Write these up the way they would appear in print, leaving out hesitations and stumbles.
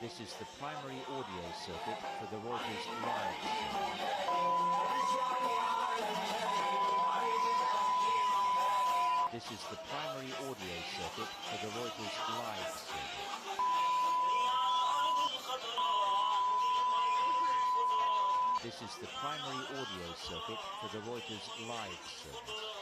This is the primary audio circuit for the Reuters live. This is the primary audio circuit for the Reuters live service. This is the primary audio circuit for the Reuters live service.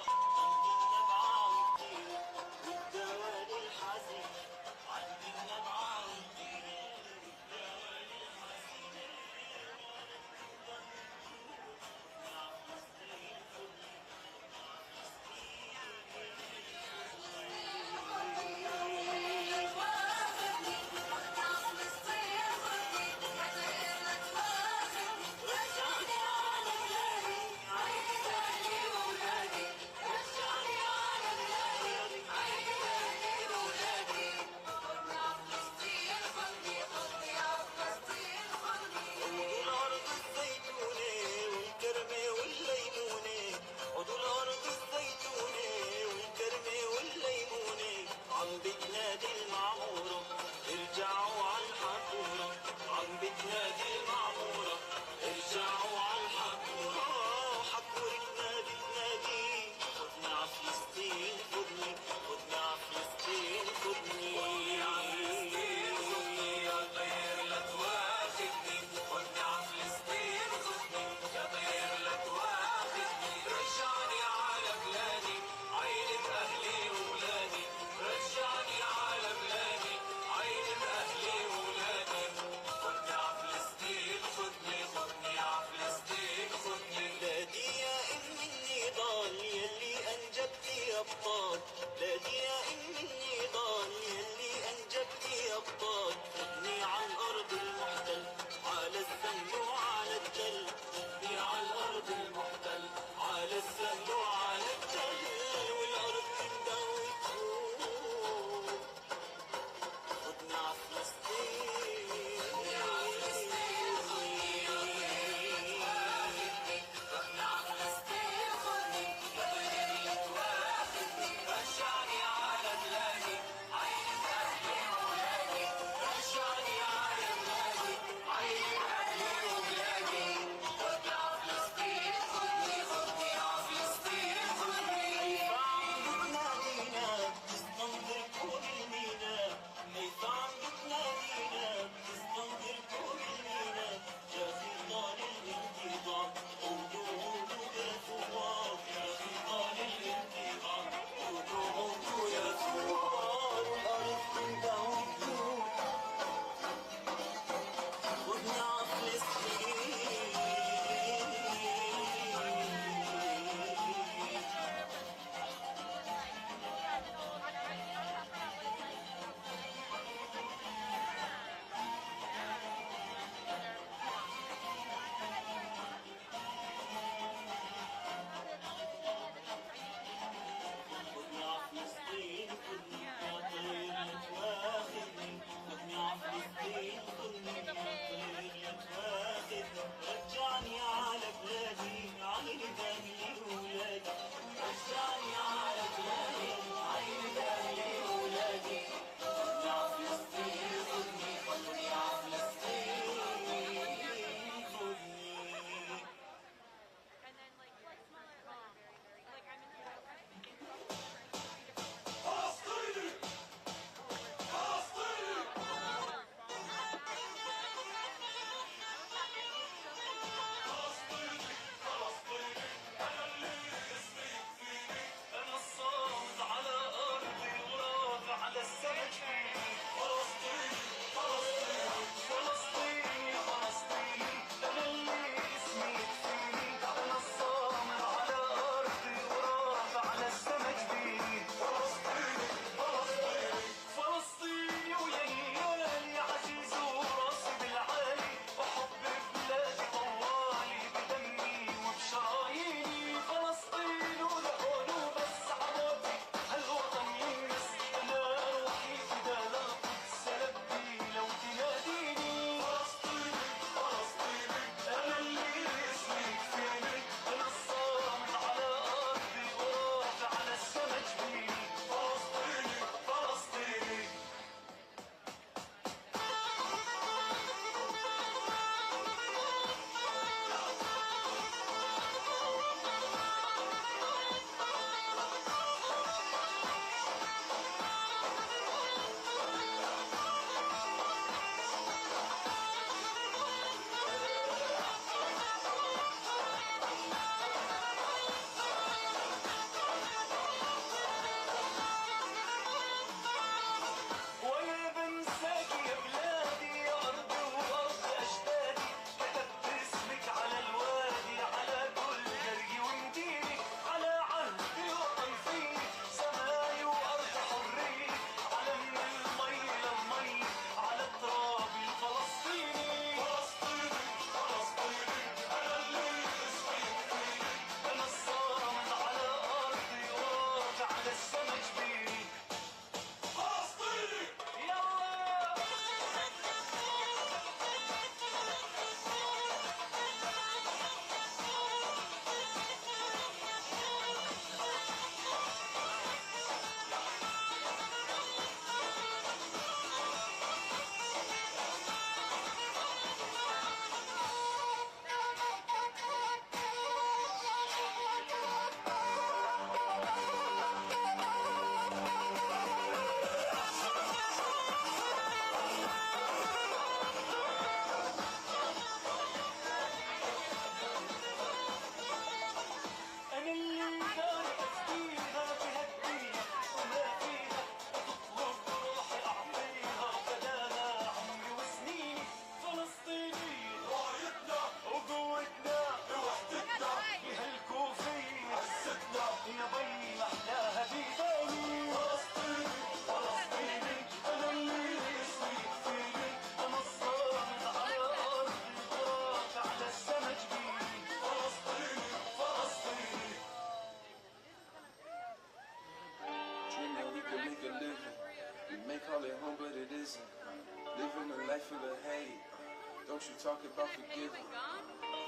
Don't you talk about forgiving?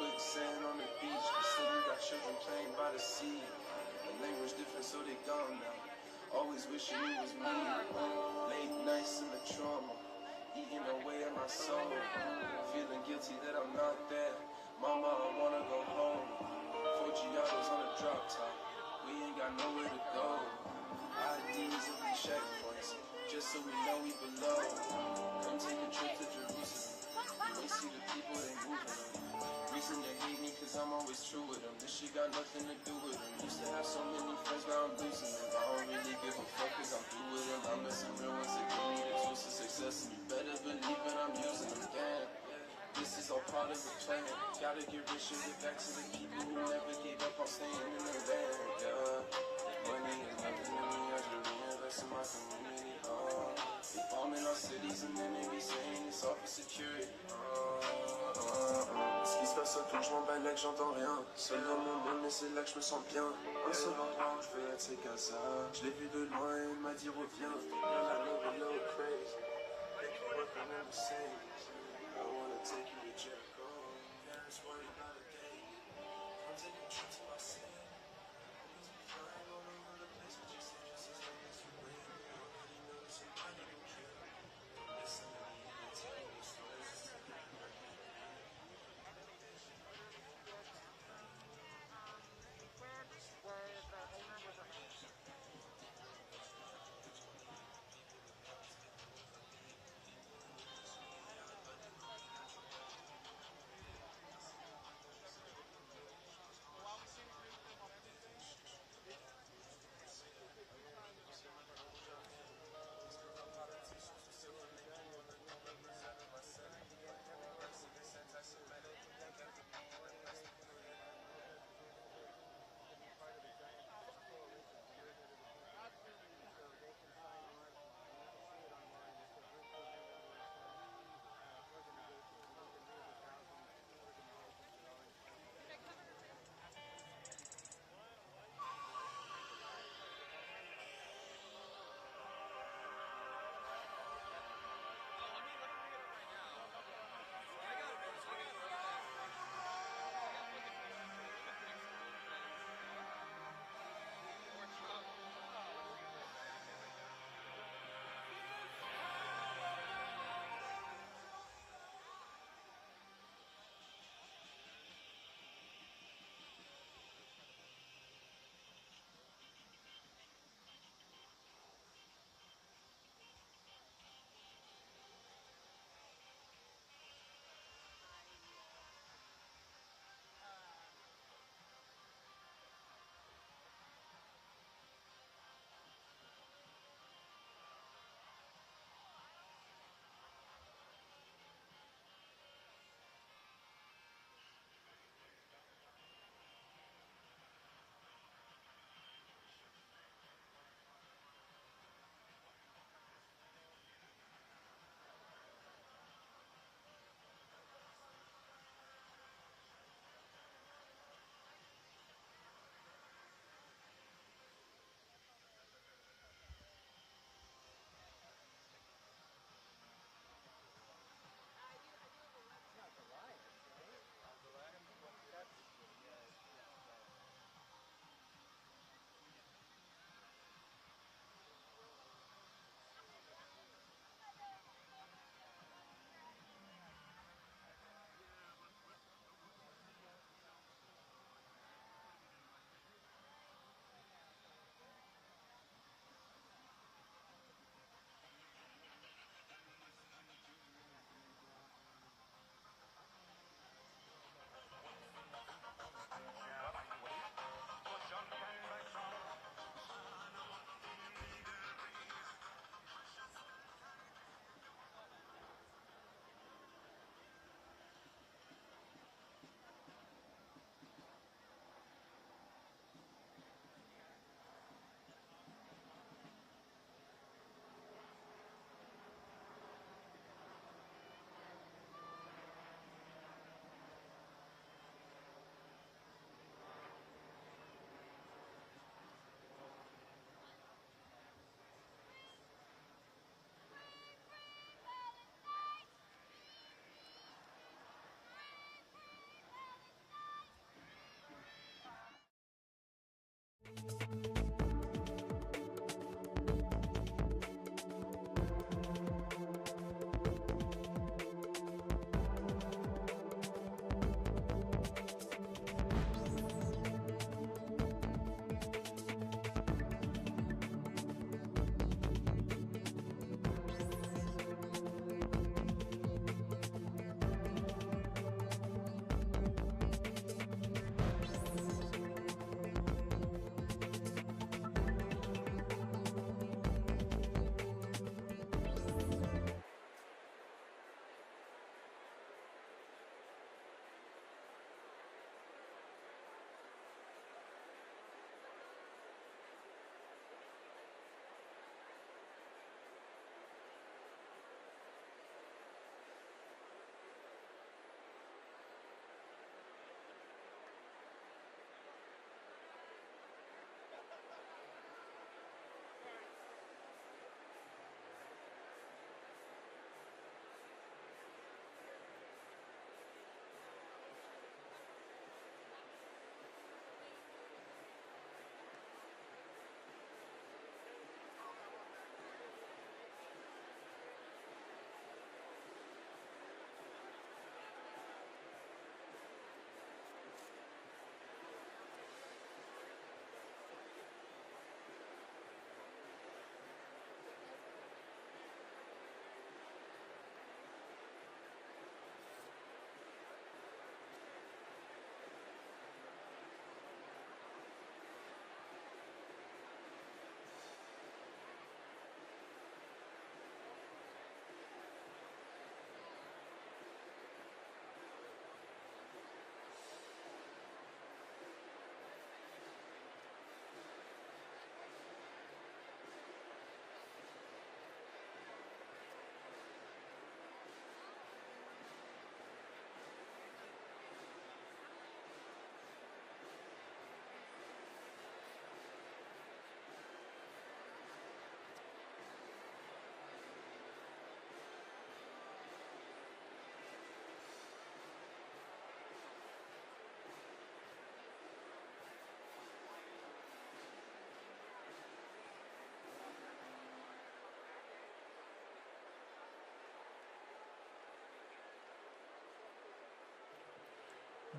Quicksand on the beach, but still you got children playing by the sea. The language different, so they gone now. Always wishing it was me. Late nights in the trauma, eating away at my soul. Feeling guilty that I'm not there. Mama, I wanna go home. 4 Giottos on the drop top. We ain't got nowhere to go. IDs at the checkpoints, just so we know we belong. Come take a trip to Jerusalem. You may see the people they moving on. Reason they hate me cause I'm always true with them. This shit got nothing to do with them. Used to have so many friends, now I'm losing them. I don't really give a fuck cause I'm through with them. I'm missing real ones that give me the tools to success. And you better believe when I'm using them. Damn, this is all part of the plan. Gotta get rich and get back to the people who never gave up on staying in the van. Yeah, money is nothing to me, I just reinvest in my community. They bombing our cities and then they be saying it's all for security. Ce qui se passe autour, je m'en bats là que j'entends rien. Seul dans mon monde, mais c'est là que je me sens bien. Un seul endroit où je veux être, c'est Casa. Je l'ai vu de loin et il m'a dit reviens. Girl, I love a little crazy. Make you work on the same. I wanna take you to Jericho. Parents worry about a day. I'm taking trips to my city. Cause we flying all over the place. But just as long as you wait. You already know that somebody will care. Listen to me and I'll tell you stories.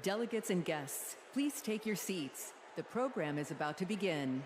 Delegates and guests, please take your seats. The program is about to begin.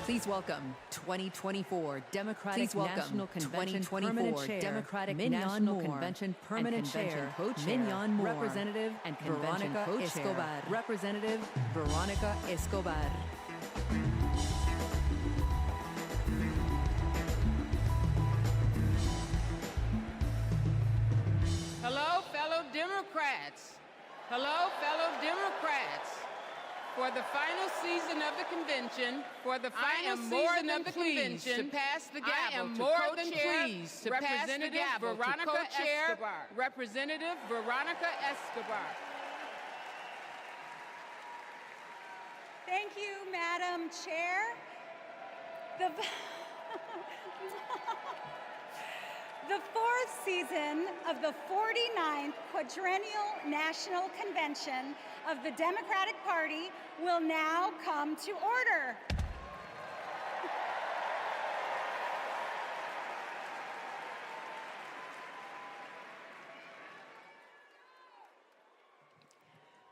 Please welcome 2024 Democratic National Convention Democratic National Convention Permanent Chair Mignon Moore, Representative and Veronica Escobar. Representative Veronica Escobar. Hello, fellow Democrats. Hello, fellow Democrats. For the final season of the convention, I am more than pleased to pass the gavel to co-chair Representative Veronica Escobar. Representative Veronica Escobar. Thank you, Madam Chair. The fourth season of the 49th Quadrennial National Convention of the Democratic Party will now come to order.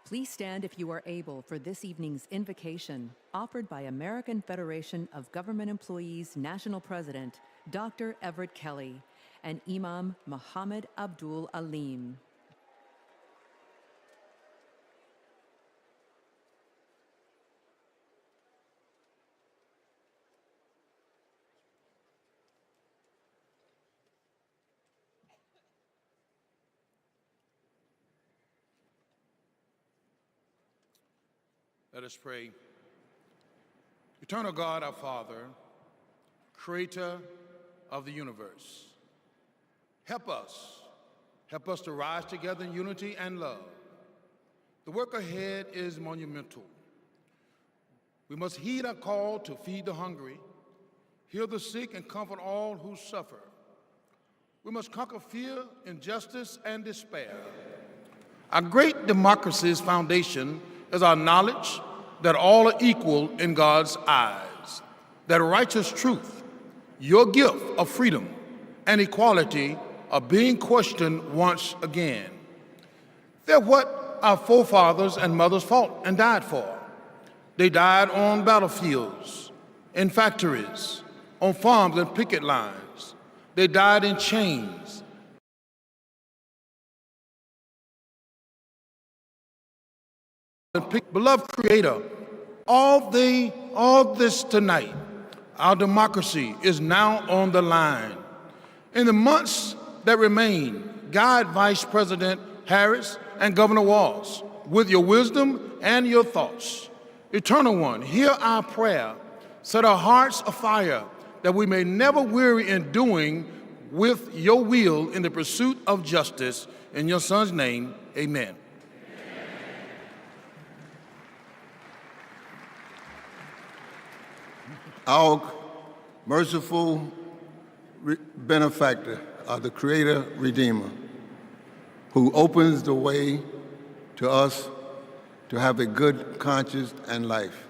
Please stand if you are able for this evening's invocation, offered by American Federation of Government Employees National President, Dr. Everett Kelly, and Imam Muhammad Abdul Alim. Let us pray. Eternal God, our Father, creator of the universe, help us to rise together in unity and love. The work ahead is monumental. We must heed our call to feed the hungry, heal the sick, and comfort all who suffer. We must conquer fear, injustice, and despair. Our great democracy's foundation is our knowledge that all are equal in God's eyes, that righteous truth, your gift of freedom and equality, are being questioned once again. They're what our forefathers and mothers fought and died for. They died on battlefields, in factories, on farms and picket lines. They died in chains. Beloved Creator, all this tonight, our democracy is now on the line. In the months that remain, guide Vice President Harris and Governor Walz with your wisdom and your thoughts. Eternal One, hear our prayer. Set our hearts afire that we may never weary in doing with your will in the pursuit of justice. In your Son's name, amen. Our merciful benefactor, the Creator Redeemer, who opens the way to us to have a good conscience and life.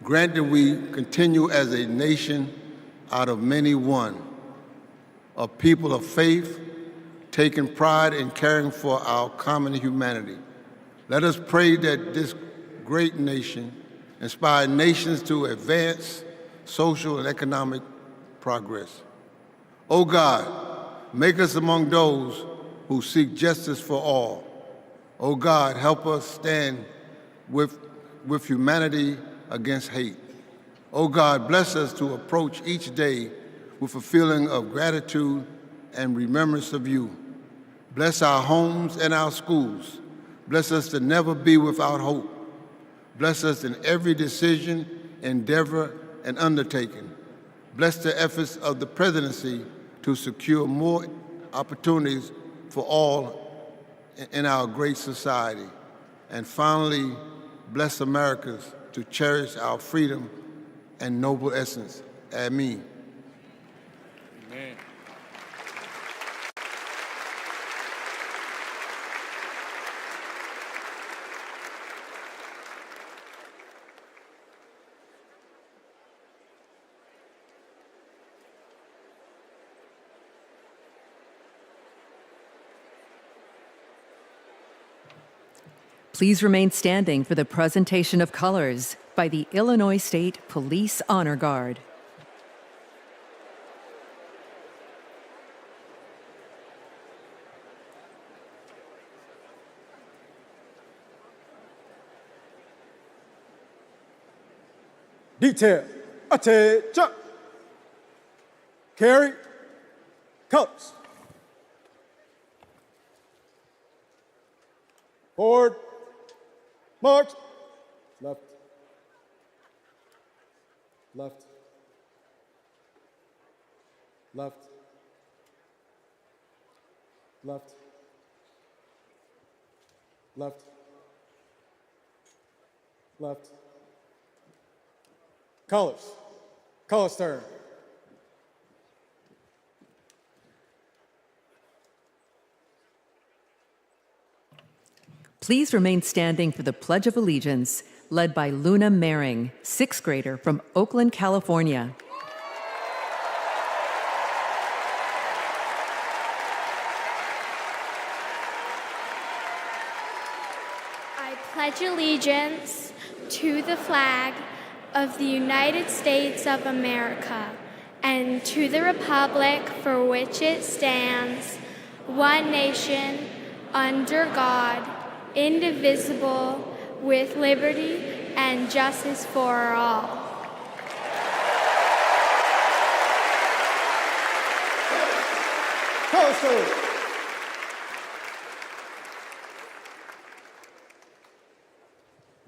Grant that we continue as a nation out of many one, a people of faith, taking pride in caring for our common humanity. Let us pray that this great nation inspire nations to advance social and economic progress. O God, make us among those who seek justice for all. O God, help us stand with humanity against hate. O God, bless us to approach each day with a feeling of gratitude and remembrance of you. Bless our homes and our schools. Bless us to never be without hope. Bless us in every decision, endeavor, and undertaking. Bless the efforts of the presidency to secure more opportunities for all in our great society. And finally, bless Americans to cherish our freedom and noble essence. Amen. Amen. Please remain standing for the presentation of colors. by the Illinois State Police Honor Guard. Detail, attention. Carry, colors. Forward, march. Left, left, left, left, left, left. Colors, colors turn. Please remain standing for the Pledge of Allegiance, led by Luna Mehring, 6th grader from Oakland, California. I pledge allegiance to the flag of the United States of America and to the republic for which it stands, one nation, under God, indivisible, with liberty and justice for all.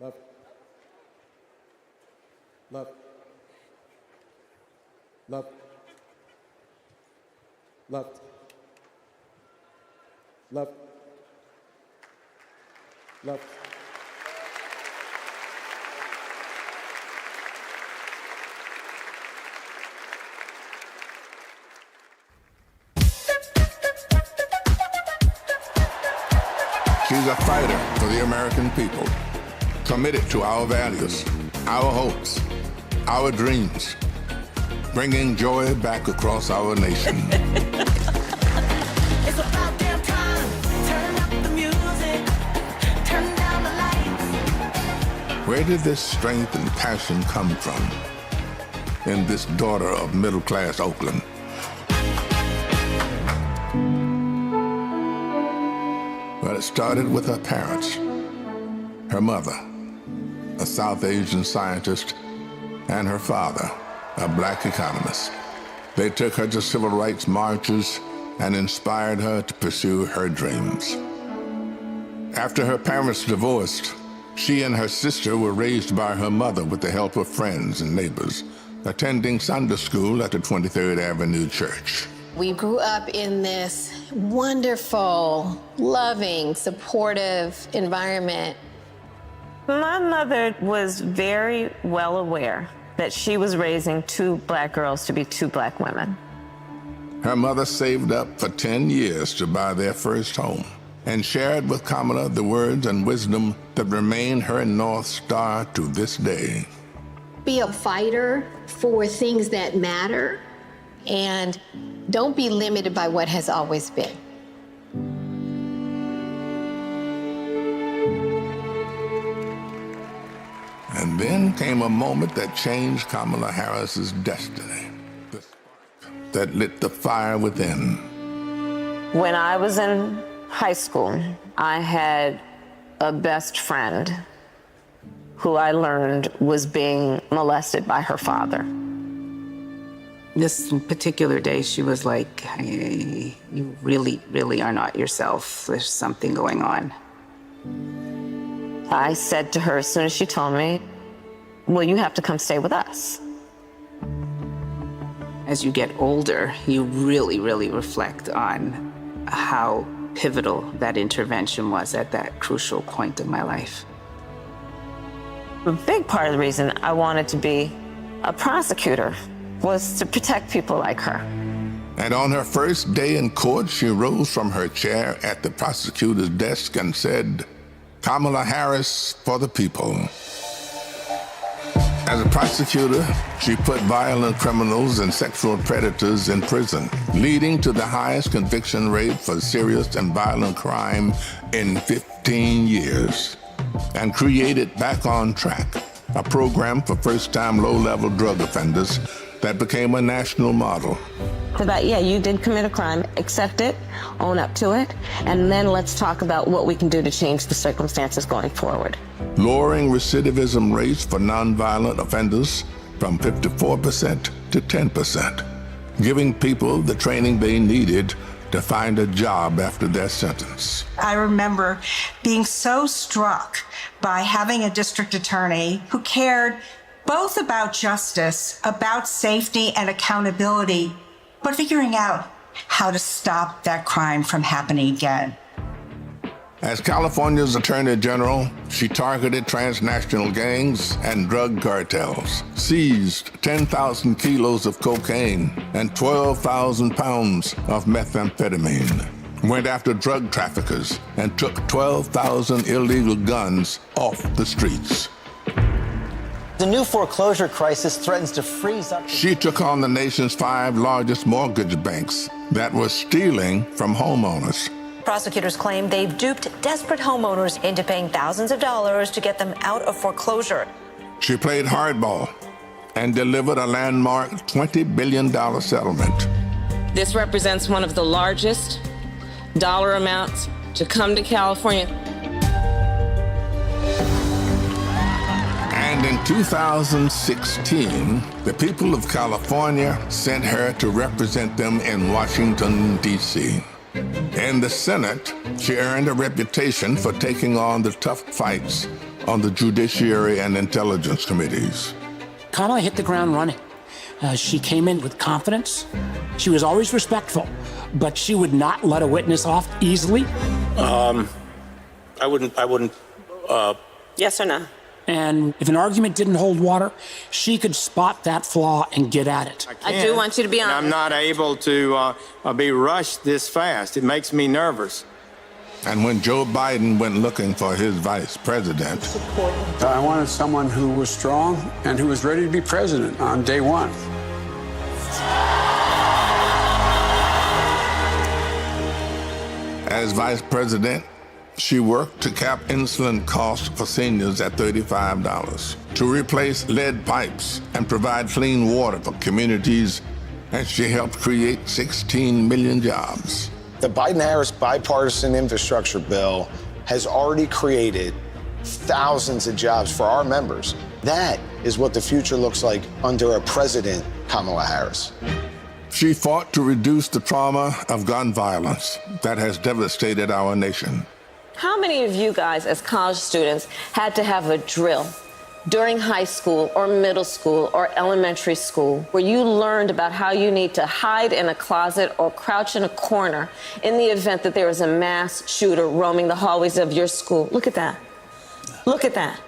Left, left, left, left, left, left. She's a fighter for the American people, committed to our values, our hopes, our dreams, bringing joy back across our nation. It's about damn time. Turn up the music. Turn down the lights. Where did this strength and passion come from in this daughter of middle-class Oakland? Well, it started with her parents, her mother, a South Asian scientist, and her father, a black economist. They took her to civil rights marches and inspired her to pursue her dreams. After her parents divorced, she and her sister were raised by her mother with the help of friends and neighbors, attending Sunday school at the 23rd Avenue Church. We grew up in this wonderful, loving, supportive environment. My mother was very well aware that she was raising two black girls to be two black women. Her mother saved up for 10 years to buy their first home and shared with Kamala the words and wisdom that remain her North Star to this day. Be a fighter for things that matter, and don't be limited by what has always been. And then came a moment that changed Kamala Harris's destiny, the spark that lit the fire within. When I was in high school, I had a best friend who I learned was being molested by her father. This particular day, she was like, hey, you really, really are not yourself. There's something going on. I said to her as soon as she told me, well, you have to come stay with us. As you get older, you really, really reflect on how pivotal that intervention was at that crucial point of my life. A big part of the reason I wanted to be a prosecutor was to protect people like her. And on her first day in court, she rose from her chair at the prosecutor's desk and said, Kamala Harris for the people. As a prosecutor, she put violent criminals and sexual predators in prison, leading to the highest conviction rate for serious and violent crime in 15 years, and created Back on Track, a program for first-time low-level drug offenders that became a national model. About, yeah, you did commit a crime, accept it, own up to it, and then let's talk about what we can do to change the circumstances going forward. Lowering recidivism rates for nonviolent offenders from 54% to 10%, giving people the training they needed to find a job after their sentence. I remember being so struck by having a district attorney who cared both about justice, about safety and accountability, but figuring out how to stop that crime from happening again. As California's Attorney General, she targeted transnational gangs and drug cartels, seized 10,000 kilos of cocaine and 12,000 pounds of methamphetamine, went after drug traffickers, and took 12,000 illegal guns off the streets. The new foreclosure crisis threatens to freeze up. She took on the nation's 5 largest mortgage banks that were stealing from homeowners. Prosecutors claim they've duped desperate homeowners into paying thousands of dollars to get them out of foreclosure. She played hardball and delivered a landmark $20 billion settlement. This represents one of the largest dollar amounts to come to California. And in 2016, the people of California sent her to represent them in Washington, D.C. In the Senate, she earned a reputation for taking on the tough fights on the Judiciary and Intelligence Committees. Kamala hit the ground running. She came in with confidence. She was always respectful, but she would not let a witness off easily. I wouldn't. Yes or no? And if an argument didn't hold water, she could spot that flaw and get at it. I do want you to be honest. I'm not able to be rushed this fast. It makes me nervous. And when Joe Biden went looking for his vice president, I wanted someone who was strong and who was ready to be president on day one. as vice president, she worked to cap insulin costs for seniors at $35, to replace lead pipes and provide clean water for communities, and she helped create 16 million jobs. The Biden-Harris bipartisan infrastructure bill has already created thousands of jobs for our members. That is what the future looks like under a president, Kamala Harris. She fought to reduce the trauma of gun violence that has devastated our nation. How many of you guys, as college students, had to have a drill during high school or middle school or elementary school where you learned about how you need to hide in a closet or crouch in a corner in the event that there is a mass shooter roaming the hallways of your school? Look at that. Look at that.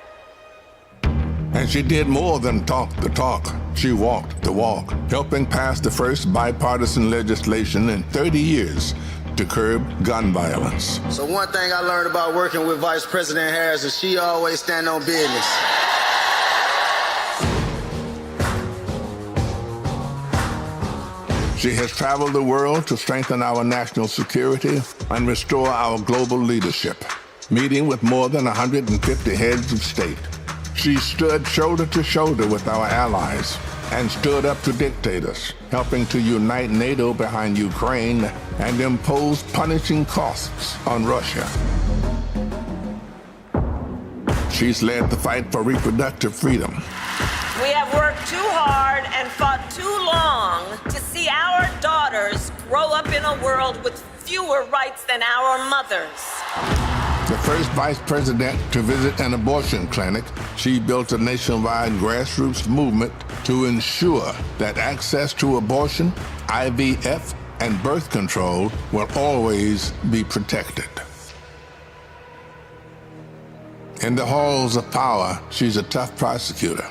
And she did more than talk the talk. She walked the walk, helping pass the first bipartisan legislation in 30 years to curb gun violence. So one thing I learned about working with Vice President Harris is she always stand on business. She has traveled the world to strengthen our national security and restore our global leadership, meeting with more than 150 heads of state. She stood shoulder to shoulder with our allies and stood up to dictators, helping to unite NATO behind Ukraine and impose punishing costs on Russia. She's led the fight for reproductive freedom. We have worked too hard and fought too long to see our daughters grow up in a world with fewer rights than our mothers. The first vice president to visit an abortion clinic, she built a nationwide grassroots movement to ensure that access to abortion, IVF, and birth control will always be protected. In the halls of power, she's a tough prosecutor,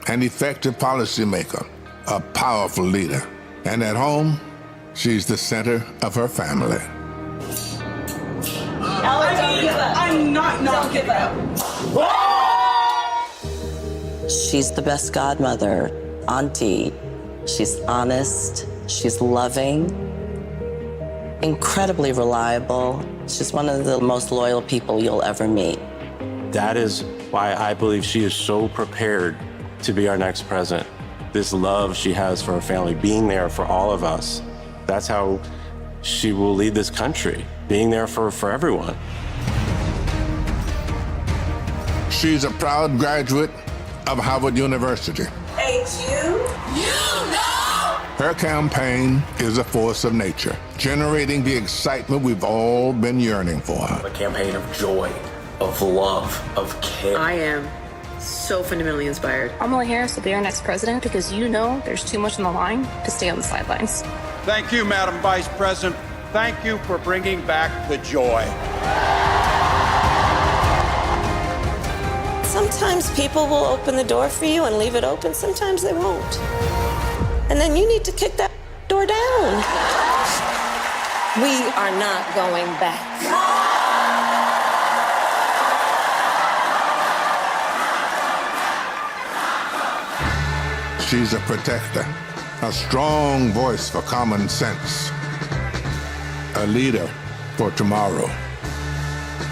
an effective policymaker, a powerful leader. And at home, she's the center of her family. I'm not giving up. She's the best godmother, auntie. She's honest, she's loving, incredibly reliable. She's one of the most loyal people you'll ever meet. That is why I believe she is so prepared to be our next president. This love she has for her family, being there for all of us, that's how she will lead this country, being there for everyone. She's a proud graduate of Harvard University. Her campaign is a force of nature, generating the excitement we've all been yearning for. A campaign of joy, of love, of care. I am so fundamentally inspired. Kamala Harris will be our next president because you know there's too much on the line to stay on the sidelines. Thank you, Madam Vice President. Thank you for bringing back the joy. Sometimes people will open the door for you and leave it open. Sometimes they won't. And then you need to kick that door down. We are not going back. She's a protector, a strong voice for common sense, a leader for tomorrow,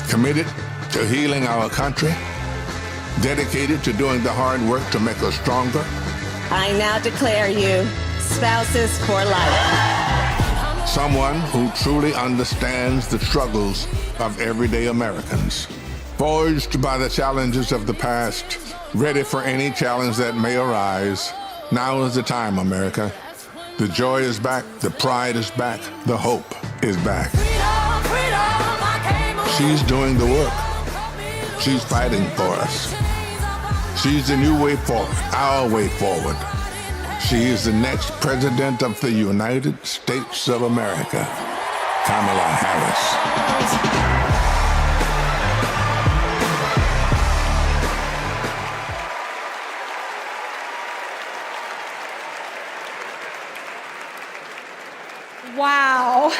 committed to healing our country, dedicated to doing the hard work to make us stronger. I now declare you spouses for life. Someone who truly understands the struggles of everyday Americans, forged by the challenges of the past, ready for any challenge that may arise. Now is the time, America. The joy is back, the pride is back, the hope is back. She's doing the work. She's fighting for us. She's the new way forward, our way forward. She is the next president of the United States of America, Kamala Harris. Wow.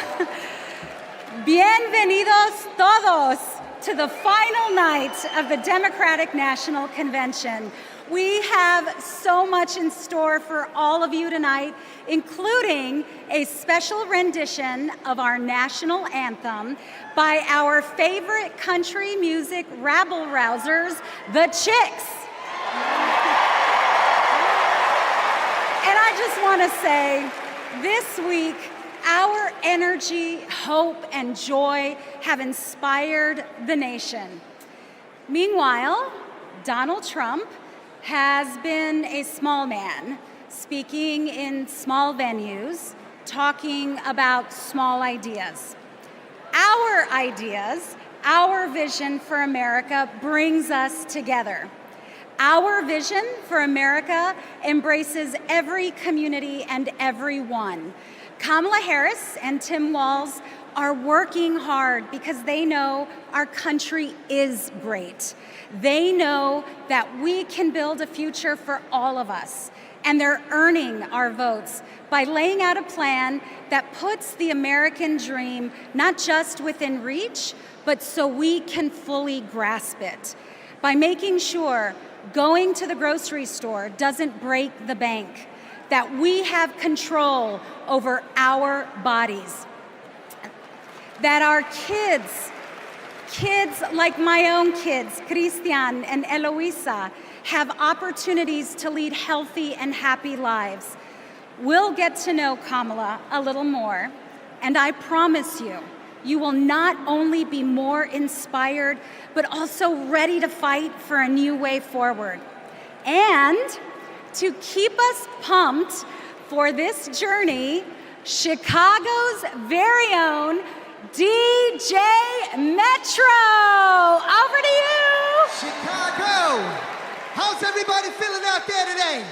Bienvenidos todos to the final night of the Democratic National Convention. We have so much in store for all of you tonight, including a special rendition of our national anthem by our favorite country music rabble-rousers, the Chicks. And I just want to say, this week, our energy, hope, and joy have inspired the nation. Meanwhile, Donald Trump has been a small man, speaking in small venues, talking about small ideas. Our ideas, our vision for America brings us together. Our vision for America embraces every community and everyone. Kamala Harris and Tim Walz are working hard because they know our country is great. They know that we can build a future for all of us, and they're earning our votes by laying out a plan that puts the American dream not just within reach, but so we can fully grasp it. By making sure going to the grocery store doesn't break the bank, that we have control over our bodies, that our kids like my own kids, Christian and Eloisa, have opportunities to lead healthy and happy lives. We'll get to know Kamala a little more, and I promise you, you will not only be more inspired, but also ready to fight for a new way forward. And to keep us pumped for this journey, Chicago's very own DJ Metro. Over to you. Chicago, how's everybody feeling out there today?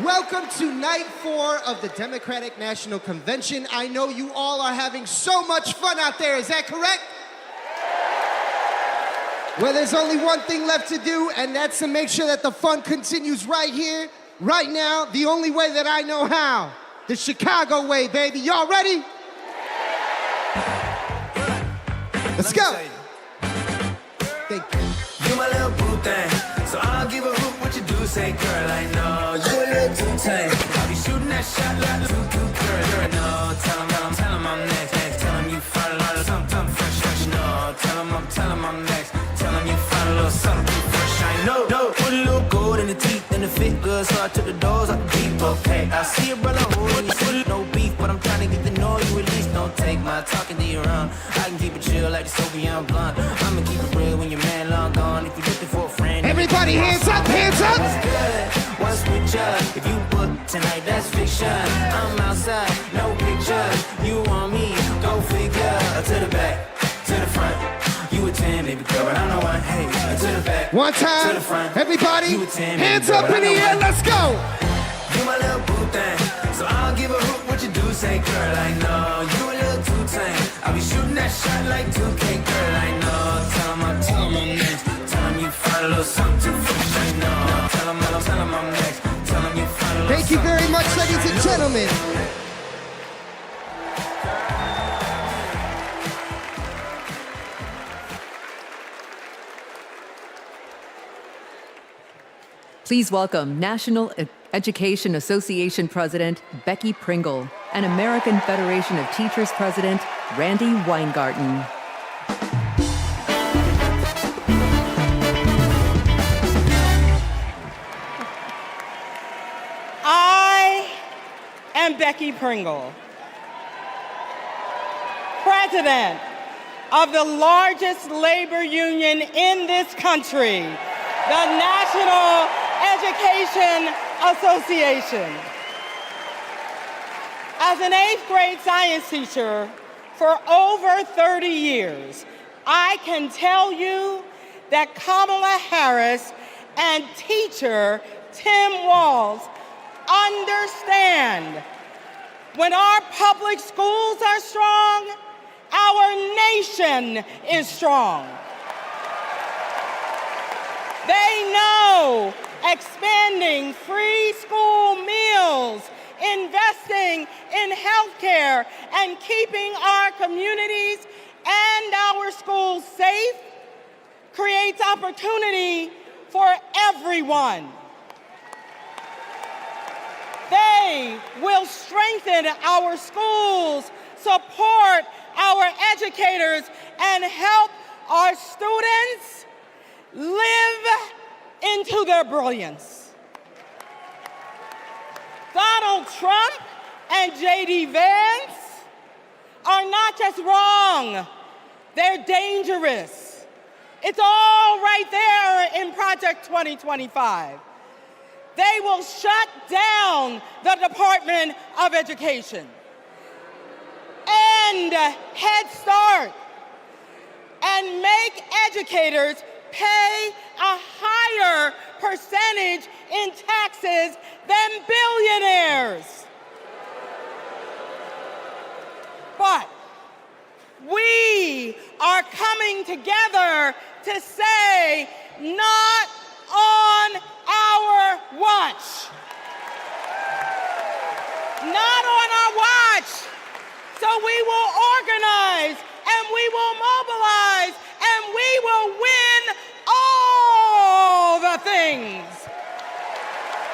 Welcome to night 4 of the Democratic National Convention. I know you all are having so much fun out there. Is that correct? Well, there's only one thing left to do, and that's to make sure that the fun continues right here, right now, the only way that I know how. The Chicago way, baby. Y'all ready? Let's go. Thank you. You my little boo thing, so I'll give a hoot what you do. Say, girl, I know you a little too tame. I'll be shooting that shot like a too girl. No, tell him I'm next. Tell him you find a lot of something fresh. No, tell him I'm next. to fit good, so I took the doors off the deep. Okay, I see a brother holding you, no beef, but I'm trying to get to know you at least. Don't take my talking to your own. I can keep it chill like the Soviet blunt. I'ma keep it real when your man long gone. If you're looking for a friend, everybody hands up, hands up. What's good? What's with you? If you book tonight, that's fiction. I'm outside, no pictures. You want me? Go figure. To the back, to the front. You a 10, baby girl, but I know I hate. To the back, one time, to the front. everybody, you a 10, hands girl, up in the air, let's go. You my little boo thing, so I'll give a hoot what you do. Say, girl, I know you a little too tame. I'll be shooting that shot like 2K, girl, I know. Tell 'em I'm next. Tell 'em you find a little something too fresh, I know. Tell 'em I'm next. Tell 'em you find a little. Thank you very much, ladies and gentlemen. Please welcome National Education Association President Becky Pringle and American Federation of Teachers President Randy Weingarten. I am Becky Pringle, President of the largest labor union in this country, the National Education Association. As an 8th grade science teacher for over 30 years, I can tell you that Kamala Harris and teacher Tim Walz understand when our public schools are strong, our nation is strong. They know expanding free school meals, investing in healthcare, and keeping our communities and our schools safe creates opportunity for everyone. They will strengthen our schools, support our educators, and help our students live into their brilliance. Donald Trump and J.D. Vance are not just wrong, they're dangerous. It's all right there in Project 2025. They will shut down the Department of Education, end Head Start, and make educators pay a higher percentage in taxes than billionaires. But we are coming together to say, not on our watch. Not on our watch. So we will organize and we will mobilize and we will win all the things.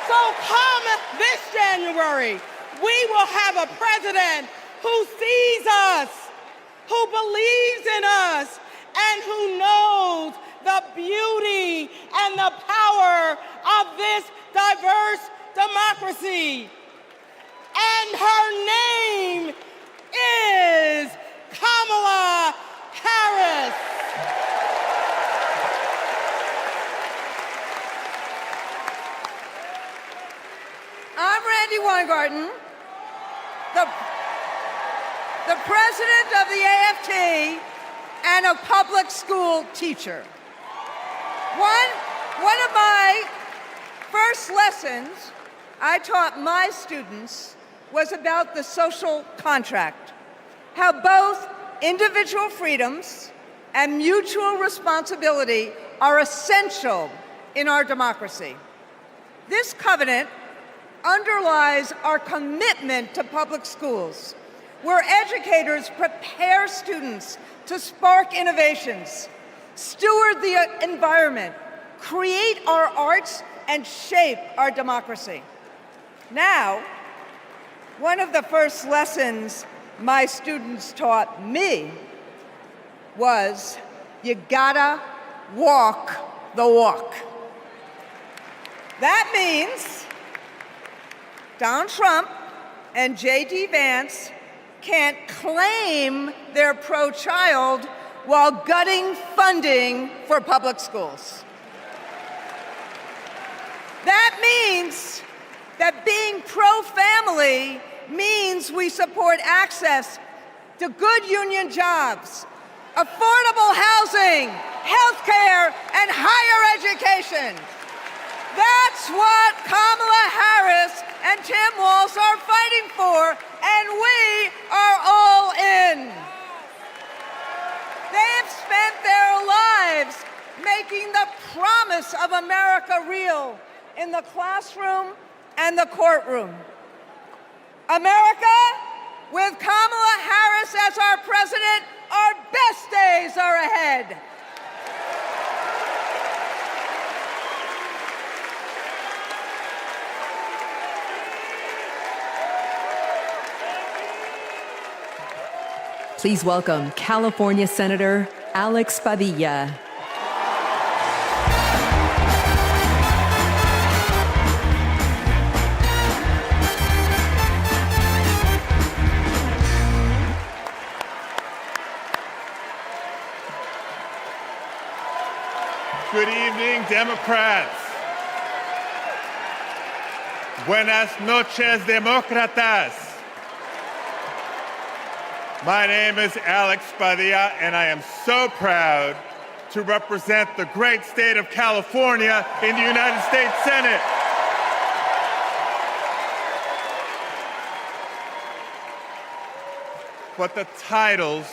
So come this January, we will have a president who sees us, who believes in us, and who knows the beauty and the power of this diverse democracy. And her name is Kamala Harris. I'm Randy Weingarten, the president of the AFT and a public school teacher. One of my first lessons I taught my students was about the social contract, how both individual freedoms and mutual responsibility are essential in our democracy. This covenant underlies our commitment to public schools, where educators prepare students to spark innovations, steward the environment, create our arts, and shape our democracy. Now, one of the first lessons my students taught me was, you gotta walk the walk. That means Donald Trump and J.D. Vance can't claim they're pro-child while gutting funding for public schools. That means that being pro-family means we support access to good union jobs, affordable housing, health care, and higher education. That's what Kamala Harris and Tim Walz are fighting for, and we are all in. They've spent their lives making the promise of America real in the classroom and the courtroom. America, with Kamala Harris as our president, our best days are ahead. Please welcome California Senator Alex Padilla. Good evening, Democrats. Buenas noches, demócratas. My name is Alex Padilla, and I am so proud to represent the great state of California in the United States Senate. But the titles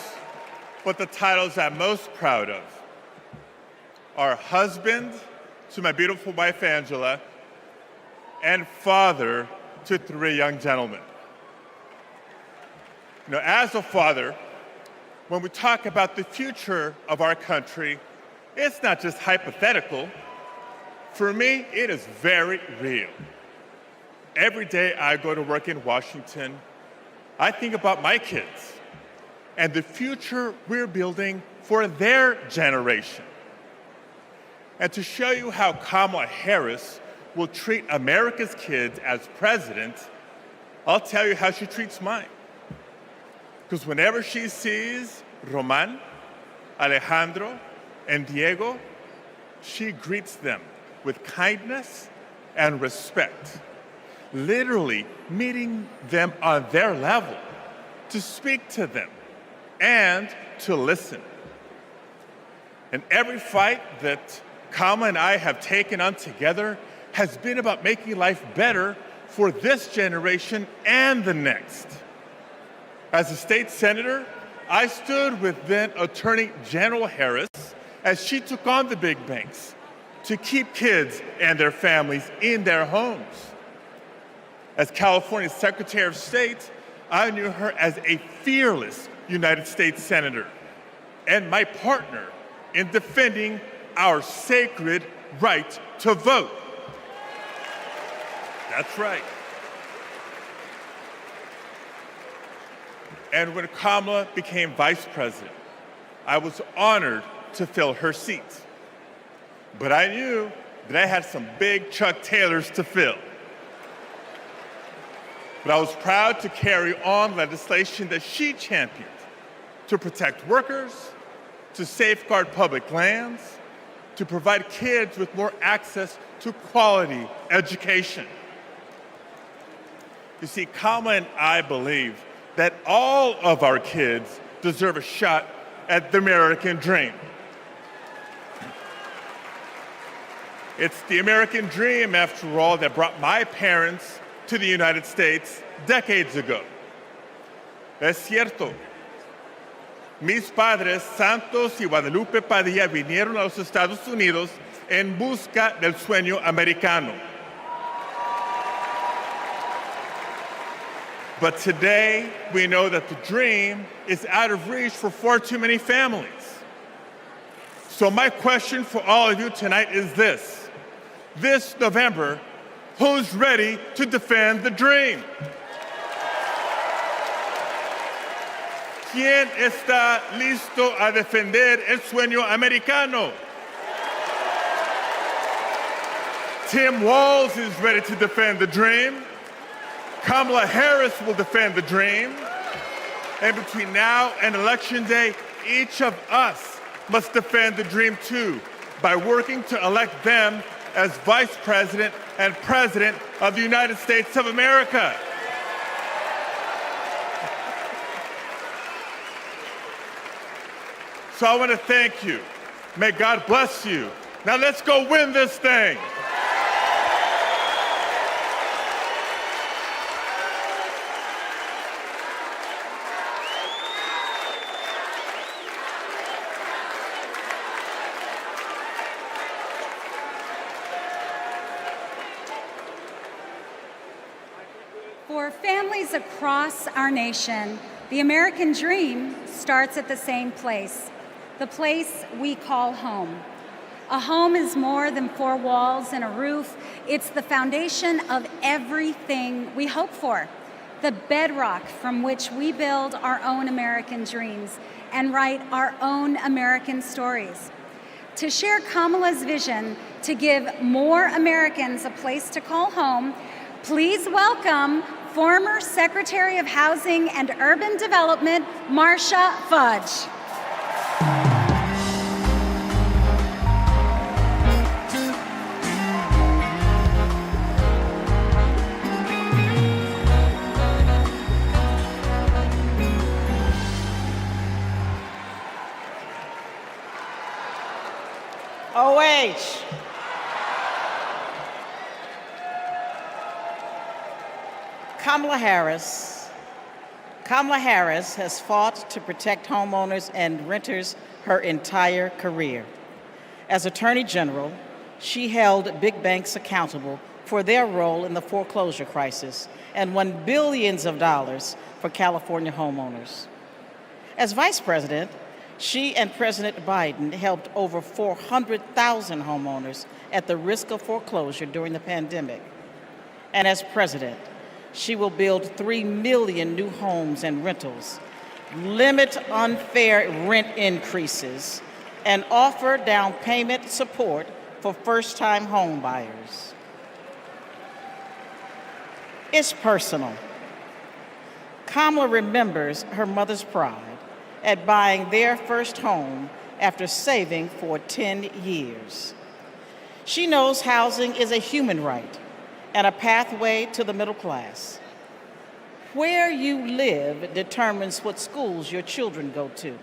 I'm most proud of are husband to my beautiful wife, Angela, and father to 3 young gentlemen. You know, as a father, when we talk about the future of our country, it's not just hypothetical. For me, it is very real. Every day I go to work in Washington, I think about my kids and the future we're building for their generation. And to show you how Kamala Harris will treat America's kids as president, I'll tell you how she treats mine. Because whenever she sees Roman, Alejandro, and Diego, she greets them with kindness and respect, literally meeting them on their level, to speak to them and to listen. And every fight that Kamala and I have taken on together has been about making life better for this generation and the next. As a state senator, I stood with then Attorney General Harris as she took on the big banks to keep kids and their families in their homes. As California's Secretary of State, I knew her as a fearless United States Senator and my partner in defending our sacred right to vote. That's right. And when Kamala became vice president, I was honored to fill her seat. But I knew that I had some big Chuck Taylors to fill. But I was proud to carry on legislation that she championed to protect workers, to safeguard public lands, to provide kids with more access to quality education. You see, Kamala and I believe that all of our kids deserve a shot at the American dream. It's the American dream, after all, that brought my parents to the United States decades ago. Es cierto. Mis padres, Santos y Guadalupe Padilla, vinieron a los Estados Unidos en busca del sueño americano. But today, we know that the dream is out of reach for far too many families. So my question for all of you tonight is this. This November, who's ready to defend the dream? ¿Quién está listo a defender el sueño americano? Tim Walz is ready to defend the dream. Kamala Harris will defend the dream. And between now and Election Day, each of us must defend the dream too by working to elect them as Vice President and President of the United States of America. So I want to thank you. May God bless you. Now let's go win this thing. For families across our nation, the American dream starts at the same place, the place we call home. A home is more than four walls and a roof. It's the foundation of everything we hope for, the bedrock from which we build our own American dreams and write our own American stories. To share Kamala's vision to give more Americans a place to call home, please welcome former Secretary of Housing and Urban Development, Marcia Fudge. OH. Kamala Harris has fought to protect homeowners and renters her entire career. As Attorney General, she held big banks accountable for their role in the foreclosure crisis and won billions of dollars for California homeowners. As Vice President, she and President Biden helped over 400,000 homeowners at the risk of foreclosure during the pandemic. And as President, she will build 3 million new homes and rentals, limit unfair rent increases, and offer down payment support for first-time home buyers. It's personal. Kamala remembers her mother's pride at buying their first home after saving for 10 years. She knows housing is a human right and a pathway to the middle class. Where you live determines what schools your children go to,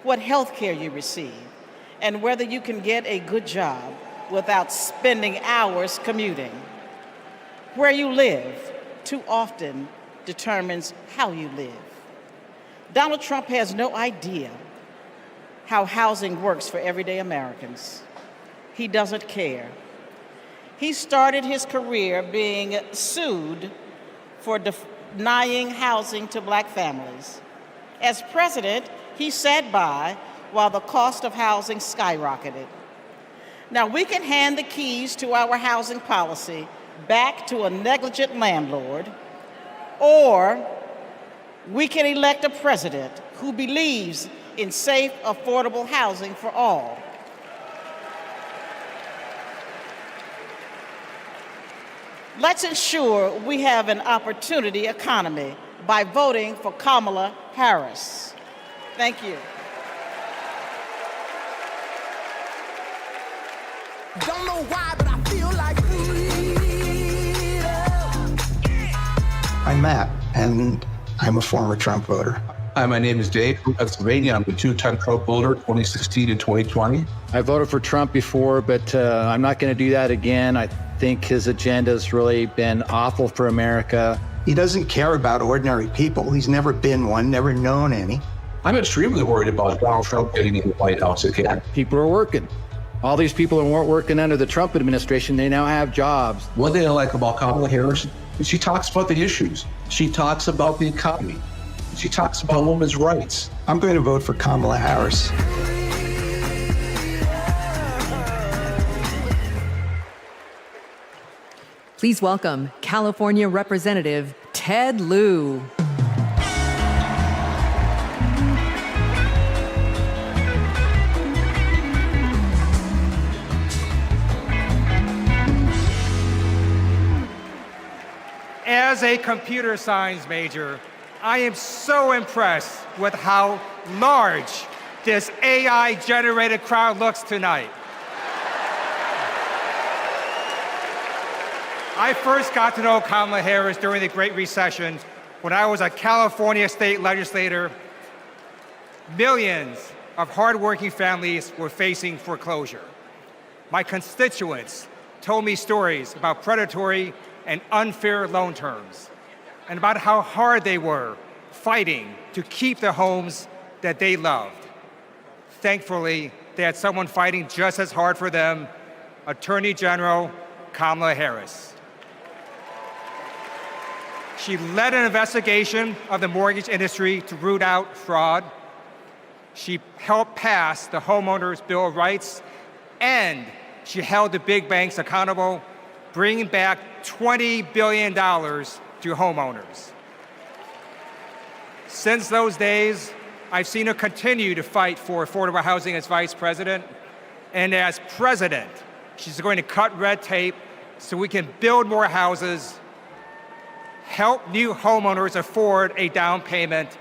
what health care you receive, and whether you can get a good job without spending hours commuting. Where you live too often determines how you live. Donald Trump has no idea how housing works for everyday Americans. He doesn't care. He started his career being sued for denying housing to Black families. As president, he sat by while the cost of housing skyrocketed. Now, we can hand the keys to our housing policy back to a negligent landlord, or we can elect a president who believes in safe, affordable housing for all. Let's ensure we have an opportunity economy by voting for Kamala Harris. Thank you. Don't know why, but I feel like I'm Matt, and I'm a former Trump voter. Hi, my name is Dave from Pennsylvania. I'm a two-time Trump voter, 2016 and 2020. I voted for Trump before, but I'm not going to do that again. I think his agenda has really been awful for America. He doesn't care about ordinary people. He's never been one, never known any. I'm extremely worried about Donald Trump getting into the White House again. People are working. All these people who weren't working under the Trump administration, they now have jobs. One thing I like about Kamala Harris is she talks about the issues. She talks about the economy. She talks about women's rights. I'm going to vote for Kamala Harris. Please welcome California Representative Ted Lieu. As a computer science major, I am so impressed with how large this AI-generated crowd looks tonight. I first got to know Kamala Harris during the Great Recession when I was a California state legislator. Millions of hardworking families were facing foreclosure. My constituents told me stories about predatory and unfair loan terms and about how hard they were fighting to keep the homes that they loved. Thankfully, they had someone fighting just as hard for them, Attorney General Kamala Harris. She led an investigation of the mortgage industry to root out fraud. She helped pass the Homeowners Bill of Rights, and she held the big banks accountable, bringing back $20 billion to homeowners. Since those days, I've seen her continue to fight for affordable housing as vice president, and as president, she's going to cut red tape so we can build more houses, help new homeowners afford a down payment,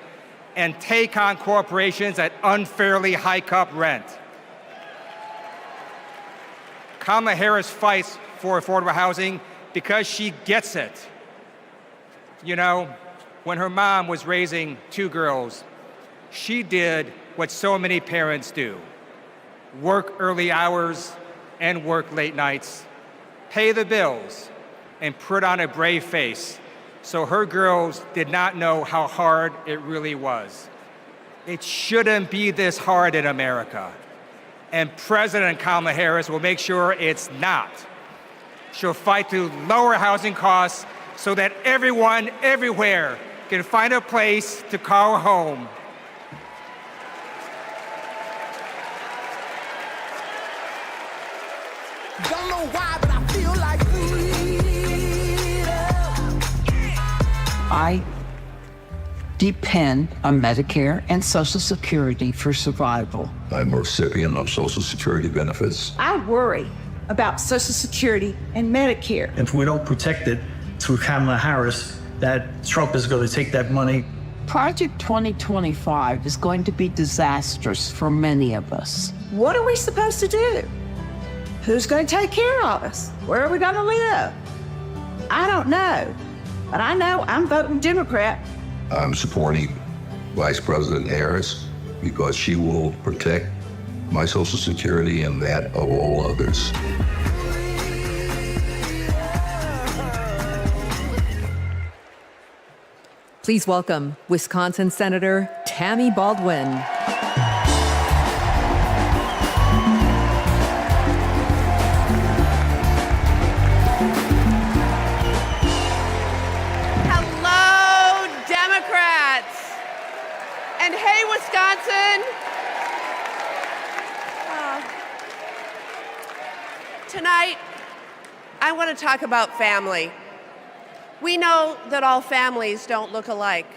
and take on corporations that unfairly hike up rent. Kamala Harris fights for affordable housing because she gets it. You know, when her mom was raising 2 girls, she did what so many parents do: work early hours and work late nights, pay the bills, and put on a brave face so her girls did not know how hard it really was. It shouldn't be this hard in America, and President Kamala Harris will make sure it's not. She'll fight to lower housing costs so that everyone, everywhere, can find a place to call home. Don't know why, but I feel like I depend on Medicare and Social Security for survival. I'm a recipient of Social Security benefits. I worry about Social Security and Medicare. If we don't protect it through Kamala Harris, that Trump is going to take that money. Project 2025 is going to be disastrous for many of us. What are we supposed to do? Who's going to take care of us? Where are we going to live? I don't know, but I know I'm voting Democrat. I'm supporting Vice President Harris because she will protect my Social Security and that of all others. Please welcome Wisconsin Senator Tammy Baldwin. Hello, Democrats. And hey, Wisconsin. Tonight, I want to talk about family. We know that all families don't look alike.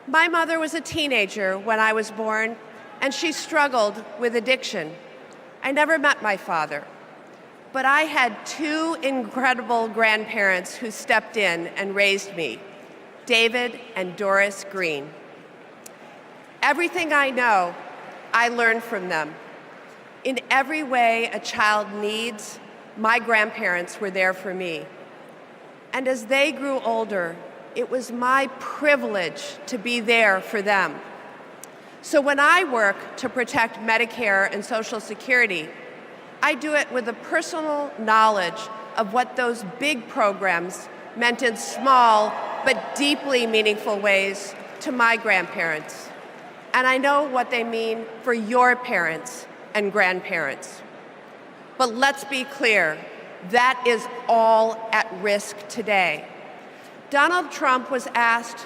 My mother was a teenager when I was born, and she struggled with addiction. I never met my father, but I had 2 incredible grandparents who stepped in and raised me, David and Doris Green. Everything I know, I learned from them. In every way a child needs, my grandparents were there for me. And as they grew older, it was my privilege to be there for them. So when I work to protect Medicare and Social Security, I do it with a personal knowledge of what those big programs meant in small but deeply meaningful ways to my grandparents. And I know what they mean for your parents and grandparents. But let's be clear, that is all at risk today. Donald Trump was asked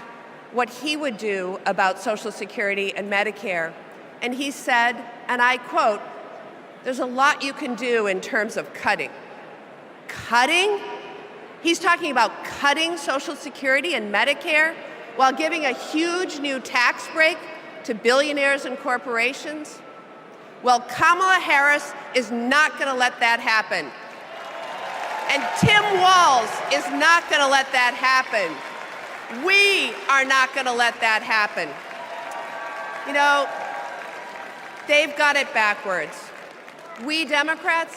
what he would do about Social Security and Medicare, and he said, and I quote, "There's a lot you can do in terms of cutting." Cutting? He's talking about cutting Social Security and Medicare while giving a huge new tax break to billionaires and corporations? Well, Kamala Harris is not going to let that happen. And Tim Walz is not going to let that happen. We are not going to let that happen. You know, they've got it backwards. We Democrats,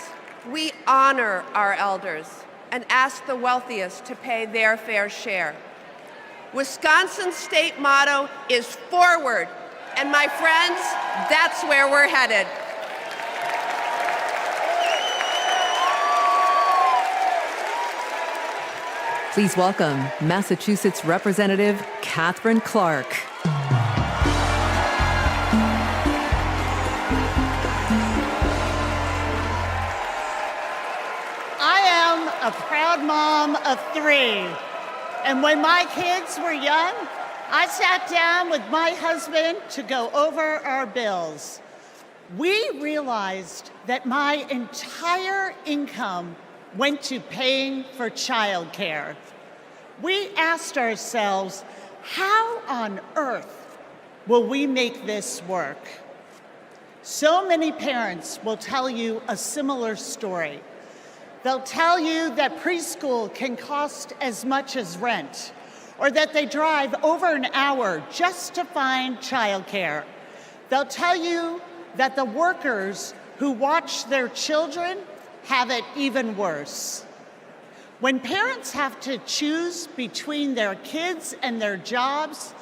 we honor our elders and ask the wealthiest to pay their fair share. Wisconsin's state motto is forward. And my friends, that's where we're headed. Please welcome Massachusetts Representative Catherine Clark. I am a proud mom of 3. And when my kids were young, I sat down with my husband to go over our bills. We realized that my entire income went to paying for childcare. We asked ourselves, how on earth will we make this work? So many parents will tell you a similar story. They'll tell you that preschool can cost as much as rent, or that they drive over an hour just to find childcare. They'll tell you that the workers who watch their children have it even worse. When parents have to choose between their kids and their jobs,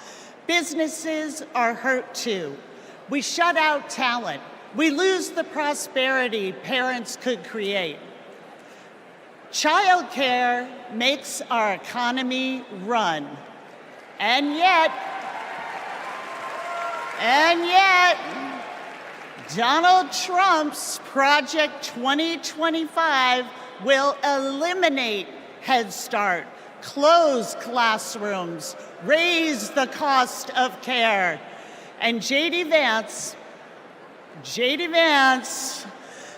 businesses are hurt too. We shut out talent. We lose the prosperity parents could create. Childcare makes our economy run. And yet, Donald Trump's Project 2025 will eliminate Head Start, close classrooms, raise the cost of care. And J.D. Vance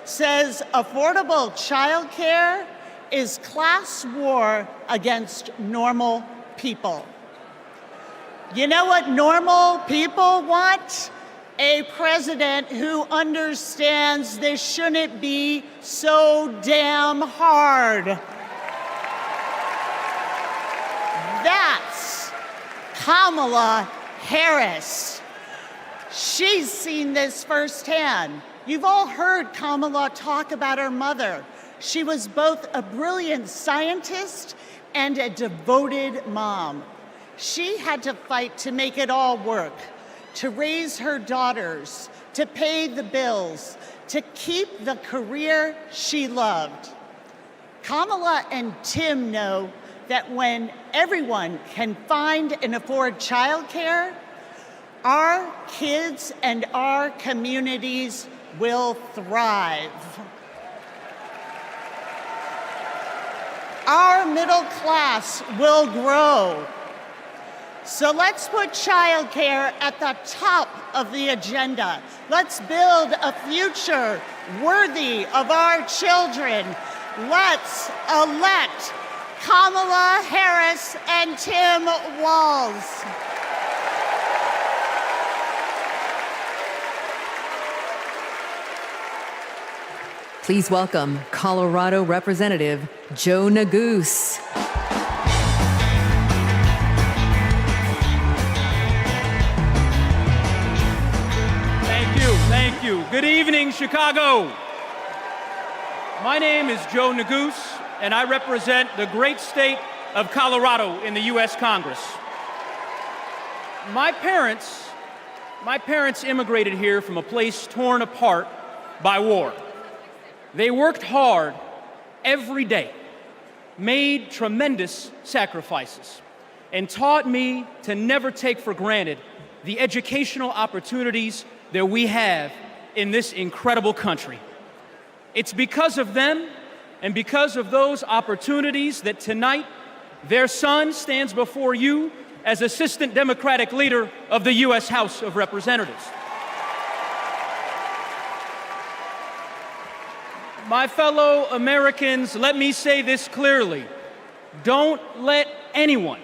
says affordable childcare is class war against normal people. You know what normal people want? A president who understands this shouldn't be so damn hard. That's Kamala Harris. She's seen this firsthand. You've all heard Kamala talk about her mother. She was both a brilliant scientist and a devoted mom. She had to fight to make it all work, to raise her daughters, to pay the bills, to keep the career she loved. Kamala and Tim know that when everyone can find and afford childcare, our kids and our communities will thrive. Our middle class will grow. So let's put childcare at the top of the agenda. Let's build a future worthy of our children. Let's elect Kamala Harris and Tim Walz. Please welcome Colorado Representative Joe Neguse. Thank you. Good evening, Chicago. My name is Joe Neguse, and I represent the great state of Colorado in the U.S. Congress. My parents immigrated here from a place torn apart by war. They worked hard every day, made tremendous sacrifices, and taught me to never take for granted the educational opportunities that we have in this incredible country. It's because of them and because of those opportunities that tonight their son stands before you as Assistant Democratic Leader of the U.S. House of Representatives. My fellow Americans, let me say this clearly. Don't let anyone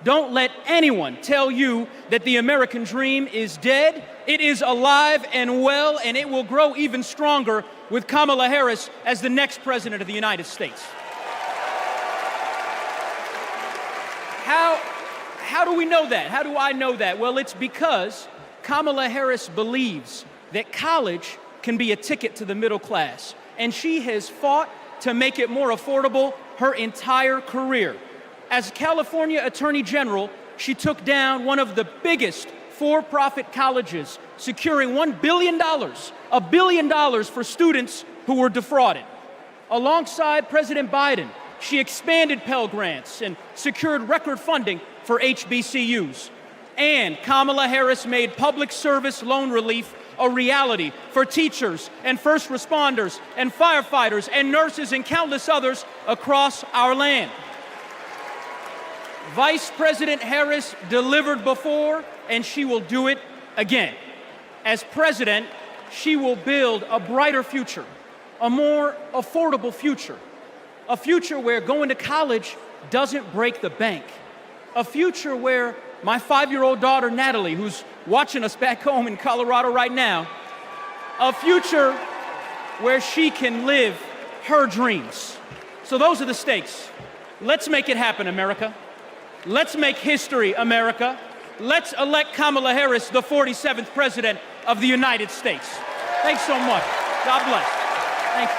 tell you that the American dream is dead. It is alive and well, and it will grow even stronger with Kamala Harris as the next President of the United States. how do we know that? How do I know that? Well, it's because Kamala Harris believes that college can be a ticket to the middle class, and she has fought to make it more affordable her entire career. As California Attorney General, she took down one of the biggest for-profit colleges, securing $1 billion, $1 billion for students who were defrauded. Alongside President Biden, she expanded Pell Grants and secured record funding for HBCUs. And Kamala Harris made public service loan relief a reality for teachers and first responders and firefighters and nurses and countless others across our land. Vice President Harris delivered before, and she will do it again. As president, she will build a brighter future, a more affordable future, a future where going to college doesn't break the bank, a future where my 5-year-old daughter, Natalie, who's watching us back home in Colorado right now, a future where she can live her dreams. So those are the stakes. Let's make it happen, America. Let's make history, America. Let's elect Kamala Harris, the 47th President of the United States. Thanks so much. God bless. Thank you.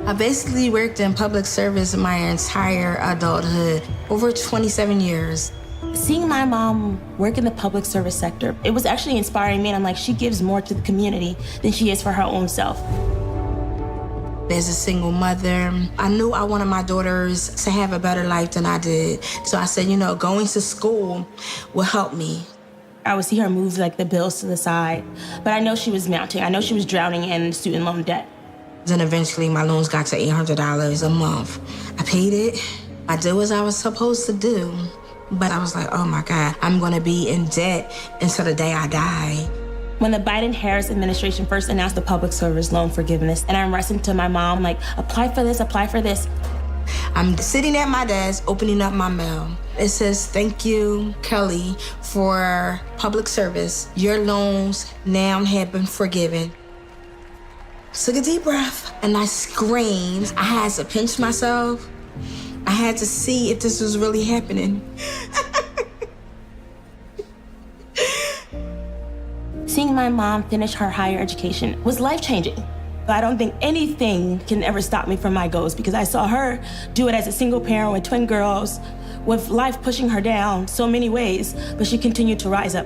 I basically worked in public service my entire adulthood, over 27 years. Seeing my mom work in the public service sector, it was actually inspiring me, and I'm like, she gives more to the community than she is for her own self. As a single mother, I knew I wanted my daughters to have a better life than I did. So I said, you know, going to school will help me. I would see her move like the bills to the side, but I know she was mounting. I know she was drowning in student loan debt. Then eventually my loans got to $800 a month. I paid it. I did what I was supposed to do. But I was like, oh my God, I'm gonna be in debt until the day I die. When the Biden-Harris administration first announced the public service loan forgiveness, and I'm rushing to my mom, like, apply for this, apply for this. I'm sitting at my desk, opening up my mail. It says, thank you, Kelly, for public service. Your loans now have been forgiven. Took a deep breath, and I screamed. I had to pinch myself. I had to see if this was really happening. Seeing my mom finish her higher education was life-changing. I don't think anything can ever stop me from my goals, because I saw her do it as a single parent with twin girls, with life pushing her down so many ways, but she continued to rise up.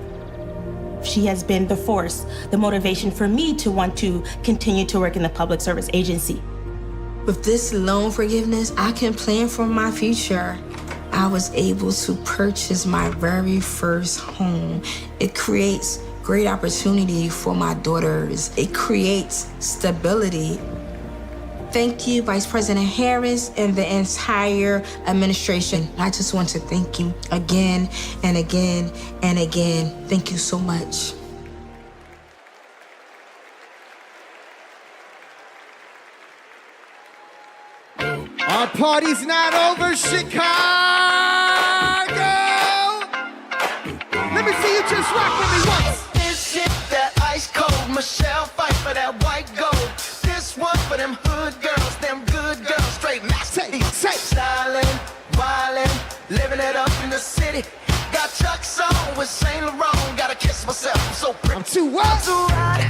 She has been the force, the motivation for me to want to continue to work in the public service agency. With this loan forgiveness, I can plan for my future. I was able to purchase my very first home. It creates great opportunity for my daughters. It creates stability. Thank you, Vice President Harris and the entire administration. I just want to thank you again and again and again. Thank you so much. Our party's not over, Chicago! Let me see you just rock with me once. This shit, that ice cold, Michelle fight for that white gold. This one for them hood girls, them good girls, straight masterpiece. Stylin', wildin', living it up in the city. Got Chuck's on with Saint Laurent, gotta kiss myself, I'm so pretty. I'm too what? I'm too hot.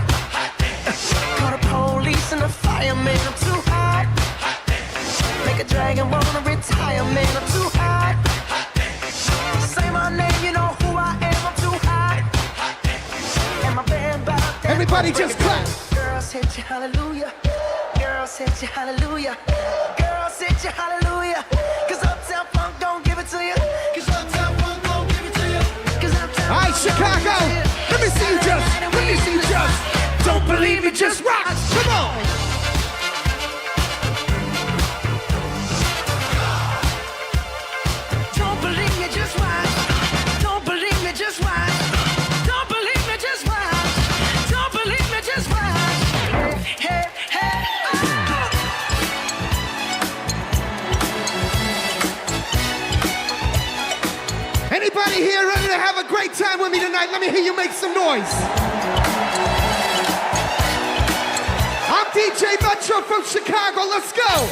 Call the police and the fireman, I'm too hot. Make a dragon wanna retire, man, I'm too hot. Say my name, you know who I am, I'm too hot. And my band bout that. Everybody just clap. Girls hit you, hallelujah. Girls hit you, hallelujah. Girls hit you, hallelujah. Cause Uptown Funk don't give it to you. Cause Uptown Funk don't give it to you. Cause Uptown All right, Chicago, let me see you just, let me see you just. Don't believe me, just rock. Come on. Don't believe me, just watch. Don't believe me, just watch. Don't believe me, just watch. Don't believe me, just watch. Hey, hey, Anybody here ready to have a great time with me tonight? Let me hear you make some noise. DJ Metro from Chicago, let's go.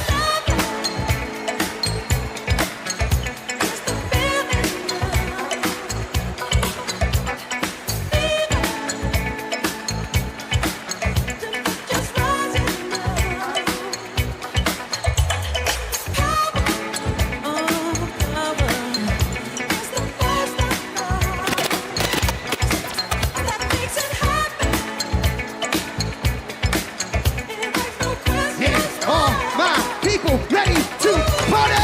Ready to party!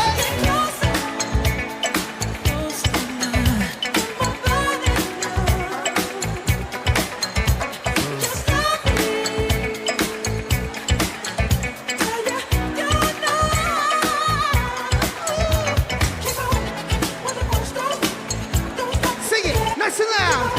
Sing it nice and loud.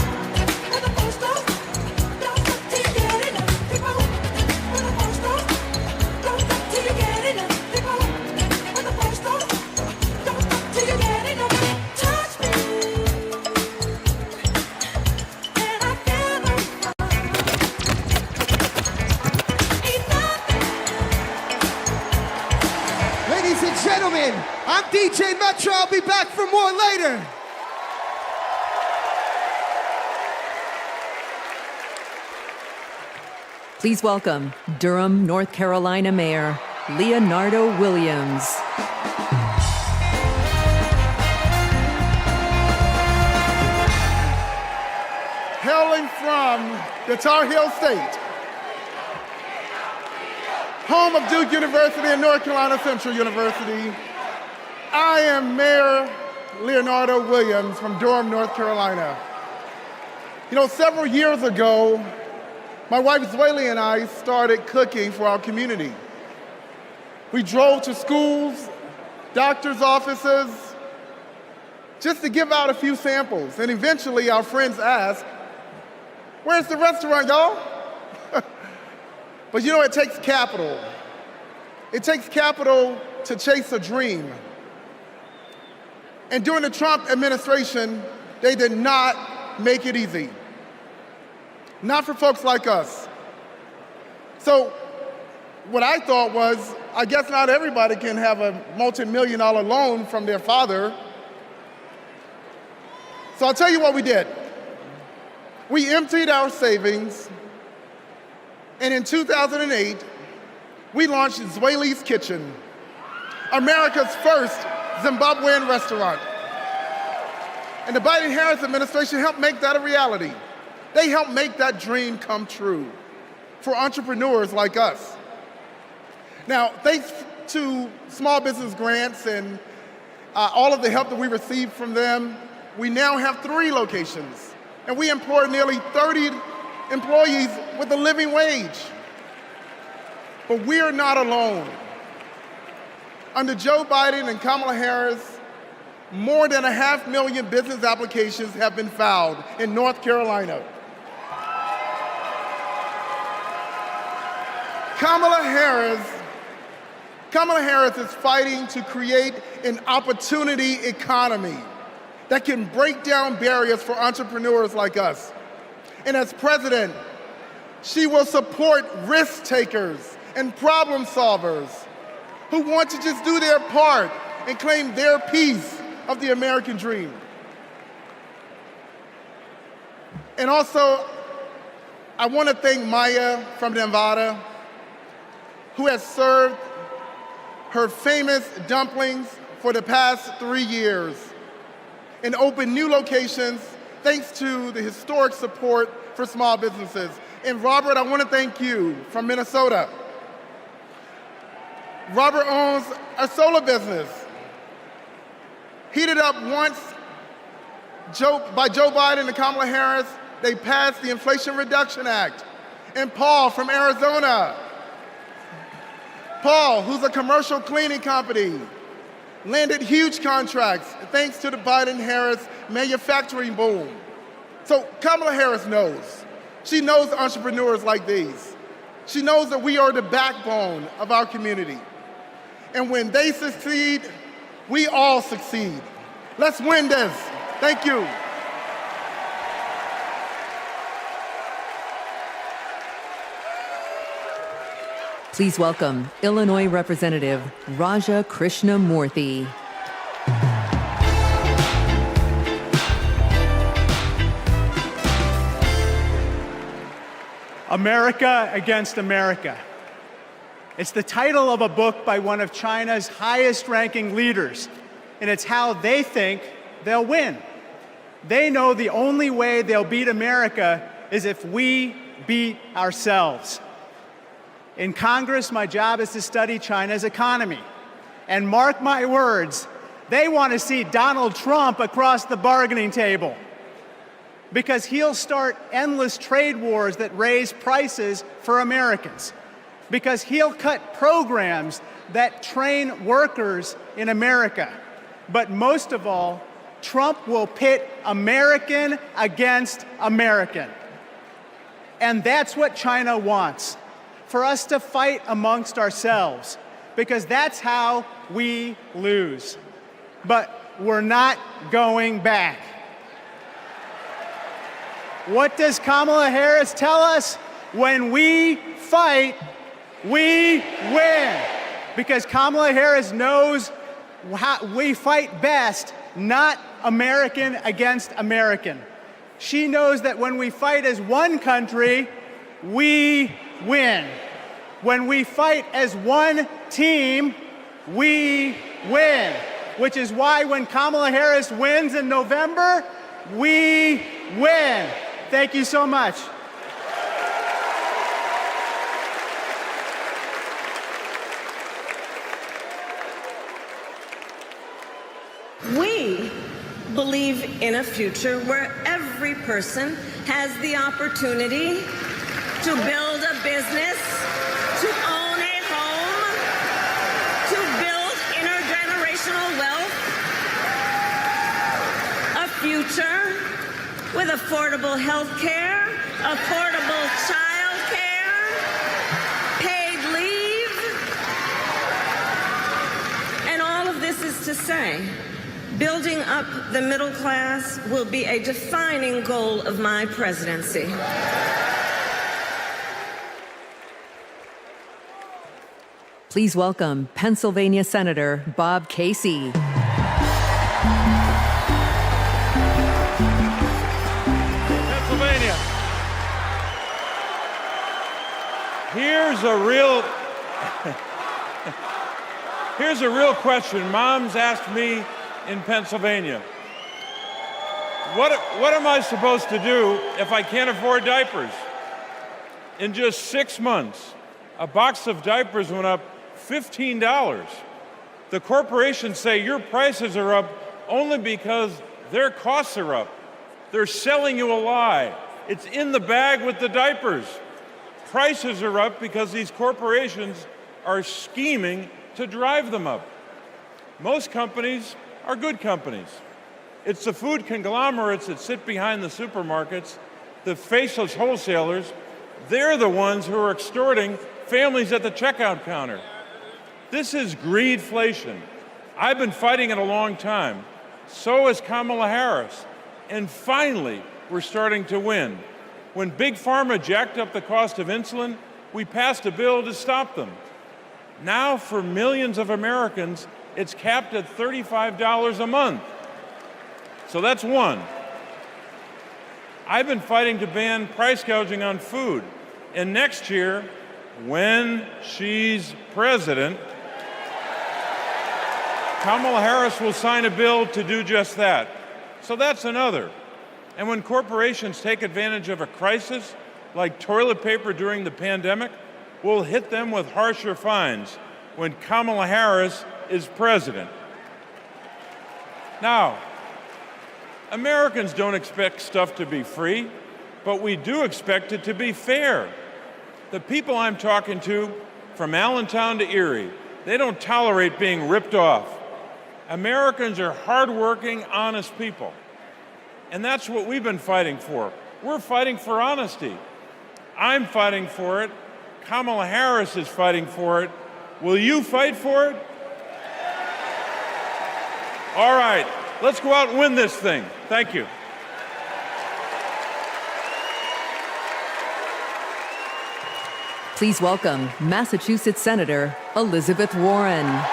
Ladies and gentlemen, I'm DJ Metro. I'll be back for more later. Please welcome Durham, North Carolina Mayor Leonardo Williams. Hailing from the Tar Heel State, home of Duke University and North Carolina Central University, I am Mayor Leonardo Williams from Durham, North Carolina. You know, several years ago, my wife Zweli and I started cooking for our community. We drove to schools, doctors' offices, just to give out a few samples. And eventually our friends asked, "Where's the restaurant, y'all?" But you know, it takes capital. It takes capital to chase a dream. And during the Trump administration, they did not make it easy. Not for folks like us. So what I thought was, I guess not everybody can have a multi-million-dollar loan from their father. So I'll tell you what we did. We emptied our savings, and in 2008, we launched Zweli's Kitchen, America's first Zimbabwean restaurant. And the Biden-Harris administration helped make that a reality. They helped make that dream come true for entrepreneurs like us. Now, thanks to small business grants and all of the help that we received from them, we now have 3 locations, and we employ nearly 30 employees with a living wage. But we are not alone. Under Joe Biden and Kamala Harris, more than 500,000 business applications have been filed in North Carolina. Kamala Harris is fighting to create an opportunity economy that can break down barriers for entrepreneurs like us. And as president, she will support risk takers and problem solvers who want to just do their part and claim their piece of the American dream. And also, I want to thank Maya from Nevada, who has served her famous dumplings for the past 3 years and opened new locations thanks to the historic support for small businesses. And Robert, I want to thank you from Minnesota. Robert owns a solar business, heated up once by Joe Biden and Kamala Harris. They passed the Inflation Reduction Act. And Paul from Arizona. Paul, who's a commercial cleaning company, landed huge contracts thanks to the Biden-Harris manufacturing boom. So Kamala Harris knows. She knows entrepreneurs like these. She knows that we are the backbone of our community. And when they succeed, we all succeed. Let's win this. Thank you. Please welcome Illinois Representative Raja Krishnamurthy. America Against America. It's the title of a book by one of China's highest-ranking leaders, and it's how they think they'll win. They know the only way they'll beat America is if we beat ourselves. In Congress, my job is to study China's economy. And mark my words, they want to see Donald Trump across the bargaining table, because he'll start endless trade wars that raise prices for Americans, because he'll cut programs that train workers in America. But most of all, Trump will pit American against American. And that's what China wants, for us to fight amongst ourselves, because that's how we lose. But we're not going back. What does Kamala Harris tell us? When we fight, we win. Because Kamala Harris knows how we fight best, not American against American. She knows that when we fight as one country, we win. When we fight as one team, we win. Which is why when Kamala Harris wins in November, we win. Thank you so much. We believe in a future where every person has the opportunity to build a business, to own a home, to build intergenerational wealth, a future with affordable health care, affordable child care, paid leave. And all of this is to say, building up the middle class will be a defining goal of my presidency. Please welcome Pennsylvania Senator Bob Casey. Pennsylvania. Here's a real question. Mom's asked me in Pennsylvania, what am I supposed to do if I can't afford diapers? In just 6 months, a box of diapers went up $15. The corporations say your prices are up only because their costs are up. They're selling you a lie. It's in the bag with the diapers. Prices are up because these corporations are scheming to drive them up. Most companies are good companies. It's the food conglomerates that sit behind the supermarkets, the faceless wholesalers. They're the ones who are extorting families at the checkout counter. This is greedflation. I've been fighting it a long time. So has Kamala Harris. And finally, we're starting to win. When Big Pharma jacked up the cost of insulin, we passed a bill to stop them. Now, for millions of Americans, it's capped at $35 a month. So that's one. I've been fighting to ban price gouging on food. And next year, when she's president, Kamala Harris will sign a bill to do just that. So that's another. And when corporations take advantage of a crisis, like toilet paper during the pandemic, we'll hit them with harsher fines when Kamala Harris is president. Now, Americans don't expect stuff to be free, but we do expect it to be fair. The people I'm talking to, from Allentown to Erie, they don't tolerate being ripped off. Americans are hardworking, honest people. And that's what we've been fighting for. We're fighting for honesty. I'm fighting for it. Kamala Harris is fighting for it. Will you fight for it? All right, let's go out and win this thing. Thank you. Please welcome Massachusetts Senator Elizabeth Warren.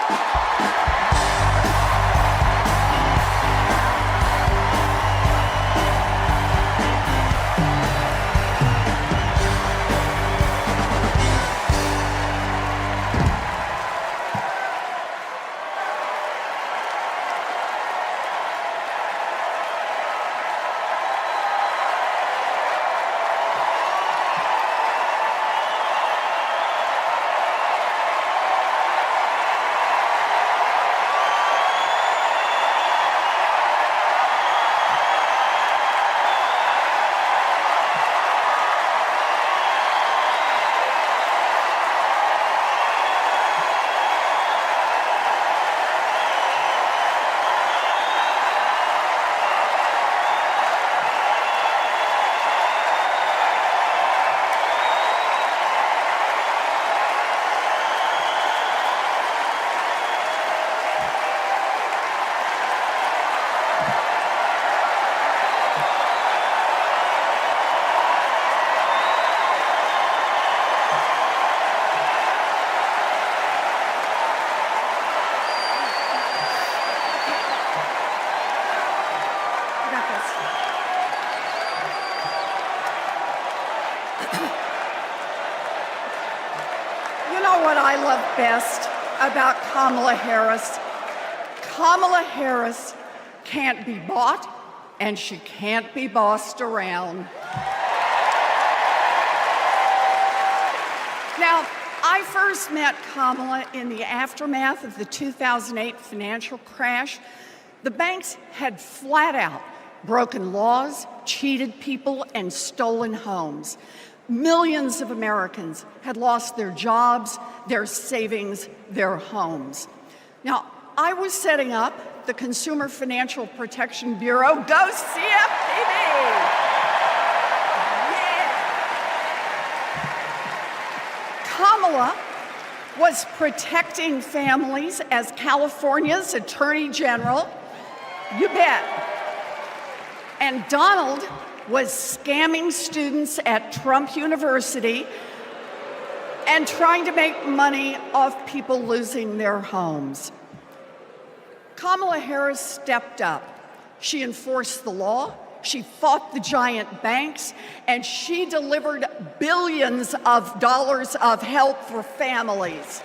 What I love best about Kamala Harris. Kamala Harris can't be bought and she can't be bossed around. Now, I first met Kamala in the aftermath of the 2008 financial crash. The banks had flat out broken laws, cheated people, and stolen homes. Millions of Americans had lost their jobs, their savings, their homes. Now, I was setting up the Consumer Financial Protection Bureau. Go CFPB! Yeah! Kamala was protecting families as California's Attorney General. You bet. And Donald was scamming students at Trump University and trying to make money off people losing their homes. Kamala Harris stepped up. She enforced the law, she fought the giant banks, and she delivered billions of dollars of help for families.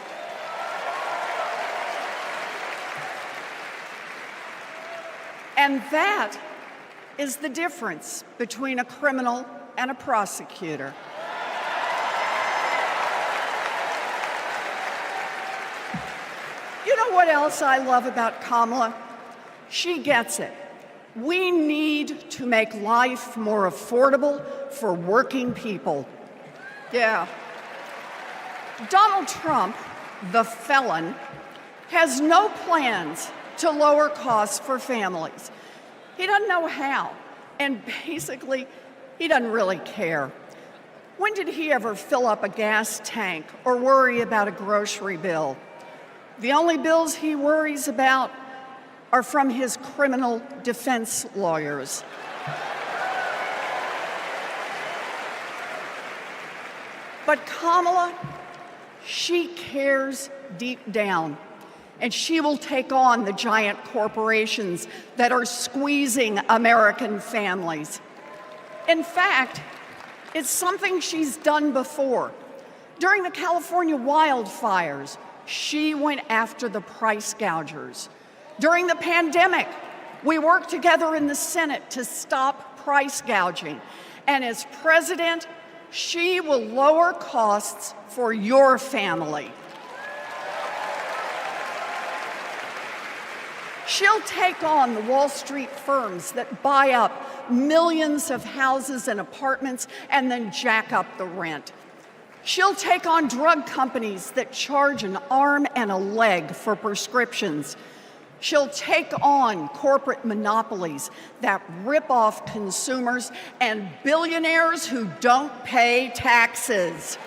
And that is the difference between a criminal and a prosecutor. You know what else I love about Kamala? She gets it. We need to make life more affordable for working people. Yeah. Donald Trump, the felon, has no plans to lower costs for families. He doesn't know how, and basically, he doesn't really care. When did he ever fill up a gas tank or worry about a grocery bill? The only bills he worries about are from his criminal defense lawyers. But Kamala, she cares deep down. And she will take on the giant corporations that are squeezing American families. In fact, it's something she's done before. During the California wildfires, she went after the price gougers. During the pandemic, we worked together in the Senate to stop price gouging. And as president, she will lower costs for your family. She'll take on the Wall Street firms that buy up millions of houses and apartments and then jack up the rent. She'll take on drug companies that charge an arm and a leg for prescriptions. She'll take on corporate monopolies that rip off consumers and billionaires who don't pay taxes.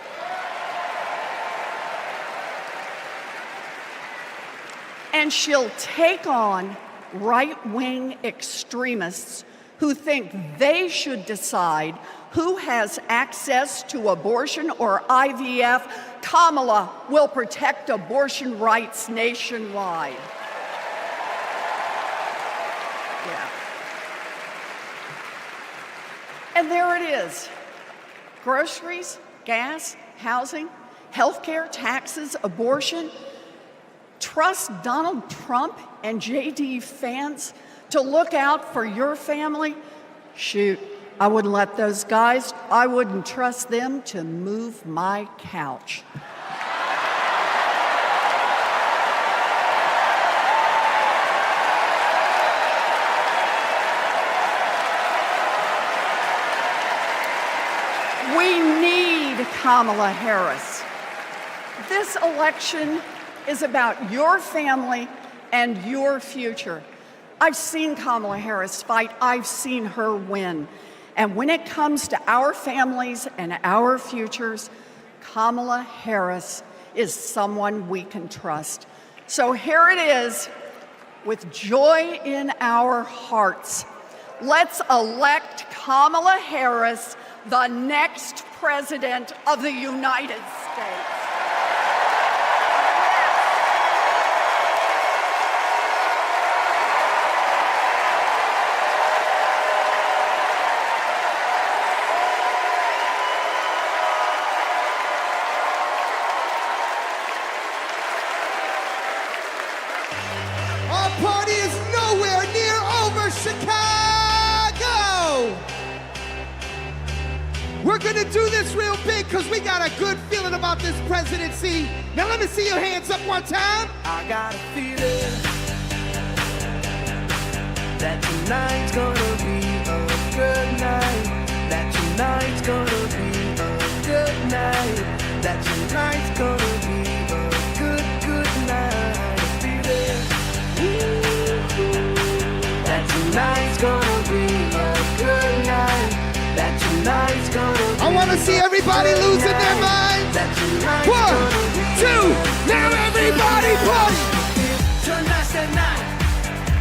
And she'll take on right-wing extremists who think they should decide who has access to abortion or IVF, Kamala will protect abortion rights nationwide. Yeah. And there it is. Groceries, gas, housing, healthcare, taxes, abortion. Trust Donald Trump and JD Vance to look out for your family? Shoot, I wouldn't let those guys, I wouldn't trust them to move my couch. We need Kamala Harris. This election is about your family and your future. I've seen Kamala Harris fight. I've seen her win. And when it comes to our families and our futures, Kamala Harris is someone we can trust. So here it is, with joy in our hearts. Let's elect Kamala Harris the next President of the United States. Our party is nowhere near over, Chicago! We're gonna do this real big because we got a good feeling about this presidency. Now let me see your hands up one time. I got a feeling that tonight's gonna be a good night. That tonight's gonna be a good night. That tonight's gonna be a good, good night. Feeling that tonight's gonna be a good night. That tonight's gonna be I want to see everybody losing their minds. 1, 2, now everybody party. Tonight's the night.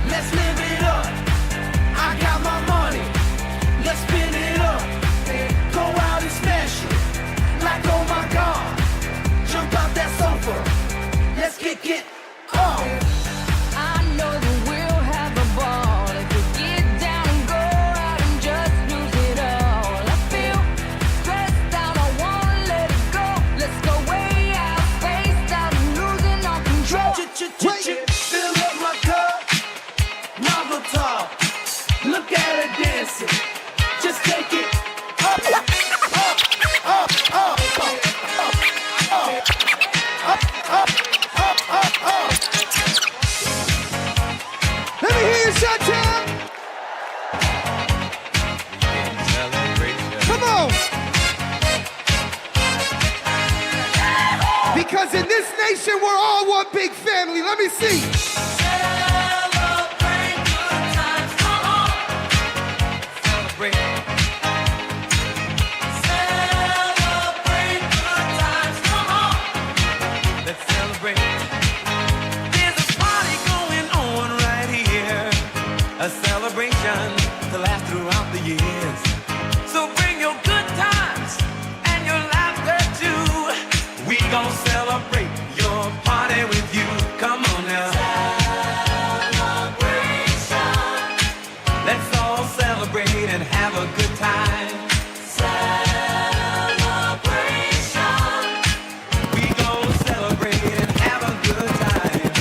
Let's live it up. I got my money. Let's spin it up. Go out and smash it. Like, oh my God. Jump out that sofa. Let's kick it up. I know that we'll have a ball if we get down and go out and just lose it all. I feel stressed out, I wanna let it go. Let's go way out, spaced out and losing all control. Fill up my cup. Mazel tov. Look at her dancing. Just take it up, up, up, up, up, up, up, up, up. Let me hear you shout out. Come on. Because in this nation, we're all one big family. Let me see. Celebrate good times, come on. Celebrate. Celebrate good times, come on. Let's celebrate. There's a party going on right here. A celebration to last throughout the years. So bring your good times and your laughter too. We gon' celebrate your party with you. Come on now. Celebration. Let's all celebrate and have a good time. Celebration. We gon' celebrate and have a good time.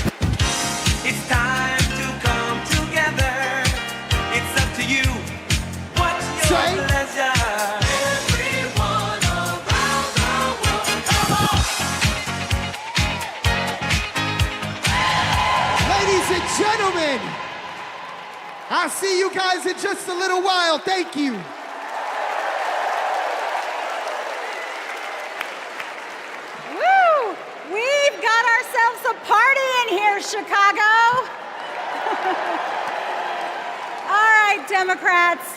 It's time to come together. It's up to you. What's your pleasure? Everyone around the world, come on. Ladies and gentlemen, I'll see you guys in just a little while. Thank you. Woo! We've got ourselves a party in here, Chicago. All right, Democrats,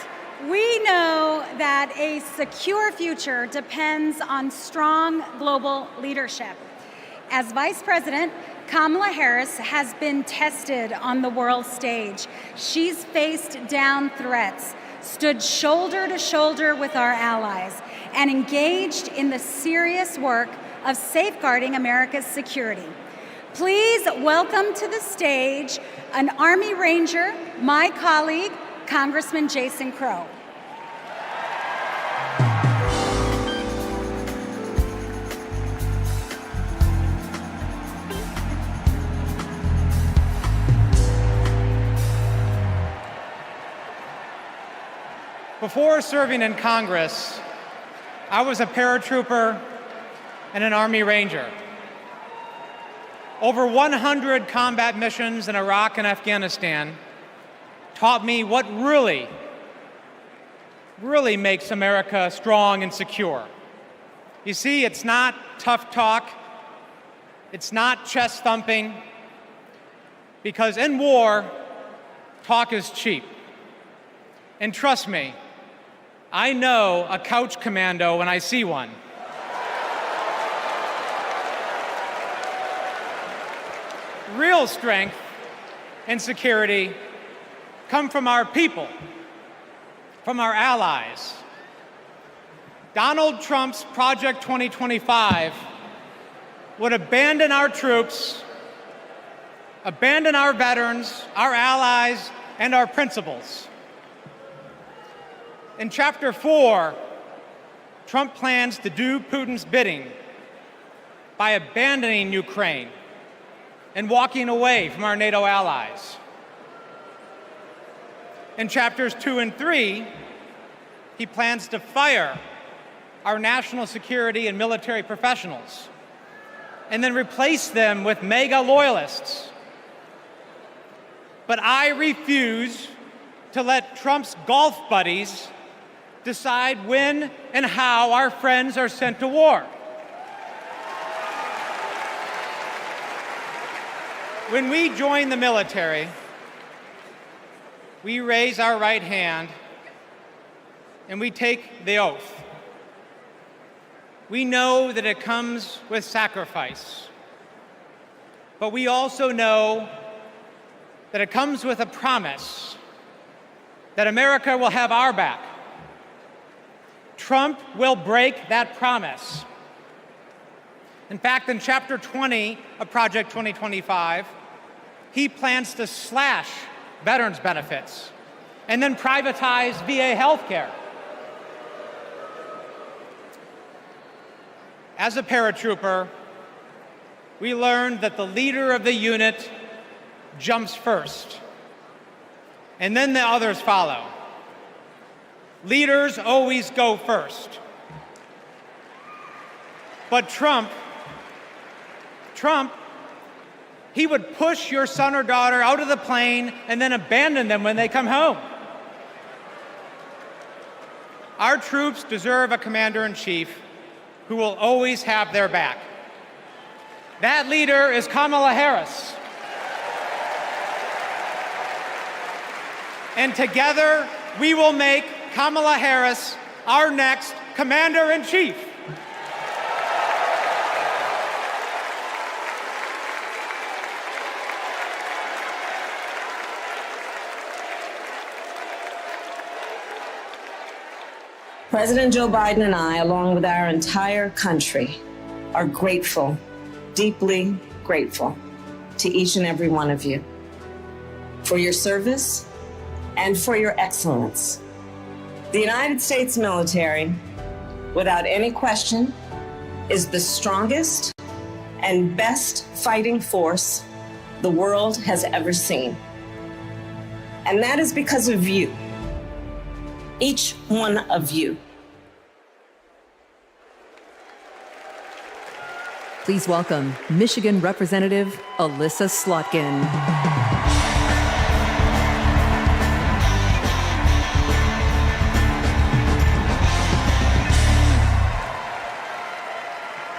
we know that a secure future depends on strong global leadership. As Vice President, Kamala Harris has been tested on the world stage. She's faced down threats. stood shoulder to shoulder with our allies, and engaged in the serious work of safeguarding America's security. Please welcome to the stage an Army Ranger, my colleague, Congressman Jason Crow. Before serving in Congress, I was a paratrooper and an Army Ranger. Over 100 combat missions in Iraq and Afghanistan taught me what really makes America strong and secure. You see, it's not tough talk, it's not chest thumping, because in war, talk is cheap. And trust me, I know a couch commando when I see one. Real strength and security come from our people, from our allies. Donald Trump's Project 2025 would abandon our troops, abandon our veterans, our allies, and our principles. In Chapter 4, Trump plans to do Putin's bidding by abandoning Ukraine and walking away from our NATO allies. In Chapters 2 and 3, he plans to fire our national security and military professionals and then replace them with MAGA loyalists. But I refuse to let Trump's golf buddies decide when and how our friends are sent to war. When we join the military, we raise our right hand and we take the oath. We know that it comes with sacrifice, but we also know that it comes with a promise that America will have our back. Trump will break that promise. In fact, in Chapter 20 of Project 2025, he plans to slash veterans' benefits and then privatize VA healthcare. As a paratrooper, we learned that the leader of the unit jumps first, and then the others follow. Leaders always go first. But Trump, he would push your son or daughter out of the plane and then abandon them when they come home. Our troops deserve a commander-in-chief who will always have their back. That leader is Kamala Harris. And together, we will make Kamala Harris our next commander-in-chief. President Joe Biden and I, along with our entire country, are grateful, deeply grateful to each and every one of you for your service and for your excellence. The United States military, without any question, is the strongest and best fighting force the world has ever seen. And that is because of you, each one of you. Please welcome Michigan Representative Alyssa Slotkin.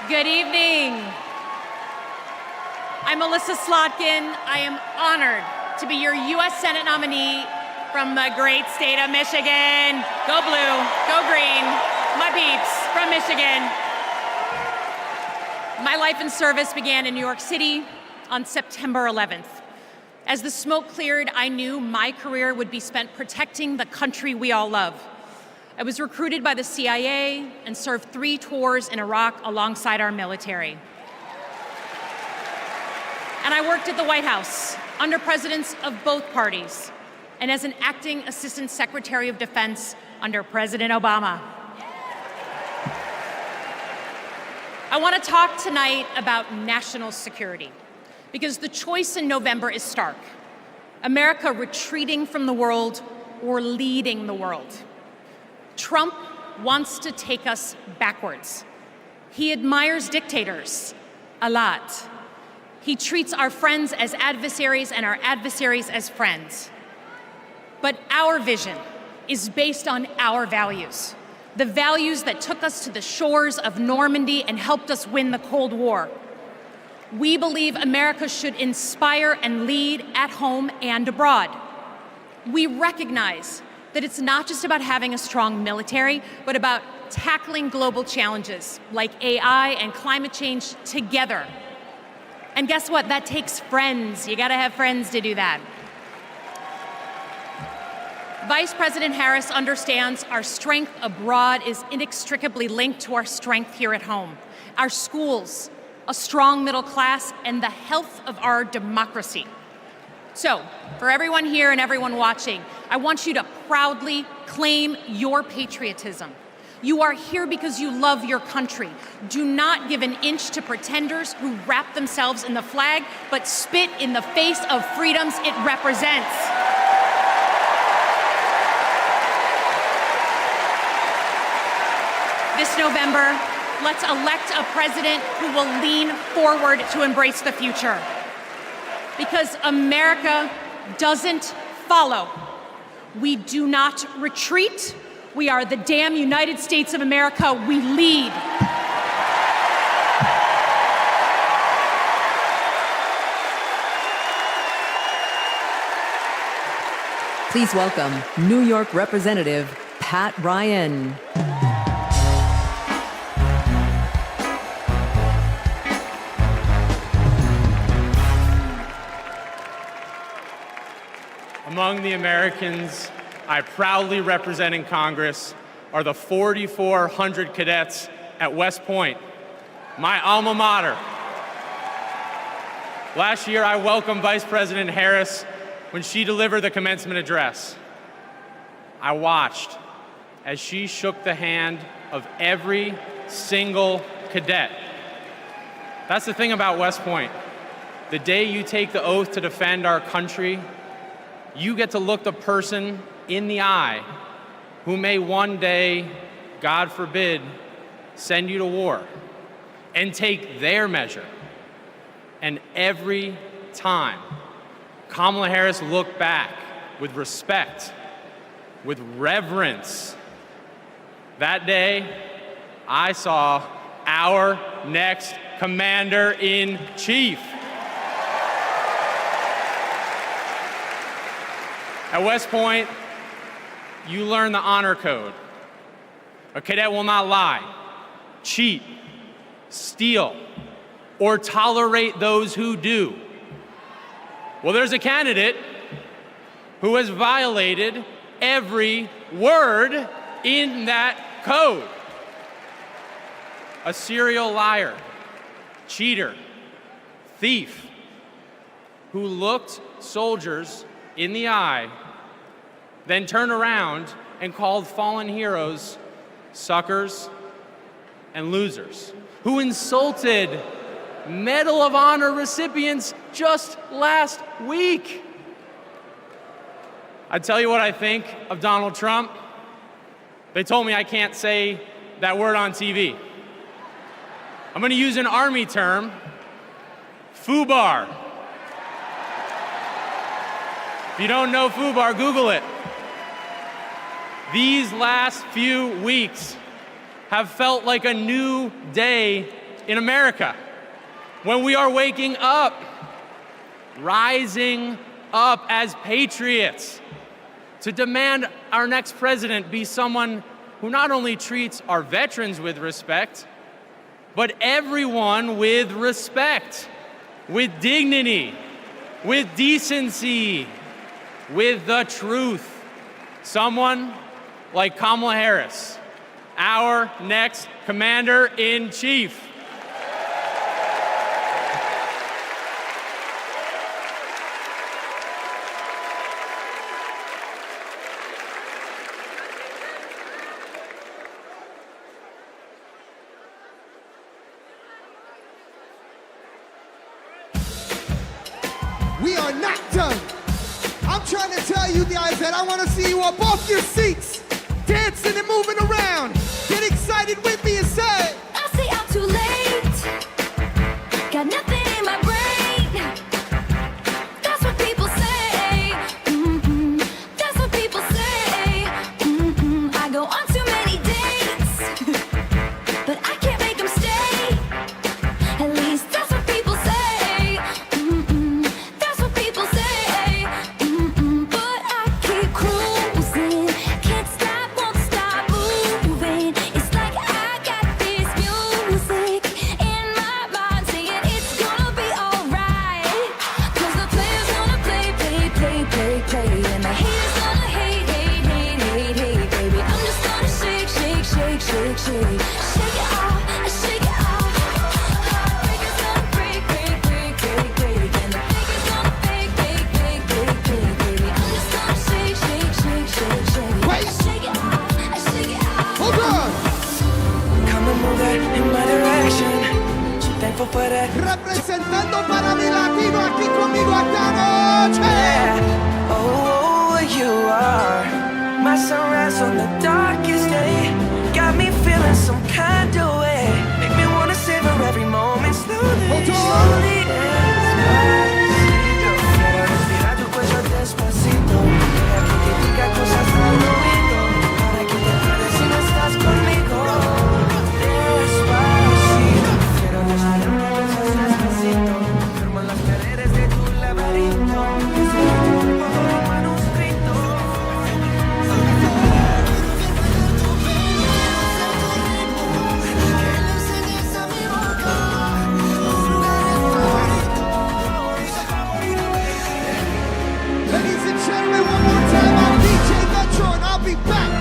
Good evening. I'm Alyssa Slotkin. I am honored to be your U.S. Senate nominee from the great state of Michigan. Go blue, go green, my peeps from Michigan. My life and service began in New York City on September 11th. As the smoke cleared, I knew my career would be spent protecting the country we all love. I was recruited by the CIA and served 3 tours in Iraq alongside our military. And I worked at the White House under presidents of both parties and as an acting Assistant Secretary of Defense under President Obama. I want to talk tonight about national security because the choice in November is stark. America retreating from the world or leading the world. Trump wants to take us backwards. He admires dictators a lot. He treats our friends as adversaries and our adversaries as friends. But our vision is based on our values, the values that took us to the shores of Normandy and helped us win the Cold War. We believe America should inspire and lead at home and abroad. We recognize that it's not just about having a strong military, but about tackling global challenges like AI and climate change together. And guess what? That takes friends. You gotta have friends to do that. Vice President Harris understands our strength abroad is inextricably linked to our strength here at home. Our schools, a strong middle class, and the health of our democracy. So, for everyone here and everyone watching, I want you to proudly claim your patriotism. You are here because you love your country. Do not give an inch to pretenders who wrap themselves in the flag, but spit in the face of freedoms it represents. This November, let's elect a president who will lean forward to embrace the future. Because America doesn't follow. We do not retreat. We are the damn United States of America. We lead. Please welcome New York Representative Pat Ryan. Among the Americans I proudly represent in Congress are the 4,400 cadets at West Point, my alma mater. Last year, I welcomed Vice President Harris when she delivered the commencement address. I watched as she shook the hand of every single cadet. That's the thing about West Point. The day you take the oath to defend our country, you get to look the person in the eye who may one day, God forbid, send you to war and take their measure. And every time, Kamala Harris looked back with respect, with reverence. That day, I saw our next Commander-in-Chief. At West Point, you learn the honor code. A cadet will not lie, cheat, steal, or tolerate those who do. Well, there's a candidate who has violated every word in that code. A serial liar, cheater, thief, who looked soldiers in the eye, then turned around and called fallen heroes suckers and losers, who insulted Medal of Honor recipients just last week. I tell you what I think of Donald Trump. They told me I can't say that word on TV. I'm gonna use an Army term, FUBAR. If you don't know FUBAR, Google it. These last few weeks have felt like a new day in America, when we are waking up, rising up as patriots to demand our next president be someone who not only treats our veterans with respect, but everyone with respect, with dignity, with decency, with the truth. Someone like Kamala Harris, our next Commander-in-Chief. We are not done. I'm trying to tell you guys that I want to see you on both your seats, dancing and moving around. Get excited with me and say, I say I'm too late. Got nothing in my brain. That's what people say. That's what people say. I go on too many dates, but I can't make them stay. At least that's what people say. That's what people say. But I keep cruising. Can't stop, won't stop moving. It's like I got this music in my mind saying it's gonna be alright. 'Cause the players gonna play, play, play, play, play. And the haters gonna hate, hate, hate, hate, hate, baby. I'm just gonna shake, shake, shake, shake, shake. Shake it off, shake it off. Heartbreakers gonna break, break, break, break, break. And the fakers gonna fake, fake, fake, fake, fake, baby. I'm just gonna shake, shake, shake, shake, shake. Wait. Shake it off, shake it off. hold on. Come and move it in my direction. So thankful for that. Representando para mi latino aquí conmigo esta noche. Oh, you are my sunrise on the darkest day. Got me feeling some kind of way. Make me wanna savor every moment slowly. Hold on. Slowly despacito. Quiero respirar tu cuello despacito. Deja que te diga cosas al oído. Para que te acuerdes si no estás conmigo. Despacito. Quiero desnudarte besos despacito. Firmo las paredes de tu laberinto. Escribo tu cuerpo con un manuscrito. Ladies and gentlemen, one more time, I'm DJ Metro and I'll be back.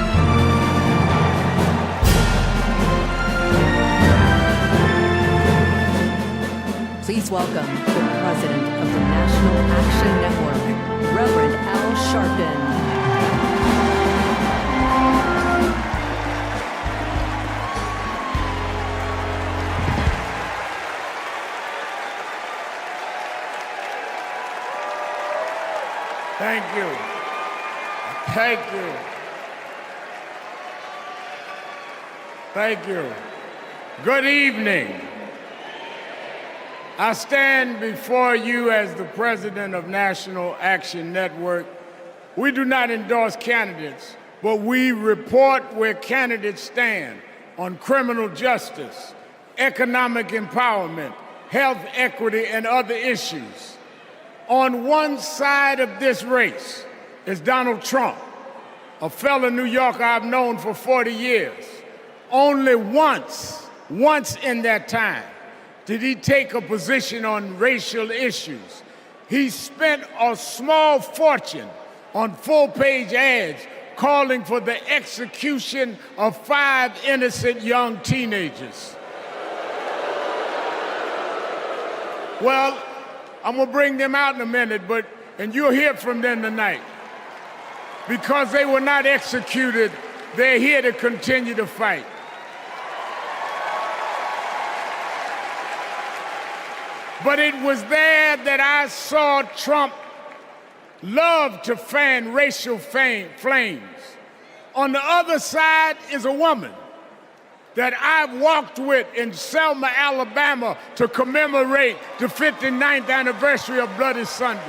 Please welcome the president of the National Action Network, Reverend Al Sharpton. Thank you. Thank you. Thank you. Good evening. I stand before you as the president of National Action Network. We do not endorse candidates, but we report where candidates stand on criminal justice, economic empowerment, health equity, and other issues. On one side of this race is Donald Trump, a fellow New Yorker I've known for 40 years. Only once in that time, did he take a position on racial issues. He spent a small fortune on full-page ads calling for the execution of 5 innocent young teenagers. Well, I'm gonna bring them out in a minute, and you'll hear from them tonight. Because they were not executed, they're here to continue to fight. But it was there that I saw Trump love to fan racial flames. On the other side is a woman that I've walked with in Selma, Alabama to commemorate the 59th anniversary of Bloody Sunday.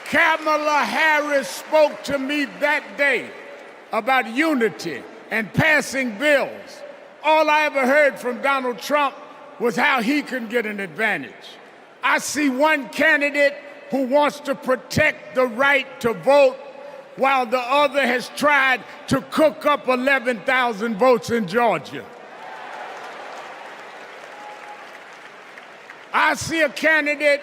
Kamala Harris spoke to me that day about unity and passing bills. All I ever heard from Donald Trump was how he can get an advantage. I see one candidate who wants to protect the right to vote, while the other has tried to cook up 11,000 votes in Georgia. I see a candidate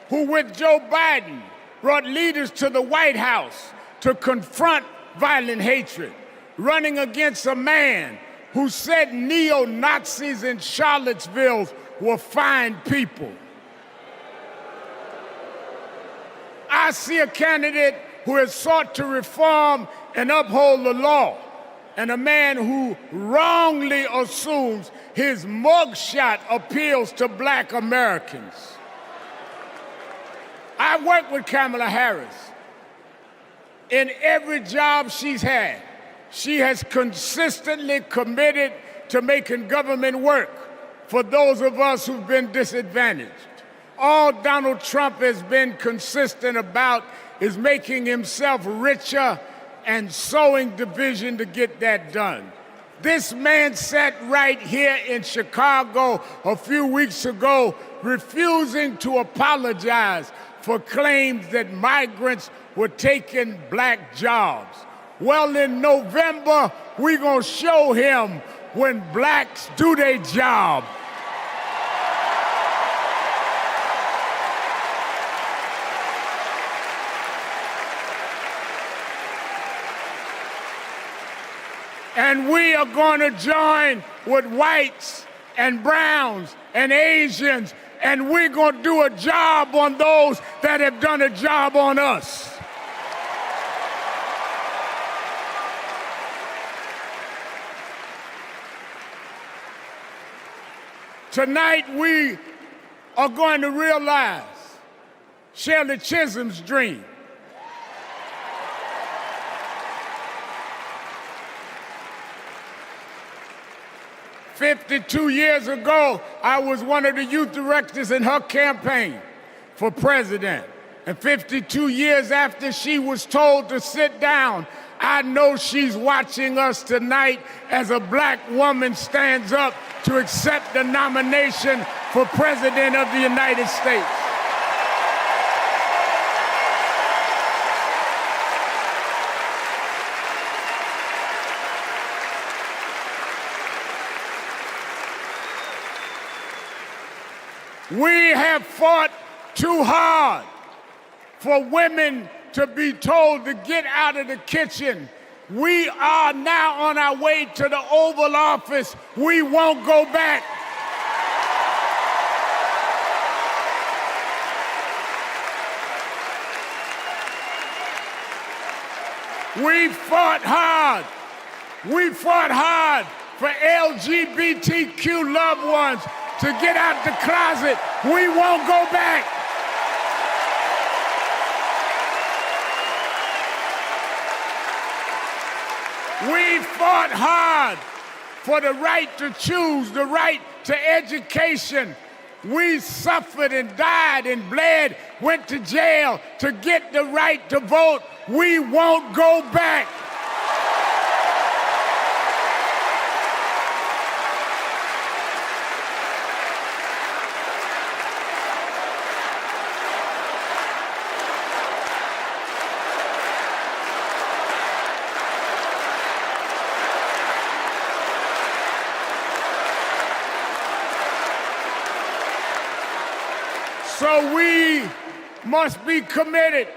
who, with Joe Biden, brought leaders to the White House to confront violent hatred, running against a man who said neo-Nazis in Charlottesville were fine people. I see a candidate who has sought to reform and uphold the law, and a man who wrongly assumes his mugshot appeals to black Americans. I worked with Kamala Harris. In every job she's had, she has consistently committed to making government work for those of us who've been disadvantaged. All Donald Trump has been consistent about is making himself richer and sowing division to get that done. This man sat right here in Chicago a few weeks ago, refusing to apologize for claims that migrants were taking black jobs. Well, in November, we're going to show him when blacks do their job. And we are going to join with whites and browns and Asians, and we're going to do a job on those that have done a job on us. Tonight, we are going to realize Shirley Chisholm's dream. "52 years ago, I was one of the youth directors in her campaign for president. And 52 years after she was told to sit down, I know she's watching us tonight as a black woman stands up to accept the nomination for President of the United States. We have fought too hard for women to be told to get out of the kitchen. We are now on our way to the Oval Office. We won't go back. We fought hard. We fought hard for LGBTQ loved ones to get out the closet. We won't go back. We fought hard for the right to choose, the right to education. We suffered and died and bled, went to jail to get the right to vote. We won't go back. So we must be committed,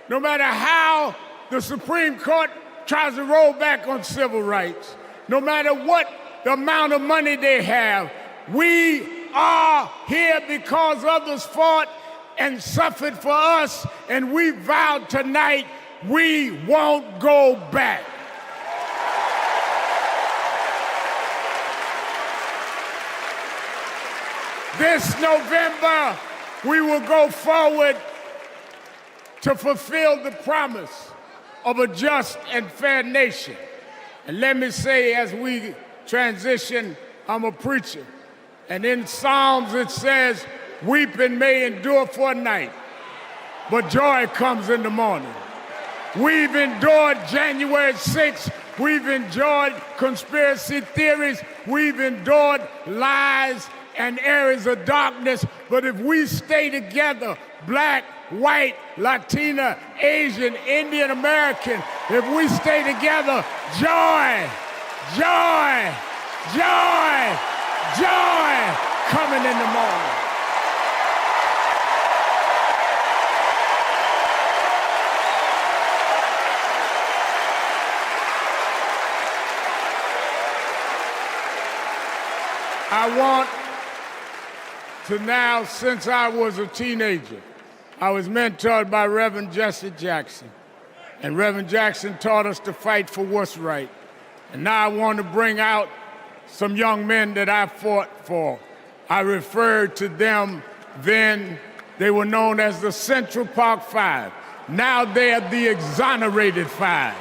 no matter how the Supreme Court tries to roll back on civil rights, no matter what the amount of money they have. We are here because others fought and suffered for us, and we vowed tonight we won't go back. This November, we will go forward to fulfill the promise of a just and fair nation. And let me say, as we transition, I'm a preacher. And in Psalms it says, weeping may endure for a night, but joy comes in the morning. We've endured January 6th. We've endured conspiracy theories. We've endured lies and areas of darkness, but if we stay together, black, white, Latina, Asian, Indian American, if we stay together, joy, joy, joy, joy coming in the morning. I want to now, since I was a teenager, I was mentored by Reverend Jesse Jackson. And Reverend Jackson taught us to fight for what's right. And now I want to bring out some young men that I fought for. I referred to them then, they were known as the Central Park Five. Now they're the Exonerated Five.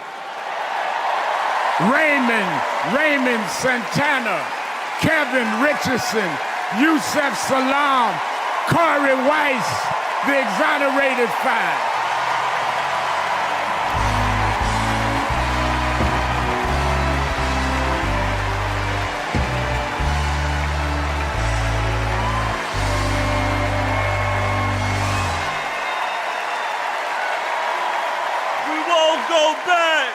Raymond Santana, Kevin Richardson, Yusef Salaam, Corey Weiss, the Exonerated Five. We won't go back.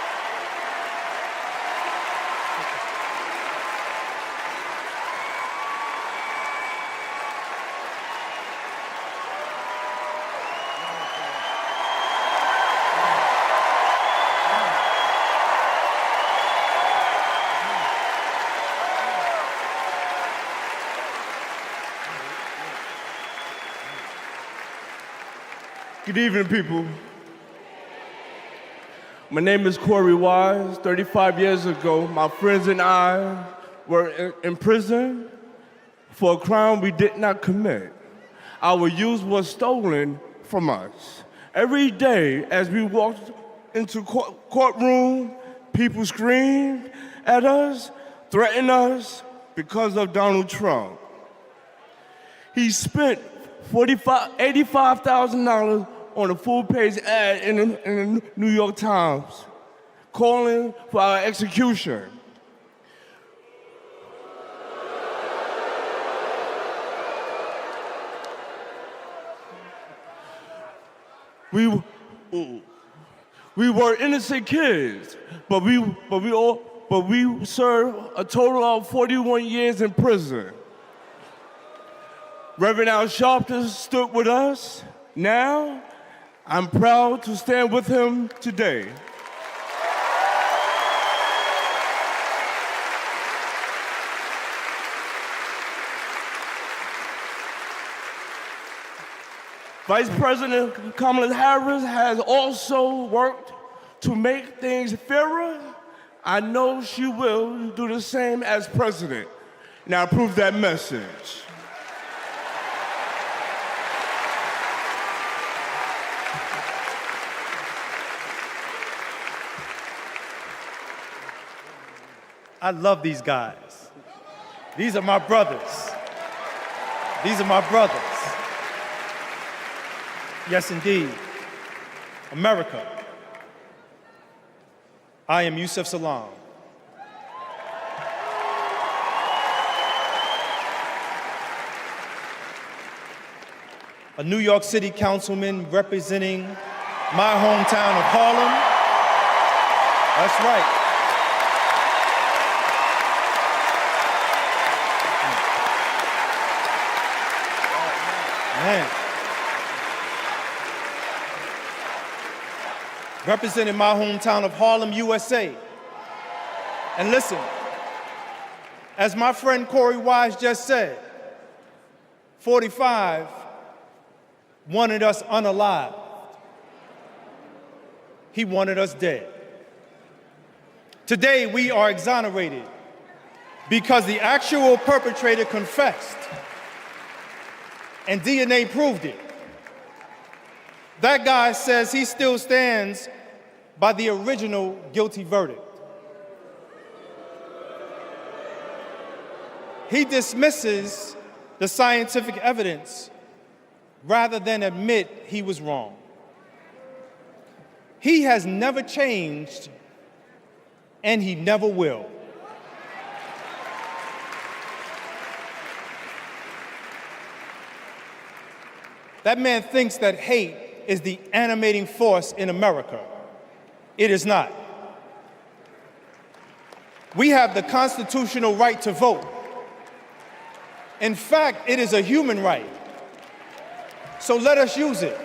Good evening, people. My name is Corey Wise. 35 years ago, my friends and I were in prison for a crime we did not commit. Our youth was stolen from us. Every day, as we walked into courtroom, people screamed at us, threatened us because of Donald Trump. He spent $85,000 on a full-page ad in the New York Times, calling for our execution. We were innocent kids, but we served a total of 41 years in prison. Reverend Al Sharpton stood with us. Now, I'm proud to stand with him today. Vice President Kamala Harris has also worked to make things fairer. I know she will do the same as president. Now, approve that message. I love these guys. These are my brothers. These are my brothers. Yes, indeed. America. I am Yusef Salaam. A New York City councilman representing my hometown of Harlem. That's right. Man. Representing my hometown of Harlem, USA. And listen, as my friend Corey Wise just said, 45 wanted us unalive. He wanted us dead. Today we are exonerated because the actual perpetrator confessed. And DNA proved it. That guy says he still stands by the original guilty verdict. He dismisses the scientific evidence rather than admit he was wrong. He has never changed, and he never will. That man thinks that hate is the animating force in America. It is not. We have the constitutional right to vote. In fact, it is a human right. So let us use it.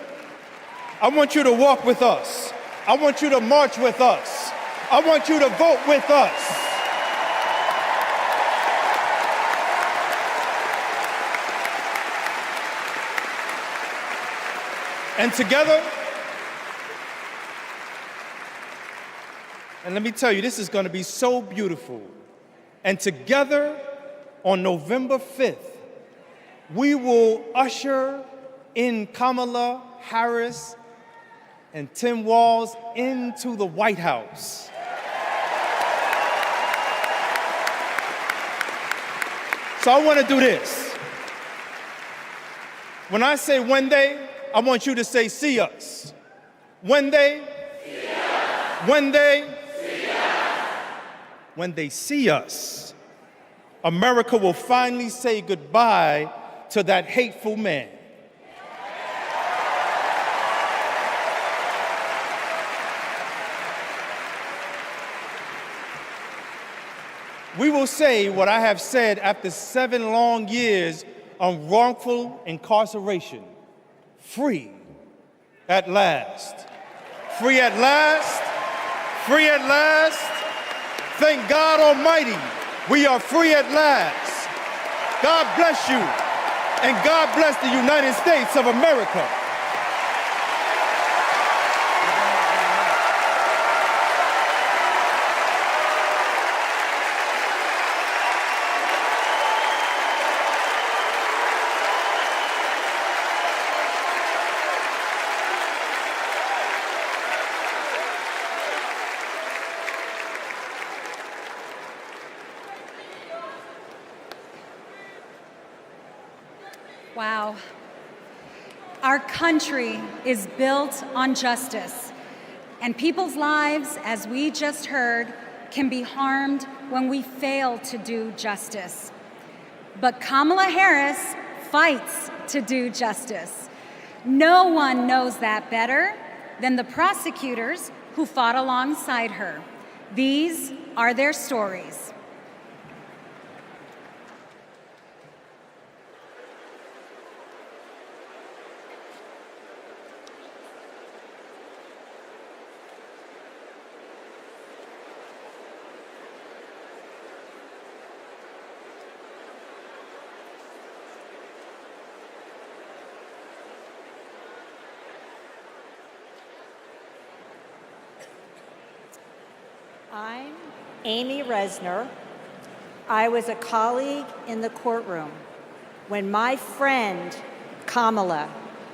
I want you to walk with us. I want you to march with us. I want you to vote with us. And together, and let me tell you, this is going to be so beautiful. And together, on November 5th, we will usher in Kamala Harris and Tim Walz into the White House. So I want to do this. When I say when they, I want you to say see us. When they, see us. When they, see us. When they see us, America will finally say goodbye to that hateful man. We will say what I have said after 7 long years of wrongful incarceration. Free at last. Free at last. Free at last. Thank God Almighty, we are free at last. God bless you, and God bless the United States of America. Wow. Our country is built on justice, and people's lives, as we just heard, can be harmed when we fail to do justice. But Kamala Harris fights to do justice. No one knows that better than the prosecutors who fought alongside her. These are their stories. I'm Amy Resner. I was a colleague in the courtroom when my friend Kamala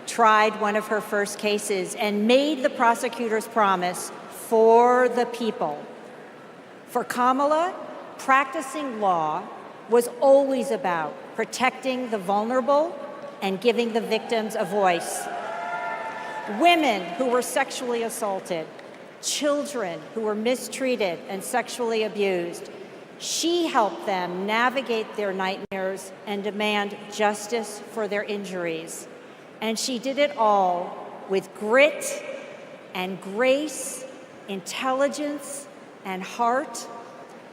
tried one of her first cases and made the prosecutor's promise for the people. For Kamala, practicing law was always about protecting the vulnerable and giving the victims a voice. Women who were sexually assaulted, children who were mistreated and sexually abused. She helped them navigate their nightmares and demand justice for their injuries. And she did it all with grit and grace, intelligence and heart.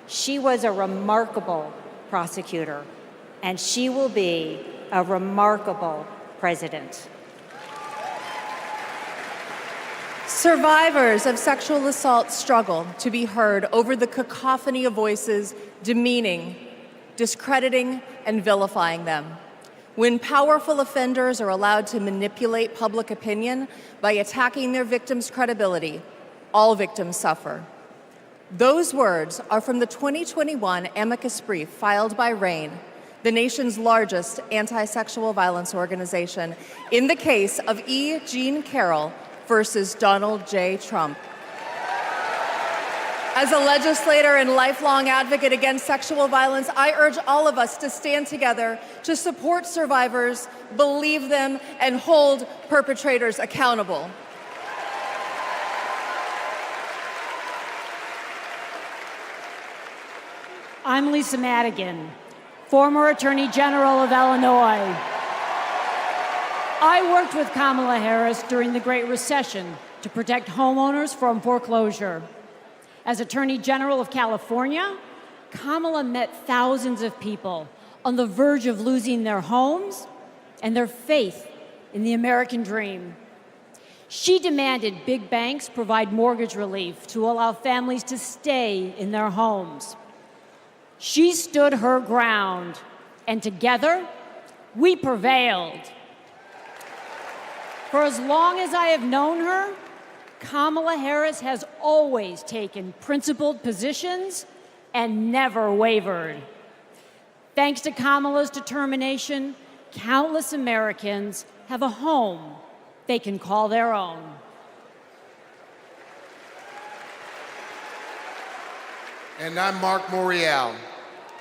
She was a remarkable prosecutor, and she will be a remarkable president. Survivors of sexual assault struggle to be heard over the cacophony of voices demeaning, discrediting, and vilifying them. When powerful offenders are allowed to manipulate public opinion by attacking their victims' credibility, all victims suffer. Those words are from the 2021 amicus brief filed by RAINN, the nation's largest anti-sexual violence organization, in the case of E. Jean Carroll versus Donald J. Trump. As a legislator and lifelong advocate against sexual violence, I urge all of us to stand together to support survivors, believe them, and hold perpetrators accountable. I'm Lisa Madigan, former Attorney General of Illinois. I worked with Kamala Harris during the Great Recession to protect homeowners from foreclosure. As Attorney General of California, Kamala met thousands of people on the verge of losing their homes and their faith in the American dream. She demanded big banks provide mortgage relief to allow families to stay in their homes. She stood her ground, and together, we prevailed. For as long as I have known her, Kamala Harris has always taken principled positions and never wavered. Thanks to Kamala's determination, countless Americans have a home they can call their own. And I'm Mark Morial,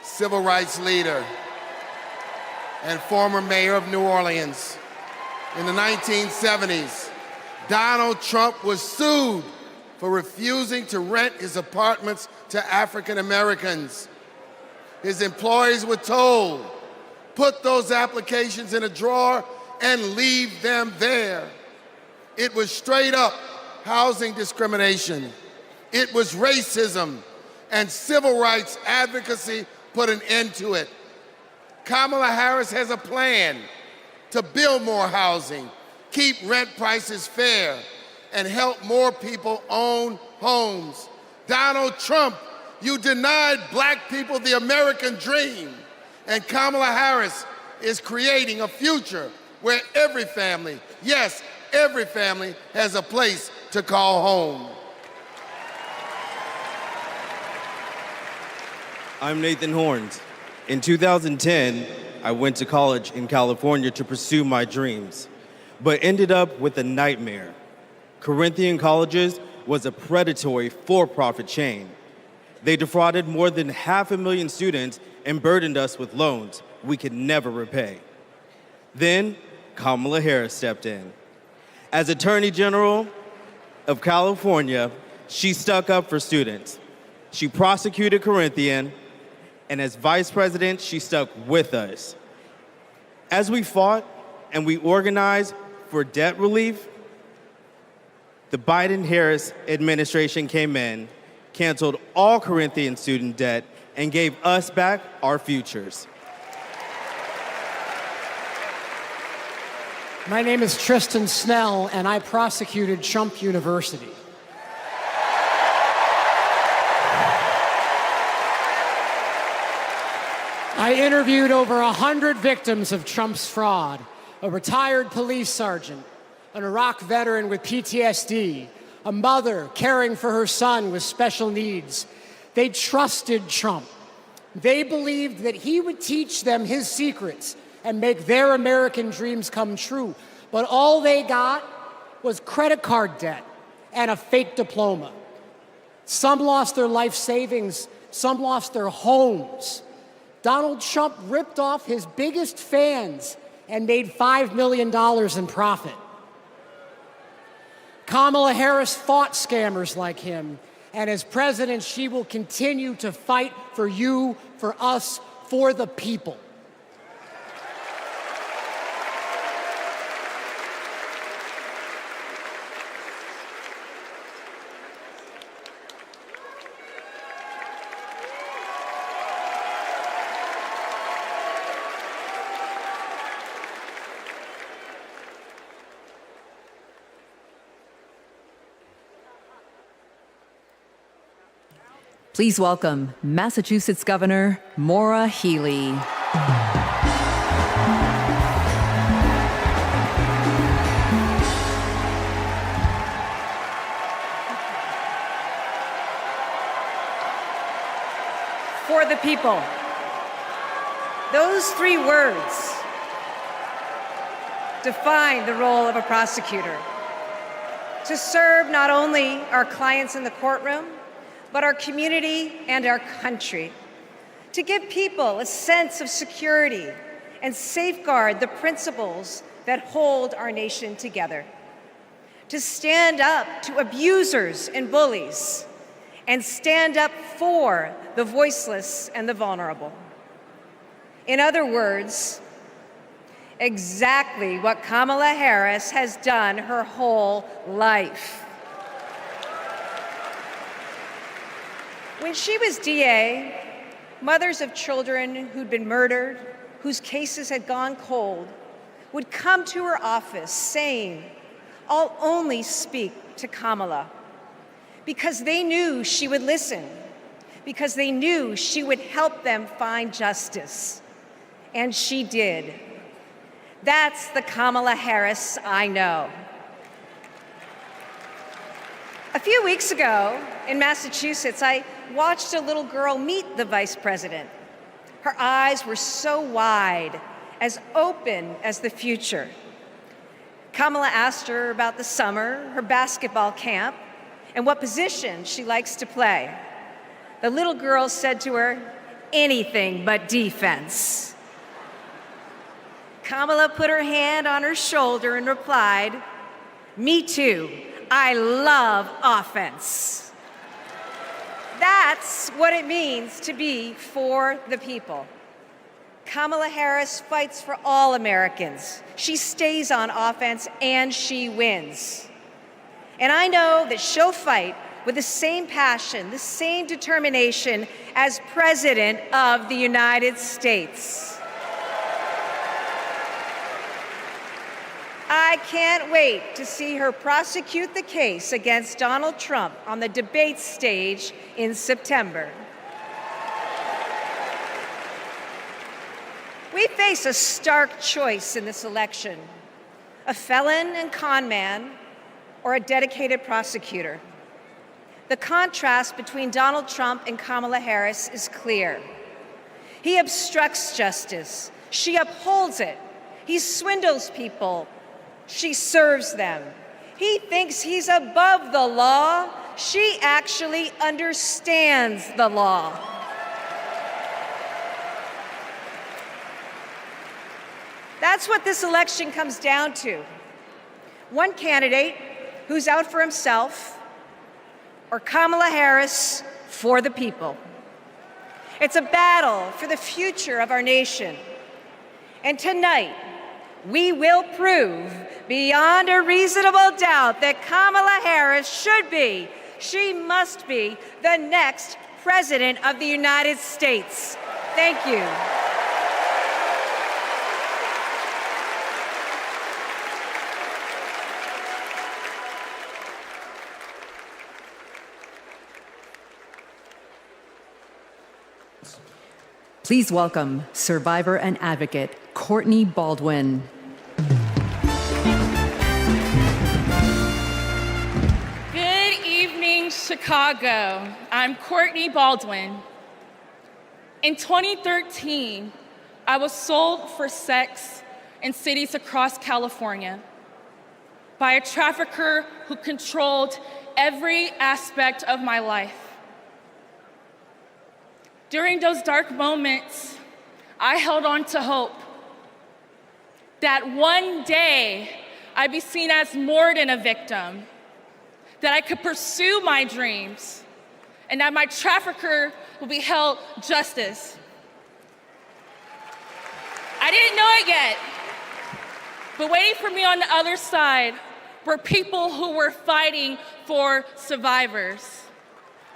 civil rights leader and former mayor of New Orleans. In the 1970s, Donald Trump was sued for refusing to rent his apartments to African Americans. His employees were told, put those applications in a drawer and leave them there. It was straight up housing discrimination. It was racism, and civil rights advocacy put an end to it. Kamala Harris has a plan to build more housing, keep rent prices fair, and help more people own homes. Donald Trump, you denied black people the American dream, and Kamala Harris is creating a future where every family, yes, every family has a place to call home. I'm Nathan Horns. In 2010, I went to college in California to pursue my dreams, but ended up with a nightmare. Corinthian Colleges was a predatory for-profit chain. They defrauded more than 500,000 students and burdened us with loans we could never repay. Then, Kamala Harris stepped in. As Attorney General of California, she stuck up for students. She prosecuted Corinthian, and as Vice President, she stuck with us. As we fought and we organized for debt relief, the Biden-Harris administration came in, canceled all Corinthian student debt, and gave us back our futures. My name is Tristan Snell, and I prosecuted Trump University. I interviewed over 100 victims of Trump's fraud, a retired police sergeant, an Iraq veteran with PTSD, a mother caring for her son with special needs. They trusted Trump. They believed that he would teach them his secrets and make their American dreams come true. But all they got was credit card debt and a fake diploma. Some lost their life savings, some lost their homes. Donald Trump ripped off his biggest fans and made $5 million in profit. Kamala Harris fought scammers like him, and as president, she will continue to fight for you, for us, for the people. Please welcome Massachusetts Governor Maura Healey. For the people. Those three words define the role of a prosecutor. To serve not only our clients in the courtroom, but our community and our country. To give people a sense of security and safeguard the principles that hold our nation together. To stand up to abusers and bullies, and stand up for the voiceless and the vulnerable. In other words, exactly what Kamala Harris has done her whole life. When she was DA, mothers of children who'd been murdered, whose cases had gone cold, would come to her office saying, "I'll only speak to Kamala," because they knew she would listen, because they knew she would help them find justice. And she did. That's the Kamala Harris I know. A few weeks ago in Massachusetts, I watched a little girl meet the vice president. Her eyes were so wide, as open as the future. Kamala asked her about the summer, her basketball camp, and what position she likes to play. The little girl said to her, anything but defense. Kamala put her hand on her shoulder and replied, me too, I love offense. That's what it means to be for the people. Kamala Harris fights for all Americans. She stays on offense and she wins. And I know that she'll fight with the same passion, the same determination as President of the United States. I can't wait to see her prosecute the case against Donald Trump on the debate stage in September. We face a stark choice in this election: a felon and con man, or a dedicated prosecutor. The contrast between Donald Trump and Kamala Harris is clear. He obstructs justice. She upholds it. He swindles people. She serves them. He thinks he's above the law. She actually understands the law. That's what this election comes down to. One candidate who's out for himself, or Kamala Harris for the people. It's a battle for the future of our nation. And tonight, we will prove beyond a reasonable doubt that Kamala Harris should be, she must be, the next President of the United States. Thank you. Please welcome survivor and advocate Courtney Baldwin. Good evening, Chicago. I'm Courtney Baldwin. In 2013, I was sold for sex in cities across California by a trafficker who controlled every aspect of my life. During those dark moments, I held on to hope that one day I'd be seen as more than a victim, that I could pursue my dreams, and that my trafficker would be held justice. I didn't know it yet, but waiting for me on the other side were people who were fighting for survivors.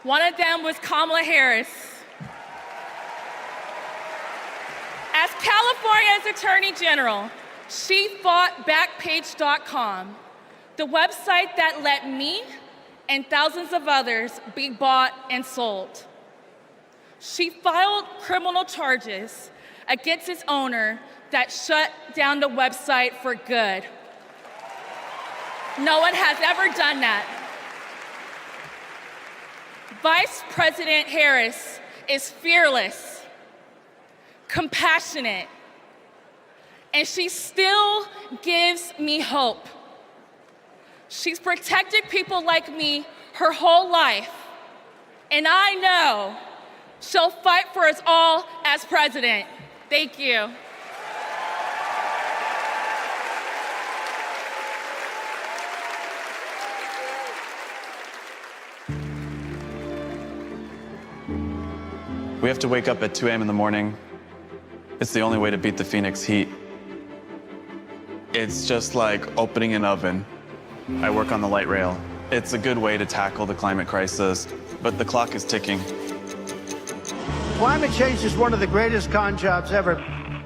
One of them was Kamala Harris. As California's Attorney General, she fought Backpage.com, the website that let me and thousands of others be bought and sold. She filed criminal charges against its owner that shut down the website for good. No one has ever done that. Vice President Harris is fearless, compassionate, and she still gives me hope. She's protected people like me her whole life, and I know she'll fight for us all as president. Thank you. We have to wake up at 2 a.m. in the morning. It's the only way to beat the Phoenix heat. It's just like opening an oven. I work on the light rail. It's a good way to tackle the climate crisis, but the clock is ticking. Climate change is one of the greatest con jobs ever.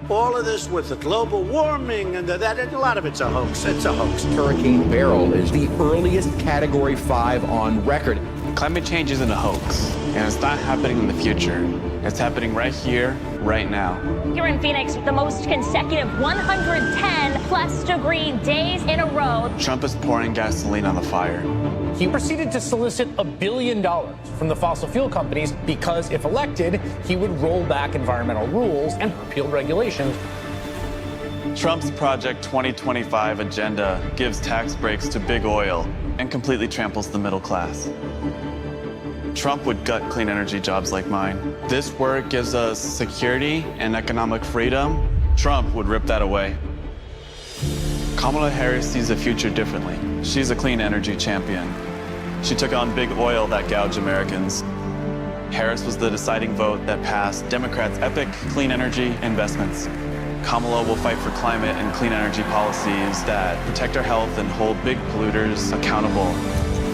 All of this with the global warming and that, a lot of it's a hoax. It's a hoax. Hurricane Beryl is the earliest Category 5 on record. Climate change isn't a hoax, and it's not happening in the future. It's happening right here, right now. Here in Phoenix, the most consecutive 110-plus degree days in a row. Trump is pouring gasoline on the fire. He proceeded to solicit $1 billion from the fossil fuel companies because, if elected, he would roll back environmental rules and repeal regulations. Trump's Project 2025 agenda gives tax breaks to big oil and completely tramples the middle class. Trump would gut clean energy jobs like mine. This work gives us security and economic freedom. Trump would rip that away. Kamala Harris sees the future differently. She's a clean energy champion. She took on big oil that gouged Americans. Harris was the deciding vote that passed Democrats' epic clean energy investments. Kamala will fight for climate and clean energy policies that protect our health and hold big polluters accountable.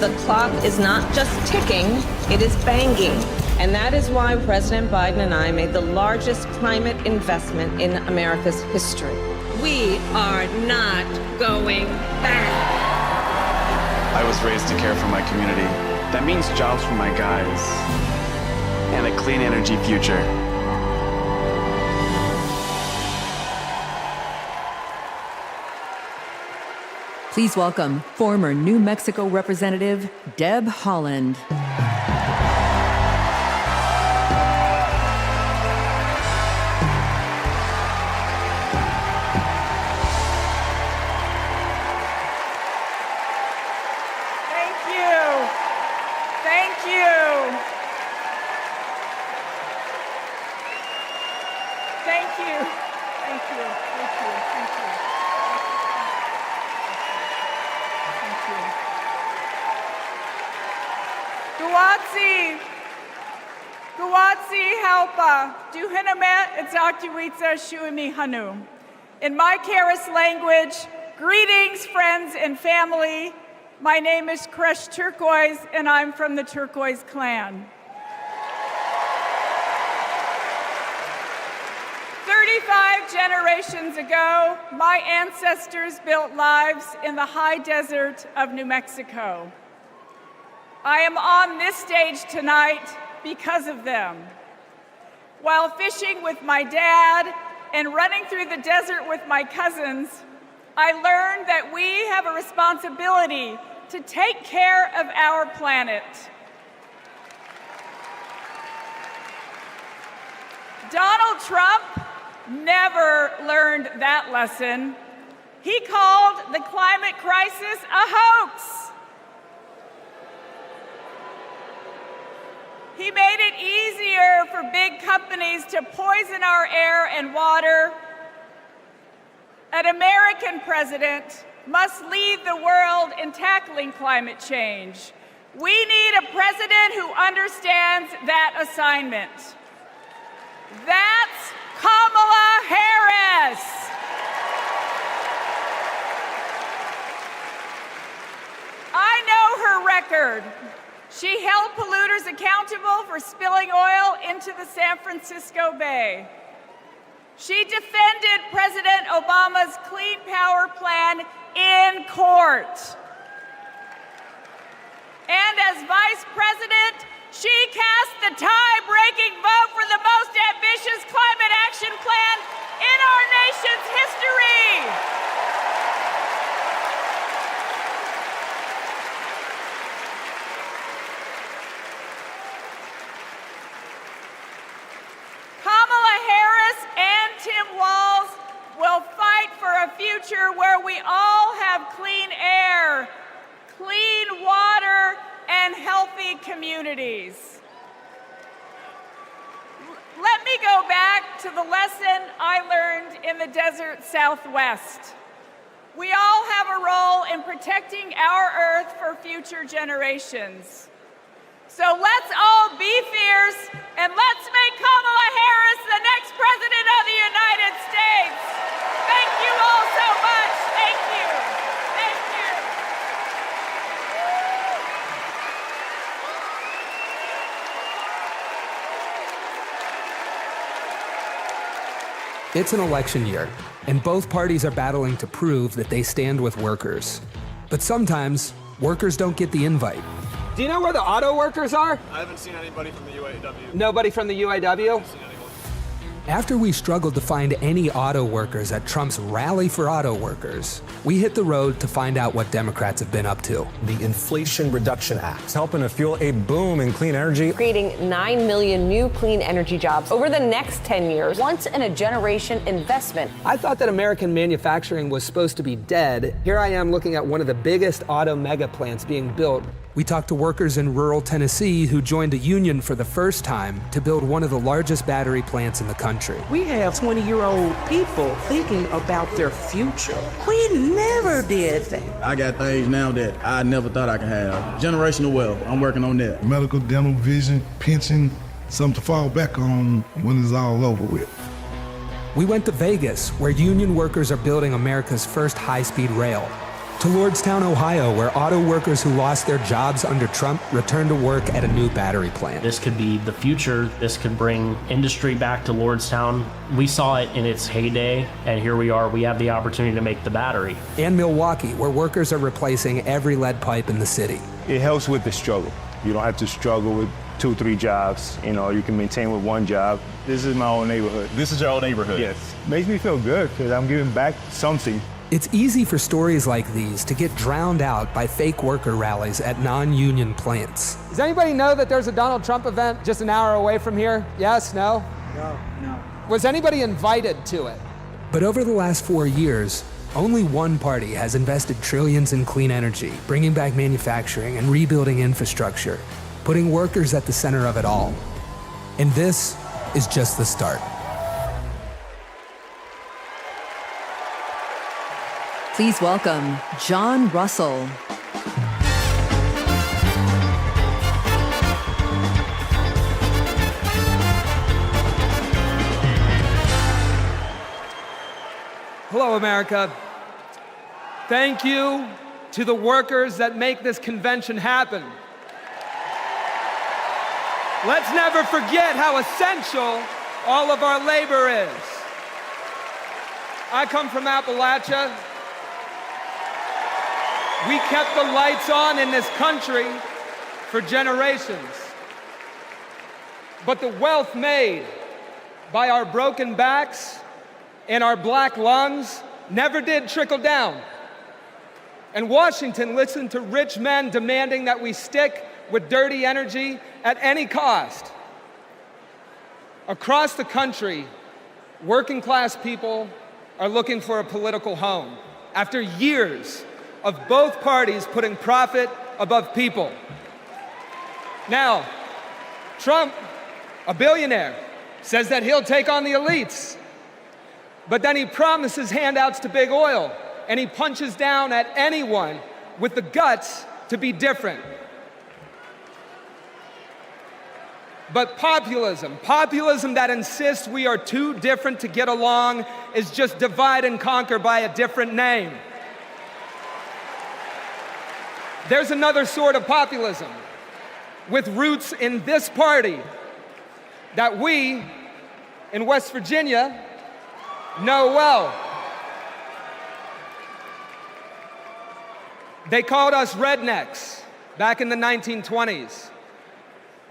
The clock is not just ticking, it is banging. And that is why President Biden and I made the largest climate investment in America's history. We are not going back. I was raised to care for my community. That means jobs for my guys and a clean energy future. Please welcome former New Mexico Representative Deb Haaland. In my Karis language, greetings, friends and family. My name is Kresh Turquoise, and I'm from the Turquoise clan. 35 generations ago, my ancestors built lives in the high desert of New Mexico. I am on this stage tonight because of them. While fishing with my dad and running through the desert with my cousins, I learned that we have a responsibility to take care of our planet. Donald Trump never learned that lesson. He called the climate crisis a hoax. He made it easier for big companies to poison our air and water. An American president must lead the world in tackling climate change. We need a president who understands that assignment. That's Kamala Harris. I know her record. She held polluters accountable for spilling oil into the San Francisco Bay. She defended President Obama's Clean Power Plan in court. And as vice president, she cast the tie-breaking vote for the most ambitious climate action plan in our nation's history. Kamala Harris and Tim Walz will fight for a future where we all have clean air, clean water, and healthy communities. Let me go back to the lesson I learned in the desert Southwest. We all have a role in protecting our Earth for future generations. So let's all be fierce, and let's make Kamala Harris the next president of the United States. Thank you all so much. Thank you. Thank you. It's an election year, and both parties are battling to prove that they stand with workers. But sometimes, workers don't get the invite. Do you know where the auto workers are? I haven't seen anybody from the UAW. Nobody from the UAW? After we struggled to find any auto workers at Trump's rally for auto workers, we hit the road to find out what Democrats have been up to. The Inflation Reduction Act is helping to fuel a boom in clean energy, creating 9 million new clean energy jobs over the next 10 years, once-in-a-generation investment. I thought that American manufacturing was supposed to be dead. Here I am looking at one of the biggest auto mega plants being built. We talked to workers in rural Tennessee who joined a union for the first time to build one of the largest battery plants in the country. We have 20-year-old people thinking about their future. We never did that. I got things now that I never thought I could have. Generational wealth, I'm working on that. Medical, dental, vision, pension, something to fall back on when it's all over with. We went to Vegas, where union workers are building America's first high-speed rail. To Lordstown, Ohio, where auto workers who lost their jobs under Trump returned to work at a new battery plant. This could be the future. This could bring industry back to Lordstown. We saw it in its heyday, and here we are. We have the opportunity to make the battery. And Milwaukee, where workers are replacing every lead pipe in the city. It helps with the struggle. You don't have to struggle with 2, 3 jobs. You know, you can maintain with 1 job. This is my own neighborhood. This is your old neighborhood? Yes. Makes me feel good because I'm giving back something. It's easy for stories like these to get drowned out by fake worker rallies at non-union plants. Does anybody know that there's a Donald Trump event just an hour away from here? Yes? No? No. Was anybody invited to it? But over the last 4 years, only one party has invested trillions in clean energy, bringing back manufacturing and rebuilding infrastructure, putting workers at the center of it all. And this is just the start. Please welcome John Russell. Hello, America. Thank you to the workers that make this convention happen. Let's never forget how essential all of our labor is. I come from Appalachia. We kept the lights on in this country for generations. But the wealth made by our broken backs and our black lungs never did trickle down. And Washington listened to rich men demanding that we stick with dirty energy at any cost. Across the country, working class people are looking for a political home after years of both parties putting profit above people. Now, Trump, a billionaire, says that he'll take on the elites, but then he promises handouts to big oil, and he punches down at anyone with the guts to be different. But populism that insists we are too different to get along, is just divide and conquer by a different name. There's another sort of populism with roots in this party that we in West Virginia know well. They called us rednecks back in the 1920s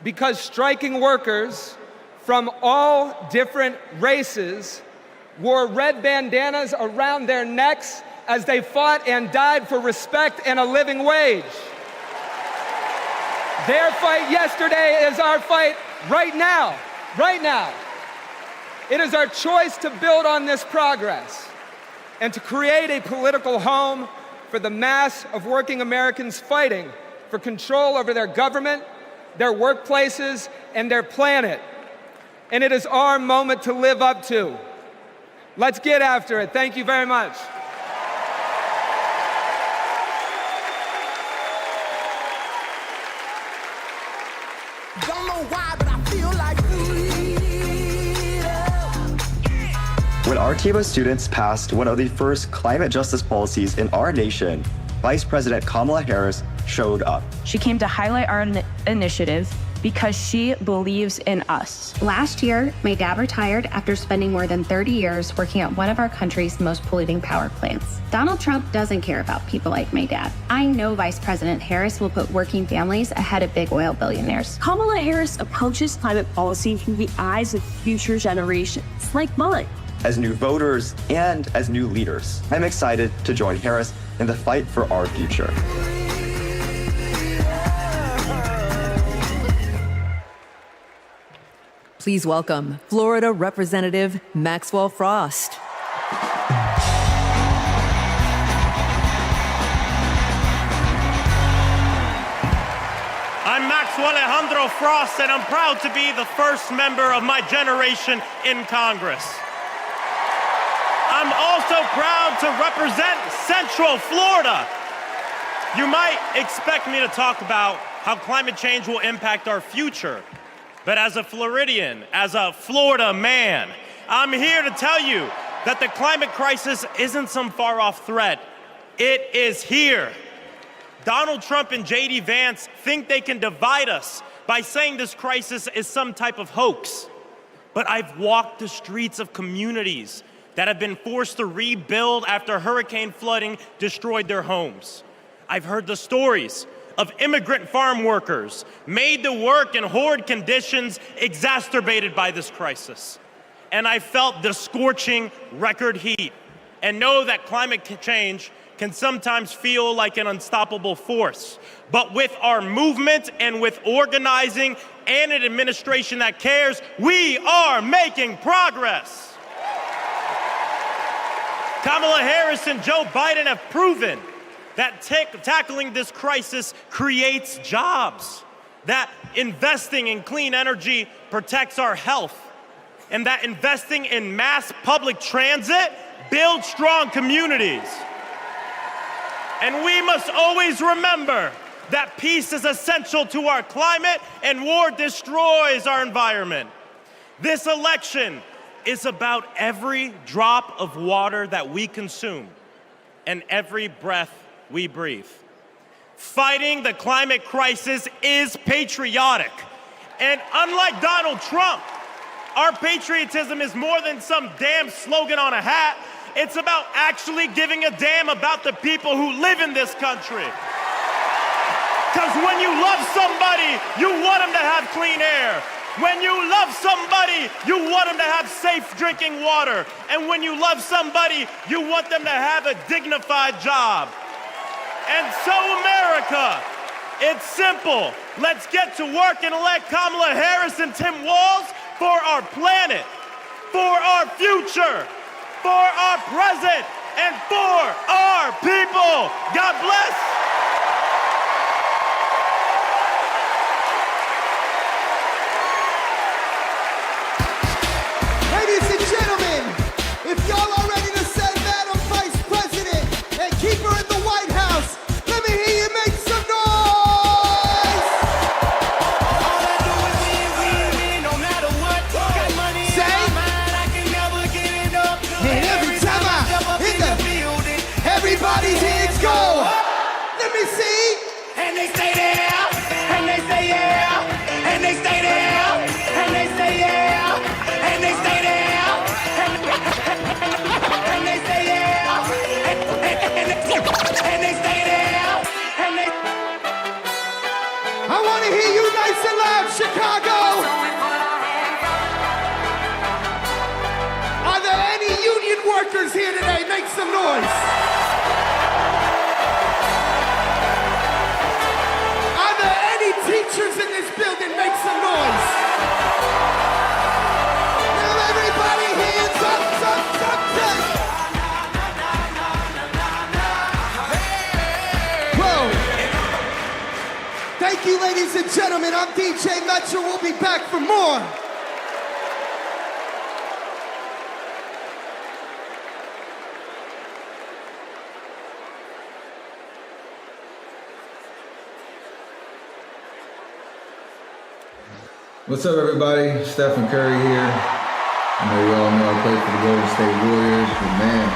because striking workers from all different races wore red bandanas around their necks as they fought and died for respect and a living wage. Their fight yesterday is our fight right now, right now. It is our choice to build on this progress and to create a political home for the mass of working Americans fighting for control over their government, their workplaces, and their planet. And it is our moment to live up to. Let's get after it. Thank you very much. Don't know why, but I feel like When our team of students passed one of the first climate justice policies in our nation, Vice President Kamala Harris showed up. She came to highlight our initiative because she believes in us. Last year, my dad retired after spending more than 30 years working at one of our country's most polluting power plants. Donald Trump doesn't care about people like my dad. I know Vice President Harris will put working families ahead of big oil billionaires. Kamala Harris approaches climate policy through the eyes of future generations, like mine. As new voters and as new leaders, I'm excited to join Harris in the fight for our future. Please welcome Florida Representative Maxwell Frost. I'm Maxwell Alejandro Frost, and I'm proud to be the first member of my generation in Congress. I'm also proud to represent Central Florida. You might expect me to talk about how climate change will impact our future. But as a Floridian, as a Florida man, I'm here to tell you that the climate crisis isn't some far-off threat. It is here. Donald Trump and J.D. Vance think they can divide us by saying this crisis is some type of hoax. But I've walked the streets of communities that have been forced to rebuild after hurricane flooding destroyed their homes. I've heard the stories of immigrant farm workers made to work in horrid conditions exacerbated by this crisis. And I felt the scorching record heat and know that climate change can sometimes feel like an unstoppable force. But with our movement and with organizing and an administration that cares, we are making progress. Kamala Harris and Joe Biden have proven that tackling this crisis creates jobs, that investing in clean energy protects our health, and that investing in mass public transit builds strong communities. And we must always remember that peace is essential to our climate and war destroys our environment. This election is about every drop of water that we consume and every breath we breathe. Fighting the climate crisis is patriotic. And unlike Donald Trump, our patriotism is more than some damn slogan on a hat. It's about actually giving a damn about the people who live in this country. Because when you love somebody, you want them to have clean air. When you love somebody, you want them to have safe drinking water. And when you love somebody, you want them to have a dignified job. And so, America, it's simple. Let's get to work and elect Kamala Harris and Tim Walz for our planet, for our future, for our present, and for our people. God bless. Ladies and gentlemen, if y'all are ready to send Madam Vice President and keep her in the White House, let me hear you make some noise! All I do is win, no matter what. Got money in my mind, I can never get enough. And every time I hit the building, everybody's hands go. Let me see. And they stay there, and they say yeah, and they stay there, and they say yeah, and they stay there. And they say yeah, and they stay there, and they. I want to hear you nice and loud, Chicago. Are there any union workers here today? Make some noise. Are there any teachers in this building? Make some noise. Now everybody hands up. Thank you, ladies and gentlemen. I'm DJ Metro. We'll be back for more. What's up, everybody? Stephen Curry here. I know you all know I play for the Golden State Warriors, but man,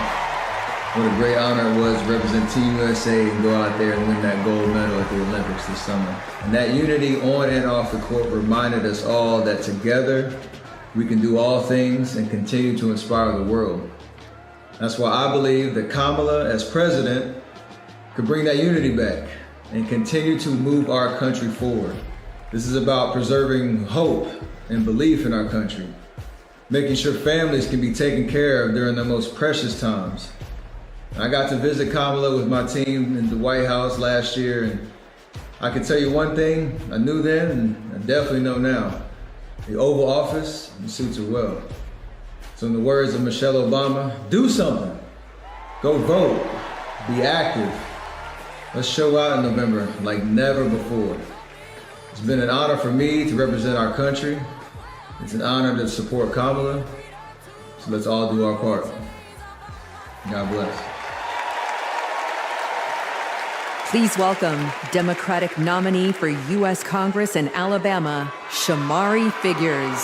What a great honor it was to represent Team USA and go out there and win that gold medal at the Olympics this summer. And that unity on and off the court reminded us all that together we can do all things and continue to inspire the world. That's why I believe that Kamala, as president, could bring that unity back and continue to move our country forward. This is about preserving hope and belief in our country, making sure families can be taken care of during their most precious times. I got to visit Kamala with my team in the White House last year, and I can tell you one thing I knew then and I definitely know now. The Oval Office suits her well. So in the words of Michelle Obama, do something. Go vote. Be active. Let's show out in November like never before. It's been an honor for me to represent our country. It's an honor to support Kamala. So let's all do our part. God bless. Please welcome Democratic nominee for U.S. Congress in Alabama, Shamari Figures.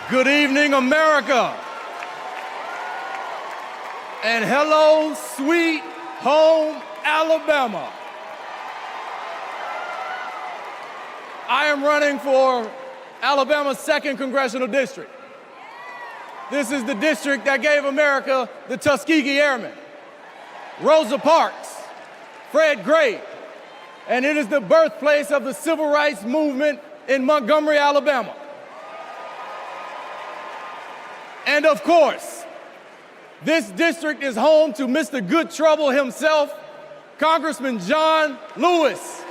Good evening, America. And hello, sweet home, Alabama. I am running for Alabama's 2nd Congressional District. This is the district that gave America the Tuskegee Airmen, Rosa Parks, Fred Gray, and it is the birthplace of the civil rights movement in Montgomery, Alabama. And of course, this district is home to Mr. Good Trouble himself, Congressman John Lewis.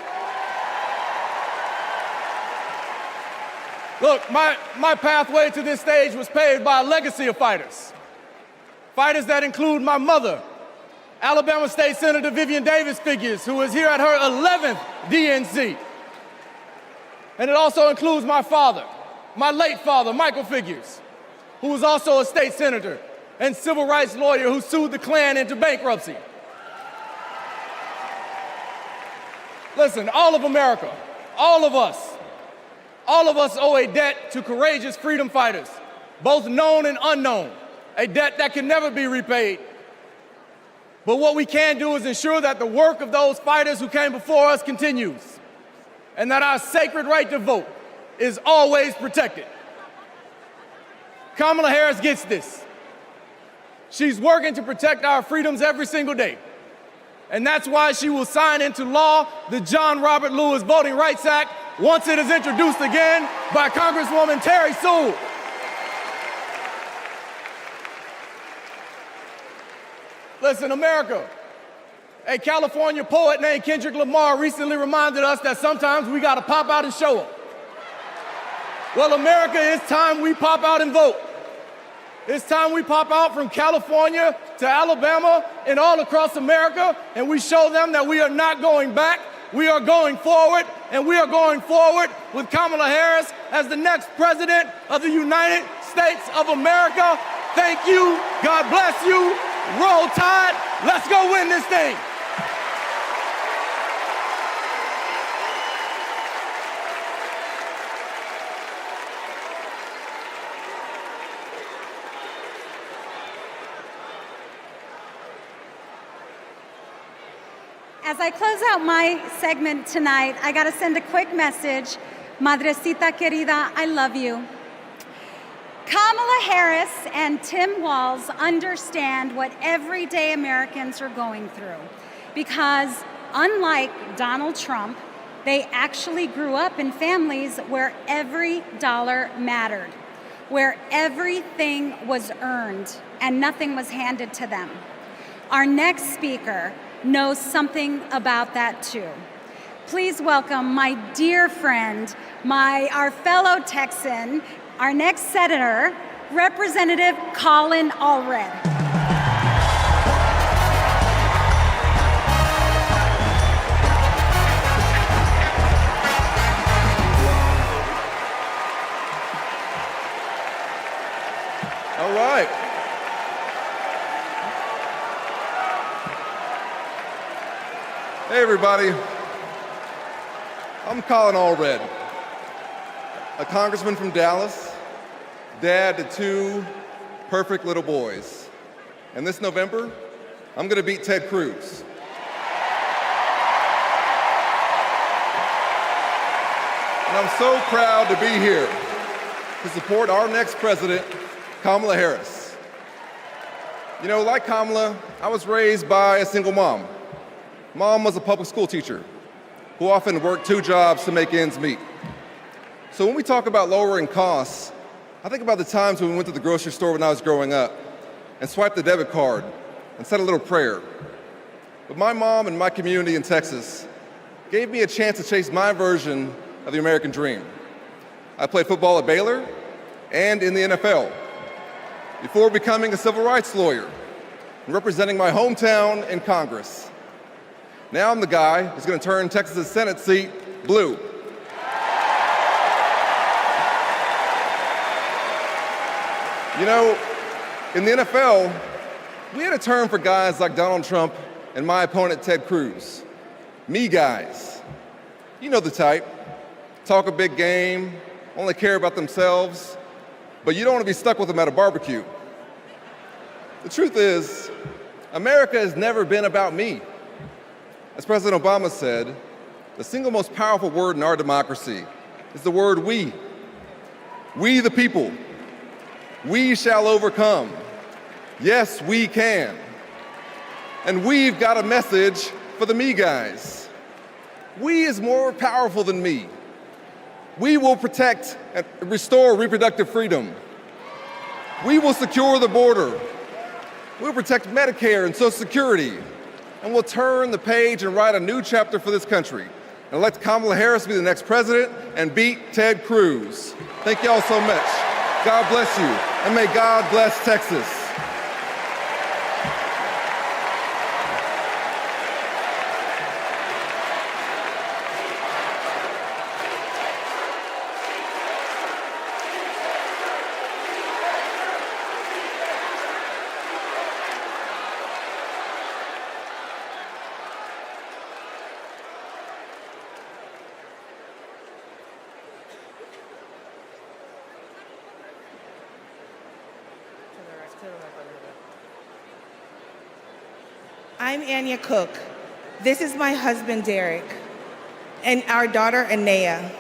Look, my pathway to this stage was paved by a legacy of fighters. Fighters that include my mother, Alabama State Senator Vivian Davis Figures, who is here at her 11th DNC. And it also includes my father, my late father, Michael Figures, who was also a state senator and civil rights lawyer who sued the Klan into bankruptcy. Listen, all of America, all of us owe a debt to courageous freedom fighters, both known and unknown, a debt that can never be repaid. But what we can do is ensure that the work of those fighters who came before us continues, and that our sacred right to vote is always protected. Kamala Harris gets this. She's working to protect our freedoms every single day. And that's why she will sign into law the John Robert Lewis Voting Rights Act once it is introduced again by Congresswoman Terry Sewell. Listen, America, a California poet named Kendrick Lamar recently reminded us that sometimes we gotta pop out and show up. Well, America, it's time we pop out and vote. It's time we pop out from California to Alabama and all across America, and we show them that we are not going back. We are going forward, and we are going forward with Kamala Harris as the next president of the United States of America. Thank you. God bless you. Roll Tide. Let's go win this thing. As I close out my segment tonight, I got to send a quick message. Madrecita querida, I love you. Kamala Harris and Tim Walz understand what everyday Americans are going through because, unlike Donald Trump, they actually grew up in families where every dollar mattered, where everything was earned and nothing was handed to them. Our next speaker knows something about that too. Please welcome my dear friend, our fellow Texan, our next senator, Representative Colin Allred. All right. Hey everybody, I'm Colin Allred. a congressman from Dallas, dad to 2 perfect little boys. And this November, I'm going to beat Ted Cruz. And I'm so proud to be here to support our next president, Kamala Harris. You know, like Kamala, I was raised by a single mom. Mom was a public school teacher who often worked 2 jobs to make ends meet. So when we talk about lowering costs, I think about the times when we went to the grocery store when I was growing up and swiped the debit card and said a little prayer. But my mom and my community in Texas gave me a chance to chase my version of the American dream. I played football at Baylor and in the NFL before becoming a civil rights lawyer and representing my hometown in Congress. Now I'm the guy who's going to turn Texas's Senate seat blue. You know, in the NFL, we had a term for guys like Donald Trump and my opponent Ted Cruz. Me guys. You know the type. Talk a big game, only care about themselves, but you don't want to be stuck with them at a barbecue. The truth is, America has never been about me. As President Obama said, the single most powerful word in our democracy is the word we. We the people. We shall overcome. Yes, we can. And we've got a message for the me guys. We is more powerful than me. We will protect and restore reproductive freedom. We will secure the border. We'll protect Medicare and Social Security. And we'll turn the page and write a new chapter for this country and elect Kamala Harris to be the next president and beat Ted Cruz. Thank y'all so much. God bless you, and may God bless Texas. I'm Anya Cook. This is my husband, Derek, and our daughter, Anaya.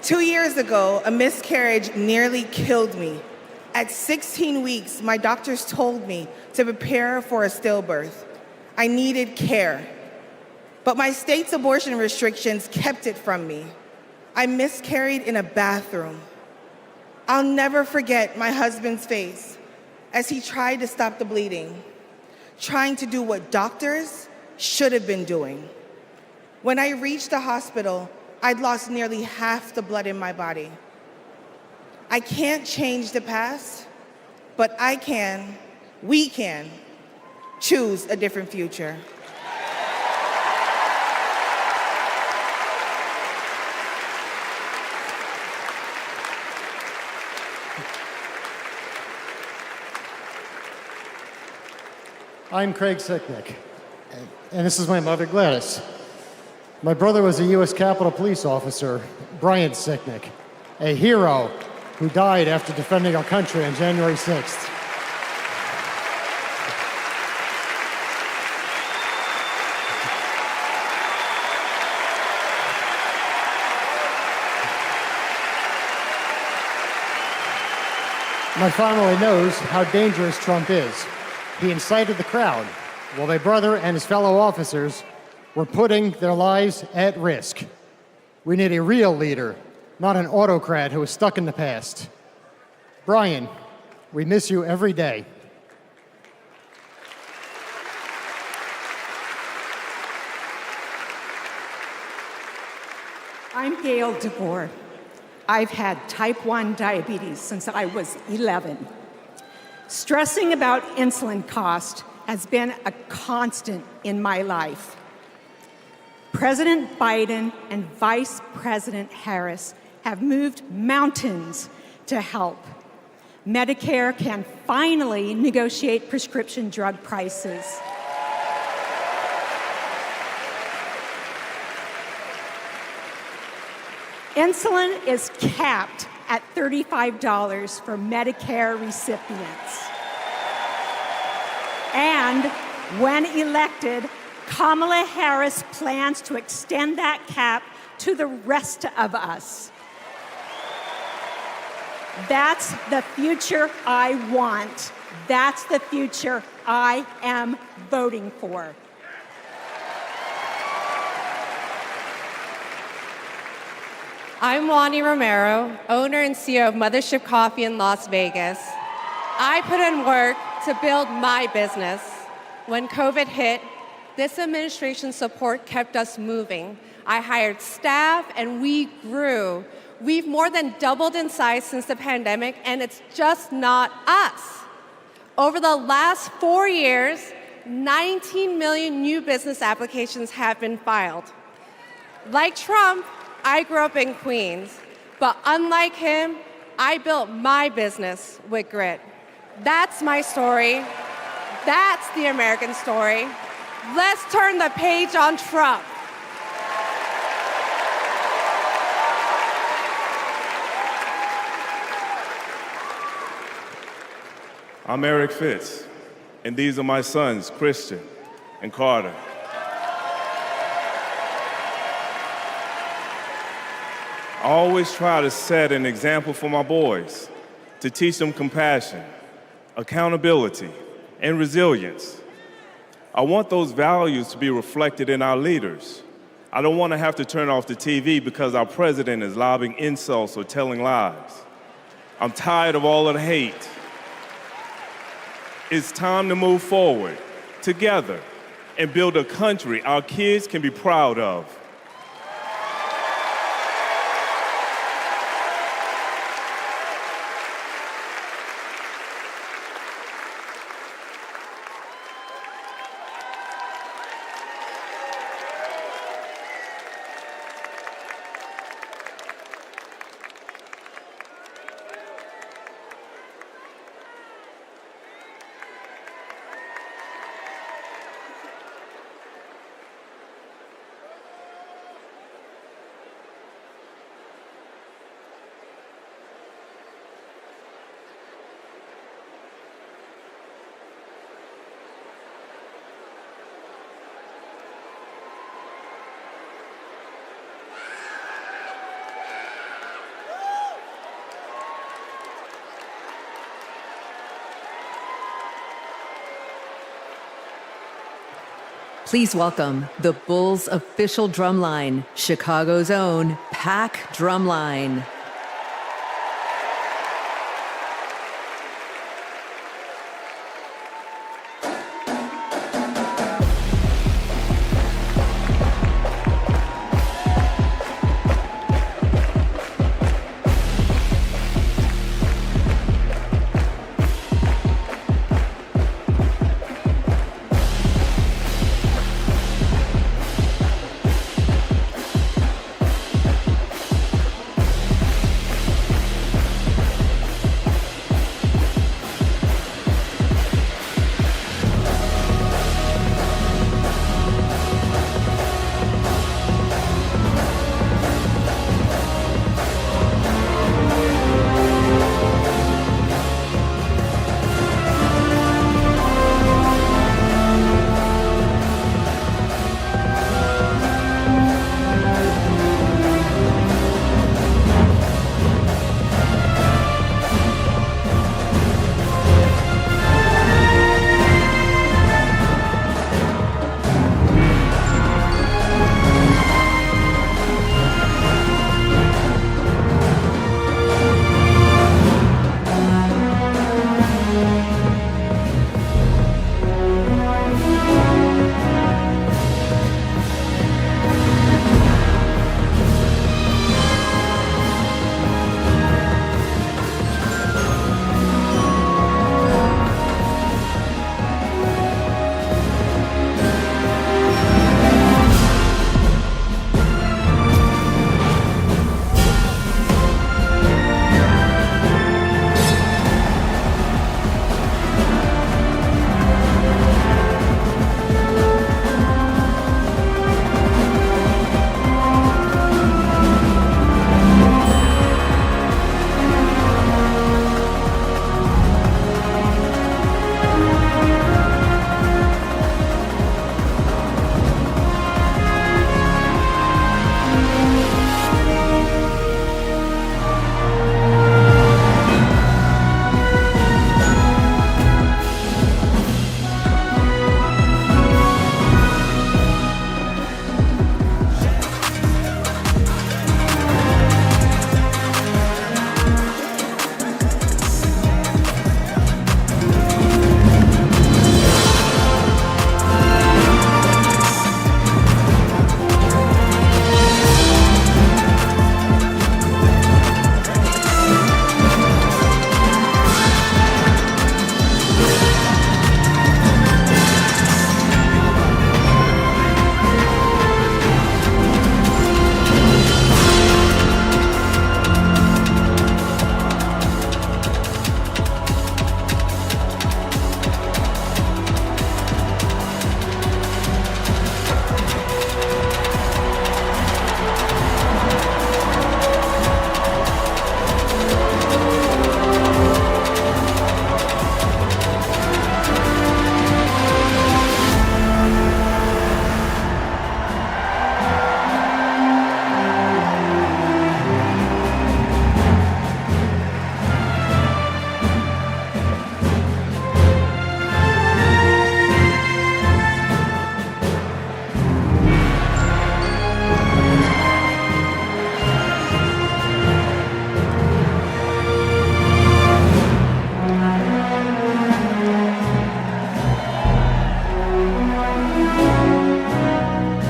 2 years ago, a miscarriage nearly killed me. At 16 weeks, my doctors told me to prepare for a stillbirth. I needed care. But my state's abortion restrictions kept it from me. I miscarried in a bathroom. I'll never forget my husband's face as he tried to stop the bleeding, trying to do what doctors should have been doing. When I reached the hospital, I'd lost nearly half the blood in my body. I can't change the past, but we can choose a different future. I'm Craig Sicknick, and this is my mother, Gladys. My brother was a U.S. Capitol Police officer, Brian Sicknick, a hero who died after defending our country on January 6th. My family knows how dangerous Trump is. He incited the crowd while my brother and his fellow officers were putting their lives at risk. We need a real leader, not an autocrat who is stuck in the past. Brian, we miss you every day. I'm Gail DeBoer. I've had type 1 diabetes since I was 11. Stressing about insulin cost has been a constant in my life. President Biden and Vice President Harris have moved mountains to help. Medicare can finally negotiate prescription drug prices. Insulin is capped at $35 for Medicare recipients. And when elected, Kamala Harris plans to extend that cap to the rest of us. That's the future I want. That's the future I am voting for. I'm Wani Romero, owner and CEO of Mothership Coffee in Las Vegas. I put in work to build my business. When COVID hit, this administration's support kept us moving. I hired staff and we grew. We've more than doubled in size since the pandemic, and it's just not us. Over the last 4 years, 19 million new business applications have been filed. Like Trump, I grew up in Queens, but unlike him, I built my business with grit. That's my story. That's the American story. Let's turn the page on Trump. I'm Eric Fitz, and these are my sons, Christian and Carter. I always try to set an example for my boys, to teach them compassion, accountability, and resilience. I want those values to be reflected in our leaders. I don't want to have to turn off the TV because our president is lobbing insults or telling lies. I'm tired of all of the hate. It's time to move forward together and build a country our kids can be proud of. Please welcome the Bulls' official drumline, Chicago's own Pack Drumline.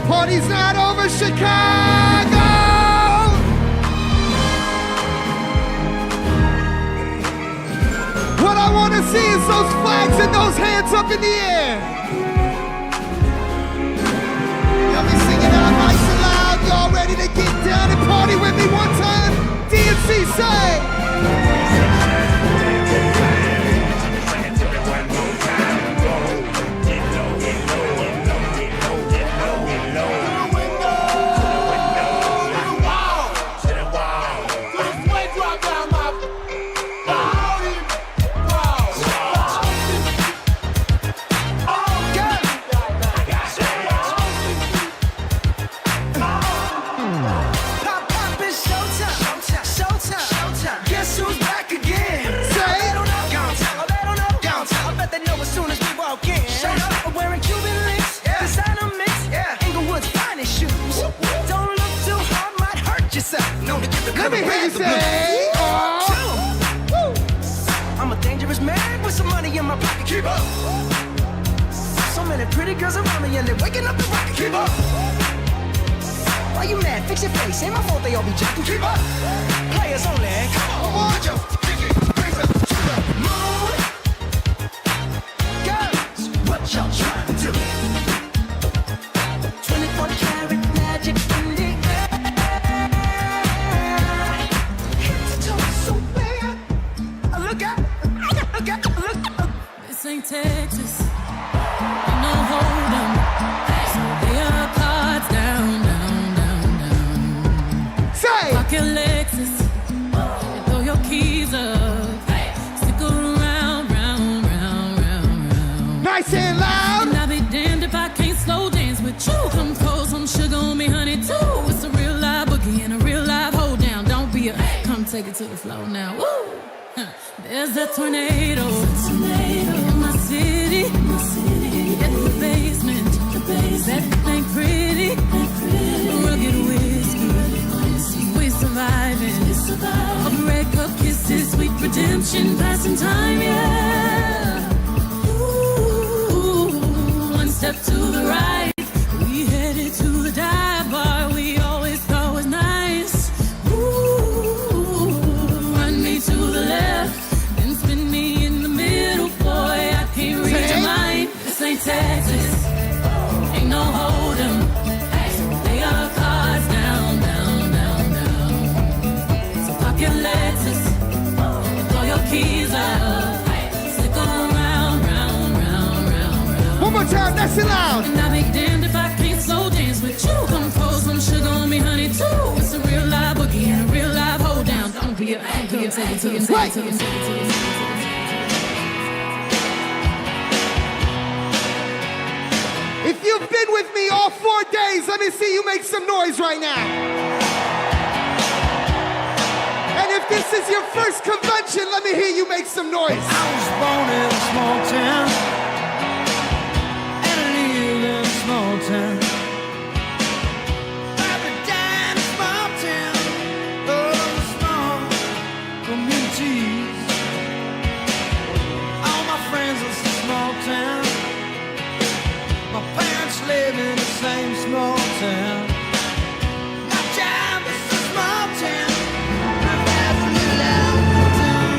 Party's not over, Chicago! What I want to see is those flags and those hands up in the air. Y'all be singing out nice and loud. Y'all ready to get down and party with me one time? DNC say. Let me hear you say, oh. I'm a dangerous man with some money in my pocket. Keep up. So many pretty girls around me and they're waking up the rocket. Keep up. Why you mad? Fix your face. Ain't my fault they all be jacking. Keep up. Players only. Come on, put your pinky rings up to the moon. Girls, what y'all trying to do? 24 karat magic in the air. This ain't Texas, ain't no hold 'em. So lay your cards down, down, down, down. Say! Park your Lexus and throw your keys up. Stick around, round, round, round, round. Nice and loud! And I'll be damned if I can't slow dance with you. Come pour some sugar on me, honey, too. It's a real live boogie and a real live hold down. Don't be a, come take it to the floor now. Woo! There's a tornado in my city. Get the basement. That ain't pretty. Rugged whiskey. We surviving. A breakup kisses, sweet redemption, passing time, yeah. Ooh, one step to the right. We headed to the dive bar we always thought was nice. Ooh, run me to the left. Texas, ain't no hold 'em. Lay your cards down, down, down, down. So pop your Lexus and throw your keys up. Stick around, round, round, round, round. One more time, nice and loud. And I'll be damned if I can't slow dance with you. Come pour some sugar on me, honey, too. It's a real live boogie and a real live hold down. Don't be a, take it to you, take it to you. If you've been with me all 4 days, let me see you make some noise right now. And if this is your first convention, let me hear you make some noise. I was born in a small town, and I live in a small town. I've been down in a small town, oh, small communities. All my friends are from small town. My parents live in the same small town. My job is a small town. My family loves the town.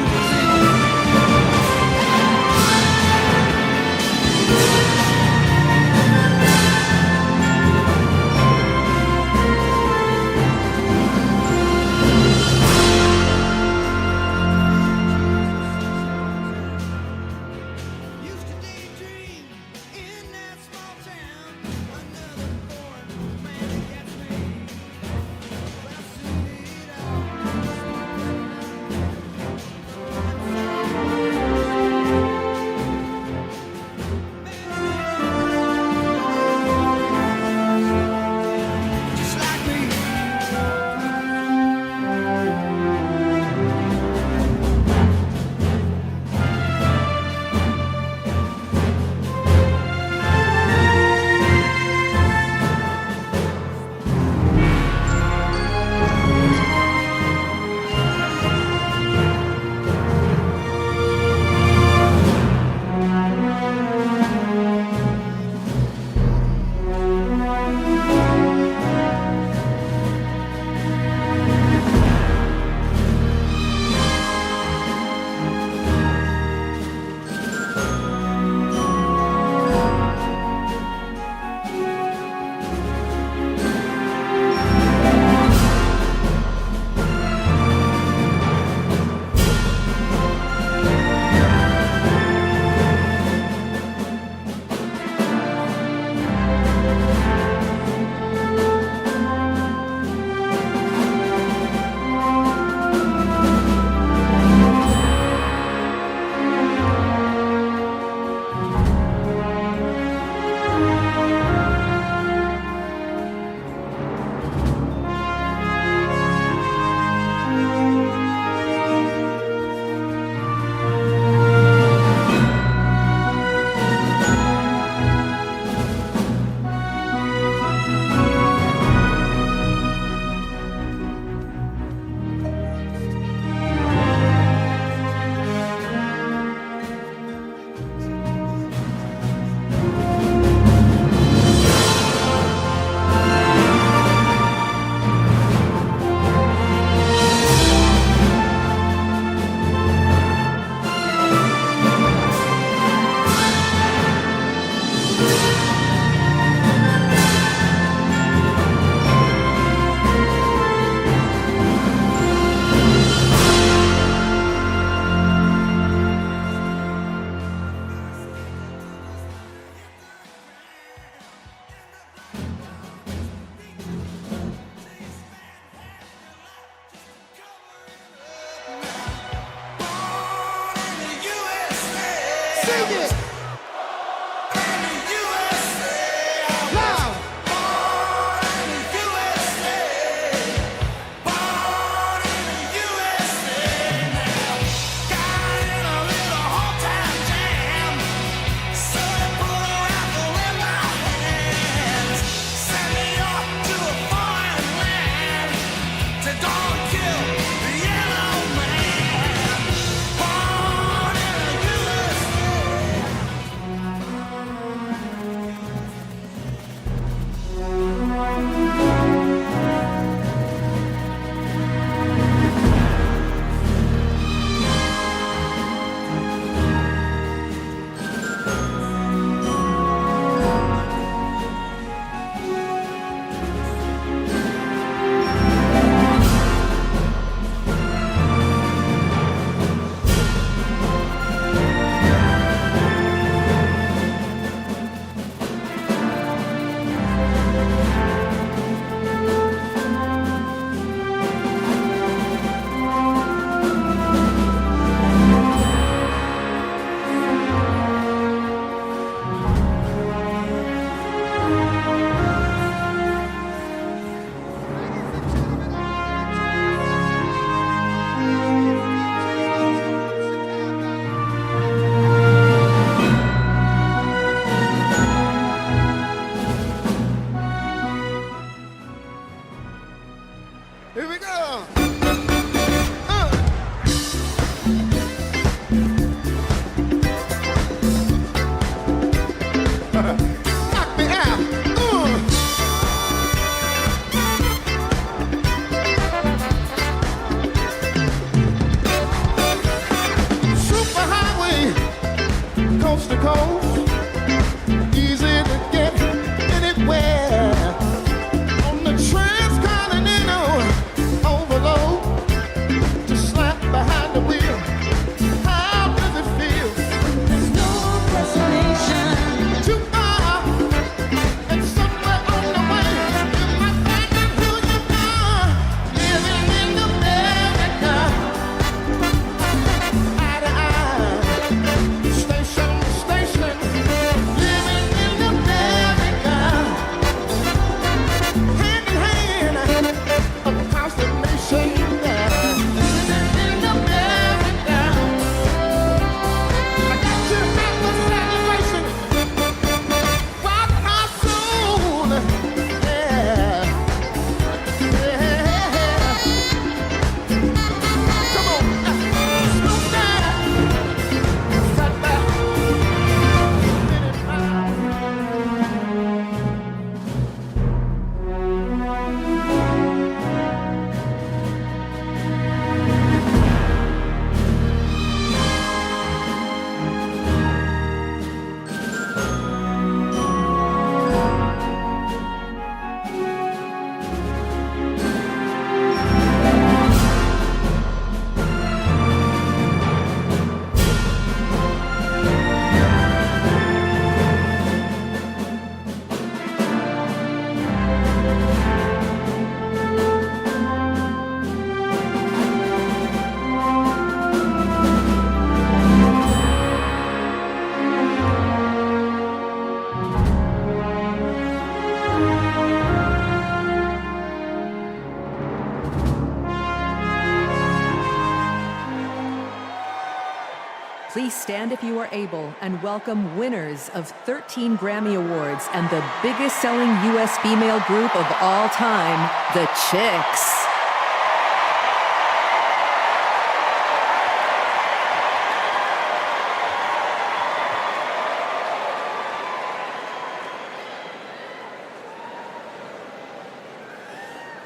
Please stand if you are able and welcome winners of 13 Grammy Awards and the biggest selling U.S. female group of all time, the Chicks.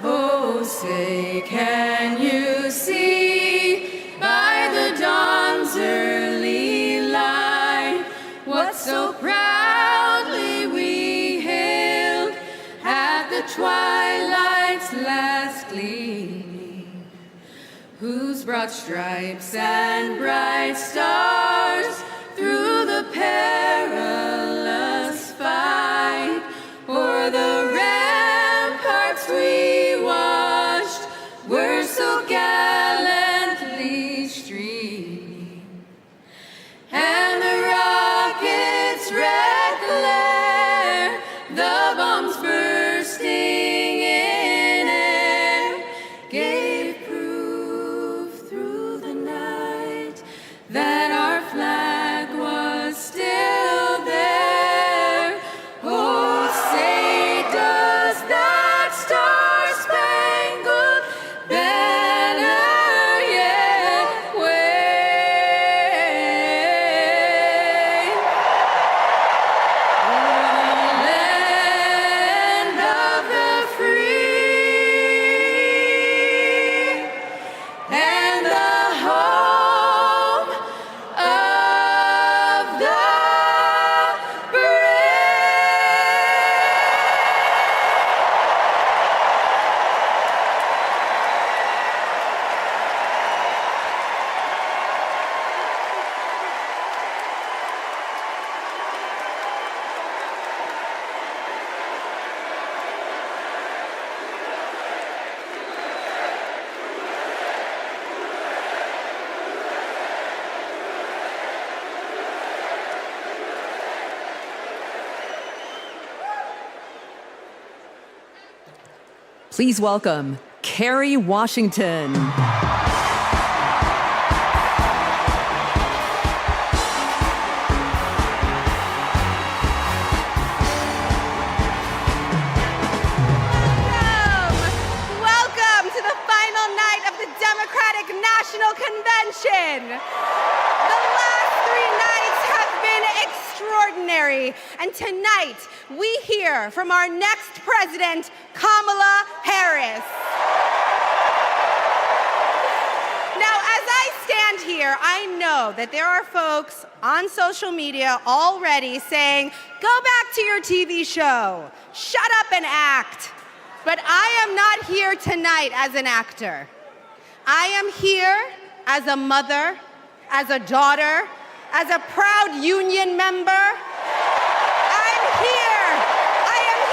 Oh, say, can you see by the dawn's early light what so proudly we hailed at the twilight's last gleaming, whose broad stripes and bright stars through the perilous fight o'er the ramparts we watched were so gallantly streaming, and the rockets' red glare, the bombs bursting in air, gave proof through the night that our flag was still there. Oh, say, does that star-spangled banner yet wave o'er the land of the free and the home of the brave? Please welcome Kerry Washington. Welcome to the final night of the Democratic National Convention. The last 3 nights have been extraordinary, and tonight we hear from our next president, Kamala Harris. Now, as I stand here, I know that there are folks on social media already saying, go back to your TV show, shut up and act. But I am not here tonight as an actor. I am here as a mother, as a daughter, as a proud union member. I am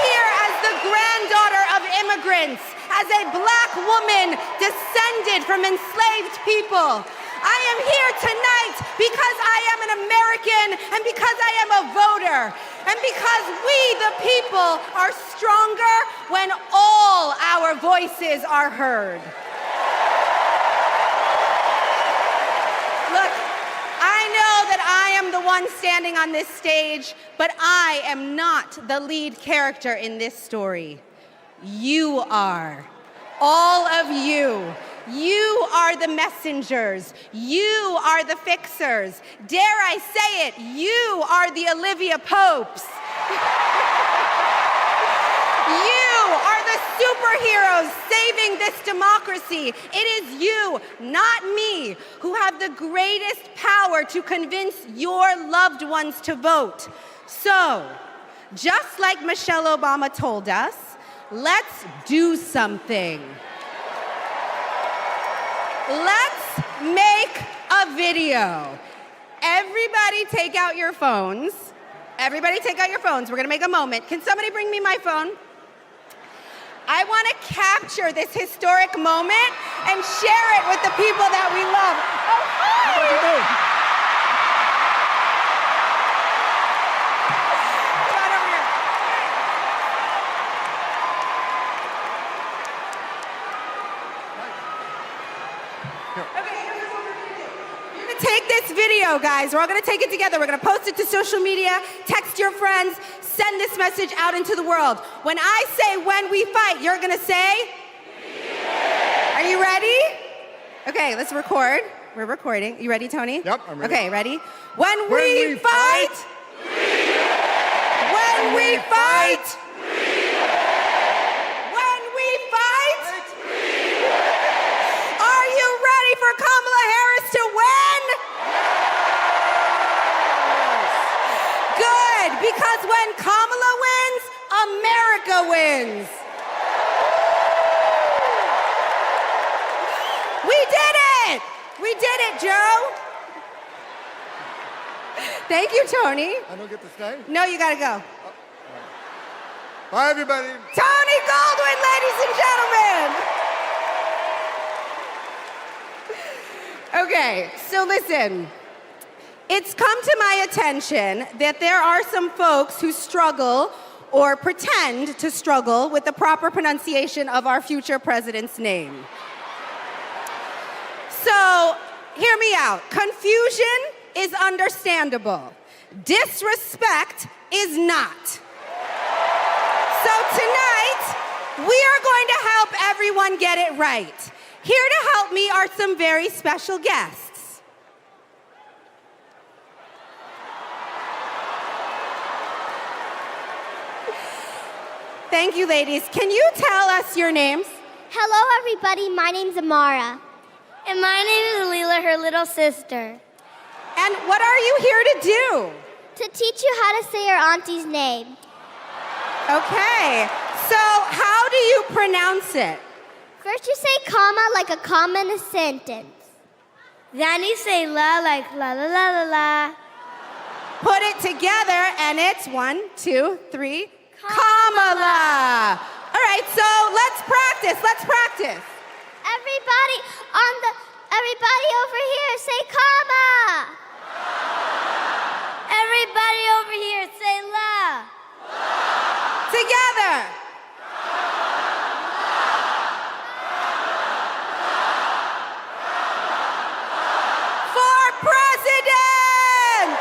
here as the granddaughter of immigrants, as a black woman descended from enslaved people. I am here tonight because I am an American and because I am a voter and because we, the people, are stronger when all our voices are heard. Look, I know that I am the one standing on this stage, but I am not the lead character in this story. You are. All of you. You are the messengers. You are the fixers. Dare I say it, you are the Olivia Popes. You are the superheroes saving this democracy. It is you, not me, who have the greatest power to convince your loved ones to vote. So, just like Michelle Obama told us, let's do something. Let's make a video. Everybody take out your phones. Everybody take out your phones. We're gonna make a moment. Can somebody bring me my phone? I wanna capture this historic moment and share it with the people that we love. Oh, hi! Come on over here. Okay, here's what we're gonna do. You're gonna take this this video, guys. We're all gonna take it together. We're gonna post it to social media, text your friends, send this message out into the world. When I say when we fight, you're gonna say? Are you ready? Okay, let's record. We're recording. You ready, Tony? Yep, I'm ready. Okay, ready? When we fight! When we fight! When we fight! Are you ready for Kamala Harris to win? Good, because when Kamala wins, America wins. We did it! We did it, Joe. Thank you, Tony. I don't get to stay? No, you gotta go. Bye, everybody. Tony Goldwyn, ladies and gentlemen. Okay, so listen. It's come to my attention that there are some folks who struggle or pretend to struggle with the proper pronunciation of our future president's name. So, hear me out. Confusion is understandable. Disrespect is not. So tonight, we are going to help everyone get it right. Here to help me are some very special guests. Thank you, ladies. Can you tell us your names? Hello, everybody. My name's Amara. And my name is Leela, her little sister. And what are you here to do? To teach you how to say your auntie's name. Okay, so how do you pronounce it? First you say comma like a comma in a sentence. Then you say la like la la la la la. Put it together and it's 1, 2, 3, Kamala. All right, so let's practice. Everybody over here say comma. Everybody over here say la. Together. For president!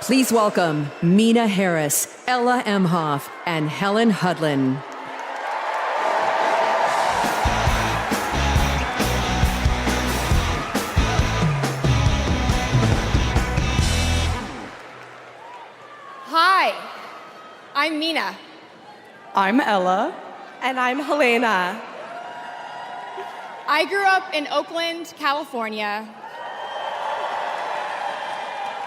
Please welcome Mina Harris, Ella Emhoff, and Helen Hudlin. Hi, I'm Mina. I'm Ella. And I'm Helena. I grew up in Oakland, California,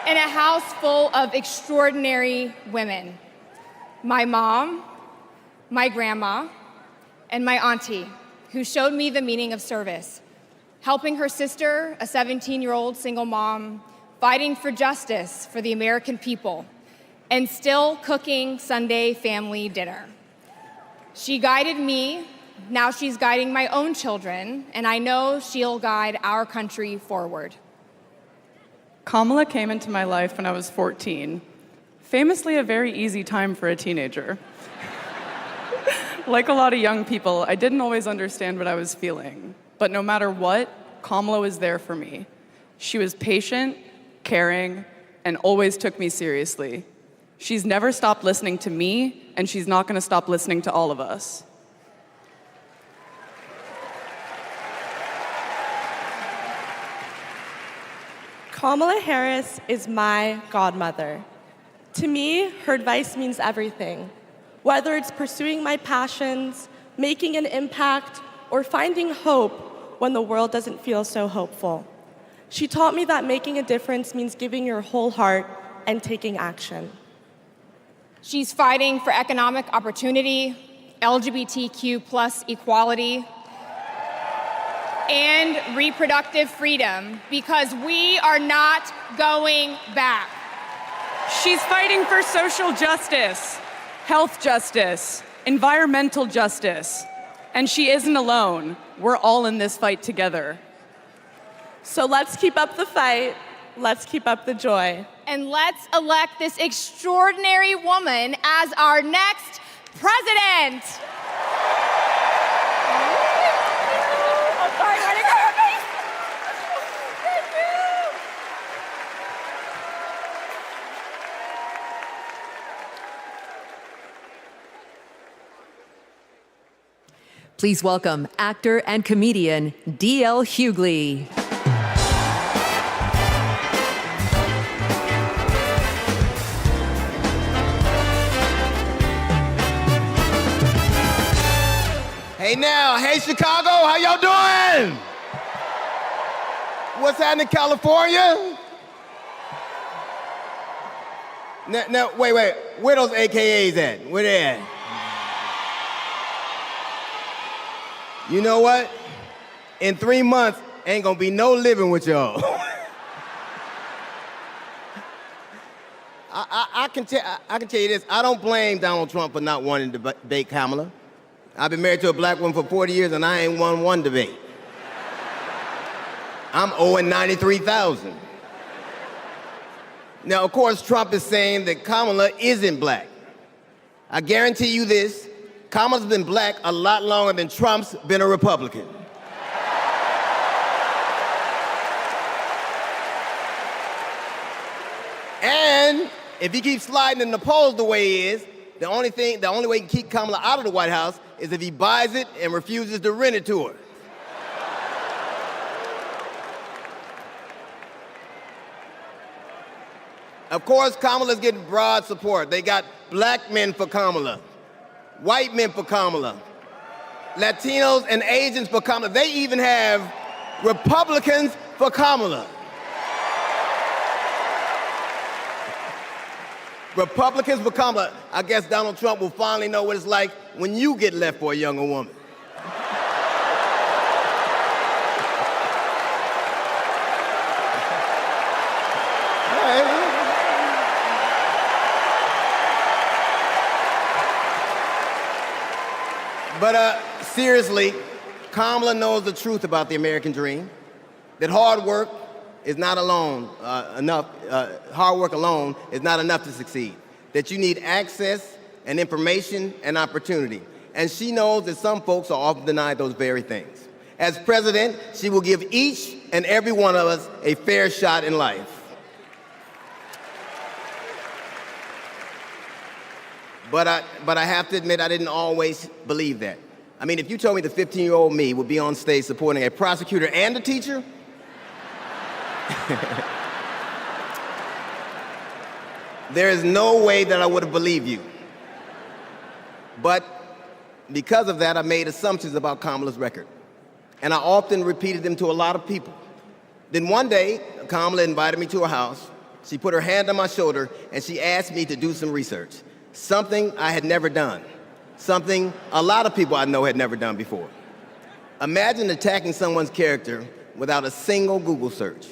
in a house full of extraordinary women. My mom, my grandma, and my auntie, who showed me the meaning of service, helping her sister, a 17-year-old single mom, fighting for justice for the American people, and still cooking Sunday family dinner. She guided me, now she's guiding my own children, and I know she'll guide our country forward. Kamala came into my life when I was 14, famously a very easy time for a teenager. Like a lot of young people, I didn't always understand what I was feeling, but no matter what, Kamala was there for me. She was patient, caring, and always took me seriously. She's never stopped listening to me, and she's not going to stop listening to all of us. Kamala Harris is my godmother. To me, her advice means everything. Whether it's pursuing my passions, making an impact, or finding hope when the world doesn't feel so hopeful. She taught me that making a difference means giving your whole heart and taking action. She's fighting for economic opportunity, LGBTQ plus equality, and reproductive freedom, because we are not going back. She's fighting for social justice, health justice, environmental justice, and she isn't alone. We're all in this fight together. So let's keep up the fight. Let's keep up the joy. And let's elect this extraordinary woman as our next president. I'm sorry, where'd it go? Thank you. Please welcome actor and comedian D.L. Hughley. Hey now, hey Chicago, how y'all doing? What's happening, California? Now, wait, where those AKAs at? Where they at? You know what? In 3 months, ain't gonna be no living with y'all. I can tell you this, I don't blame Donald Trump for not wanting to debate Kamala. I've been married to a black woman for 40 years and I ain't won one debate. I'm owing $93,000. Now, of course, Trump is saying that Kamala isn't black. I guarantee you this, Kamala's been black a lot longer than Trump's been a Republican. And if he keeps sliding in the polls the way he is, the only way he can keep Kamala out of the White House is if he buys it and refuses to rent it to her. Of course, Kamala's getting broad support. They got black men for Kamala, white men for Kamala, Latinos and Asians for Kamala. They even have Republicans for Kamala. Republicans for Kamala. I guess Donald Trump will finally know what it's like when you get left for a younger woman. But seriously, Kamala knows the truth about the American dream, that hard work is not enough. Hard work alone is not enough to succeed. That you need access and information and opportunity. And she knows that some folks are often denied those very things. As president, she will give each and every one of us a fair shot in life. But I have to admit, I didn't always believe that. I mean, if you told me the 15-year-old me would be on stage supporting a prosecutor and a teacher, there is no way that I would have believed you. But because of that, I made assumptions about Kamala's record. And I often repeated them to a lot of people. Then one day, Kamala invited me to her house. She put her hand on my shoulder and she asked me to do some research. Something I had never done. Something a lot of people I know had never done before. Imagine attacking someone's character without a single Google search.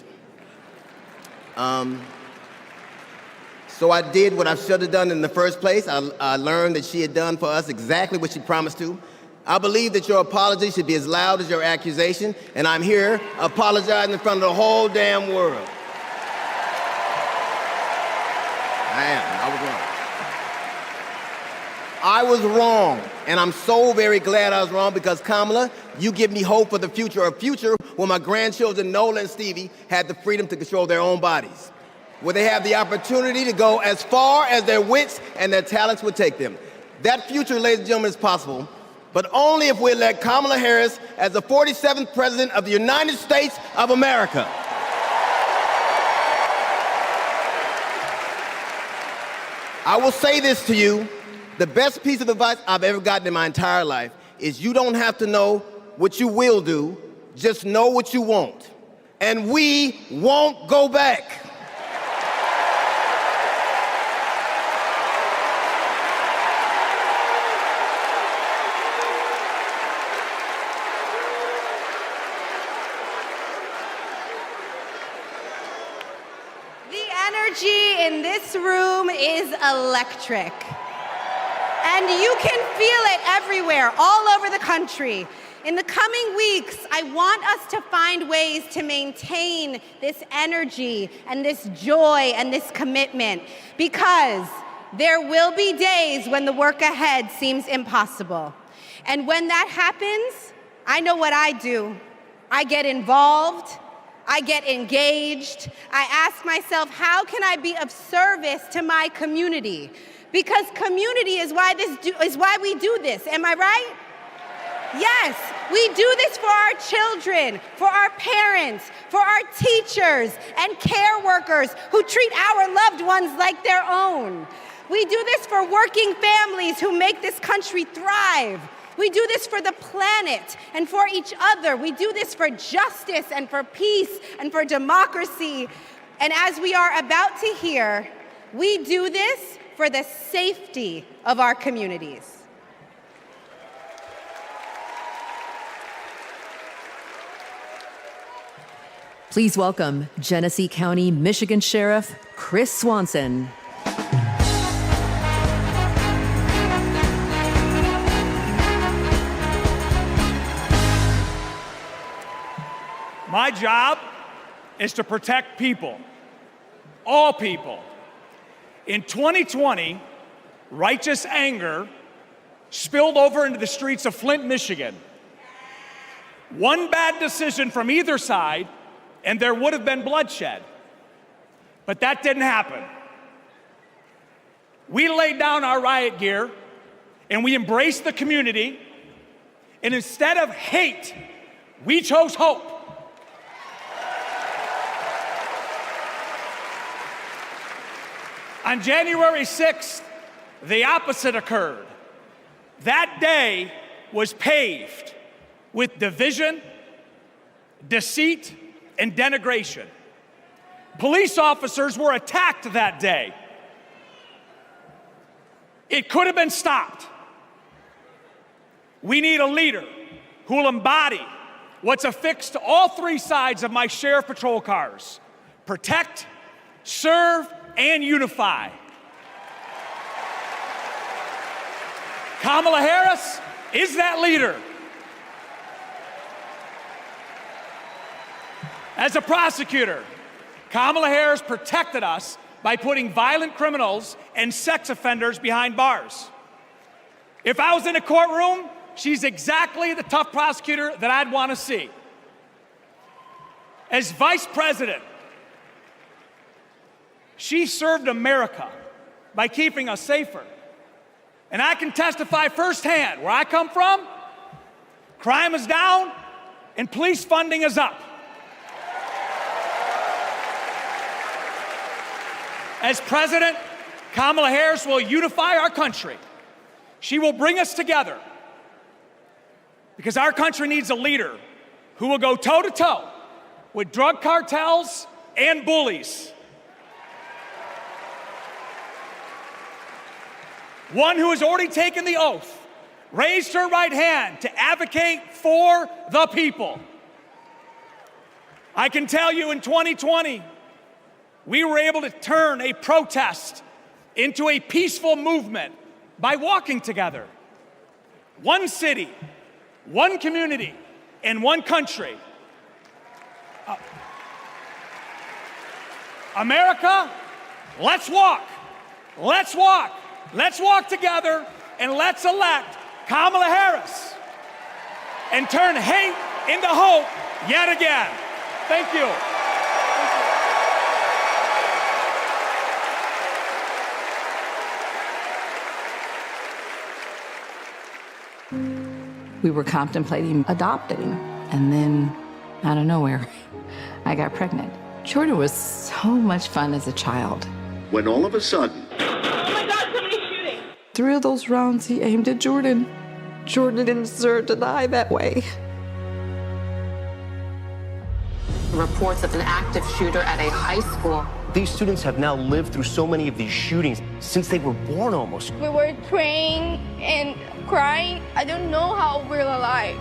So I did what I should have done in the first place. I learned that she had done for us exactly what she promised to. I believe that your apology should be as loud as your accusation, and I'm here apologizing in front of the whole damn world. I was wrong, and I'm so very glad I was wrong because, Kamala, you give me hope for the future, a future where my grandchildren, Nola and Stevie, had the freedom to control their own bodies, where they have the opportunity to go as far as their wits and their talents would take them. That future, ladies and gentlemen, is possible, but only if we elect Kamala Harris as the 47th President of the United States of America. I will say this to you. The best piece of advice I've ever gotten in my entire life is you don't have to know what you will do, just know what you won't. And we won't go back. energy in this room is electric. And you can feel it everywhere, all over the country. In the coming weeks, I want us to find ways to maintain this energy and this joy and this commitment, because there will be days when the work ahead seems impossible. And when that happens, I know what I do. I get involved, I get engaged, I ask myself, how can I be of service to my community? Because community is why we do this, am I right? Yes, we do this for our children, for our parents, for our teachers and care workers who treat our loved ones like their own. We do this for working families who make this country thrive. We do this for the planet and for each other. We do this for justice and for peace and for democracy. And as we are about to hear, we do this for the safety of our communities. Please welcome Genesee County, Michigan Sheriff Chris Swanson. My job is to protect people, all people. In 2020, righteous anger spilled over into the streets of Flint, Michigan. One bad decision from either side, and there would have been bloodshed. But that didn't happen. We laid down our riot gear, and we embraced the community, and instead of hate, we chose hope. On January 6th, the opposite occurred. That day was paved with division, deceit, and denigration. Police officers were attacked that day. It could have been stopped. We need a leader who will embody what's affixed to all three sides of my sheriff patrol cars: protect, serve, and unify. Kamala Harris is that leader. As a prosecutor, Kamala Harris protected us by putting violent criminals and sex offenders behind bars. If I was in a courtroom, she's exactly the tough prosecutor that I'd want to see. As vice president, she served America by keeping us safer. And I can testify firsthand, where I come from, crime is down and police funding is up. As president, Kamala Harris will unify our country. She will bring us together, because our country needs a leader who will go toe-to-toe with drug cartels and bullies. One who has already taken the oath, raised her right hand to advocate for the people. I can tell you, in 2020, we were able to turn a protest into a peaceful movement by walking together. One city, one community, and one country. America, let's walk. Let's walk. Let's walk together, and let's elect Kamala Harris and turn hate into hope yet again. Thank you. We were contemplating adopting, and then out of nowhere, I got pregnant. Jordan was so much fun as a child. When all of a sudden, 3 of those rounds he aimed at Jordan. Jordan didn't deserve to die that way. Reports of an active shooter at a high school. These students have now lived through so many of these shootings since they were born almost. We were praying and crying. I don't know how we're alive.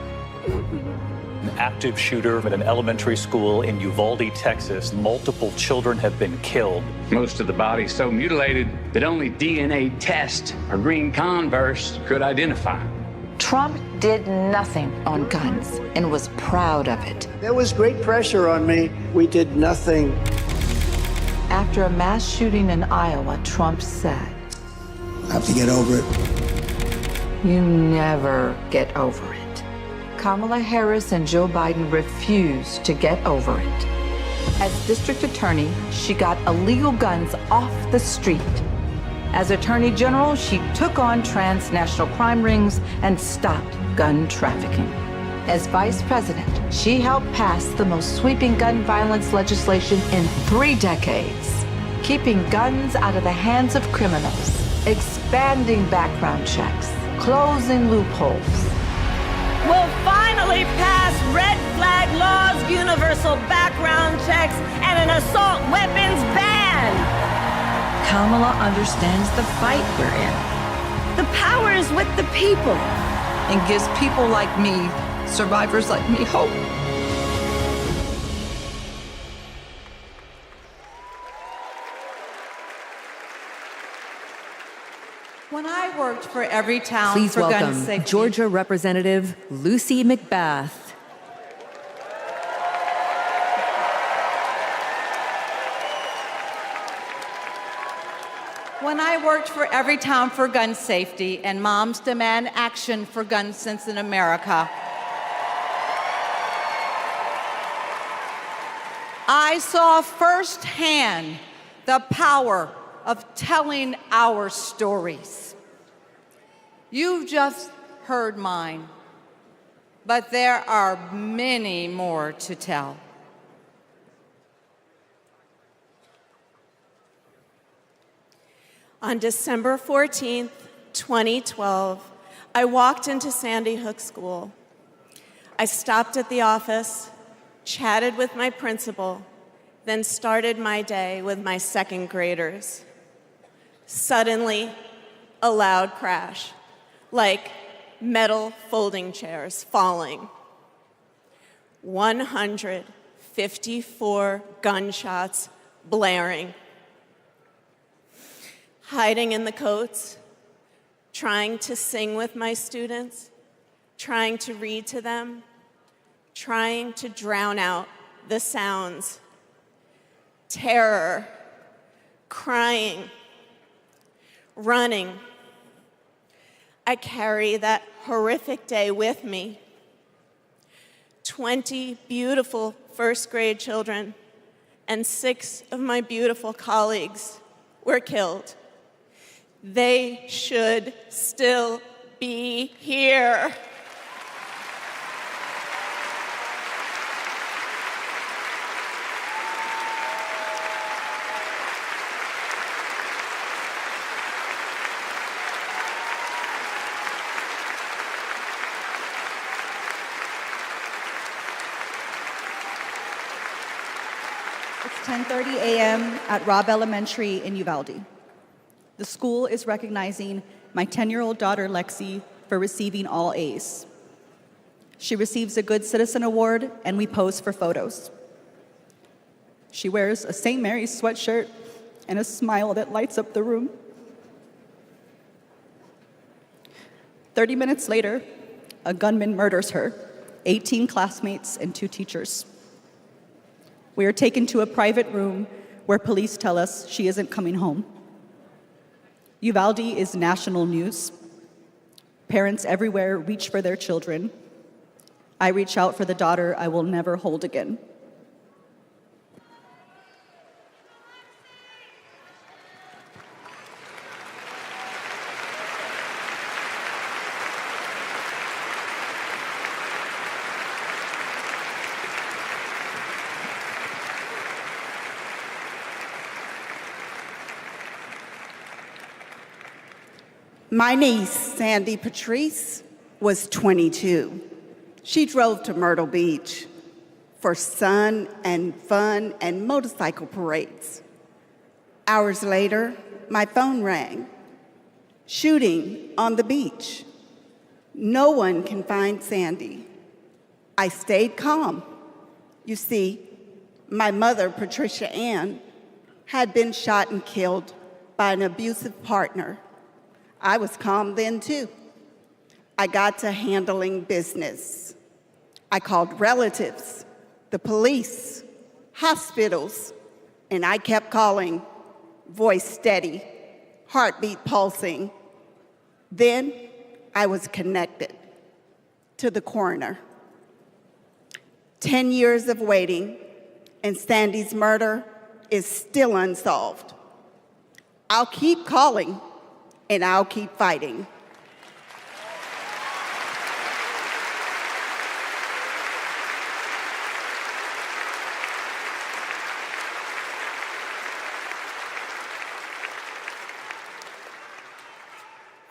An active shooter at an elementary school in Uvalde, Texas. Multiple children have been killed. Most of the body so mutilated that only DNA tests or green Converse could identify. Trump did nothing on guns and was proud of it. There was great pressure on me. We did nothing. After a mass shooting in Iowa, Trump said, I have to get over it. "You never get over it." Kamala Harris and Joe Biden refused to get over it. As district attorney, she got illegal guns off the street. As Attorney General, she took on transnational crime rings and stopped gun trafficking. As Vice President, she helped pass the most sweeping gun violence legislation in 3 decades, keeping guns out of the hands of criminals, expanding background checks, closing loopholes. We'll finally pass red flag laws, universal background checks, and an assault weapons ban. Kamala understands the fight we're in. The power is with the people. And gives people like me, survivors like me, hope. When I worked for Everytown Please for gun welcome safety. Georgia Representative Lucy McBath. When I worked for Everytown for gun safety and Moms Demand Action for Gun Sense in America, I saw firsthand the power of telling our stories. You've just heard mine, but there are many more to tell. On December 14th, 2012, I walked into Sandy Hook School. I stopped at the office, chatted with my principal, then started my day with my second graders. Suddenly, a loud crash, like metal folding chairs falling. 154 gunshots blaring. Hiding in the coats, trying to sing with my students, trying to read to them, trying to drown out the sounds. Terror, crying, running. I carry that horrific day with me. 20 beautiful first grade children and 6 of my beautiful colleagues were killed. They should still be here. It's 10:30 a.m. at Robb Elementary in Uvalde. The school is recognizing my 10-year-old daughter, Lexi, for receiving all A's. She receives a Good Citizen Award, and we pose for photos. She wears a St. Mary's sweatshirt and a smile that lights up the room. 30 minutes later, a gunman murders her, 18 classmates, and 2 teachers. We are taken to a private room where police tell us she isn't coming home. Uvalde is national news. Parents everywhere reach for their children. I reach out for the daughter I will never hold again. My niece, Sandy Patrice, was 22. She drove to Myrtle Beach for sun and fun and motorcycle parades. Hours later, my phone rang. Shooting on the beach. No one can find Sandy. I stayed calm. You see, my mother, Patricia Ann, had been shot and killed by an abusive partner. I was calm then, too. I got to handling business. I called relatives, the police, hospitals, and I kept calling, voice steady, heartbeat pulsing. Then I was connected to the coroner. 10 years of waiting, and Sandy's murder is still unsolved. I'll keep calling, and I'll keep fighting.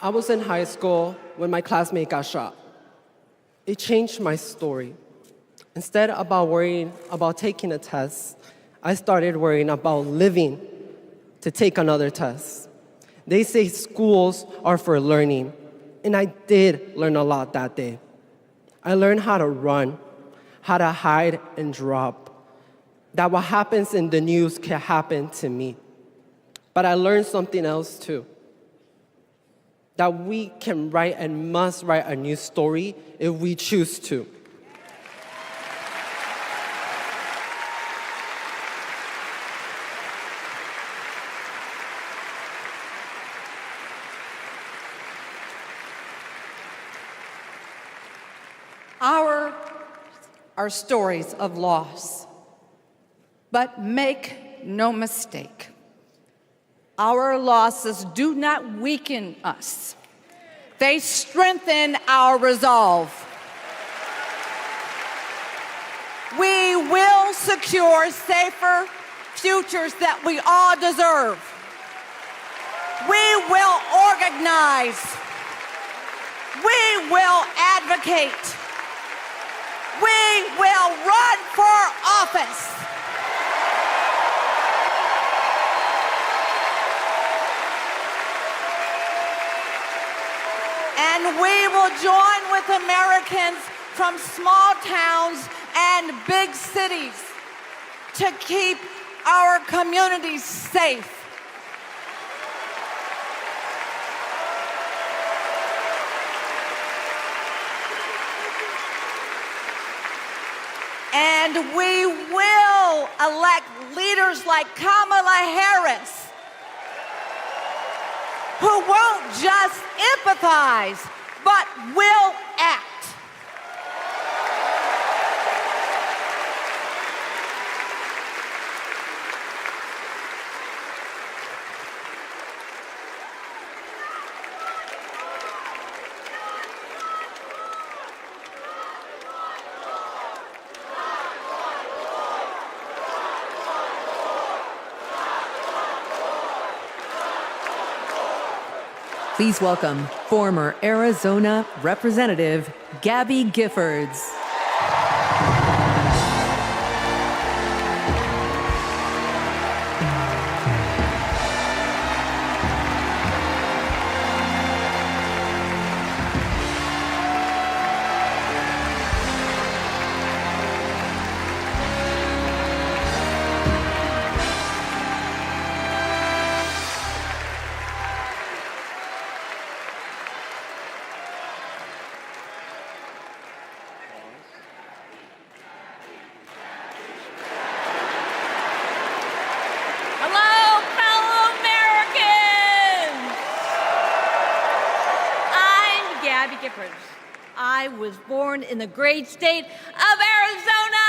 I was in high school when my classmate got shot. It changed my story. Instead of worrying about taking a test, I started worrying about living to take another test. They say schools are for learning, and I did learn a lot that day. I learned how to run, how to hide and drop, that what happens in the news can happen to me. But I learned something else too, that we can write and must write a new story if we choose to. Our are stories of loss. But make no mistake, our losses do not weaken us. They strengthen our resolve. We will secure safer futures that we all deserve. We will organize. We will advocate. We will run for office. And we will join with Americans from small towns and big cities to keep our communities safe. And we will elect leaders like Kamala Harris, who won't just empathize, but will act. Please welcome former Arizona Representative Gabby Giffords. I was born in the great state of Arizona.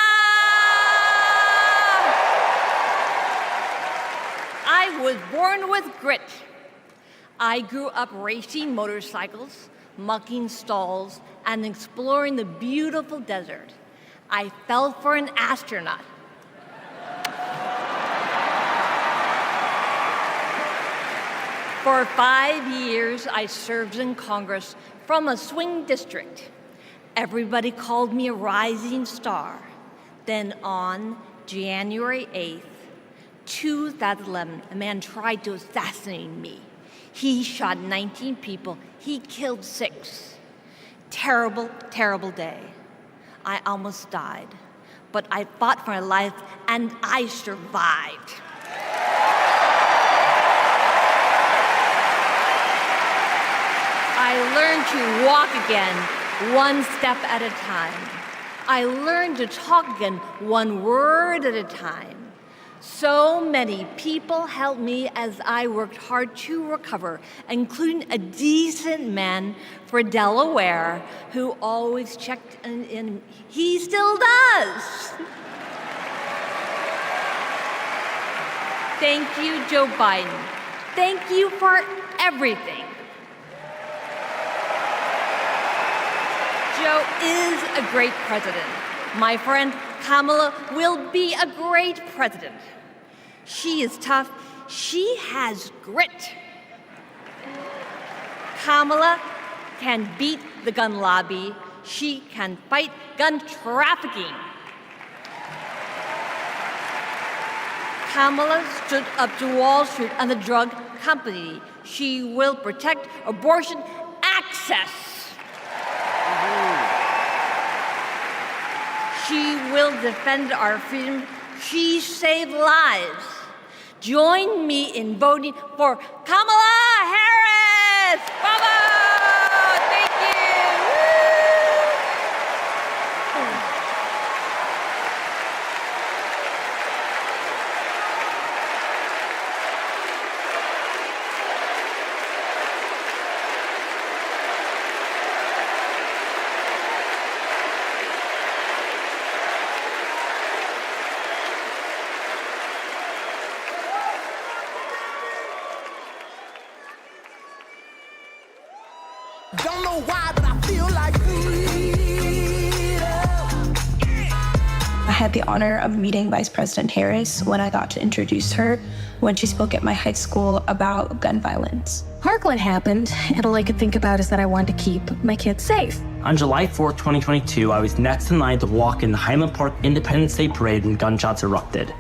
I was born with grit. I grew up racing motorcycles, mucking stalls, and exploring the beautiful desert. I fell for an astronaut. For 5 years, I served in Congress from a swing district. Everybody called me a rising star. Then on January 8th, 2011, a man tried to assassinate me. He shot 19 people. He killed 6. Terrible, terrible day. I almost died, but I fought for my life and I survived. I learned to walk again, one step at a time. I learned to talk again, one word at a time. So many people helped me as I worked hard to recover, including a decent man for Delaware who always checked in. He still does. Thank you, Joe Biden. Thank you for everything. Joe is a great president. My friend Kamala will be a great president. She is tough. She has grit. Kamala can beat the gun lobby. She can fight gun trafficking. Kamala stood up to Wall Street and the drug company. She will protect abortion access. She will defend our freedom. She saved lives. Join me in voting for Kamala Harris. Bravo! Thank you. Don't know why, but I feel like I had the honor of meeting Vice President Harris when I got to introduce her when she spoke at my high school about gun violence. Parkland happened, and all I could think about is that I wanted to keep my kids safe. On July 4th, 2022, I was next in line to walk in the Highland Park Independence Day Parade when gunshots erupted.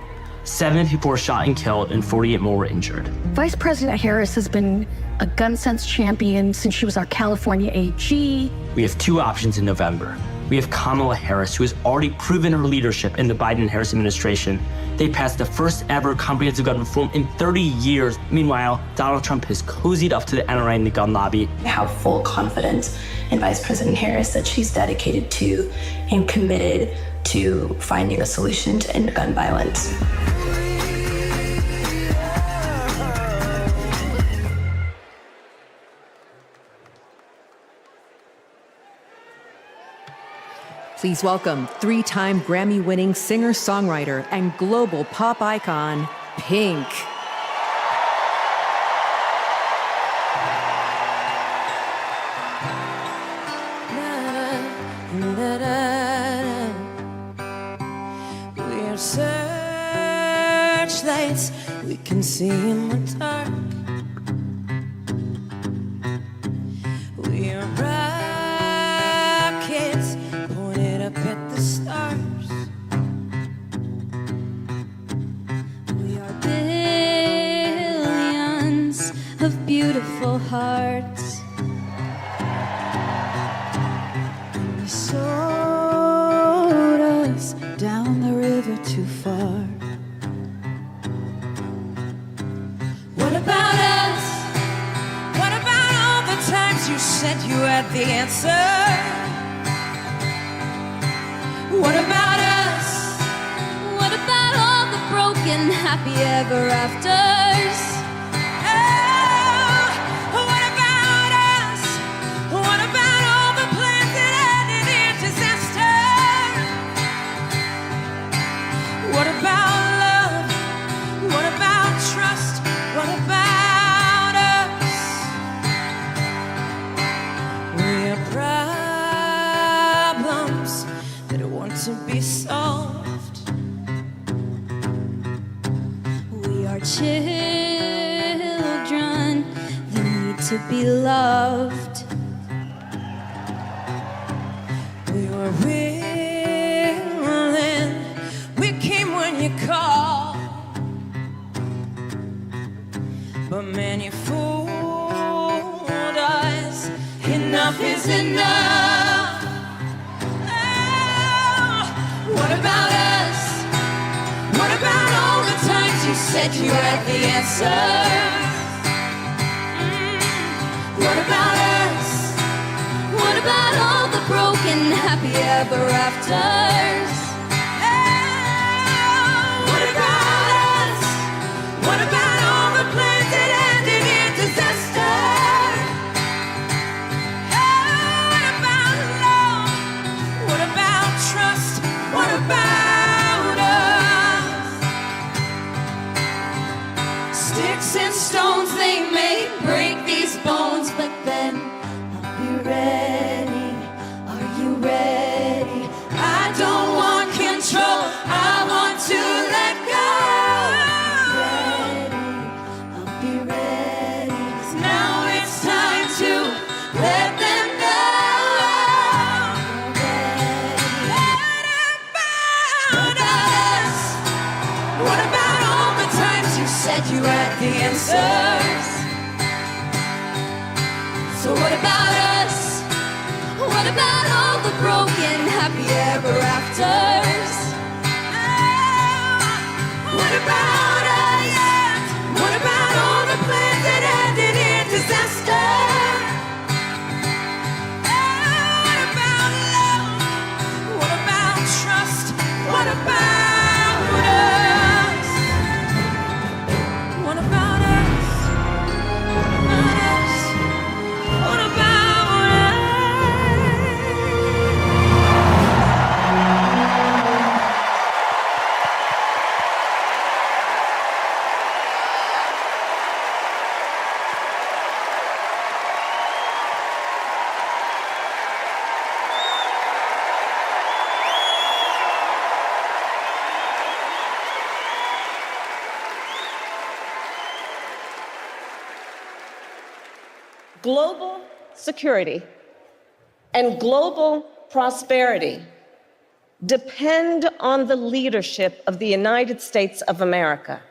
7 people were shot and killed, and 48 more were injured. Vice President Harris has been a gun sense champion since she was our California AG. We have 2 options in November. We have Kamala Harris, who has already proven her leadership in the Biden-Harris administration. They passed the first ever comprehensive gun reform in 30 years. Meanwhile, Donald Trump has cozied up to the NRA and the gun lobby. I have full confidence in Vice President Harris that she's dedicated to and committed to finding a solution to end gun violence. Please welcome 3-time Grammy-winning singer-songwriter and global pop icon, Pink. we are searchlights we can see in the dark. We are rockets pointed up at the stars. We are billions of beautiful hearts. You sold us down the river too far. What about us? What about all the times you said you had the answer? What about us? What about all the broken happy ever afters? Oh, what about us? What about all the plans that ended in disaster? What about love? What about trust? What about us? We are problems that want to be solved. We are children that need to be loved. We were willing, we came when you called. But man, you fooled us. Enough is enough. Oh, said you had the answer. What about us? What about all the broken happy ever afters? What about us? What about all the plans that ended in disaster? What about love? What about trust? What about us? Sticks and stones, they may break these bones, but then I'll be ready. Are you ready? I don't want control, I want to let go. I'll be ready. Now it's time to let them know. What about us? What about all the times you said you had the answers? So what about us? What about all the broken happy ever afters? What about us? What about all the plans that ended in disaster? What about love? What about trust? What about us? What about us? What about us? Global security and global prosperity depend on the leadership of the United States of America.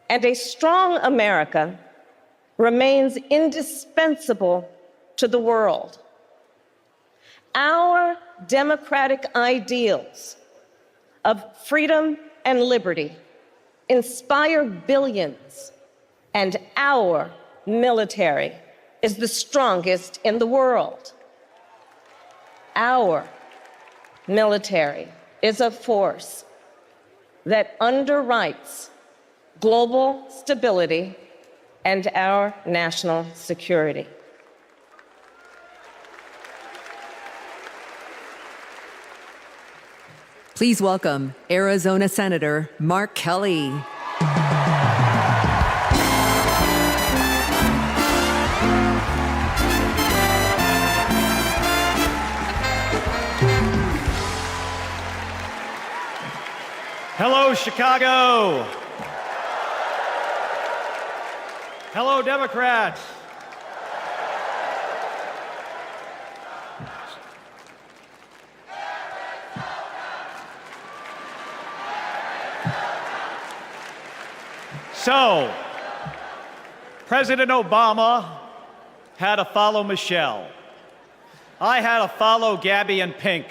And a strong America remains indispensable to the world. Our democratic ideals of freedom and liberty inspire billions, and our military is the strongest in the world. Our military is a force that underwrites global stability and our national security. Please welcome Arizona Senator Mark Kelly. Hello, Chicago. Hello, Democrats. So, President Obama had to follow Michelle. I had to follow Gabby and Pink.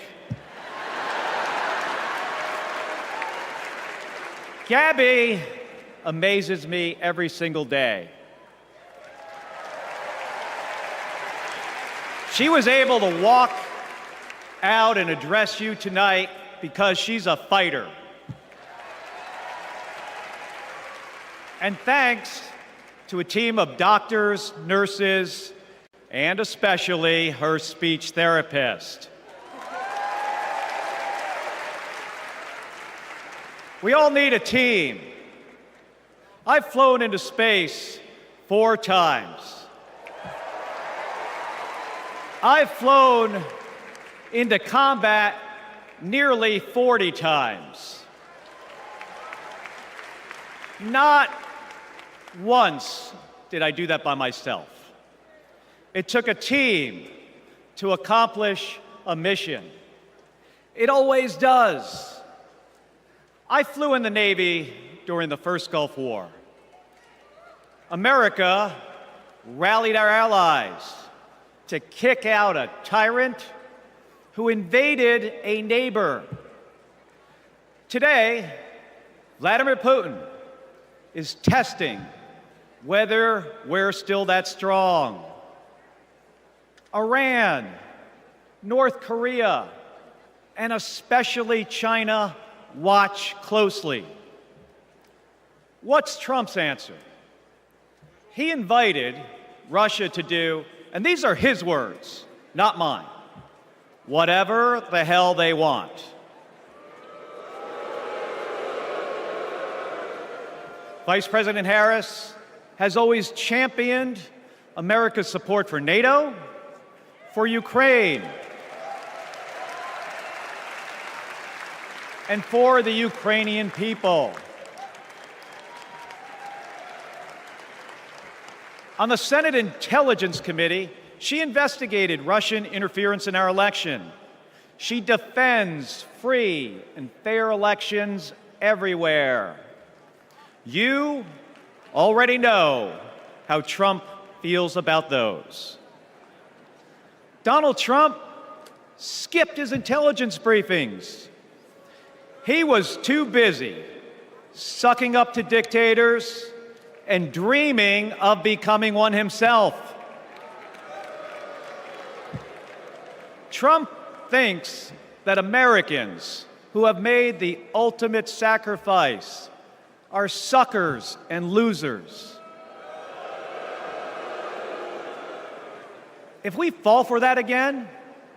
Gabby amazes me every single day. She was able to walk out and address you tonight because she's a fighter. And thanks to a team of doctors, nurses, and especially her speech therapist. We all need a team. I've flown into space 4 times. I've flown into combat nearly 40 times. Not once did I do that by myself. It took a team to accomplish a mission. It always does. I flew in the Navy during the first Gulf War. America rallied our allies to kick out a tyrant who invaded a neighbor. Today, Vladimir Putin is testing whether we're still that strong. Iran, North Korea, and especially China watch closely. What's Trump's answer? He invited Russia to do, and these are his words, not mine, whatever the hell they want. Vice President Harris has always championed America's support for NATO, for Ukraine, and for the Ukrainian people. On the Senate Intelligence Committee, she investigated Russian interference in our election. She defends free and fair elections everywhere. You already know how Trump feels about those. Donald Trump skipped his intelligence briefings. He was too busy sucking up to dictators and dreaming of becoming one himself. Trump thinks that Americans who have made the ultimate sacrifice are suckers and losers. If we fall for that again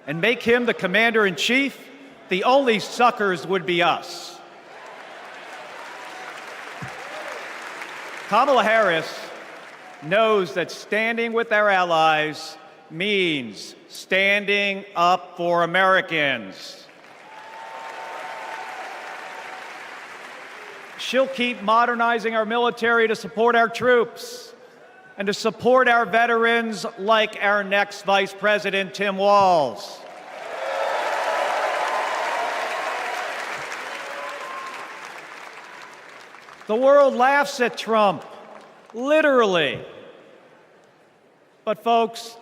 and make him the commander-in-chief, the only suckers would be us. Kamala Harris knows that standing with our allies means standing up for Americans. She'll keep modernizing our military to support our troops and to support our veterans like our next Vice President, Tim Walz. The world laughs at Trump, literally. But folks,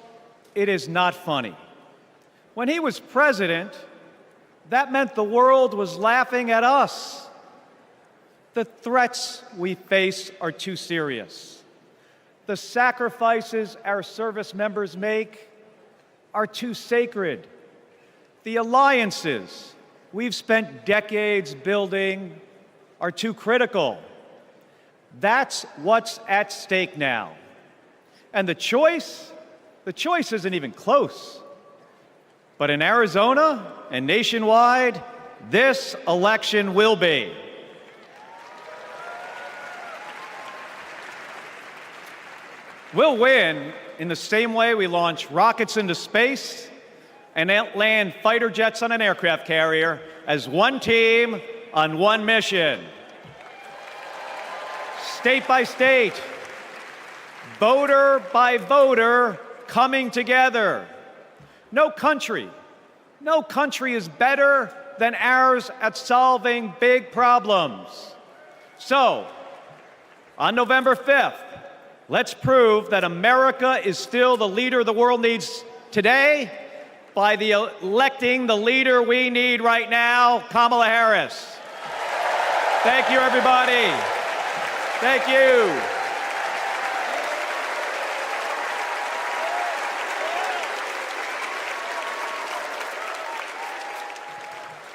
it is not funny. When he was president, that meant the world was laughing at us. The threats we face are too serious. The sacrifices our service members make are too sacred. The alliances we've spent decades building are too critical. That's what's at stake now. And the choice isn't even close. But in Arizona and nationwide, this election will be. We'll win in the same way we launch rockets into space and land fighter jets on an aircraft carrier as one team on one mission. State by state, voter by voter, coming together. No country is better than ours at solving big problems. So, on November 5th, let's prove that America is still the leader the world needs today by electing the leader we need right now, Kamala Harris. Thank you, everybody. Thank you.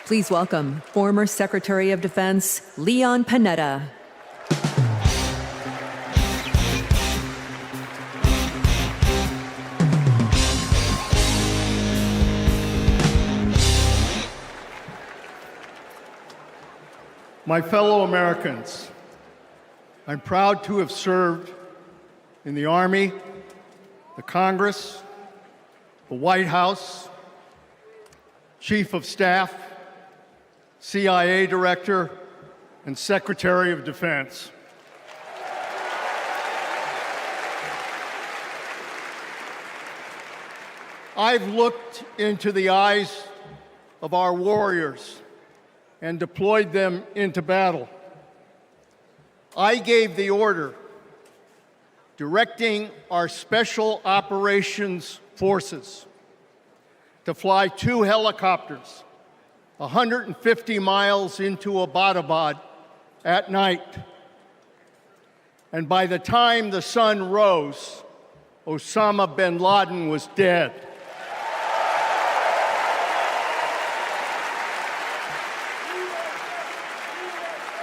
Please welcome former Secretary of Defense Leon Panetta. My fellow Americans, I'm proud to have served in the Army, the Congress, the White House, Chief of Staff, CIA Director, and Secretary of Defense. I've looked into the eyes of our warriors and deployed them into battle. I gave the order directing our Special Operations Forces to fly 2 helicopters 150 miles into Abbottabad at night And by the time the sun rose, Osama bin Laden was dead.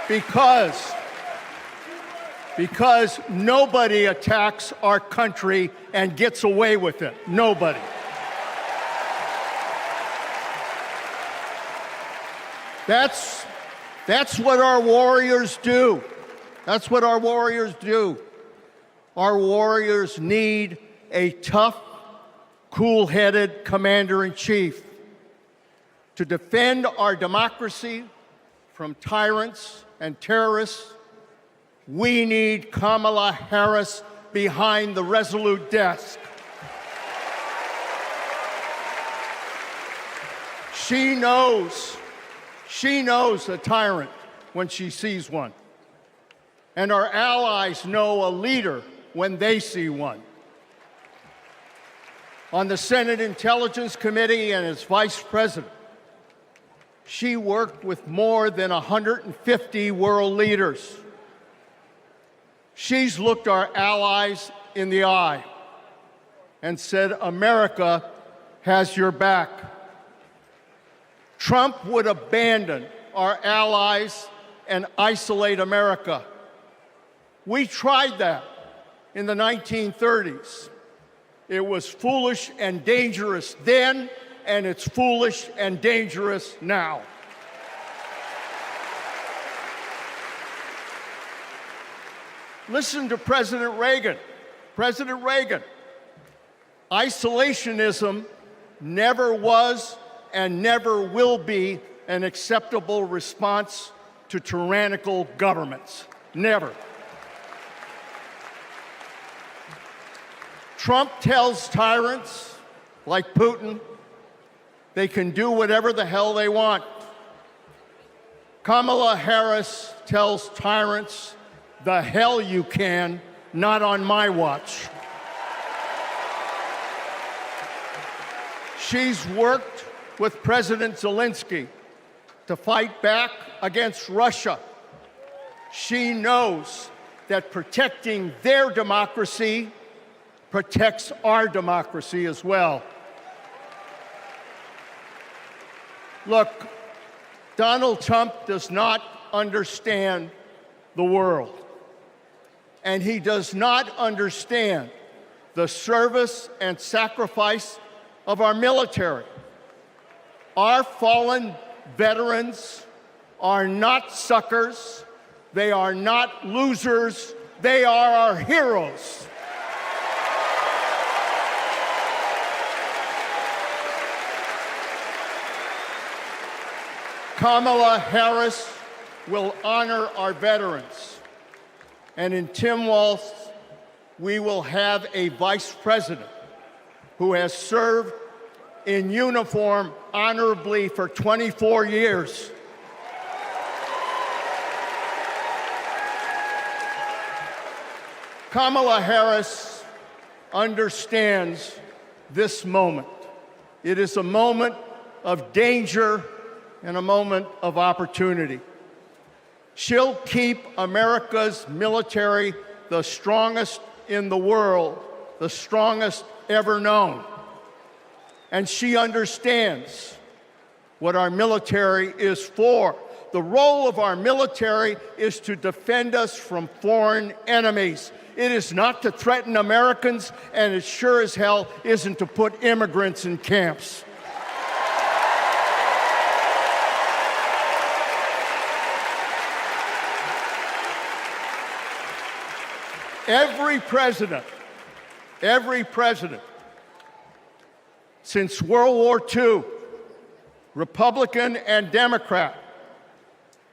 Because nobody attacks our country and gets away with it. Nobody. That's what our warriors do. That's what our warriors do. Our warriors need a tough, cool-headed commander-in-chief to defend our democracy from tyrants and terrorists. We need Kamala Harris behind the resolute desk. She knows a tyrant when she sees one. And our allies know a leader when they see one. On the Senate Intelligence Committee and as vice president, she worked with more than 150 world leaders. She's looked our allies in the eye and said, America has your back. Trump would abandon our allies and isolate America. We tried that in the 1930s. It was foolish and dangerous then, and it's foolish and dangerous now. Listen to President Reagan. President Reagan. Isolationism never was and never will be an acceptable response to tyrannical governments. Never. Trump tells tyrants like Putin they can do whatever the hell they want. Kamala Harris tells tyrants, the hell you can, not on my watch. She's worked with President Zelensky to fight back against Russia. She knows that protecting their democracy protects our democracy as well. Look, Donald Trump does not understand the world, and he does not understand the service and sacrifice of our military. Our fallen veterans are not suckers. They are not losers. They are our heroes. Kamala Harris will honor our veterans. And in Tim Walz, we will have a vice president who has served in uniform honorably for 24 years. Kamala Harris understands this moment. It is a moment of danger and a moment of opportunity. She'll keep America's military the strongest in the world, the strongest ever known. And she understands what our military is for. The role of our military is to defend us from foreign enemies. It is not to threaten Americans, and it sure as hell isn't to put immigrants in camps. Every president since World War II, Republican and Democrat,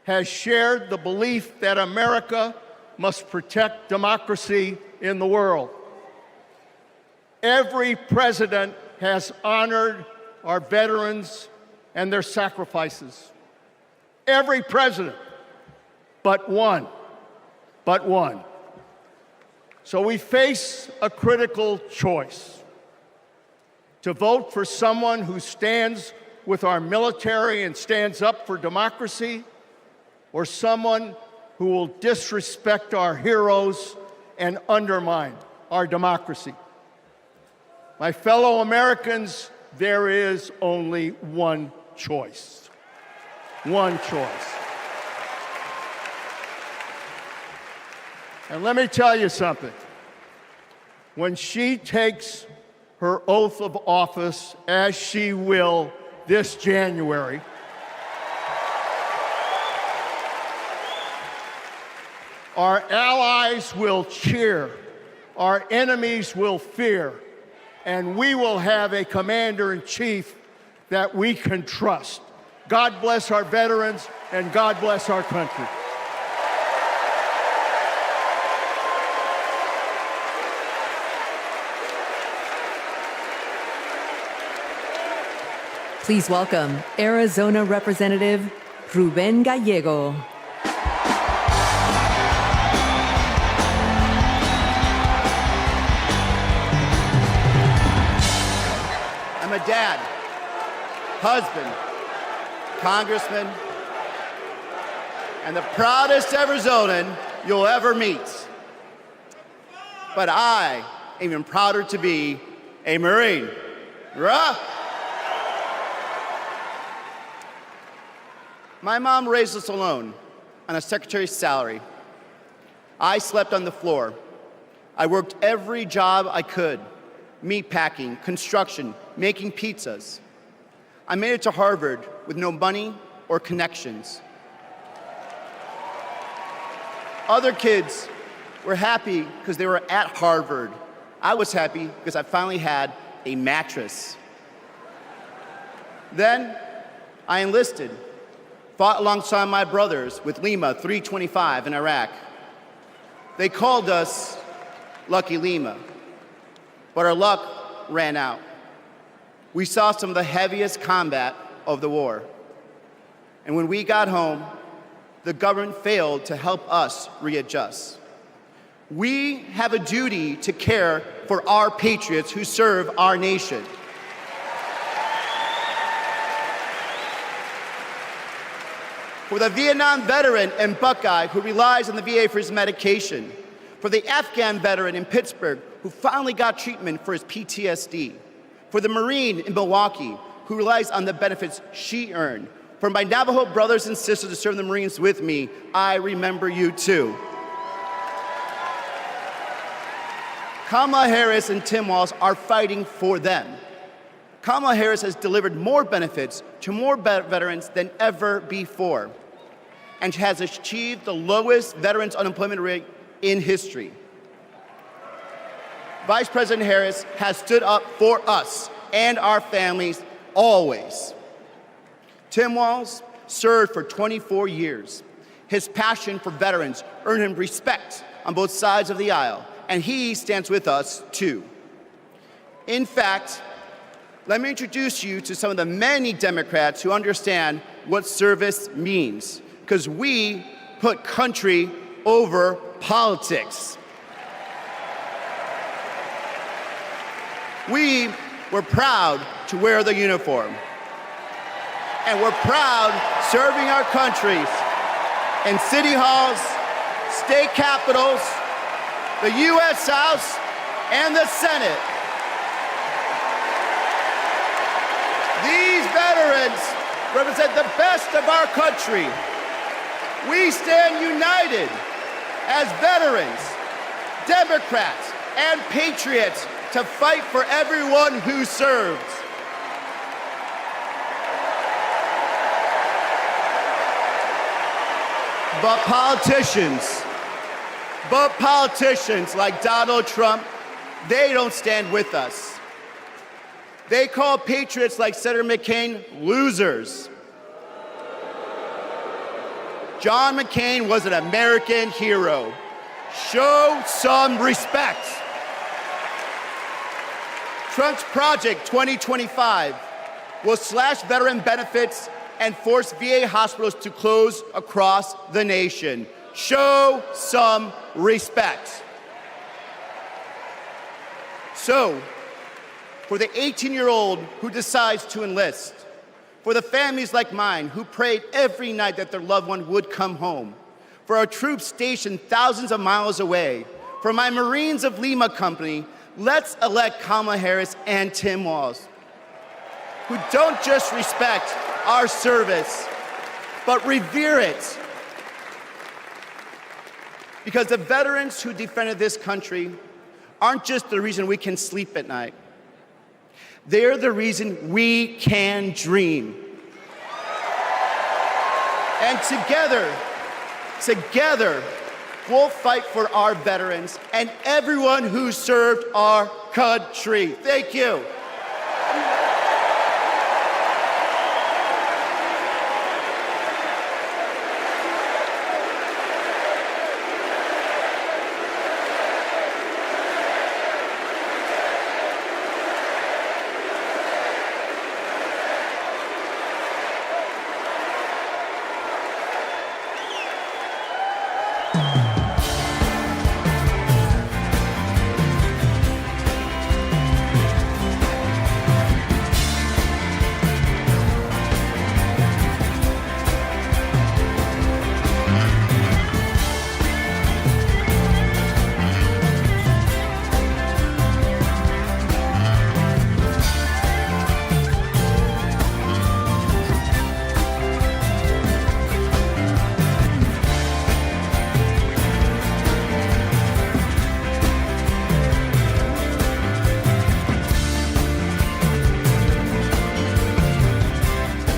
has shared the belief that America must protect democracy in the world. Every president has honored our veterans and their sacrifices. Every president, but one. So we face a critical choice: to vote for someone who stands with our military and stands up for democracy, or someone who will disrespect our heroes and undermine our democracy. My fellow Americans, there is only one choice. One choice. And let me tell you something. When she takes her oath of office, as she will this January, our allies will cheer, our enemies will fear, and we will have a commander-in-chief that we can trust. God bless our veterans, and God bless our country. Please welcome Arizona Representative Ruben Gallego. I'm a dad, husband, congressman, and the proudest Arizonan you'll ever meet. But I am even prouder to be a Marine. Rah! My mom raised us alone on a secretary's salary. I slept on the floor. I worked every job I could: meat packing, construction, making pizzas. I made it to Harvard with no money or connections. Other kids were happy because they were at Harvard. I was happy because I finally had a mattress. Then I enlisted, fought alongside my brothers with Lima 325 in Iraq. They called us Lucky Lima, but our luck ran out. We saw some of the heaviest combat of the war. And when we got home, the government failed to help us readjust. We have a duty to care for our patriots who serve our nation. For the Vietnam veteran and Buckeye who relies on the VA for his medication. For the Afghan veteran in Pittsburgh who finally got treatment for his PTSD. For the Marine in Milwaukee who relies on the benefits she earned. For my Navajo brothers and sisters who serve the Marines with me, I remember you too. Kamala Harris and Tim Walz are fighting for them. Kamala Harris has delivered more benefits to more veterans than ever before, and has achieved the lowest veterans unemployment rate in history. Vice President Harris has stood up for us and our families always. Tim Walz served for 24 years. His passion for veterans earned him respect on both sides of the aisle, and he stands with us too. In fact, let me introduce you to some of the many Democrats who understand what service means, because we put country over politics. We were proud to wear the uniform, and we're proud serving our countries in city halls, state capitals, the U.S. House, and the Senate. These veterans represent the best of our country. We stand united as veterans, Democrats, and patriots to fight for everyone who serves. But politicians like Donald Trump, they don't stand with us. They call patriots like Senator McCain losers. John McCain was an American hero. Show some respect. Trump's Project 2025 will slash veteran benefits and force VA hospitals to close across the nation. Show some respect. So, for the 18-year-old who decides to enlist, for the families like mine who prayed every night that their loved one would come home, for our troops stationed thousands of miles away, For my Marines of Lima company, let's elect Kamala Harris and Tim Walz, who don't just respect our service, but revere it. Because the veterans who defended this country aren't just the reason we can sleep at night. They're the reason we can dream. And together, we'll fight for our veterans and everyone who served our country. Thank you.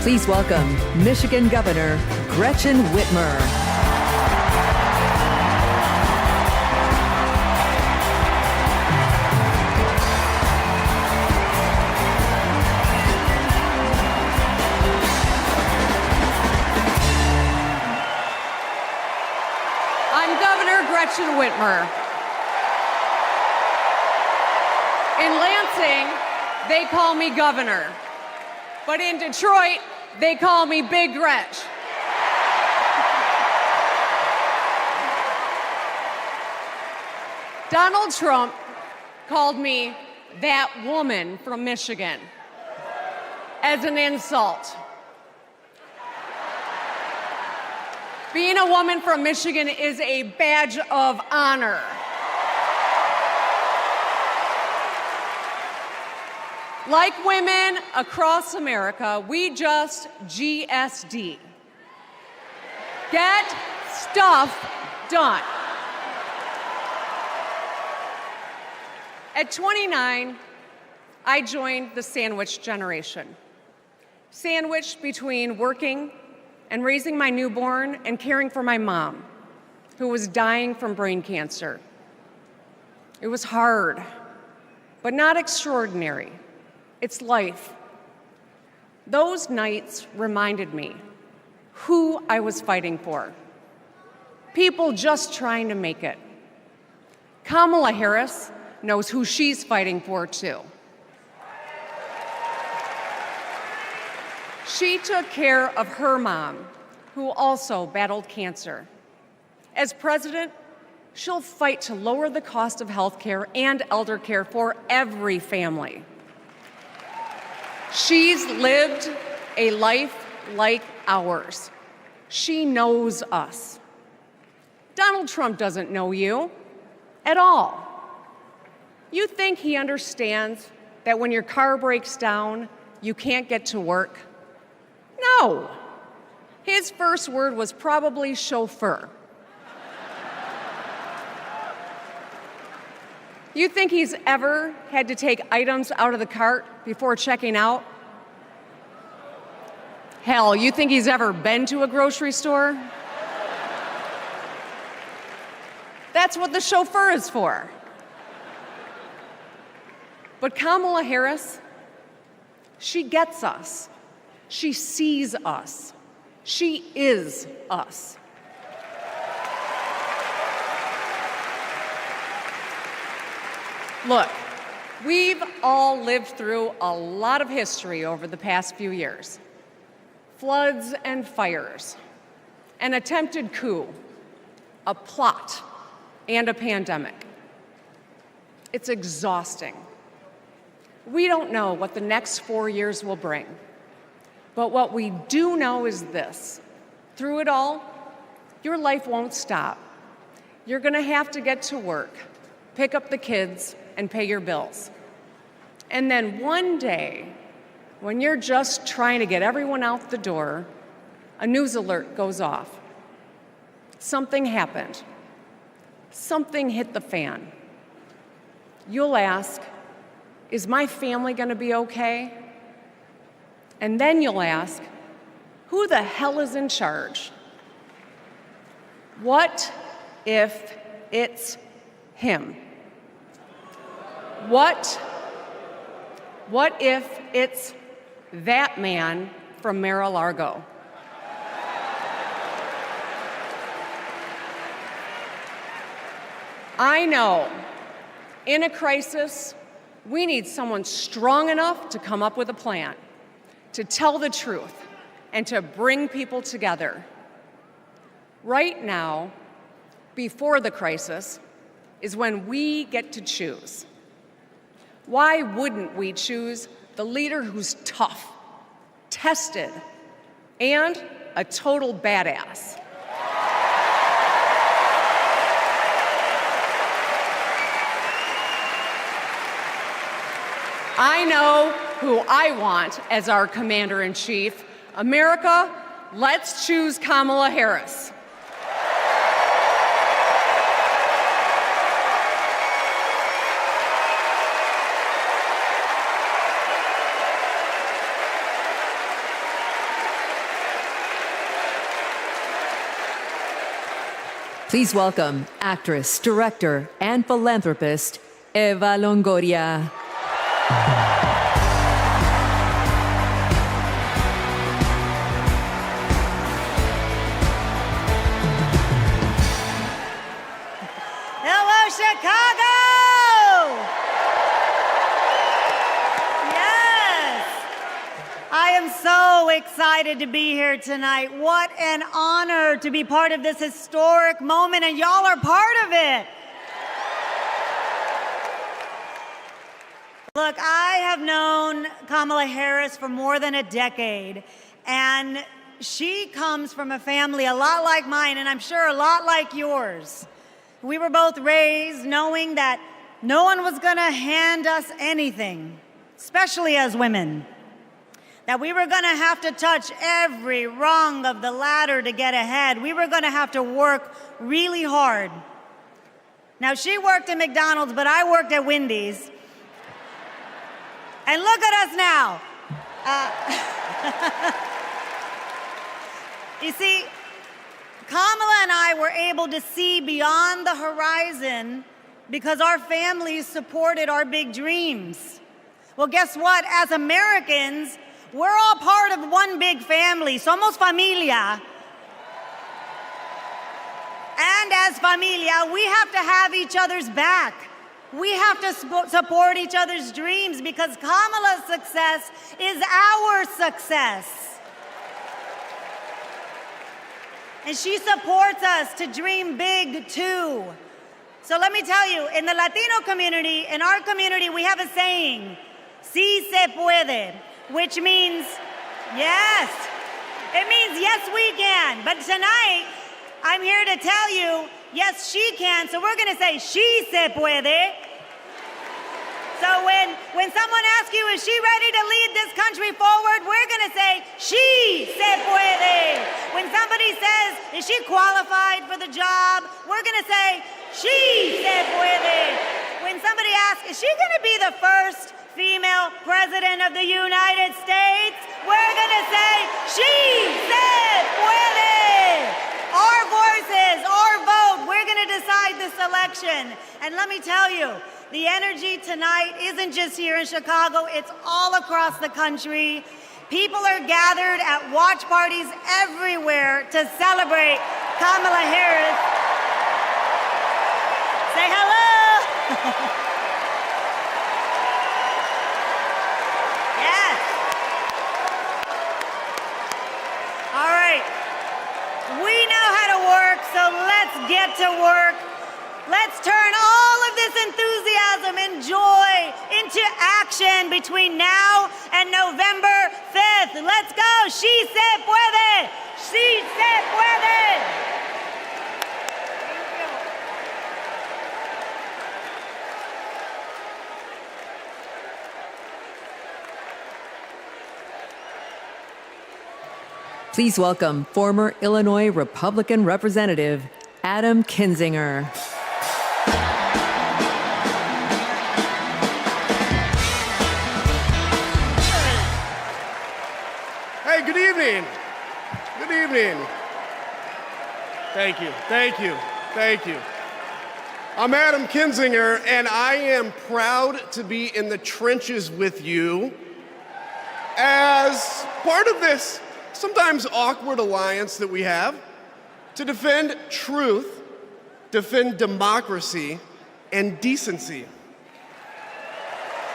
Please welcome Michigan Governor Gretchen Whitmer. I'm Governor Gretchen Whitmer. In Lansing, they call me Governor. But in Detroit, they call me Big Gretch. Donald Trump called me that woman from Michigan as an insult. Being a woman from Michigan is a badge of honor. Like women across America, we just GSD. Get stuff done. At 29, I joined the sandwich generation. Sandwiched between working and raising my newborn and caring for my mom, who was dying from brain cancer. It was hard, but not extraordinary. It's life. Those nights reminded me who I was fighting for. People just trying to make it. Kamala Harris knows who she's fighting for, too. She took care of her mom, who also battled cancer. As president, she'll fight to lower the cost of health care and elder care for every family. She's lived a life like ours. She knows us. Donald Trump doesn't know you at all. You think he understands that when your car breaks down, you can't get to work? No. His first word was probably chauffeur. You think he's ever had to take items out of the cart before checking out? Hell, you think he's ever been to a grocery store? That's what the chauffeur is for. But Kamala Harris, she gets us. She sees us. She is us. Look, we've all lived through a lot of history over the past few years. Floods and fires, an attempted coup, a plot, and a pandemic. It's exhausting. We don't know what the next 4 years will bring. But what we do know is this. Through it all, your life won't stop. You're going to have to get to work. pick up the kids, and pay your bills. And then one day, when you're just trying to get everyone out the door, a news alert goes off. Something happened. Something hit the fan. You'll ask, is my family going to be okay? And then you'll ask, who the hell is in charge? What if it's him? What if it's that man from Mar-a-Lago? I know, in a crisis, we need someone strong enough to come up with a plan, to tell the truth, and to bring people together. Right now, before the crisis, is when we get to choose. Why wouldn't we choose the leader who's tough, tested, and a total badass? I know who I want as our commander-in-chief. America, let's choose Kamala Harris. Please welcome actress, director, and philanthropist, Eva Longoria. Hello, Chicago! Yes! I am so excited to be here tonight. What an honor to be part of this historic moment, and y'all are part of it. Look, I have known Kamala Harris for more than a decade, and she comes from a family a lot like mine, and I'm sure a lot like yours. We were both raised knowing that no one was going to hand us anything, especially as women. That we were going to have to touch every rung of the ladder to get ahead. We were going to have to work really hard. Now, she worked at McDonald's, but I worked at Wendy's. And look at us now. You see, Kamala and I were able to see beyond the horizon because our families supported our big dreams. Well, guess what? As Americans, we're all part of one big family. Somos familia. And as familia, we have to have each other's back. We have to support each other's dreams because Kamala's success is our success. And she supports us to dream big too. So let me tell you, in the Latino community, in our community, we have a saying, sí se puede, which means yes. It means yes, we can. But tonight, I'm here to tell you, yes, she can. So we're going to say, she se puede. So when someone asks you, is she ready to lead this country forward? We're going to say, she se puede. When somebody says, is she qualified for the job? We're going to say, she se puede. When somebody asks, is she going to be the first female president of the United States? We're going to say, she se puede. Our voices, our vote, we're going to decide this election. And let me tell you, the energy tonight isn't just here in Chicago, it's all across the country. People are gathered at watch parties everywhere to celebrate Kamala Harris. Say hello. Yes. All right. We know how to work, so let's get to work. Let's turn all of this enthusiasm and joy into action between now and November 5th. Let's go. She se puede. She se puede. Please welcome former Illinois Republican Representative Adam Kinzinger. Hey, good evening. Good evening. Thank you, thank you, thank you. I'm Adam Kinzinger, and I am proud to be in the trenches with you as part of this sometimes awkward alliance that we have to defend truth, defend democracy, and decency.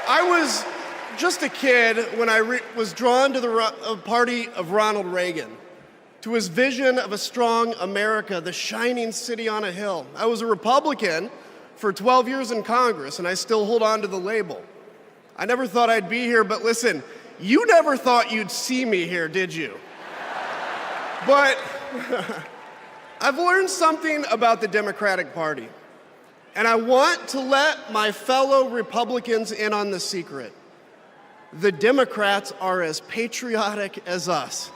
I was just a kid when I was drawn to the party of Ronald Reagan, to his vision of a strong America, the shining city on a hill. I was a Republican for 12 years in Congress, and I still hold on to the label. I never thought I'd be here, but listen, you never thought you'd see me here, did you? But I've learned something about the Democratic Party, and I want to let my fellow Republicans in on the secret. The Democrats are as patriotic as us.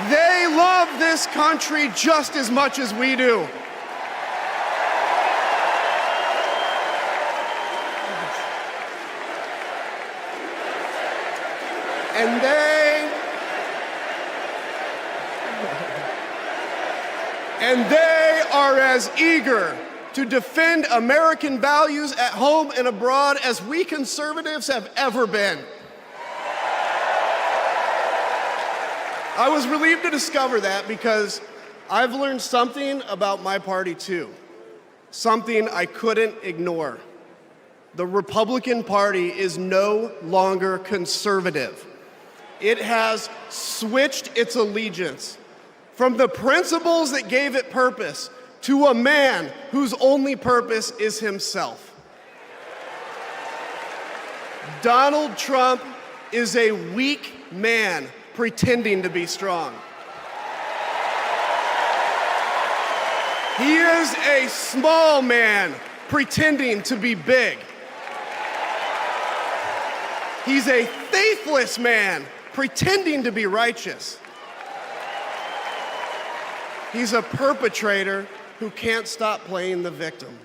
They love this country just as much as we do. And they are as eager to defend American values at home and abroad as we conservatives have ever been. I was relieved to discover that because I've learned something about my party too, something I couldn't ignore. The Republican Party is no longer conservative. It has switched its allegiance from the principles that gave it purpose to a man whose only purpose is himself. Donald Trump is a weak man pretending to be strong. He is a small man pretending to be big. He's a faithless man pretending to be righteous. He's a perpetrator who can't stop playing the victim.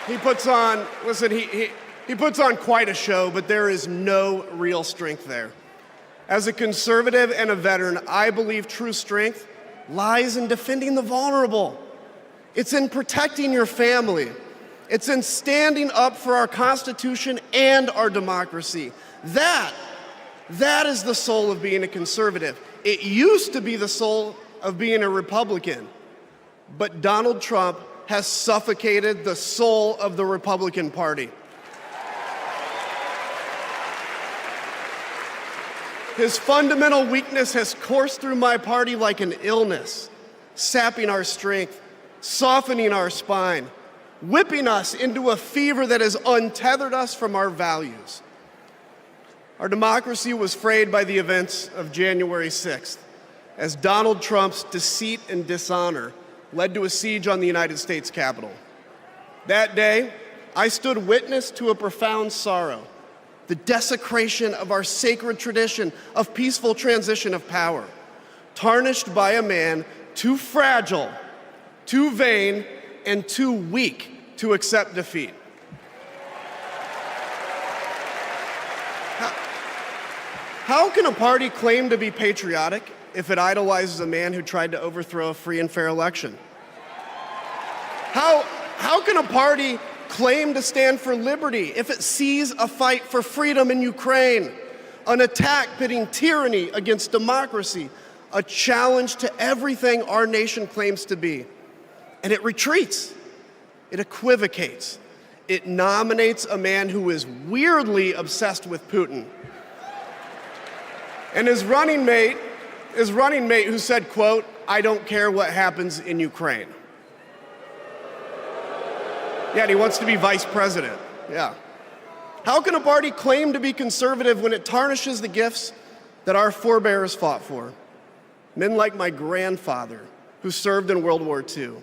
He puts on, listen, he puts on quite a show, but there is no real strength there. As a conservative and a veteran, I believe true strength lies in defending the vulnerable. It's in protecting your family. It's in standing up for our Constitution and our democracy. That is the soul of being a conservative. It used to be the soul of being a Republican, but Donald Trump has suffocated the soul of the Republican Party. His fundamental weakness has coursed through my party like an illness, sapping our strength, softening our spine, whipping us into a fever that has untethered us from our values. Our democracy was frayed by the events of January 6th, as Donald Trump's deceit and dishonor led to a siege on the United States Capitol. That day, I stood witness to a profound sorrow, the desecration of our sacred tradition of peaceful transition of power, tarnished by a man too fragile, too vain, and too weak to accept defeat. How can a party claim to be patriotic if it idolizes a man who tried to overthrow a free and fair election? How can a party claim to stand for liberty if it sees a fight for freedom in Ukraine, an attack pitting tyranny against democracy, a challenge to everything our nation claims to be, and it retreats, it equivocates, it nominates a man who is weirdly obsessed with Putin, and his running mate who said, quote, "I don't care what happens in Ukraine." Yeah, and he wants to be vice president. Yeah. How can a party claim to be conservative when it tarnishes the gifts that our forebears fought for? Men like my grandfather, who served in World War II.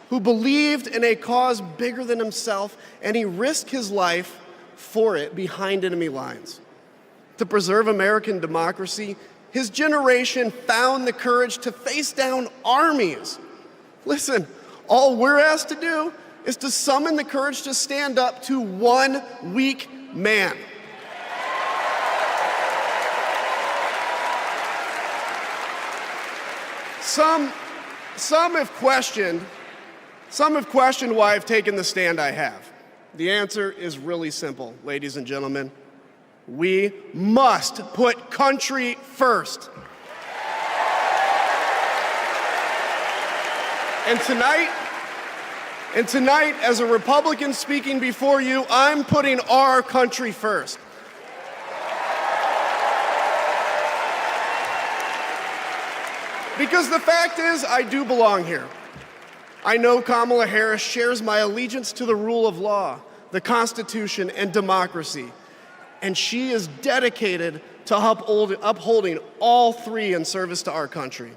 who believed in a cause bigger than himself, and he risked his life for it behind enemy lines. To preserve American democracy, his generation found the courage to face down armies. Listen, all we're asked to do is to summon the courage to stand up to one weak man. Some have questioned why I've taken the stand I have. The answer is really simple, ladies and gentlemen. We must put country first. And tonight, as a Republican speaking before you, I'm putting our country first. Because the fact is, I do belong here. I know Kamala Harris shares my allegiance to the rule of law, the Constitution, and democracy. And she is dedicated to upholding all three in service to our country.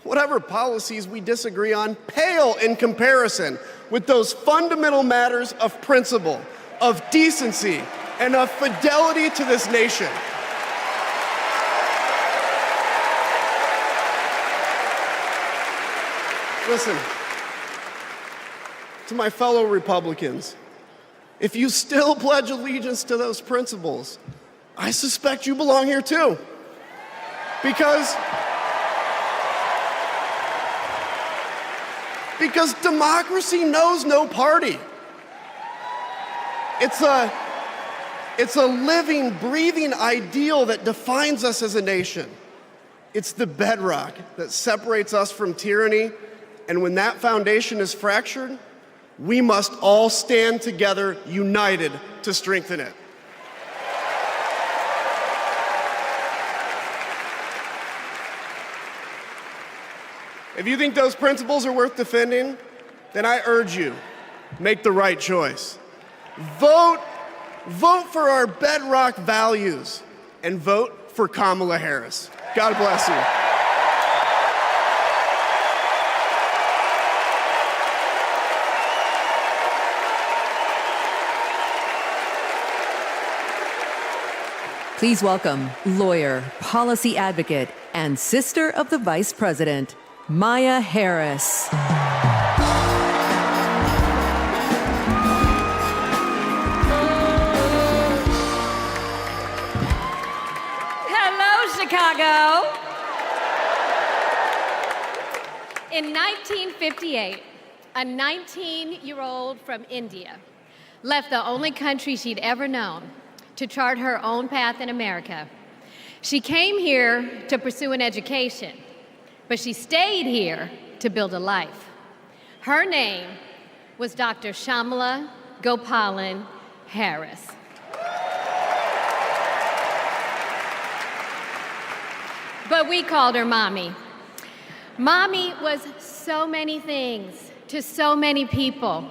Whatever policies we disagree on pale in comparison with those fundamental matters of principle, of decency, and of fidelity to this nation. Listen, to my fellow Republicans, if you still pledge allegiance to those principles, I suspect you belong here too. Because democracy knows no party. It's a living, breathing ideal that defines us as a nation. It's the bedrock that separates us from tyranny. And when that foundation is fractured, we must all stand together, united, to strengthen it. If you think those principles are worth defending, then I urge you, make the right choice. Vote for our bedrock values and vote for Kamala Harris. God bless you. Please welcome lawyer, policy advocate, and sister of the Vice President, Maya Harris. Hello, Chicago. In 1958, a 19-year-old from India left the only country she'd ever known to chart her own path in America. She came here to pursue an education, but she stayed here to build a life. Her name was Dr. Kamala Gopalan Harris. But we called her Mommy. Mommy was so many things to so many people.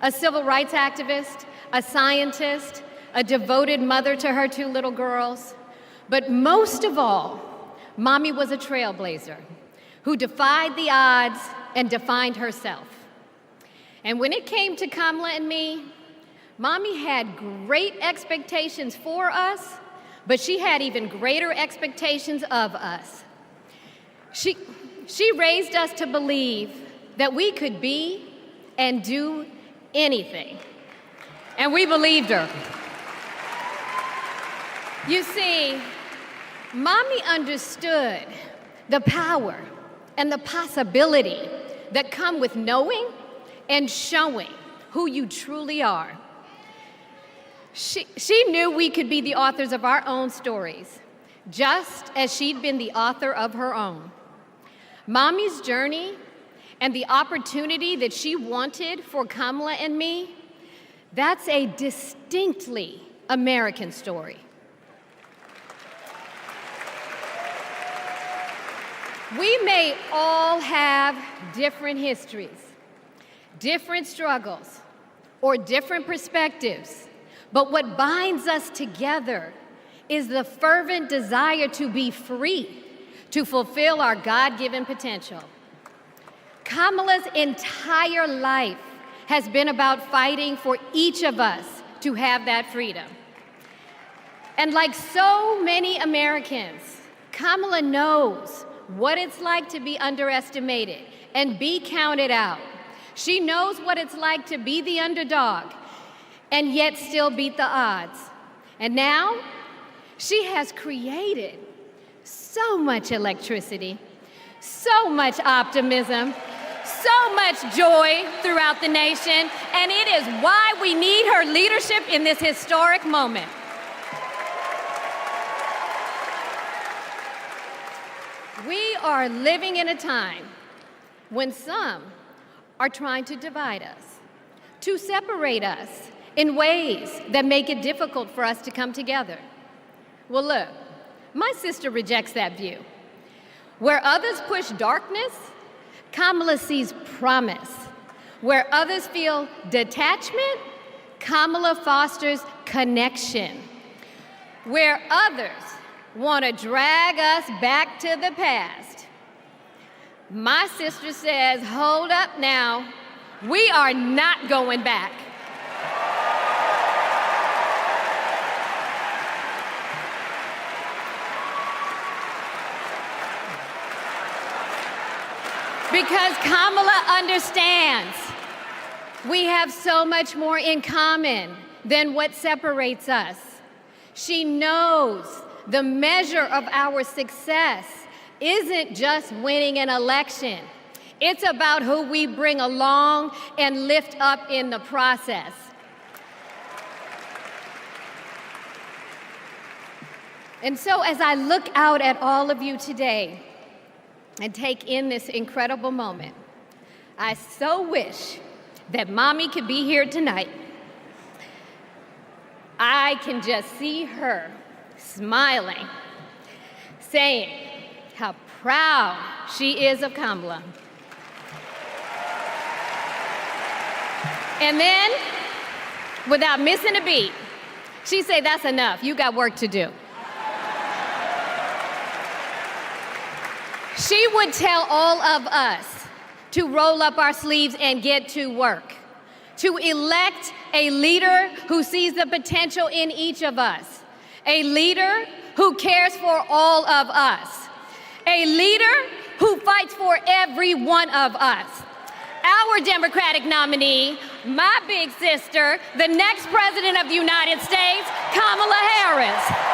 A civil rights activist, a scientist, a devoted mother to her two little girls. But most of all, Mommy was a trailblazer who defied the odds and defined herself. And when it came to Kamala and me, Mommy had great expectations for us, but she had even greater expectations of us. She raised us to believe that we could be and do anything. And we believed her. You see, Mommy understood the power and the possibility that come with knowing and showing who you truly are. She knew we could be the authors of our own stories, just as she'd been the author of her own. Mommy's journey and the opportunity that she wanted for Kamala and me, that's a distinctly American story. We may all have different histories, different struggles, or different perspectives, but what binds us together is the fervent desire to be free, to fulfill our God-given potential. Kamala's entire life has been about fighting for each of us to have that freedom. And like so many Americans, Kamala knows what it's like to be underestimated and be counted out. She knows what it's like to be the underdog and yet still beat the odds. And now, she has created so much electricity, so much optimism, so much joy throughout the nation, and it is why we need her leadership in this historic moment. We are living in a time when some are trying to divide us, to separate us in ways that make it difficult for us to come together. Well, look, my sister rejects that view. Where others push darkness, Kamala sees promise. Where others feel detachment, Kamala fosters connection. Where others want to drag us back to the past, my sister says, hold up now, we are not going back. Because Kamala understands we have so much more in common than what separates us. She knows the measure of our success isn't just winning an election. It's about who we bring along and lift up in the process. And so as I look out at all of you today and take in this incredible moment, I so wish that Mommy could be here tonight. I can just see her smiling, saying how proud she is of Kamala. And then, without missing a beat, she'd say, that's enough, you got work to do. She would tell all of us to roll up our sleeves and get to work, to elect a leader who sees the potential in each of us, a leader who cares for all of us, a leader who fights for every one of us. Our Democratic nominee, my big sister, the next President of the United States, Kamala Harris.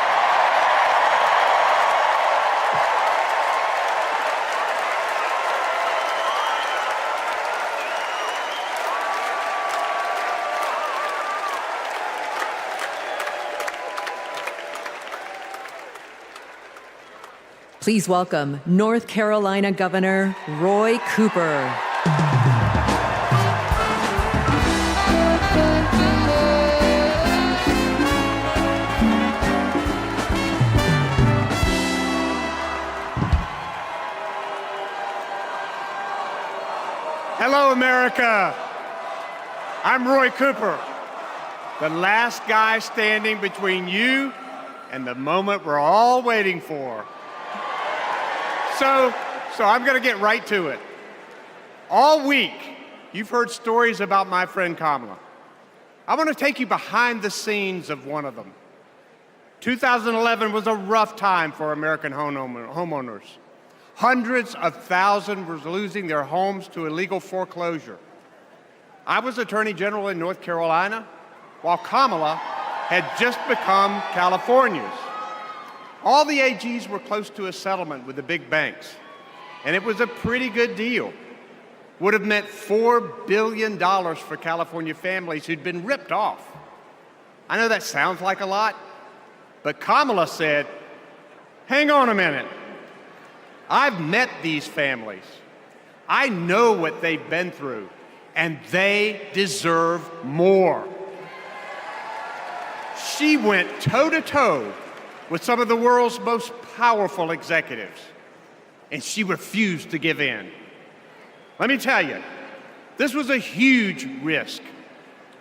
Please welcome North Carolina Governor Roy Cooper. Hello, America. I'm Roy Cooper, the last guy standing between you and the moment we're all waiting for. So I'm going to get right to it. All week, you've heard stories about my friend Kamala. I want to take you behind the scenes of one of them. 2011 was a rough time for American homeowners. Hundreds of thousands were losing their homes to illegal foreclosure. I was Attorney General in North Carolina, while Kamala had just become California's. All the AGs were close to a settlement with the big banks, and it was a pretty good deal. Would have meant $4 billion for California families who'd been ripped off. I know that sounds like a lot, but Kamala said, hang on a minute. I've met these families. I know what they've been through, and they deserve more. She went toe-to-toe with some of the world's most powerful executives, and she refused to give in. Let me tell you, this was a huge risk,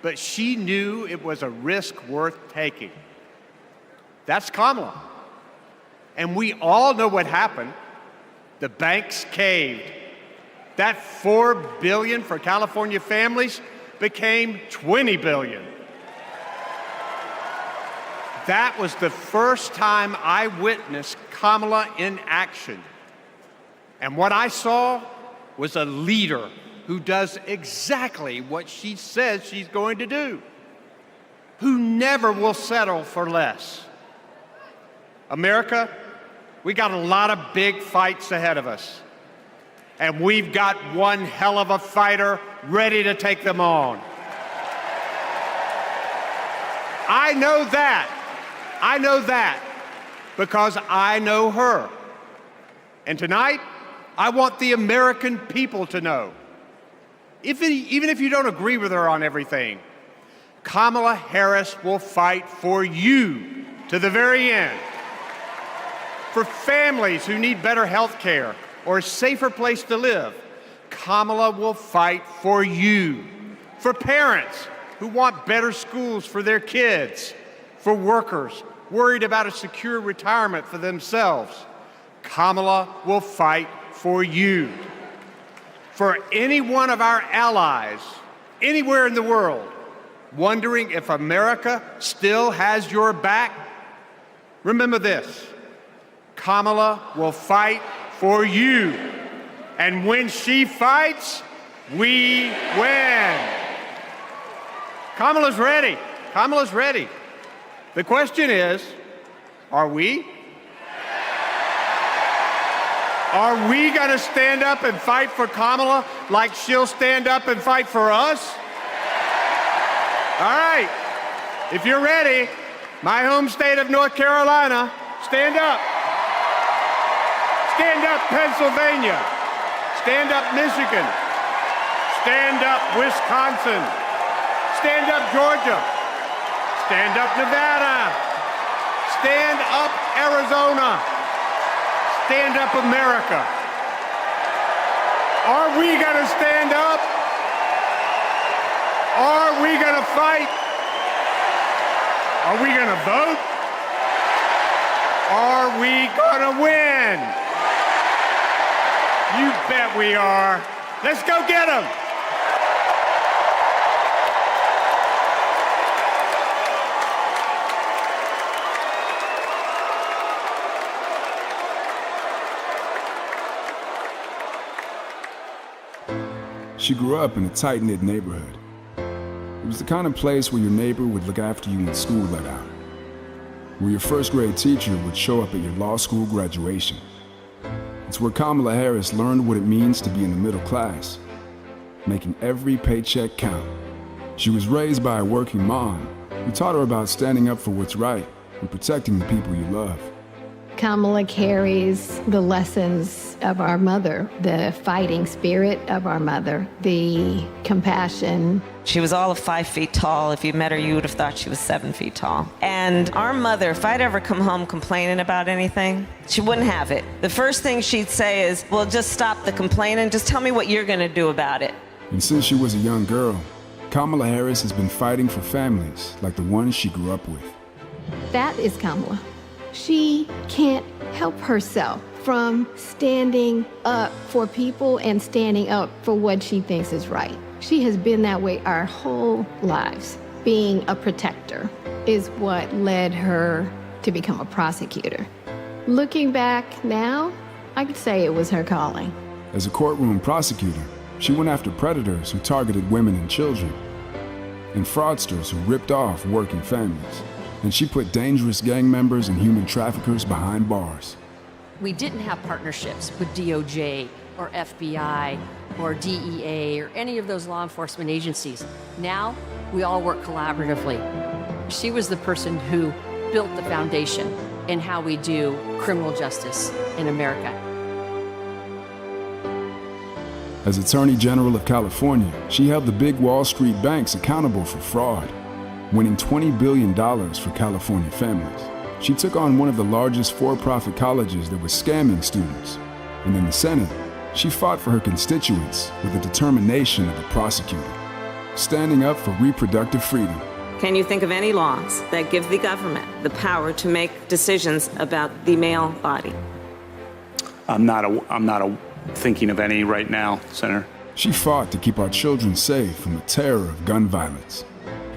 but she knew it was a risk worth taking. That's Kamala. And we all know what happened. The banks caved. That $4 billion for California families became $20 billion. That was the first time I witnessed Kamala in action. And what I saw was a leader who does exactly what she says she's going to do, who never will settle for less. America, we got a lot of big fights ahead of us. And we've got one hell of a fighter ready to take them on. I know that because I know her. And tonight, I want the American people to know, even if you don't agree with her on everything, Kamala Harris will fight for you to the very end. For families who need better health care or a safer place to live, Kamala will fight for you. For parents who want better schools for their kids, for workers worried about a secure retirement for themselves, Kamala will fight for you. For any one of our allies, anywhere in the world, wondering if America still has your back, remember this: Kamala will fight for you. And when she fights, we win. Kamala's ready. Kamala's ready. The question is, are we? Are we going to stand up and fight for Kamala like she'll stand up and fight for us? All right. If you're ready, my home state of North Carolina, stand up. Stand up, Pennsylvania. Stand up, Michigan. Stand up, Wisconsin. Stand up, Georgia. Stand up, Nevada. Stand up, Arizona. Stand up, America. Are we going to stand up? Are we going to fight? Are we going to vote? Are we going to win? You bet we are. Let's go get them. She grew up in a tight-knit neighborhood. It was the kind of place where your neighbor would look after you when school let out, where your first grade teacher would show up at your law school graduation. It's where Kamala Harris learned what it means to be in the middle class, making every paycheck count. She was raised by a working mom who taught her about standing up for what's right and protecting the people you love. Kamala carries the lessons of our mother, the fighting spirit of our mother, the compassion. She was all of 5 feet tall. If you met her, you would have thought she was 7 feet tall. And our mother, if I'd ever come home complaining about anything, she wouldn't have it. The first thing she'd say is, well, just stop the complaining. Just tell me what you're going to do about it. And since she was a young girl, Kamala Harris has been fighting for families like the ones she grew up with. That is Kamala. She can't help herself from standing up for people and standing up for what she thinks is right. She has been that way our whole lives. Being a protector is what led her to become a prosecutor. Looking back now, I could say it was her calling. As a courtroom prosecutor, she went after predators who targeted women and children, and fraudsters who ripped off working families. And she put dangerous gang members and human traffickers behind bars. We didn't have partnerships with DOJ or FBI or DEA or any of those law enforcement agencies. Now, we all work collaboratively. She was the person who built the foundation in how we do criminal justice in America. As Attorney General of California, she held the big Wall Street banks accountable for fraud, winning $20 billion for California families. She took on one of the largest for-profit colleges that was scamming students. And in the Senate, she fought for her constituents with the determination of a prosecutor, standing up for reproductive freedom. Can you think of any laws that give the government the power to make decisions about the male body? I'm not thinking of any right now, Senator. She fought to keep our children safe from the terror of gun violence.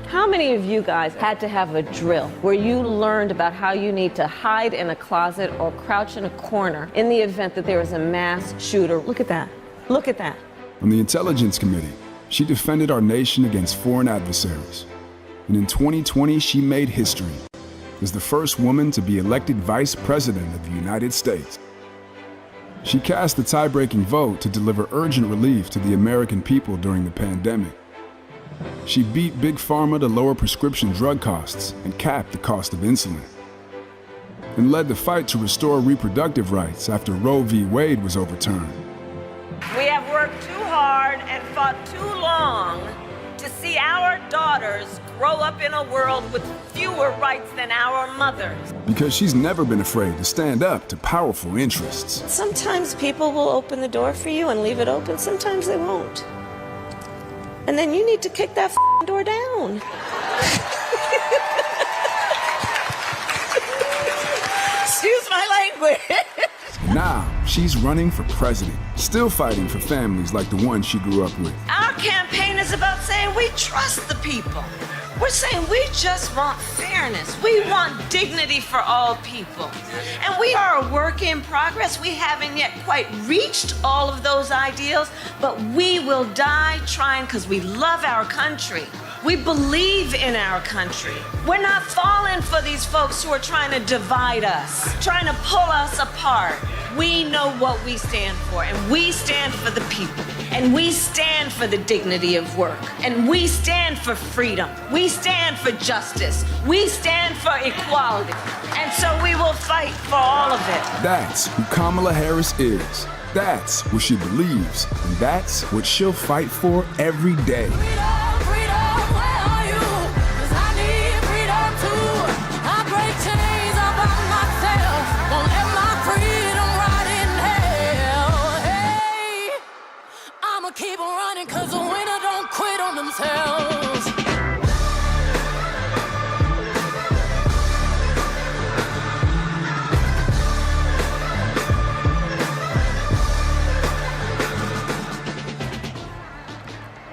How many of you guys had to have a drill where you learned about how you need to hide in a closet or crouch in a corner in the event that there is a mass shooter? Look at that. Look at that. On the Intelligence Committee, she defended our nation against foreign adversaries. And in 2020, she made history as the first woman to be elected Vice President of the United States. She cast the tie-breaking vote to deliver urgent relief to the American people during the pandemic. She beat Big Pharma to lower prescription drug costs and cap the cost of insulin. And led the fight to restore reproductive rights after Roe v. Wade was overturned. We have worked too hard and fought too long to see our daughters grow up in a world with fewer rights than our mothers. Because she's never been afraid to stand up to powerful interests. Sometimes people will open the door for you and leave it open. Sometimes they won't. And then you need to kick that door down. Excuse my language. Now, she's running for president, still fighting for families like the one she grew up with. Our campaign is about saying we trust the people. We're saying we just want fairness. We want dignity for all people. And we are a work in progress. We haven't yet quite reached all of those ideals, but we will die trying because we love our country. We believe in our country. We're not falling for these folks who are trying to divide us, trying to pull us apart. We know what we stand for, and we stand for the people, and we stand for the dignity of work, and we stand for freedom. We stand for justice. We stand for equality. And so we will fight for all of it. That's who Kamala Harris is. That's what she believes, and that's what she'll fight for every day. Keep on running, cause the winner don't quit on themselves.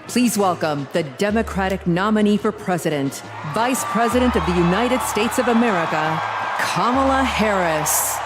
Please welcome the Democratic nominee for president, Vice President of the United States of America, Kamala Harris.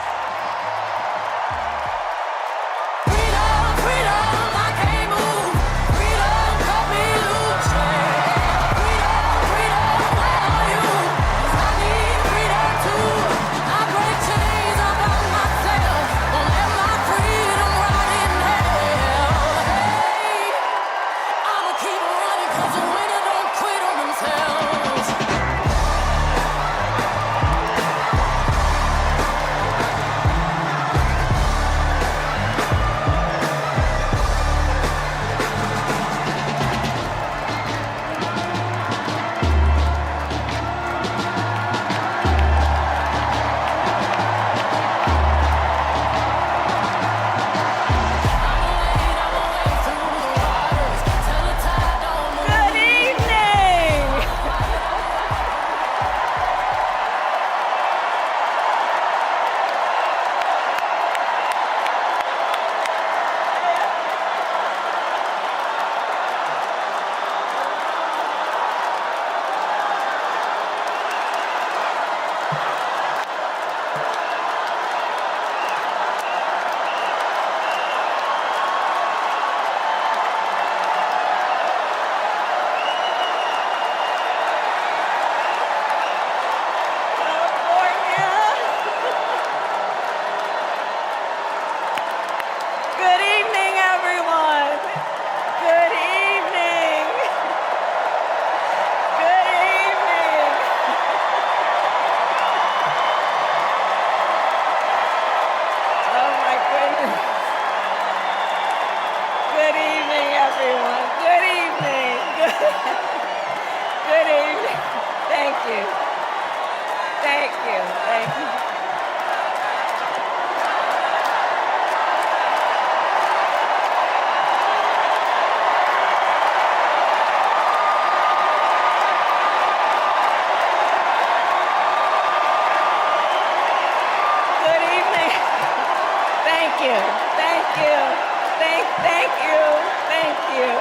you.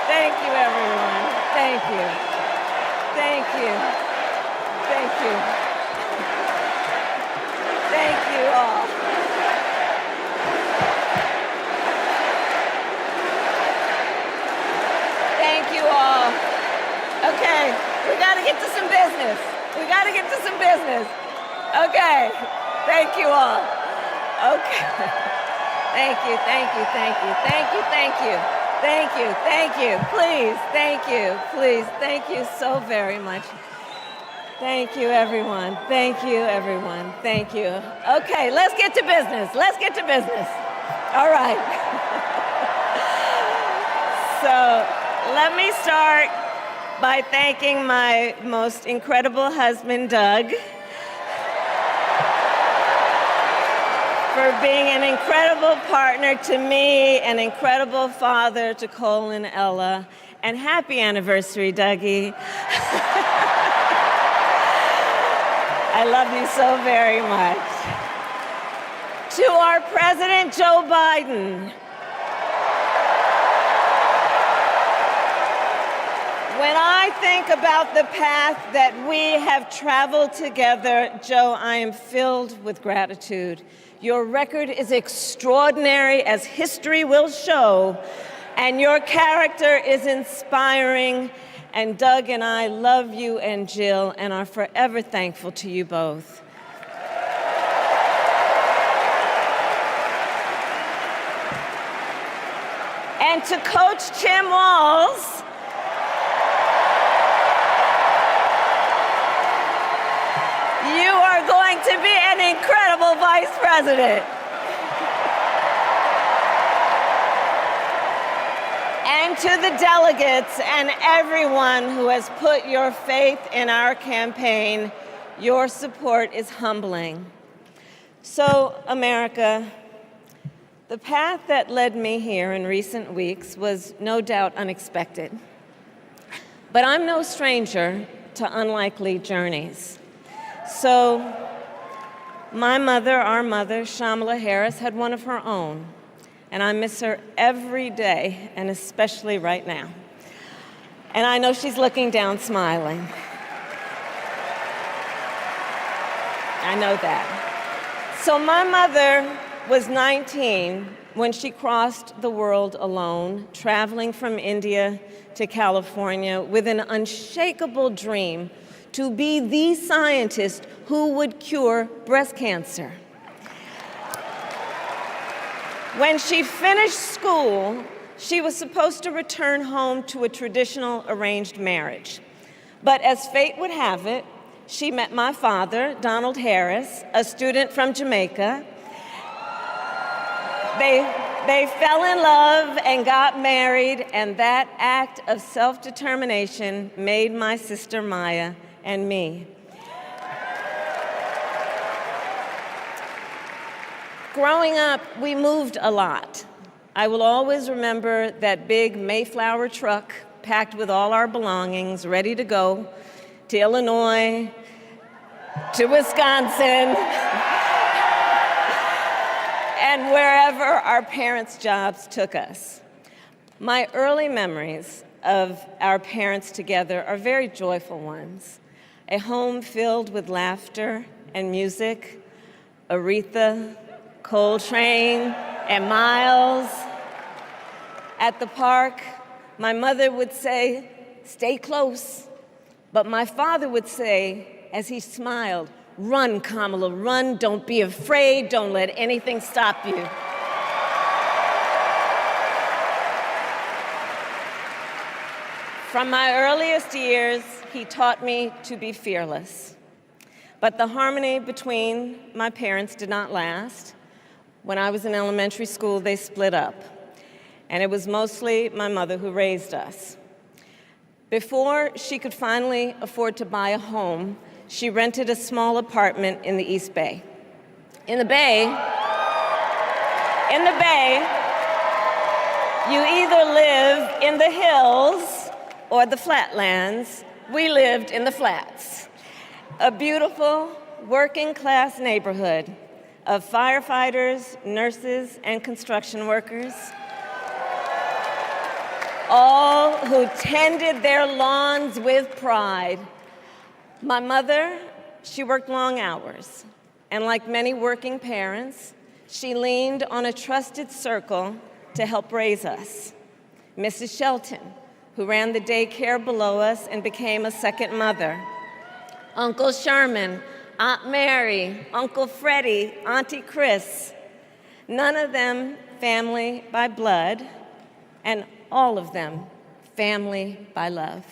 Thank you, everyone. Thank you. Thank you. Thank you. Thank you all. Thank you all. Okay, we got to get to some business. We got to get to some business. Okay, thank you all. Okay. Thank you, thank you, thank you, thank you, thank you. Thank you, thank you. Please, thank you, please. Thank you so very much. Thank you, everyone. Thank you, everyone. Thank you. Okay, let's get to business. Let's get to business. All right. So let me start by thanking my most incredible husband, Doug, for being an incredible partner to me, an incredible father to Cole and Ella, and happy anniversary, Dougie. I love you so very much. To our President, Joe Biden. When I think about the path that we have traveled together, Joe, I am filled with gratitude. Your record is extraordinary, as history will show, and your character is inspiring. And Doug and I love you and Jill and are forever thankful to you both. And to Coach Tim Walz, you are going to be an incredible vice president. And to the delegates and everyone who has put your faith in our campaign, your support is humbling. So, America, the path that led me here in recent weeks was no doubt unexpected. But I'm no stranger to unlikely journeys. So, my mother, our mother, Kamala Harris, had one of her own. And I miss her every day, and especially right now. And I know she's looking down smiling. I know that. So my mother was 19 when she crossed the world alone, traveling from India to California with an unshakable dream to be the scientist who would cure breast cancer. When she finished school, she was supposed to return home to a traditional arranged marriage. But as fate would have it, she met my father, Donald Harris, a student from Jamaica. They fell in love and got married, and that act of self-determination made my sister Maya and me. Growing up, we moved a lot. I will always remember that big Mayflower truck packed with all our belongings, ready to go to Illinois, to Wisconsin, and wherever our parents' jobs took us. My early memories of our parents together are very joyful ones. A home filled with laughter and music, Aretha, Coltrane, and Miles. At the park, my mother would say, "Stay close." But my father would say, as he smiled, "Run, Kamala, run. Don't be afraid. Don't let anything stop you." From my earliest years, he taught me to be fearless. But the harmony between my parents did not last. When I was in elementary school, they split up. And it was mostly my mother who raised us. Before she could finally afford to buy a home, she rented a small apartment in the East Bay. In the Bay, you either live in the hills or the flatlands. We lived in the flats. A beautiful working-class neighborhood of firefighters, nurses, and construction workers. all who tended their lawns with pride. My mother, she worked long hours, and like many working parents, she leaned on a trusted circle to help raise us. Mrs. Shelton, who ran the daycare below us and became a second mother. Uncle Sherman, Aunt Mary, Uncle Freddie, Auntie Chris. None of them family by blood, and all of them family by love.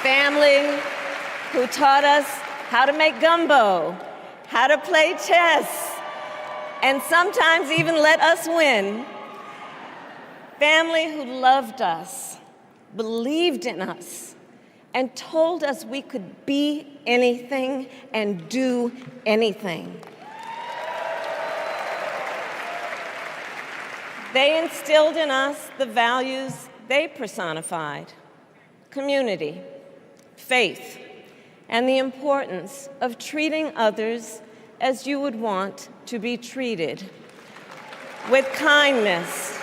Family who taught us how to make gumbo, how to play chess, and sometimes even let us win. Family who loved us, believed in us, and told us we could be anything and do anything. They instilled in us the values they personified: community, faith, and the importance of treating others as you would want to be treated, with kindness,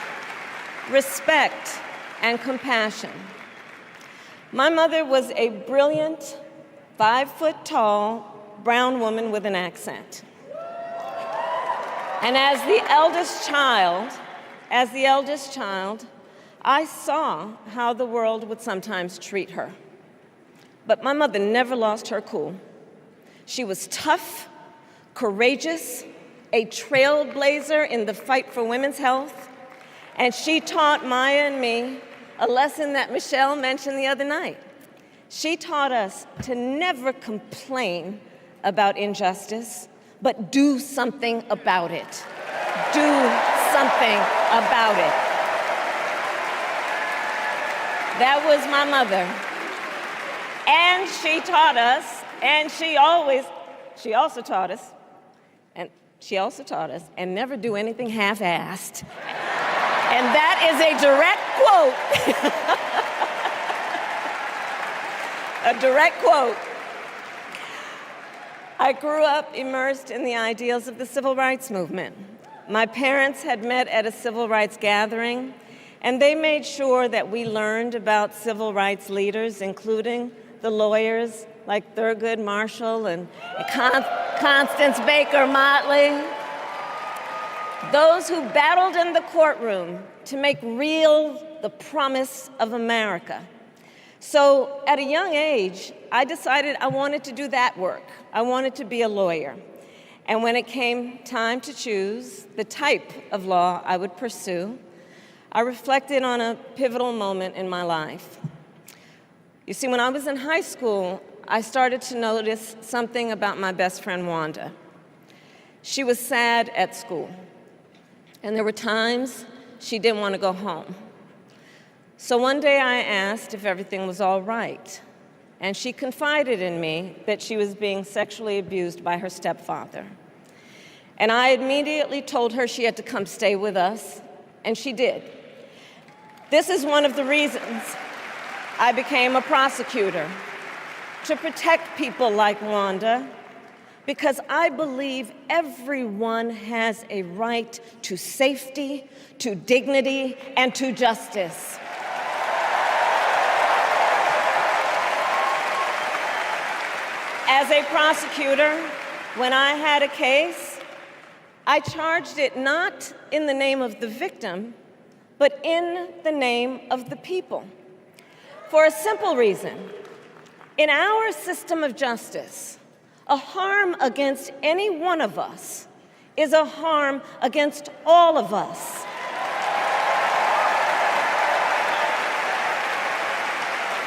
respect, and compassion. My mother was a brilliant, 5-foot-tall, brown woman with an accent. And as the eldest child, I saw how the world would sometimes treat her. But my mother never lost her cool. She was tough, courageous, a trailblazer in the fight for women's health, and she taught Maya and me a lesson that Michelle mentioned the other night. She taught us to never complain about injustice, but do something about it. Do something about it. That was my mother. And she taught us, and she also taught us, and never do anything half-assed. And that is a direct quote. A direct quote. I grew up immersed in the ideals of the civil rights movement. My parents had met at a civil rights gathering, and they made sure that we learned about civil rights leaders, including the lawyers like Thurgood Marshall and Constance Baker Motley, those who battled in the courtroom to make real the promise of America. So at a young age, I decided I wanted to do that work. I wanted to be a lawyer. And when it came time to choose the type of law I would pursue, I reflected on a pivotal moment in my life. You see, when I was in high school, I started to notice something about my best friend, Wanda. She was sad at school, and there were times she didn't want to go home. So one day I asked if everything was all right, and she confided in me that she was being sexually abused by her stepfather. And I immediately told her she had to come stay with us, and she did. This is one of the reasons I became a prosecutor, to protect people like Wanda, because I believe everyone has a right to safety, to dignity, and to justice. As a prosecutor, when I had a case, I charged it not in the name of the victim, but in the name of the people. For a simple reason. In our system of justice, a harm against any one of us is a harm against all of us.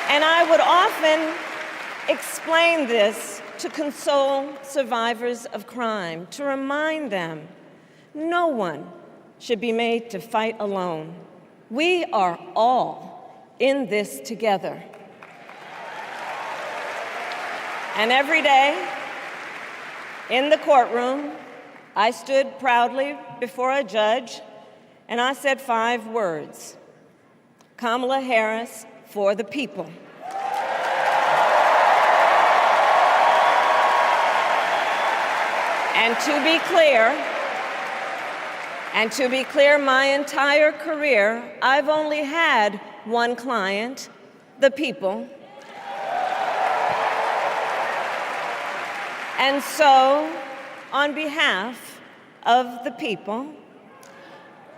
And I would often explain this to console survivors of crime, to remind them no one should be made to fight alone. We are all in this together. And every day in the courtroom, I stood proudly before a judge and I said 5 words: Kamala Harris for the people. And to be clear, And to be clear, my entire career, I've only had one client, the people. And so, on behalf of the people,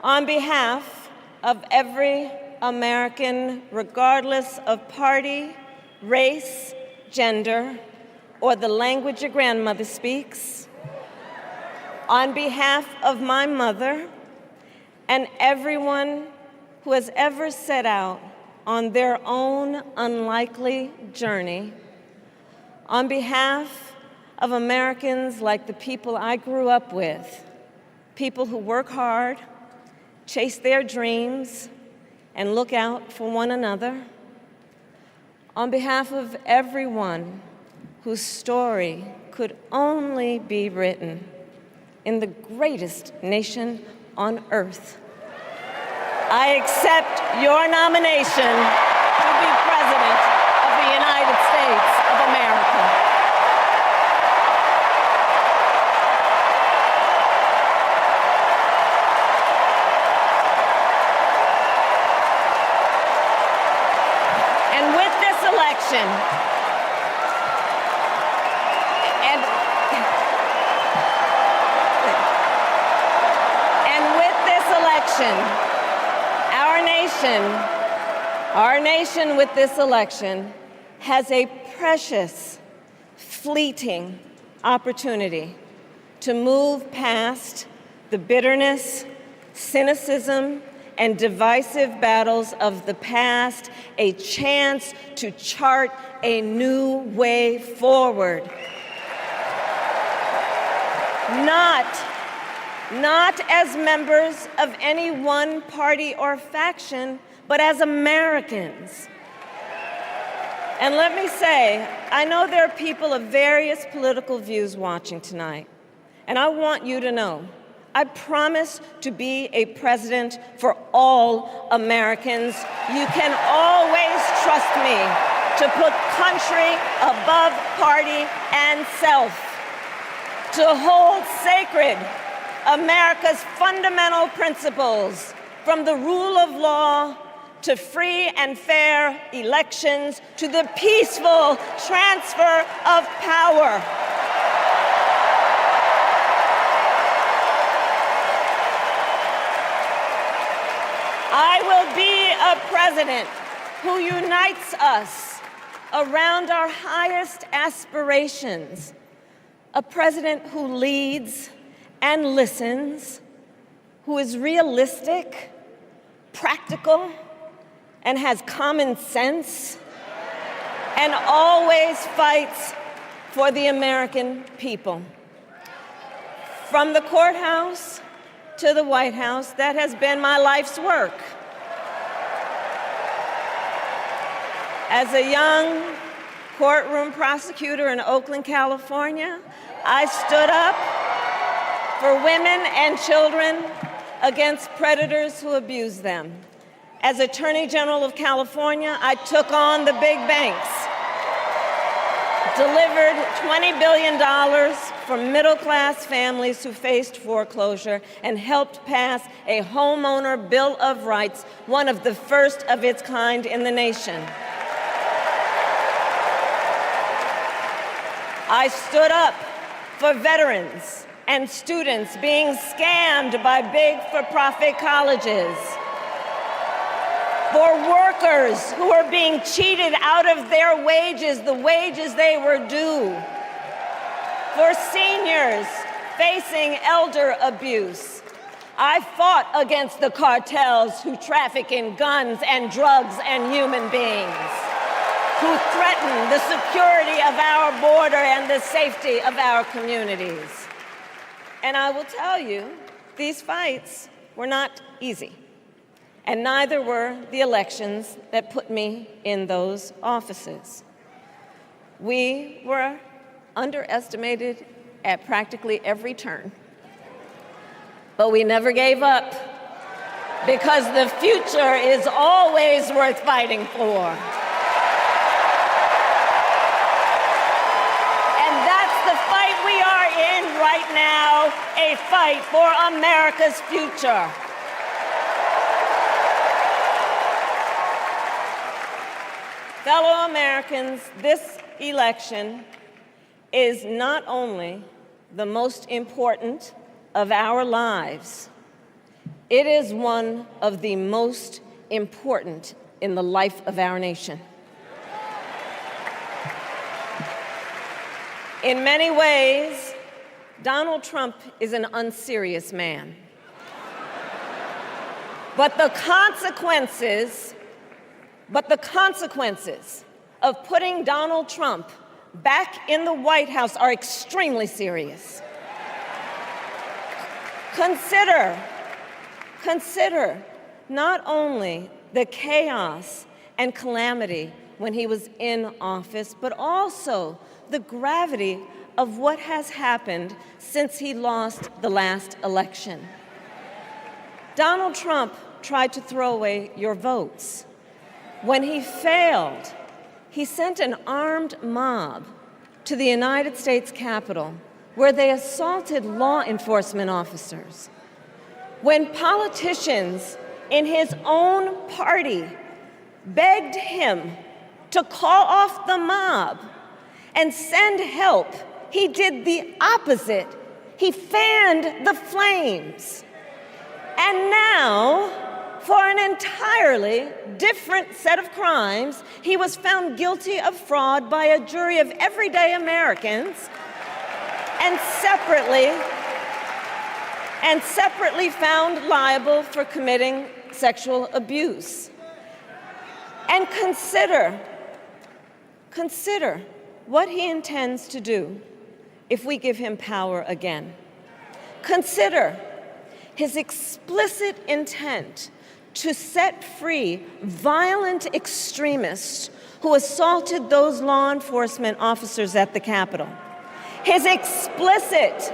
on behalf of every American, regardless of party, race, gender, or the language your grandmother speaks, on behalf of my mother and everyone who has ever set out on their own unlikely journey, on behalf of Americans like the people I grew up with, people who work hard, chase their dreams, and look out for one another, on behalf of everyone whose story could only be written in the greatest nation on earth, I accept your nomination to be President of the United States of America. And with this election, our nation with this election has a precious, fleeting opportunity to move past the bitterness, cynicism, and divisive battles of the past, a chance to chart a new way forward. Not as members of any one party or faction, but as Americans. And let me say, I know there are people of various political views watching tonight, and I want you to know, I promise to be a president for all Americans. You can always trust me to put country above party and self, to hold sacred America's fundamental principles, from the rule of law to free and fair elections to the peaceful transfer of power. I will be a president who unites us around our highest aspirations, a president who leads and listens, who is realistic, practical, and has common sense, and always fights for the American people. From the courthouse to the White House, that has been my life's work. As a young courtroom prosecutor in Oakland, California, I stood up for women and children against predators who abuse them. As Attorney General of California, I took on the big banks, delivered $20 billion for middle-class families who faced foreclosure, and helped pass a homeowner Bill of Rights, one of the first of its kind in the nation. I stood up for veterans and students being scammed by big for-profit colleges, for workers who are being cheated out of their wages, the wages they were due, for seniors facing elder abuse. I fought against the cartels who traffic in guns and drugs and human beings, who threaten the security of our border and the safety of our communities. And I will tell you, these fights were not easy, and neither were the elections that put me in those offices. We were underestimated at practically every turn, but we never gave up, because the future is always worth fighting for. And that's the fight we are in right now a fight for America's future. Fellow Americans, this election is not only the most important of our lives, it is one of the most important in the life of our nation. In many ways, Donald Trump is an unserious man. But the consequences of putting Donald Trump back in the White House are extremely serious. Consider not only the chaos and calamity when he was in office, but also the gravity of what has happened since he lost the last election. Donald Trump tried to throw away your votes. When he failed, he sent an armed mob to the United States Capitol, where they assaulted law enforcement officers. When politicians in his own party begged him to call off the mob and send help, he did the opposite. He fanned the flames. And now, for an entirely different set of crimes, he was found guilty of fraud by a jury of everyday Americans and separately found liable for committing sexual abuse. And consider what he intends to do if we give him power again. Consider his explicit intent to set free violent extremists who assaulted those law enforcement officers at the Capitol. His explicit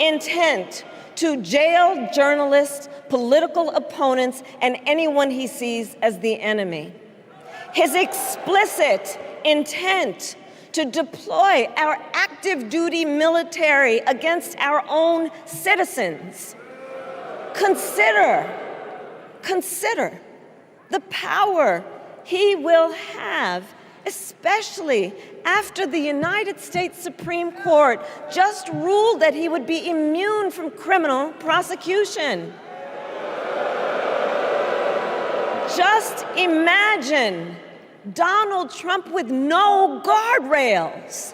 intent to jail journalists, political opponents, and anyone he sees as the enemy. His explicit intent to deploy our active duty military against our own citizens. Consider the power he will have, especially after the United States Supreme Court just ruled that he would be immune from criminal prosecution. Just imagine Donald Trump with no guardrails,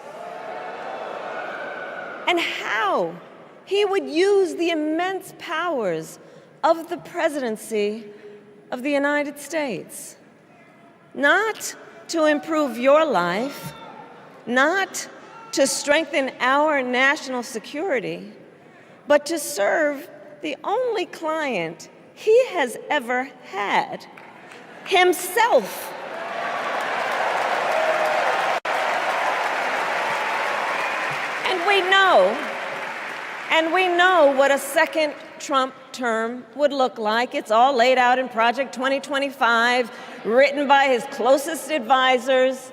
and how he would use the immense powers of the presidency of the United States, not to improve your life, not to strengthen our national security, but to serve the only client he has ever had, himself. And we know what a second Trump term would look like. It's all laid out in Project 2025, written by his closest advisors,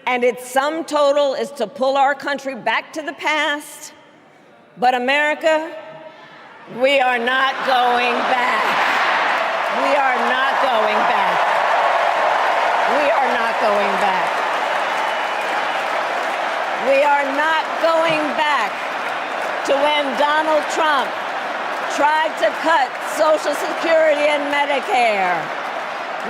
and its sum total is to pull our country back to the past. But America, we are not going back. We are not going back. We are not going back. We are not going back to when Donald Trump tried to cut Social Security and Medicare.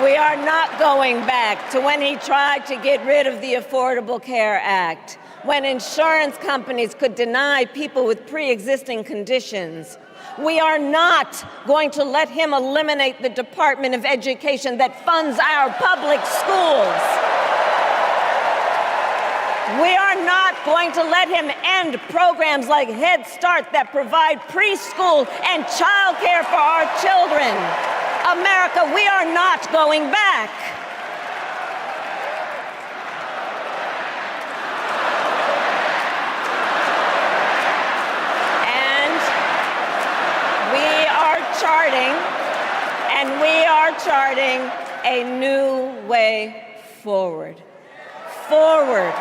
We are not going back to when he tried to get rid of the Affordable Care Act, when insurance companies could deny people with pre-existing conditions. We are not going to let him eliminate the Department of Education that funds our public schools. We are not going to let him end programs like Head Start that provide preschool and child care for our children. America, we are not going back. And we are charting a new way forward. Forward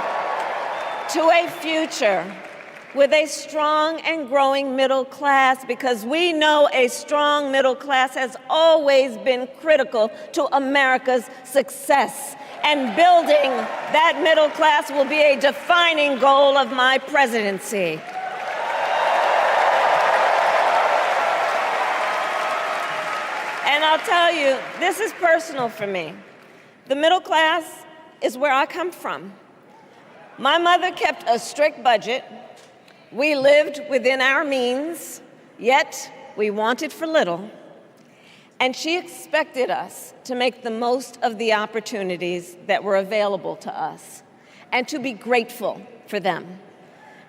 to a future with a strong and growing middle class, because we know a strong middle class has always been critical to America's success. And building that middle class will be a defining goal of my presidency. And I'll tell you, this is personal for me. The middle class is where I come from. My mother kept a strict budget. We lived within our means, yet we wanted for little. And she expected us to make the most of the opportunities that were available to us and to be grateful for them.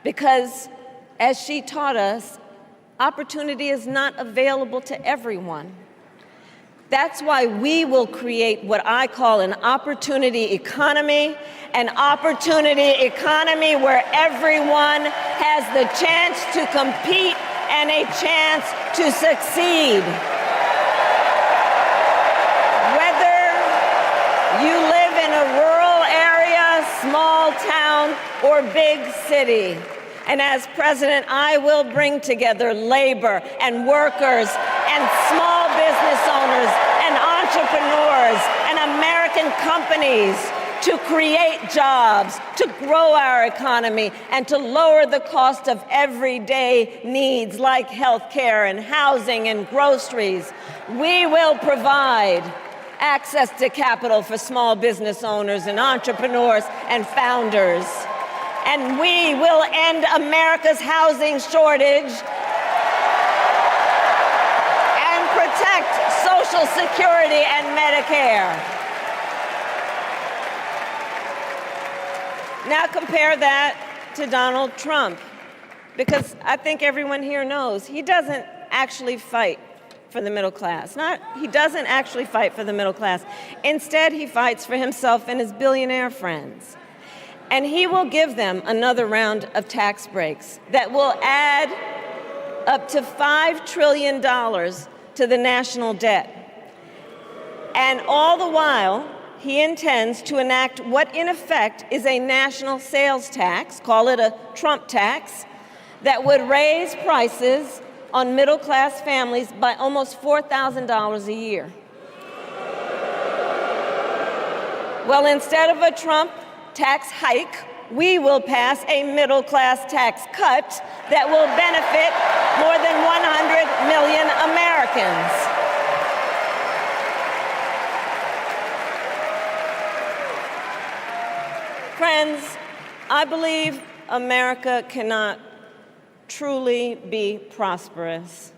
Because, as she taught us, opportunity is not available to everyone. That's why we will create what I call an opportunity economy where everyone has the chance to compete and a chance to succeed. Whether you live in a rural area, small town, or big city. And as president, I will bring together labor and workers and small business owners and entrepreneurs and American companies to create jobs, to grow our economy, and to lower the cost of everyday needs like health care and housing and groceries. We will provide access to capital for small business owners and entrepreneurs and founders. And we will end America's housing shortage and protect Social Security and Medicare. Now compare that to Donald Trump, because I think everyone here knows he doesn't actually fight for the middle class. He doesn't actually fight for the middle class. Instead, he fights for himself and his billionaire friends. And he will give them another round of tax breaks that will add up to $5 trillion to the national debt. And all the while, he intends to enact what in effect is a national sales tax, call it a Trump tax, that would raise prices on middle-class families by almost $4,000 a year. Well, instead of a Trump tax hike, we will pass a middle-class tax cut that will benefit more than 100 million Americans. Friends, I believe America cannot truly be prosperous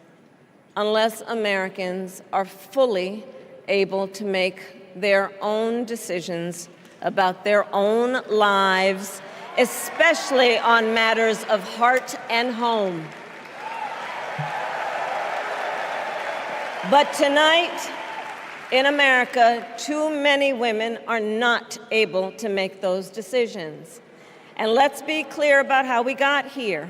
unless Americans are fully able to make their own decisions about their own lives, especially on matters of heart and home. But tonight, in America, too many women are not able to make those decisions. And let's be clear about how we got here.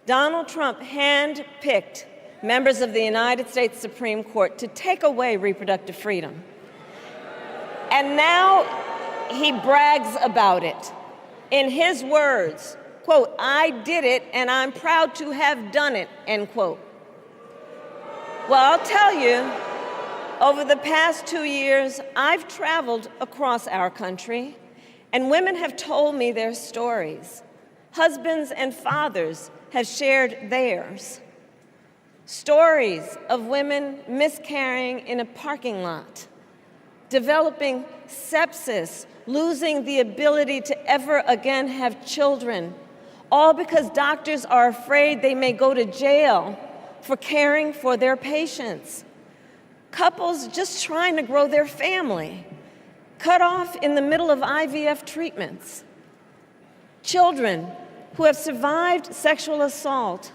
Donald Trump handpicked members of the United States Supreme Court to take away reproductive freedom. And now he brags about it. In his words, quote, "I did it and I'm proud to have done it," end quote. Well, I'll tell you, over the past 2 years, I've traveled across our country, and women have told me their stories. Husbands and fathers have shared theirs. Stories of women miscarrying in a parking lot, developing sepsis, losing the ability to ever again have children, all because doctors are afraid they may go to jail for caring for their patients. Couples just trying to grow their family, cut off in the middle of IVF treatments. Children who have survived sexual assault,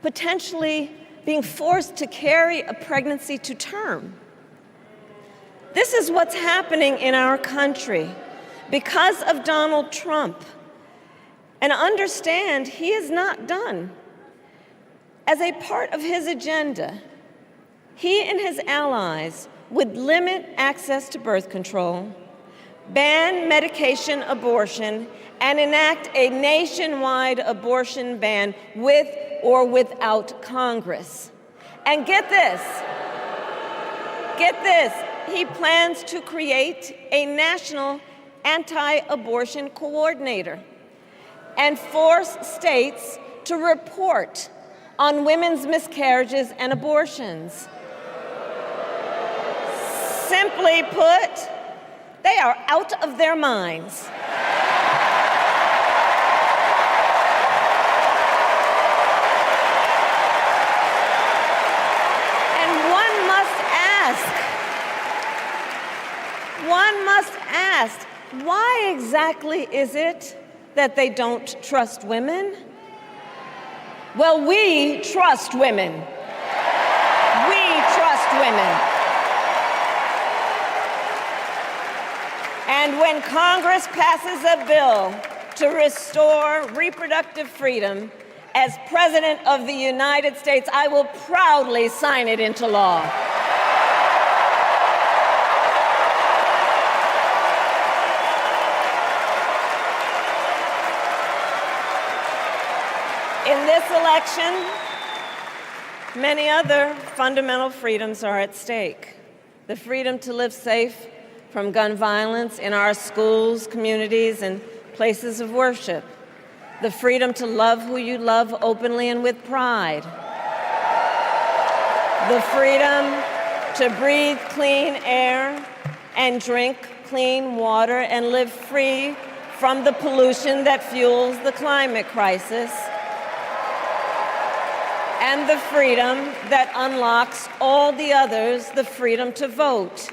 potentially being forced to carry a pregnancy to term. This is what's happening in our country because of Donald Trump. And understand, he is not done. As a part of his agenda, he and his allies would limit access to birth control, ban medication abortion, and enact a nationwide abortion ban with or without Congress. And get this, he plans to create a national anti-abortion coordinator and force states to report on women's miscarriages and abortions. Simply put, they are out of their minds. And one must ask, why exactly is it that they don't trust women? Well, we trust women. We trust women. And when Congress passes a bill to restore reproductive freedom, as President of the United States, I will proudly sign it into law. In this election, many other fundamental freedoms are at stake. The freedom to live safe from gun violence in our schools, communities, and places of worship. The freedom to love who you love openly and with pride. The freedom to breathe clean air and drink clean water and live free from the pollution that fuels the climate crisis. And the freedom that unlocks all the others, the freedom to vote.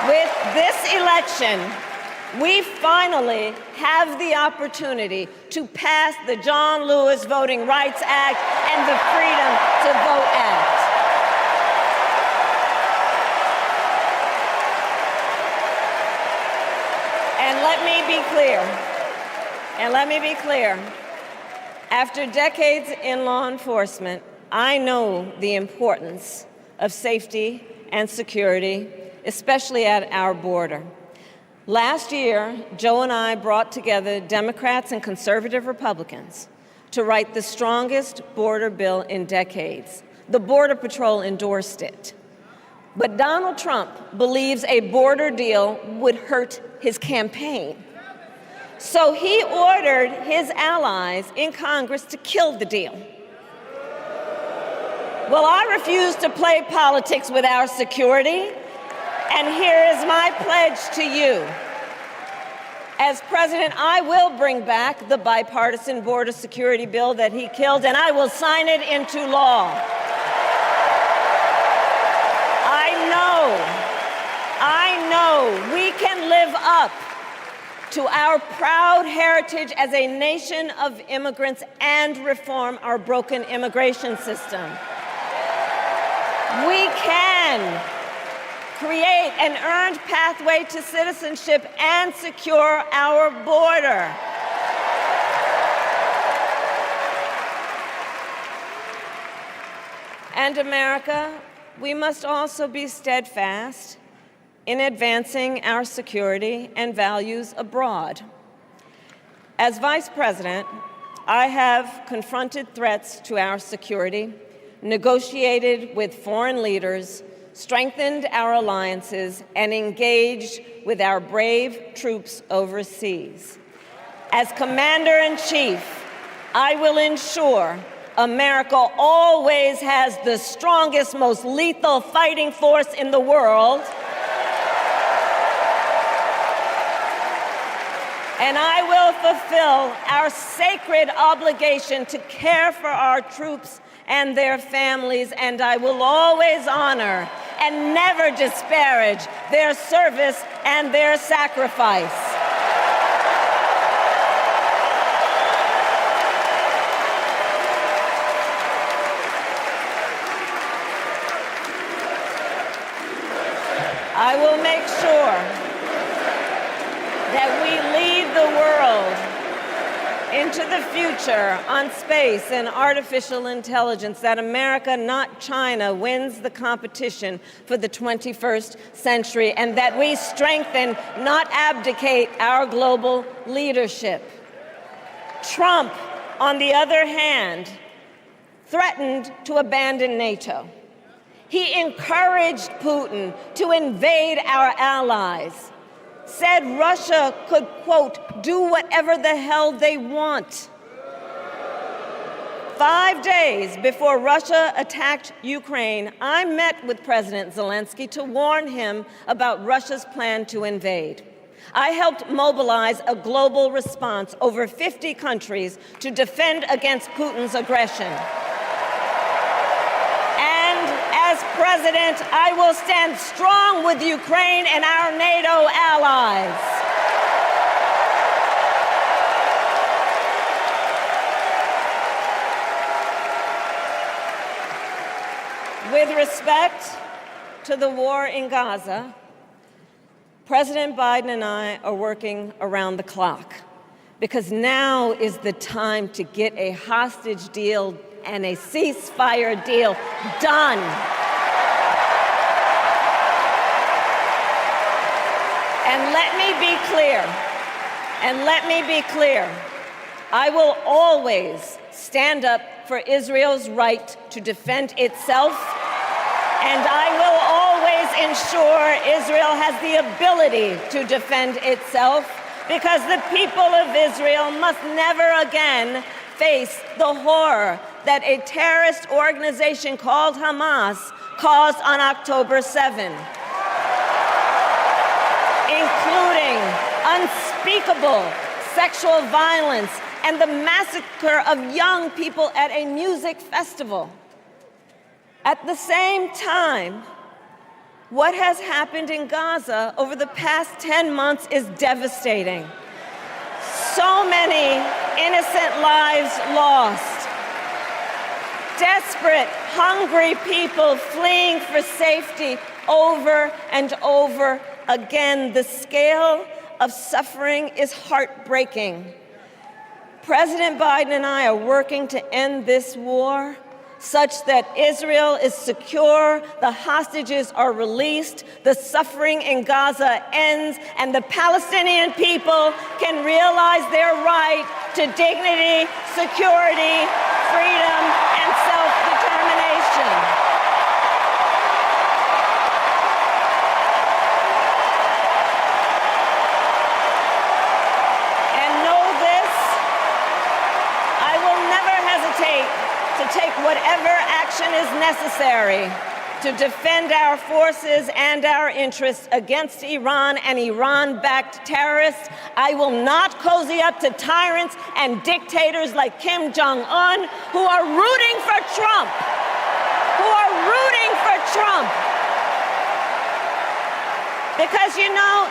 With this election, we finally have the opportunity to pass the John Lewis Voting Rights Act and the Freedom to Vote Act. And let me be clear. After decades in law enforcement, I know the importance of safety and security, especially at our border. Last year, Joe and I brought together Democrats and conservative Republicans to write the strongest border bill in decades. The Border Patrol endorsed it. But Donald Trump believes a border deal would hurt his campaign. So he ordered his allies in Congress to kill the deal. Well, I refuse to play politics with our security, and here is my pledge to you. As president, I will bring back the bipartisan border security bill that he killed, and I will sign it into law. I know we can live up to our proud heritage as a nation of immigrants and reform our broken immigration system. We can create an earned pathway to citizenship and secure our border. And America, we must also be steadfast in advancing our security and values abroad. As Vice President, I have confronted threats to our security, negotiated with foreign leaders, strengthened our alliances, and engaged with our brave troops overseas. As Commander-in-Chief, I will ensure America always has the strongest, most lethal fighting force in the world. And I will fulfill our sacred obligation to care for our troops and their families, and I will always honor and never disparage their service and their sacrifice. I will make sure that we lead the world into the future on space and artificial intelligence, that America, not China, wins the competition for the 21st century, and that we strengthen, not abdicate, our global leadership. Trump, on the other hand, threatened to abandon NATO. He encouraged Putin to invade our allies, said Russia could, quote, do whatever the hell they want. 5 days before Russia attacked Ukraine, I met with President Zelensky to warn him about Russia's plan to invade. I helped mobilize a global response, over 50 countries, to defend against Putin's aggression. And as president, I will stand strong with Ukraine and our NATO allies. With respect to the war in Gaza, President Biden and I are working around the clock, because now is the time to get a hostage deal and a ceasefire deal done. And let me be clear, I will always stand up for Israel's right to defend itself, and I will always ensure Israel has the ability to defend itself, because the people of Israel must never again face the horror that a terrorist organization called Hamas caused on October 7, including unspeakable sexual violence and the massacre of young people at a music festival. At the same time, what has happened in Gaza over the past 10 months is devastating. So many innocent lives lost. Desperate, hungry people fleeing for safety over and over again. The scale of suffering is heartbreaking. President Biden and I are working to end this war such that Israel is secure, the hostages are released, the suffering in Gaza ends, and the Palestinian people can realize their right to dignity, security, freedom, and self-determination. Take whatever action is necessary to defend our forces and our interests against Iran and Iran-backed terrorists. I will not cozy up to tyrants and dictators like Kim Jong-un who are rooting for Trump. Because, you know,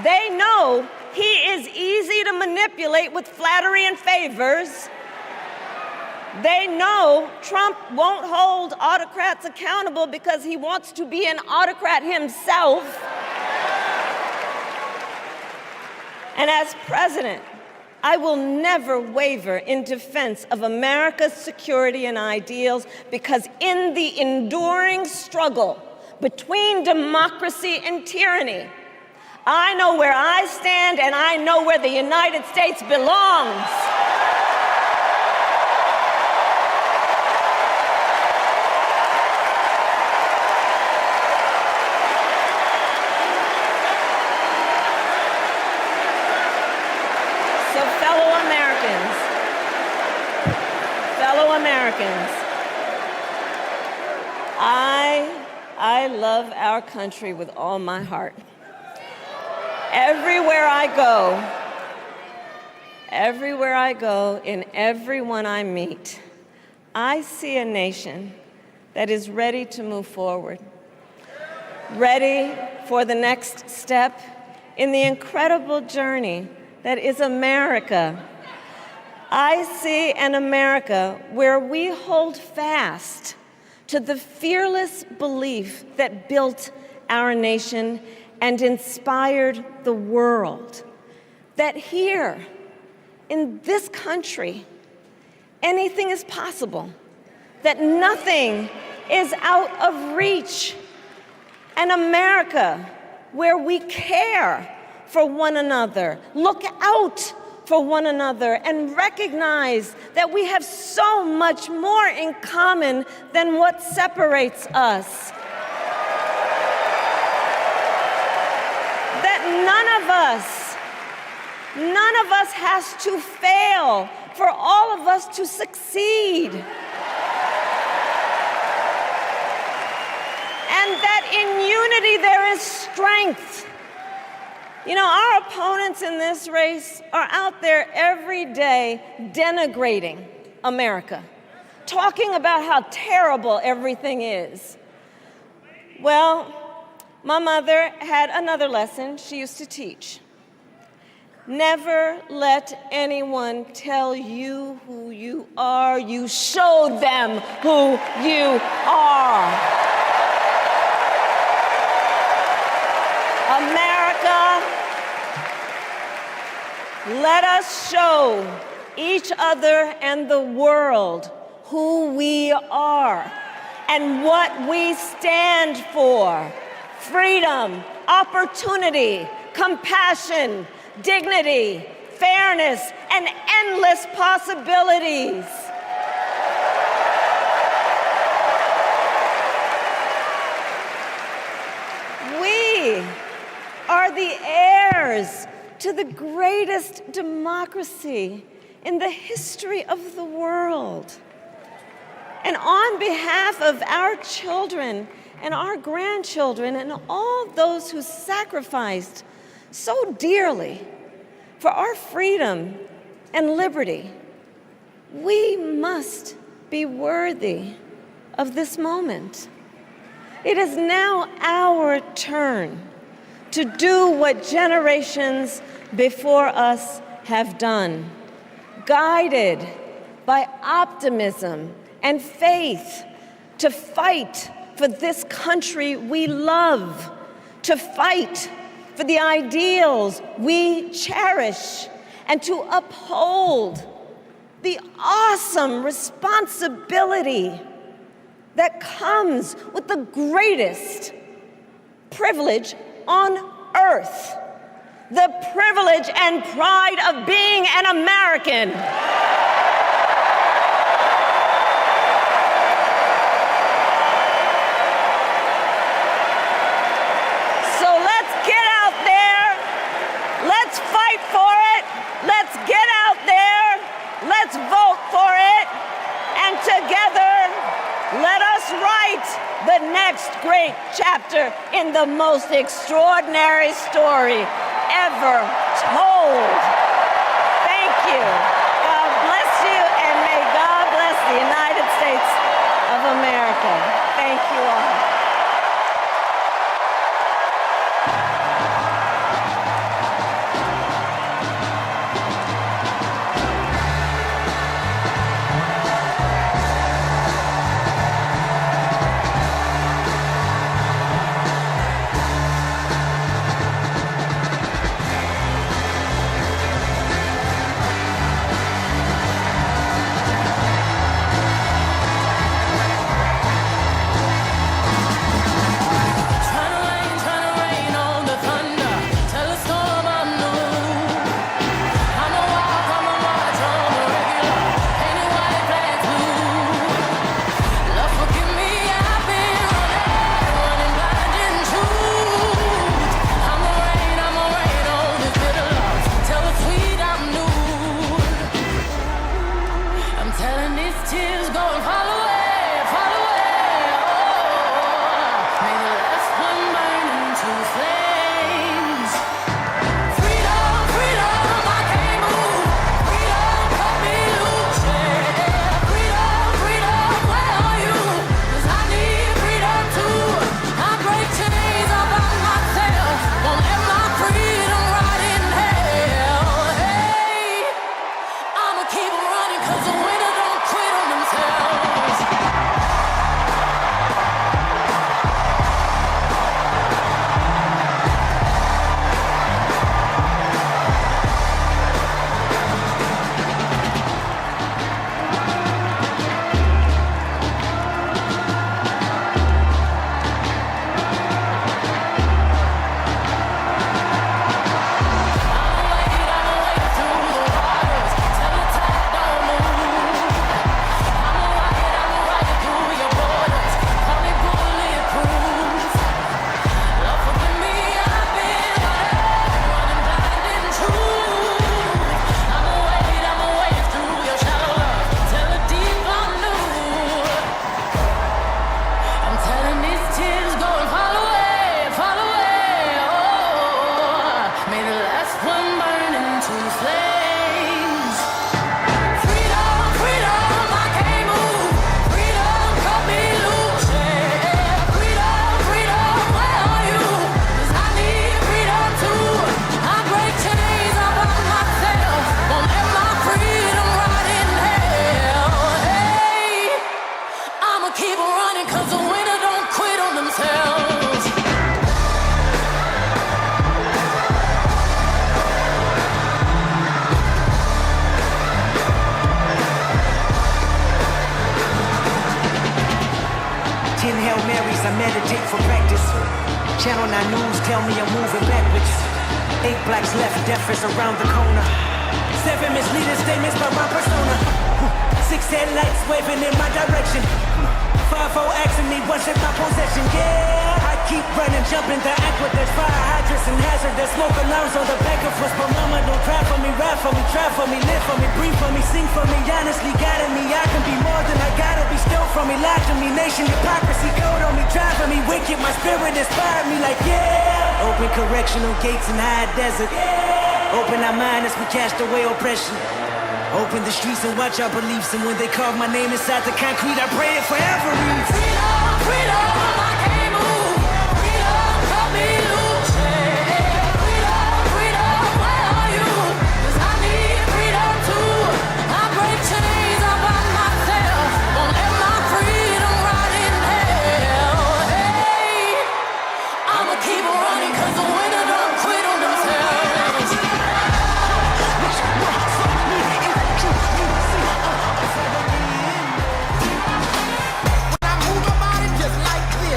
they know he is easy to manipulate with flattery and favors. They know Trump won't hold autocrats accountable because he wants to be an autocrat himself. And as president, I will never waver in defense of America's security and ideals, because in the enduring struggle between democracy and tyranny, I know where I stand and I know where the United States belongs. Americans, I love our country with all my heart. Everywhere I go, in everyone I meet, I see a nation that is ready to move forward, ready for the next step in the incredible journey that is America. I see an America where we hold fast to the fearless belief that built our nation and inspired the world, that here, in this country, anything is possible, that nothing is out of reach. An America where we care for one another, look out for one another, and recognize that we have so much more in common than what separates us. That none of us has to fail for all of us to succeed. And that in unity there is strength. You know, our opponents in this race are out there every day denigrating America, talking about how terrible everything is. Well, my mother had another lesson she used to teach. Never let anyone tell you who you are. You show them who you are. America, let us show each other and the world who we are and what we stand for. Freedom, opportunity, compassion, dignity, fairness, and endless possibilities. We are the heirs to the greatest democracy in the history of the world. And on behalf of our children and our grandchildren and all those who sacrificed so dearly for our freedom and liberty, we must be worthy of this moment. It is now our turn to do what generations before us have done, guided by optimism and faith, to fight for this country we love, to fight for the ideals we cherish, and to uphold the awesome responsibility that comes with the greatest privilege on earth, the privilege and pride of being an American. So let's get out there, let's fight for it, let's get out there, let's vote for it, and together let us write the next great chapter in the most extraordinary story ever told. Thank you. God bless you, and may God bless the United States of America. Thank you all. Keep running, 'cause the winner don't quit on themselves. Hail Marys, I meditate for practice. Channel 9 News tell me I'm moving backwards. 8 blacks left, death is around the corner. 7 misleading statements by my persona. 6 headlights waving in my direction. 5-0 asking me what's in my possession. Yeah, I keep running, jumping the aqueducts, fire hydrants and hazardous smoke alarms on the back of us. But mama don't cry for me, ride for me, try for me, live for me, breathe for me, sing for me, honestly guiding me. I can be more than I gotta be, stole from me, lied to me, nation hypocrisy, code on me, driving me wicked. My spirit inspired me like yeah. Open correctional gates in high desert. Open our mind as we cast away oppression. Open the streets and watch our beliefs. And when they carve my name inside the concrete, I pray it forever reads. Freedom, freedom, I can't move. Freedom, cut me loose. Freedom, freedom, where are you? 'Cause I need freedom too. I break chains all by myself. Won't let my freedom rot in hell. Hey, I'ma keep running 'cause the winner don't quit on themselves. When I move my body just like this.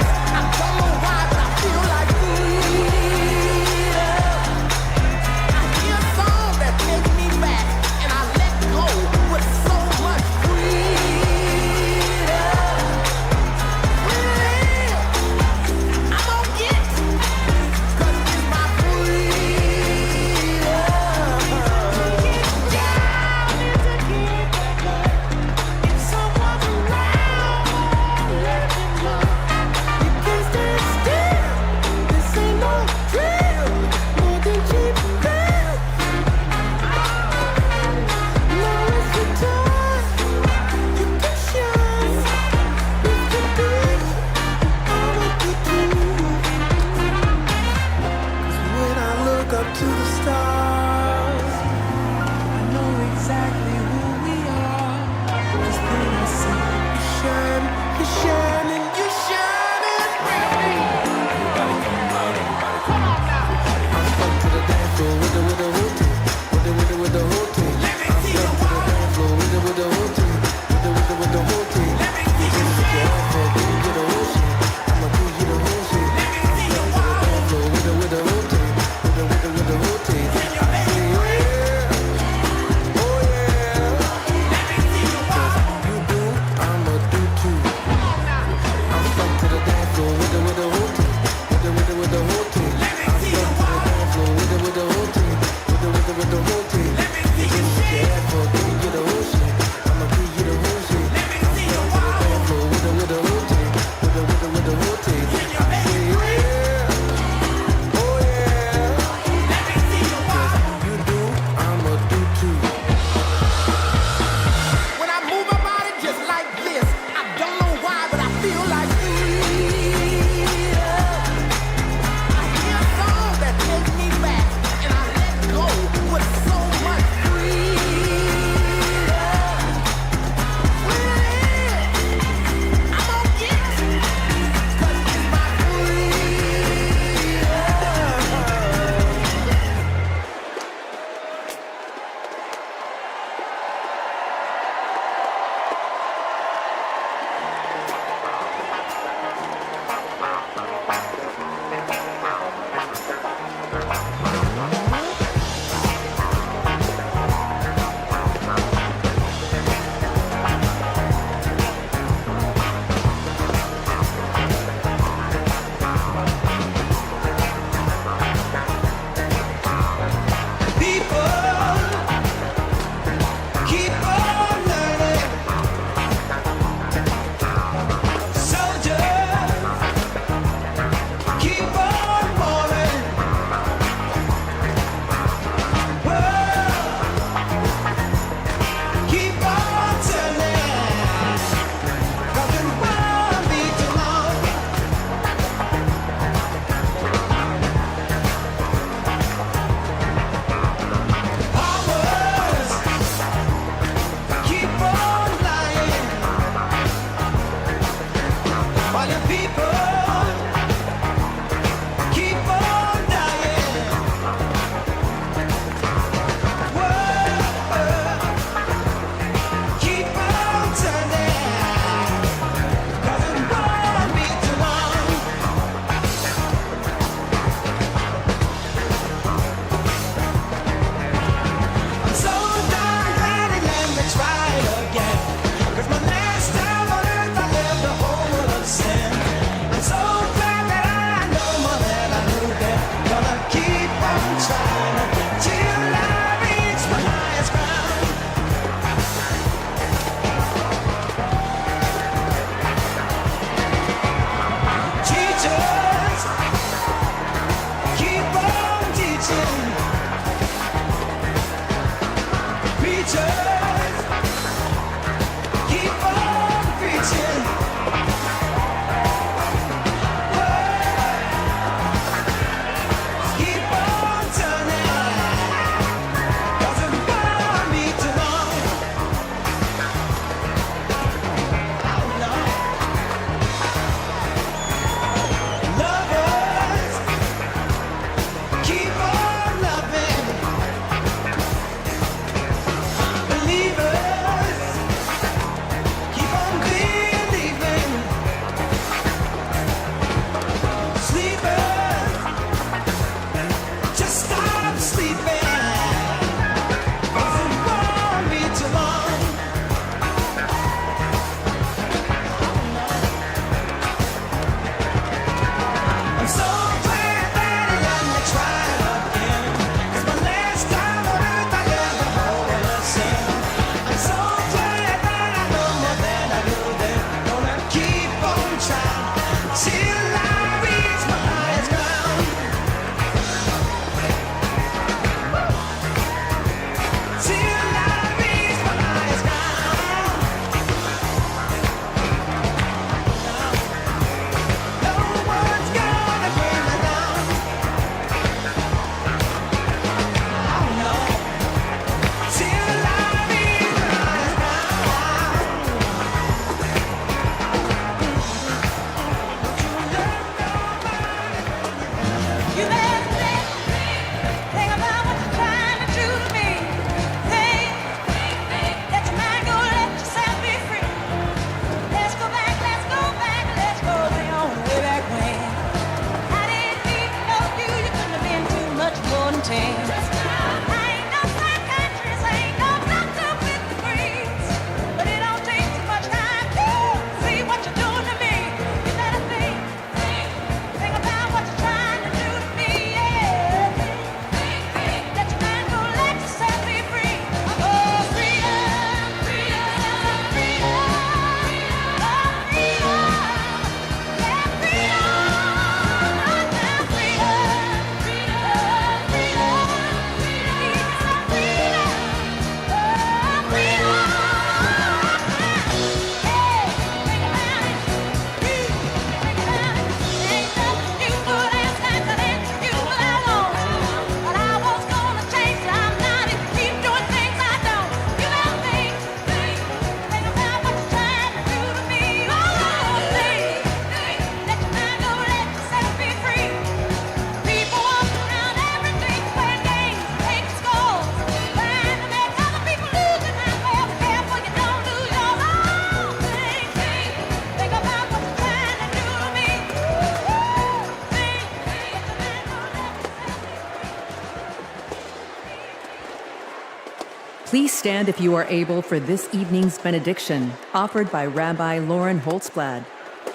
Please stand if you are able for this evening's benediction, offered by Rabbi Lauren Holtzblad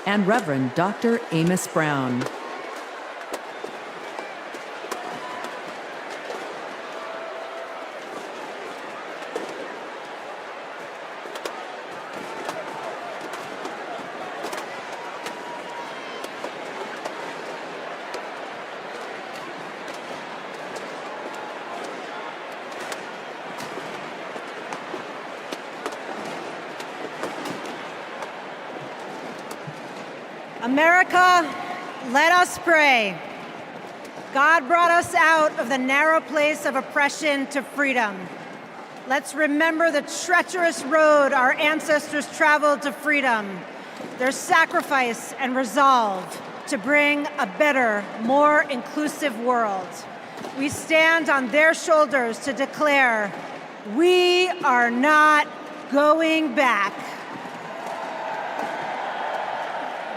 and Reverend Dr. Amos Brown. America, let us pray. God brought us out of the narrow place of oppression to freedom. Let's remember the treacherous road our ancestors traveled to freedom, their sacrifice and resolve to bring a better, more inclusive world. We stand on their shoulders to declare, we are not going back.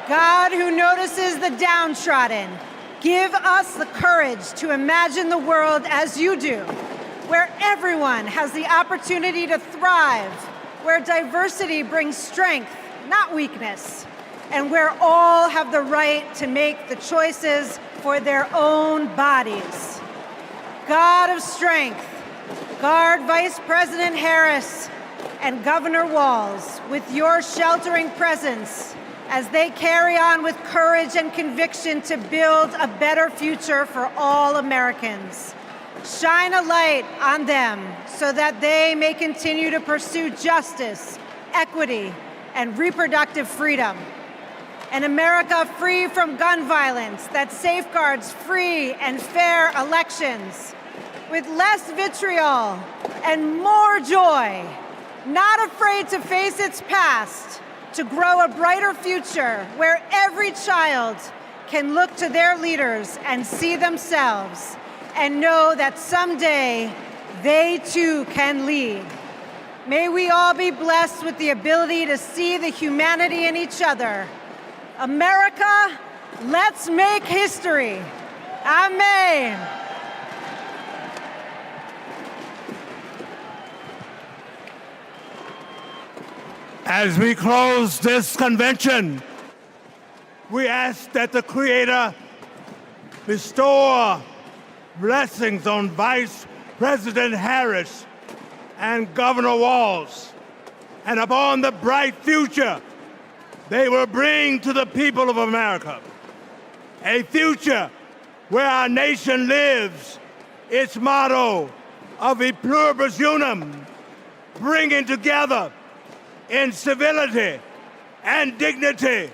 God, who notices the downtrodden, give us the courage to imagine the world as you do, where everyone has the opportunity to thrive, where diversity brings strength, not weakness, and where all have the right to make the choices for their own bodies. God of strength, guard Vice President Harris and Governor Walz with your sheltering presence as they carry on with courage and conviction to build a better future for all Americans. Shine a light on them so that they may continue to pursue justice, equity, and reproductive freedom. An America free from gun violence that safeguards free and fair elections, with less vitriol and more joy, not afraid to face its past, to grow a brighter future where every child can look to their leaders and see themselves and know that someday they too can lead. May we all be blessed with the ability to see the humanity in each other. America, let's make history. Amen. As we close this convention, we ask that the Creator bestow blessings on Vice President Harris and Governor Walz, and upon the bright future they will bring to the people of America. A future where our nation lives its motto of e pluribus unum, bringing together in civility and dignity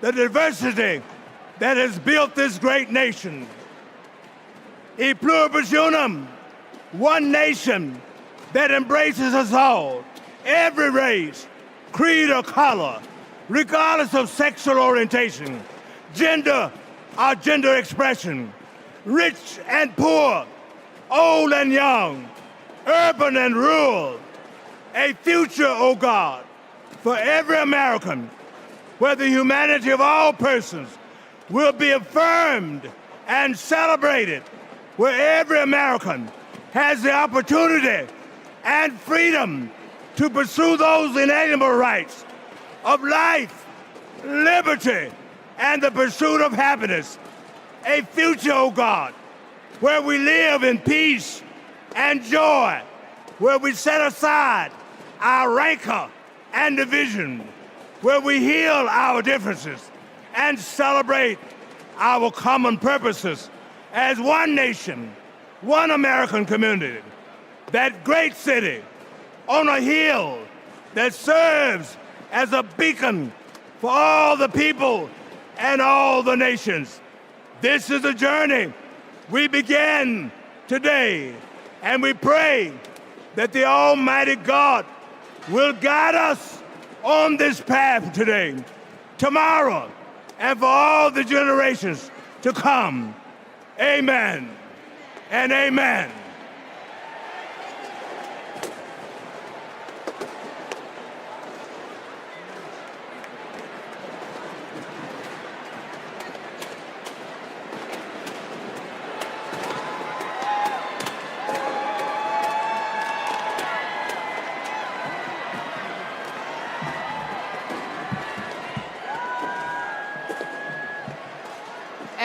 the diversity that has built this great nation. E pluribus unum, one nation that embraces us all, every race, creed, or color, regardless of sexual orientation, gender or gender expression, rich and poor, old and young, urban and rural. A future, oh God, for every American, where the humanity of all persons will be affirmed and celebrated, where every American has the opportunity and freedom to pursue those inalienable rights of life, liberty, and the pursuit of happiness. A future, oh God, where we live in peace and joy, where we set aside our rancor and division, where we heal our differences and celebrate our common purposes as one nation, one American community, that great city on a hill that serves as a beacon for all the people and all the nations. This is a journey we begin today, and we pray that the Almighty God will guide us on this path today, tomorrow, and for all the generations to come. Amen and amen.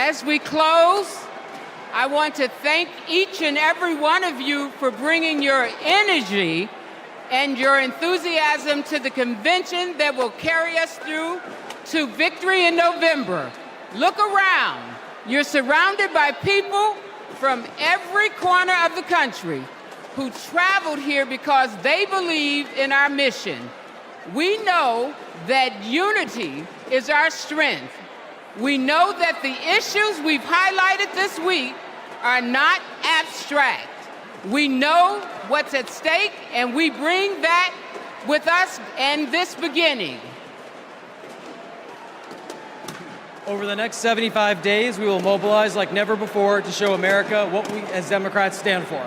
As we close, I want to thank each and every one of you for bringing your energy and your enthusiasm to the convention that will carry us through to victory in November. Look around. You're surrounded by people from every corner of the country who traveled here because they believe in our mission. We know that unity is our strength. We know that the issues we've highlighted this week are not abstract. We know what's at stake, and we bring that with us in this beginning. Over the next 75 days, we will mobilize like never before to show America what we as Democrats stand for.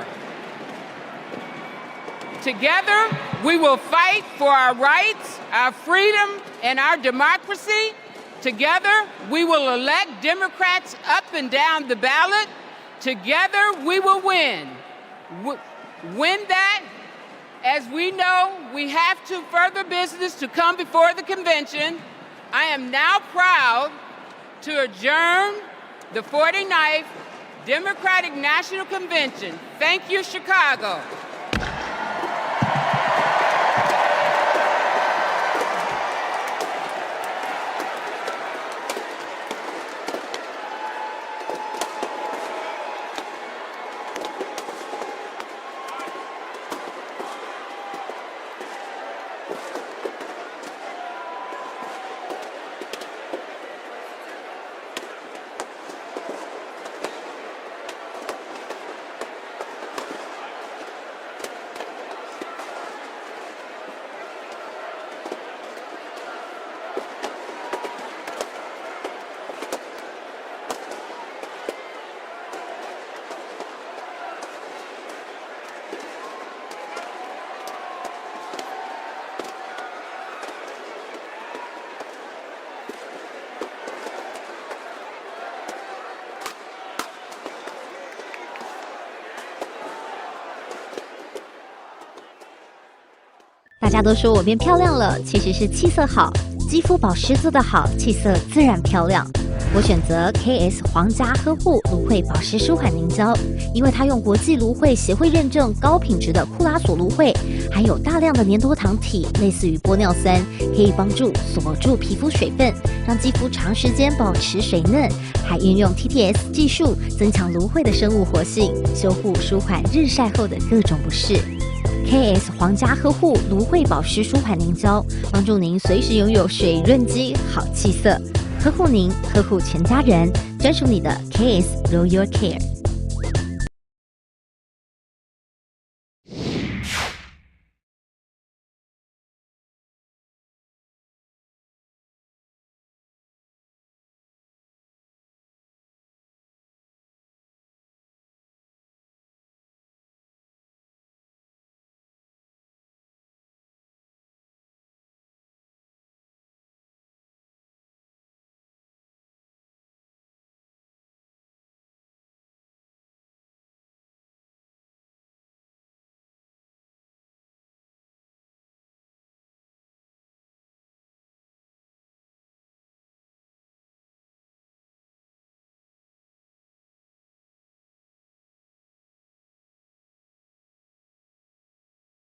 Together, we will fight for our rights, our freedom, and our democracy. Together, we will elect Democrats up and down the ballot. Together, we will win. Win that, as we know, we have to further business to come before the convention. I am now proud to adjourn the 49th Democratic National Convention. Thank you, Chicago.大家都说我变漂亮了，其实是气色好，肌肤保湿做得好，气色自然漂亮。我选择 KS 皇家呵护芦荟保湿舒缓凝胶，因为它用国际芦荟协会认证高品质的库拉索芦荟，含有大量的粘多糖体，类似于玻尿酸，可以帮助锁住皮肤水分，让肌肤长时间保持水嫩，还运用 TTS 技术增强芦荟的生物活性，修护舒缓日晒后的各种不适。KS 皇家呵护芦荟保湿舒缓凝胶，帮助您随时拥有水润肌、好气色，呵护您，呵护全家人，专属你的 KS Royal Care。